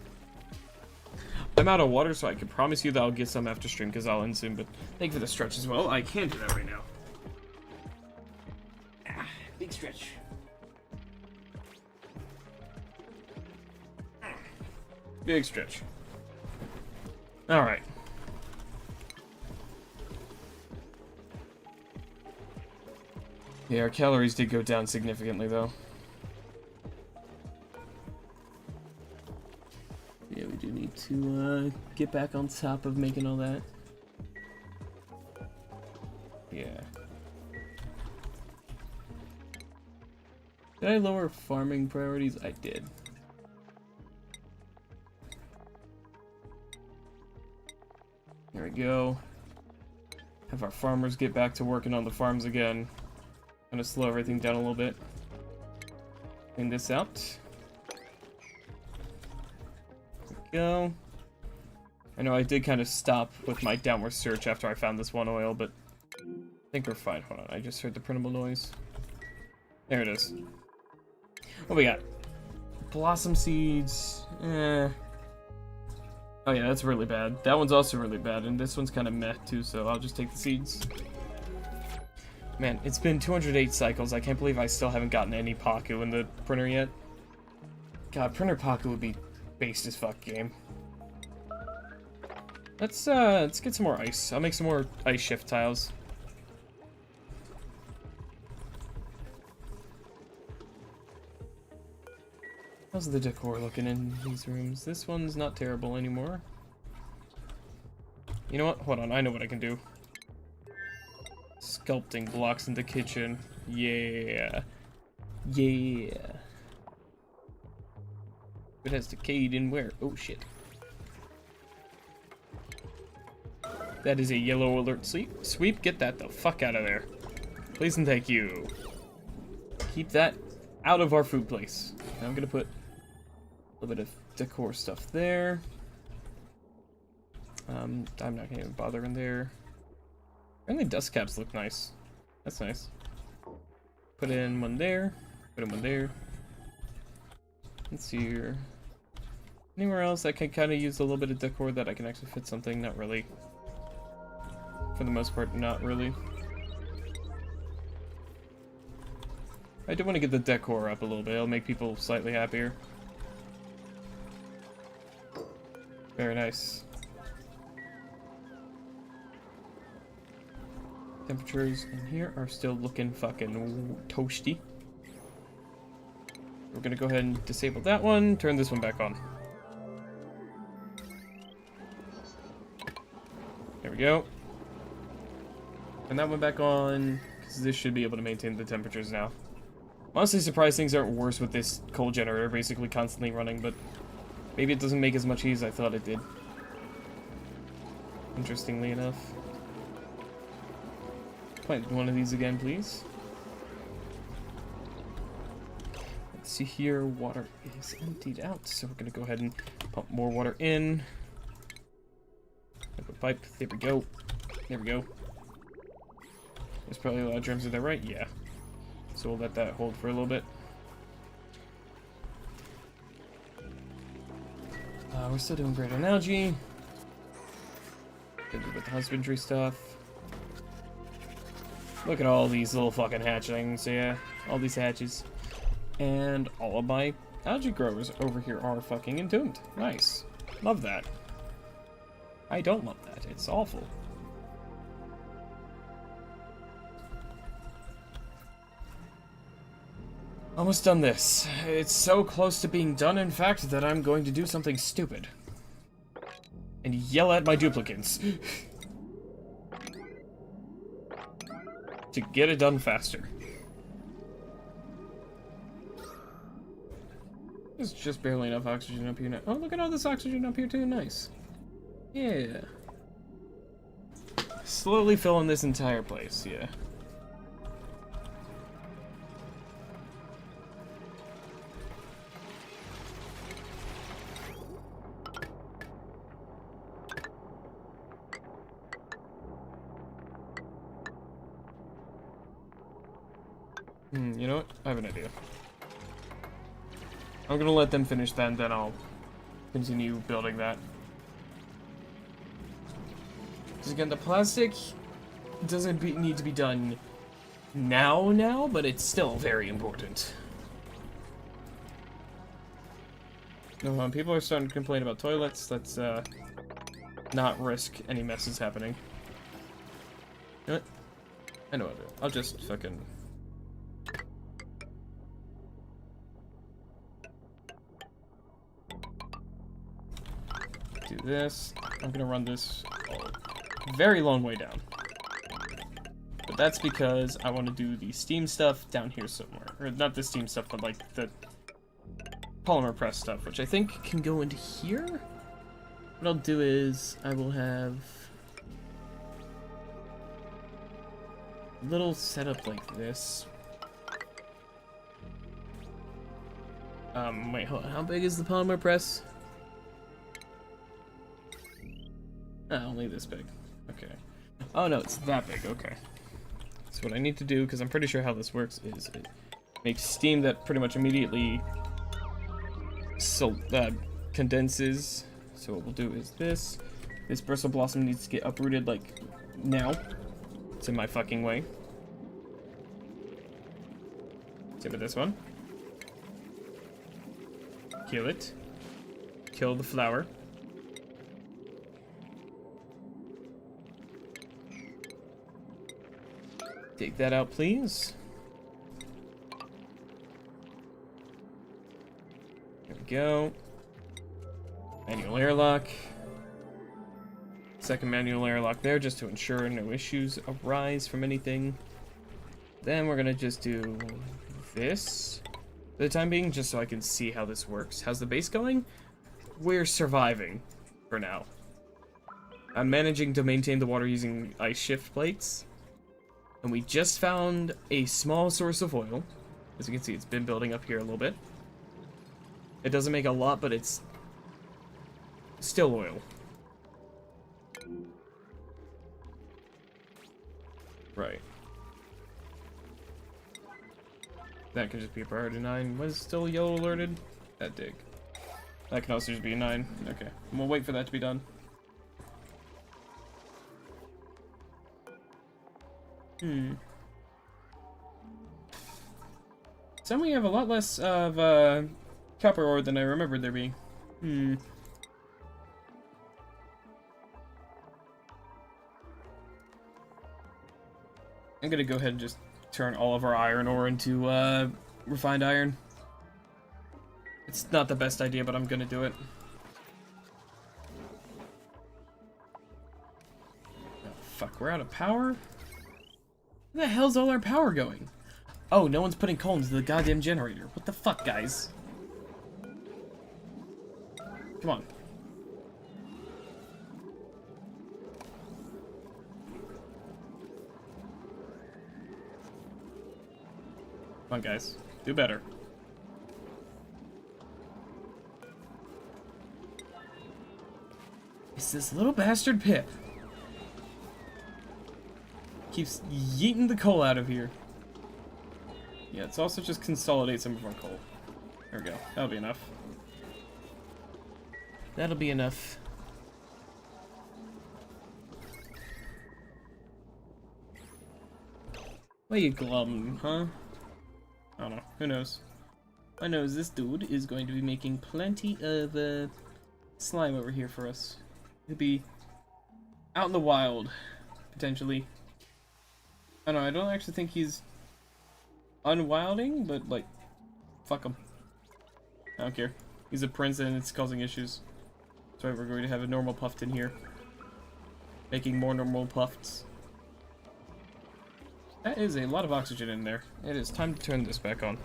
I'm out of water, so I can promise you that I'll get some after stream, because I'll end soon, but thank you for the stretch as well. I can't do that right now. Ah, big stretch. Big stretch. Alright. Yeah, our calories did go down significantly, though. Yeah, we do need to get back on top of making all that. Yeah. Did I lower farming priorities? I did. There we go. Have our farmers get back to working on the farms again. Gonna slow everything down a little bit. Clean this out. There we go. I know I did kind of stop with my downward search after I found this one oil, but I think we're fine. Hold on, I just heard the printable noise. There it is. What we got? Blossom seeds. Oh yeah, that's really bad. That one's also really bad, and this one's kind of meh too, so I'll just take the seeds. Man, it's been 208 cycles. I can't believe I still haven't gotten any Paku in the printer yet. God, printer Paku would be based as fuck game. Let's get some more ice. I'll make some more ice shift tiles. How's the decor looking in these rooms? This one's not terrible anymore. You know what? Hold on, I know what I can do. Sculpting blocks in the kitchen. Yeah. Yeah. It has decayed in where? Oh shit. That is a yellow alert sweep. Get that the fuck out of there. Please and thank you. Keep that out of our food place. Now I'm gonna put a little bit of decor stuff there. I'm not gonna even bother in there. And the dust caps look nice. That's nice. Put in one there. Put in one there. Let's see here. Anywhere else I can kind of use a little bit of decor that I can actually fit something? Not really. For the most part, not really. I do want to get the decor up a little bit. It'll make people slightly happier. Very nice. Temperatures in here are still looking fucking toasty. We're gonna go ahead and disable that one, turn this one back on. There we go. Turn that one back on, because this should be able to maintain the temperatures now. I'm honestly surprised things aren't worse with this coal generator basically constantly running, but maybe it doesn't make as much heat as I thought it did. Interestingly enough. Plant one of these again, please. Let's see here, water is emptied out, so we're gonna go ahead and pump more water in. Pipe, there we go. There we go. There's probably a lot of germs in there, right? Yeah. So we'll let that hold for a little bit. We're still doing great on algae. Good with the husbandry stuff. Look at all these little fucking hatchlings, yeah. All these hatches. And all of my algae growers over here are fucking entombed. Nice. Love that. I don't love that. It's awful. Almost done this. It's so close to being done, in fact, that I'm going to do something stupid. and yell at my duplicates to get it done faster. There's just barely enough oxygen up here now. Oh, look at all this oxygen up here too. Nice. Yeah. Slowly filling this entire place, yeah. You know what? I have an idea. I'm gonna let them finish that, and then I'll continue building that. Because again, the plastic doesn't need to be done now, but it's still very important. People are starting to complain about toilets. Let's not risk any messes happening. You know what? I know what I'll do. I'll just fucking... do this. I'm gonna run this a very long way down. But that's because I want to do the steam stuff down here somewhere. Or not the steam stuff, but like the polymer press stuff, which I think can go into here. What I'll do is I will have a little setup like this. Wait, hold on. How big is the polymer press? Only this big. Okay. Oh no, it's that big. Okay. So what I need to do, because I'm pretty sure how this works, is it makes steam that pretty much immediately condenses. So what we'll do is this. This bristle blossom needs to get uprooted like now. It's in my fucking way. Same with this one. Kill it. Kill the flower. Take that out, please. There we go. Manual airlock. Second manual airlock there, just to ensure no issues arise from anything. Then we're gonna just do this for the time being, just so I can see how this works. How's the base going? We're surviving for now. I'm managing to maintain the water using ice shift plates. And we just found a small source of oil. As you can see, it's been building up here a little bit. It doesn't make a lot, but it's still oil. Right. That can just be a priority 9. What is still yellow alerted? That dig. That can also just be a 9. Okay. We'll wait for that to be done. So we have a lot less of copper ore than I remembered there being. I'm gonna go ahead and just turn all of our iron ore into refined iron. It's not the best idea, but I'm gonna do it. Oh, fuck, we're out of power? Where the hell's all our power going? Oh, no one's putting coal into the goddamn generator. What the fuck, guys? Come on. Come on, guys. Do better. It's this little bastard Pip. Keeps yeeting the coal out of here. Yeah, let's also just consolidate some of our coal. There we go. That'll be enough. That'll be enough. Why you glum, huh? I don't know. Who knows? I know this dude is going to be making plenty of slime over here for us. He'll be out in the wild, potentially. I don't know, I don't actually think he's unwilding, but like, fuck him. I don't care. He's a prince and it's causing issues. That's why we're going to have a normal puffed in here. Making more normal puffs. That is a lot of oxygen in there. It is time to turn this back on.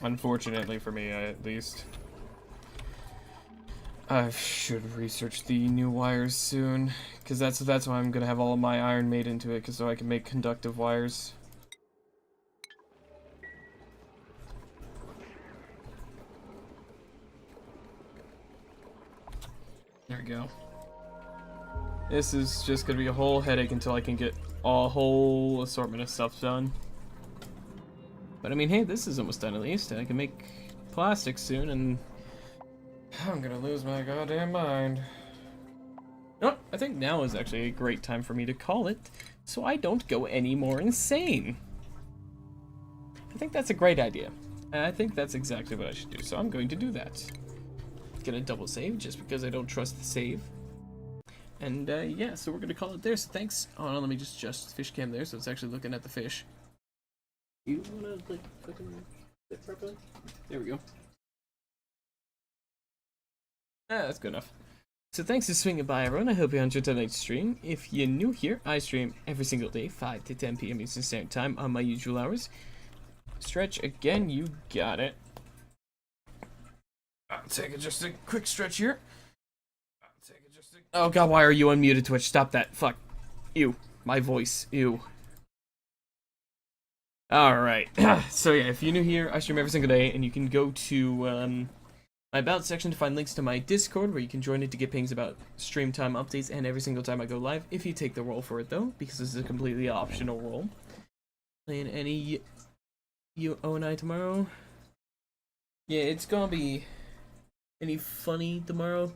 Unfortunately for me, at least. I should research the new wires soon, because that's why I'm gonna have all of my iron made into it, so I can make conductive wires. There we go. This is just gonna be a whole headache until I can get a whole assortment of stuff done. But I mean, hey, this is almost done at least. I can make plastic soon, and I'm gonna lose my goddamn mind. No, I think now is actually a great time for me to call it, so I don't go any more insane. I think that's a great idea. And I think that's exactly what I should do, so I'm going to do that. Gonna double save, just because I don't trust the save. And, yeah, so we're gonna call it there, so thanks. Oh, let me just adjust the fish cam there, so it's actually looking at the fish. You wanna, like, fucking sit properly? There we go. Ah, that's good enough. So thanks for swinging by, everyone. I hope you enjoyed tonight's stream. If you're new here, I stream every single day, 5 to 10 p.m. Eastern Standard Time on my usual hours. Stretch again, you got it. I'll take just a quick stretch here. Oh god, why are you unmuted, Twitch? Stop that. Fuck. Ew. My voice. Ew. Alright. So yeah, if you're new here, I stream every single day, and you can go to my About section to find links to my Discord, where you can join it to get pings about stream time updates and every single time I go live, if you take the role for it though, because this is a completely optional role. Playing any awry tomorrow? Yeah, it's gonna be any funny tomorrow.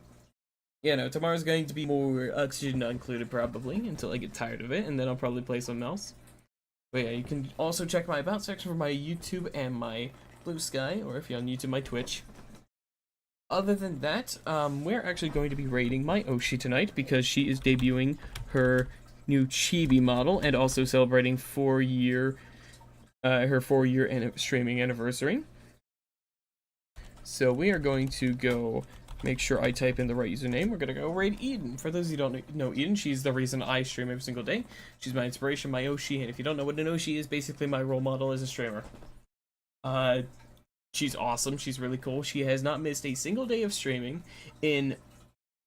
Yeah, no, tomorrow's going to be more oxygen not included probably, until I get tired of it, and then I'll probably play something else. But yeah, you can also check my About section for my YouTube and my Blue Sky, or if you're on YouTube, my Twitch. Other than that, we're actually going to be raiding my Oshi tonight, because she is debuting her new Chibi model, and also celebrating her 4-year streaming anniversary. So we are going to go make sure I type in the right username. We're gonna go raid Eden. For those who don't know Eden, she's the reason I stream every single day. She's my inspiration, my Oshi, and if you don't know what an Oshi is, basically my role model as a streamer. She's awesome. She's really cool. She has not missed a single day of streaming in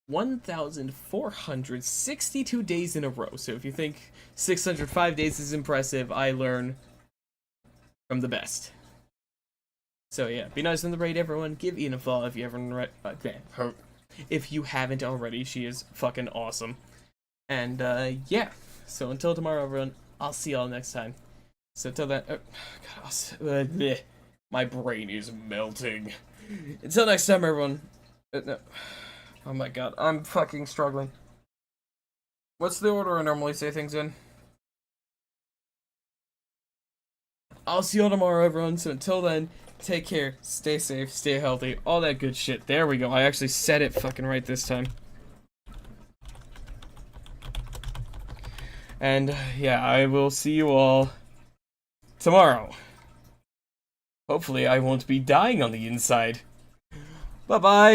1,462 days in a row. So if you think 605 days is impressive, I learn from the best. So yeah, be nice in the raid, everyone. Give Ian a follow if you if you haven't already. She is fucking awesome. And yeah. So until tomorrow, everyone, I'll see y'all next time. So until then, my brain is melting. Until next time, everyone. No. Oh my god, I'm fucking struggling. What's the order I normally say things in? I'll see you tomorrow, everyone. So until then, take care, stay safe, stay healthy, all that good shit. There we go. I actually said it fucking right this time. And yeah, I will see you all tomorrow. Hopefully I won't be dying on the inside. Bye-bye.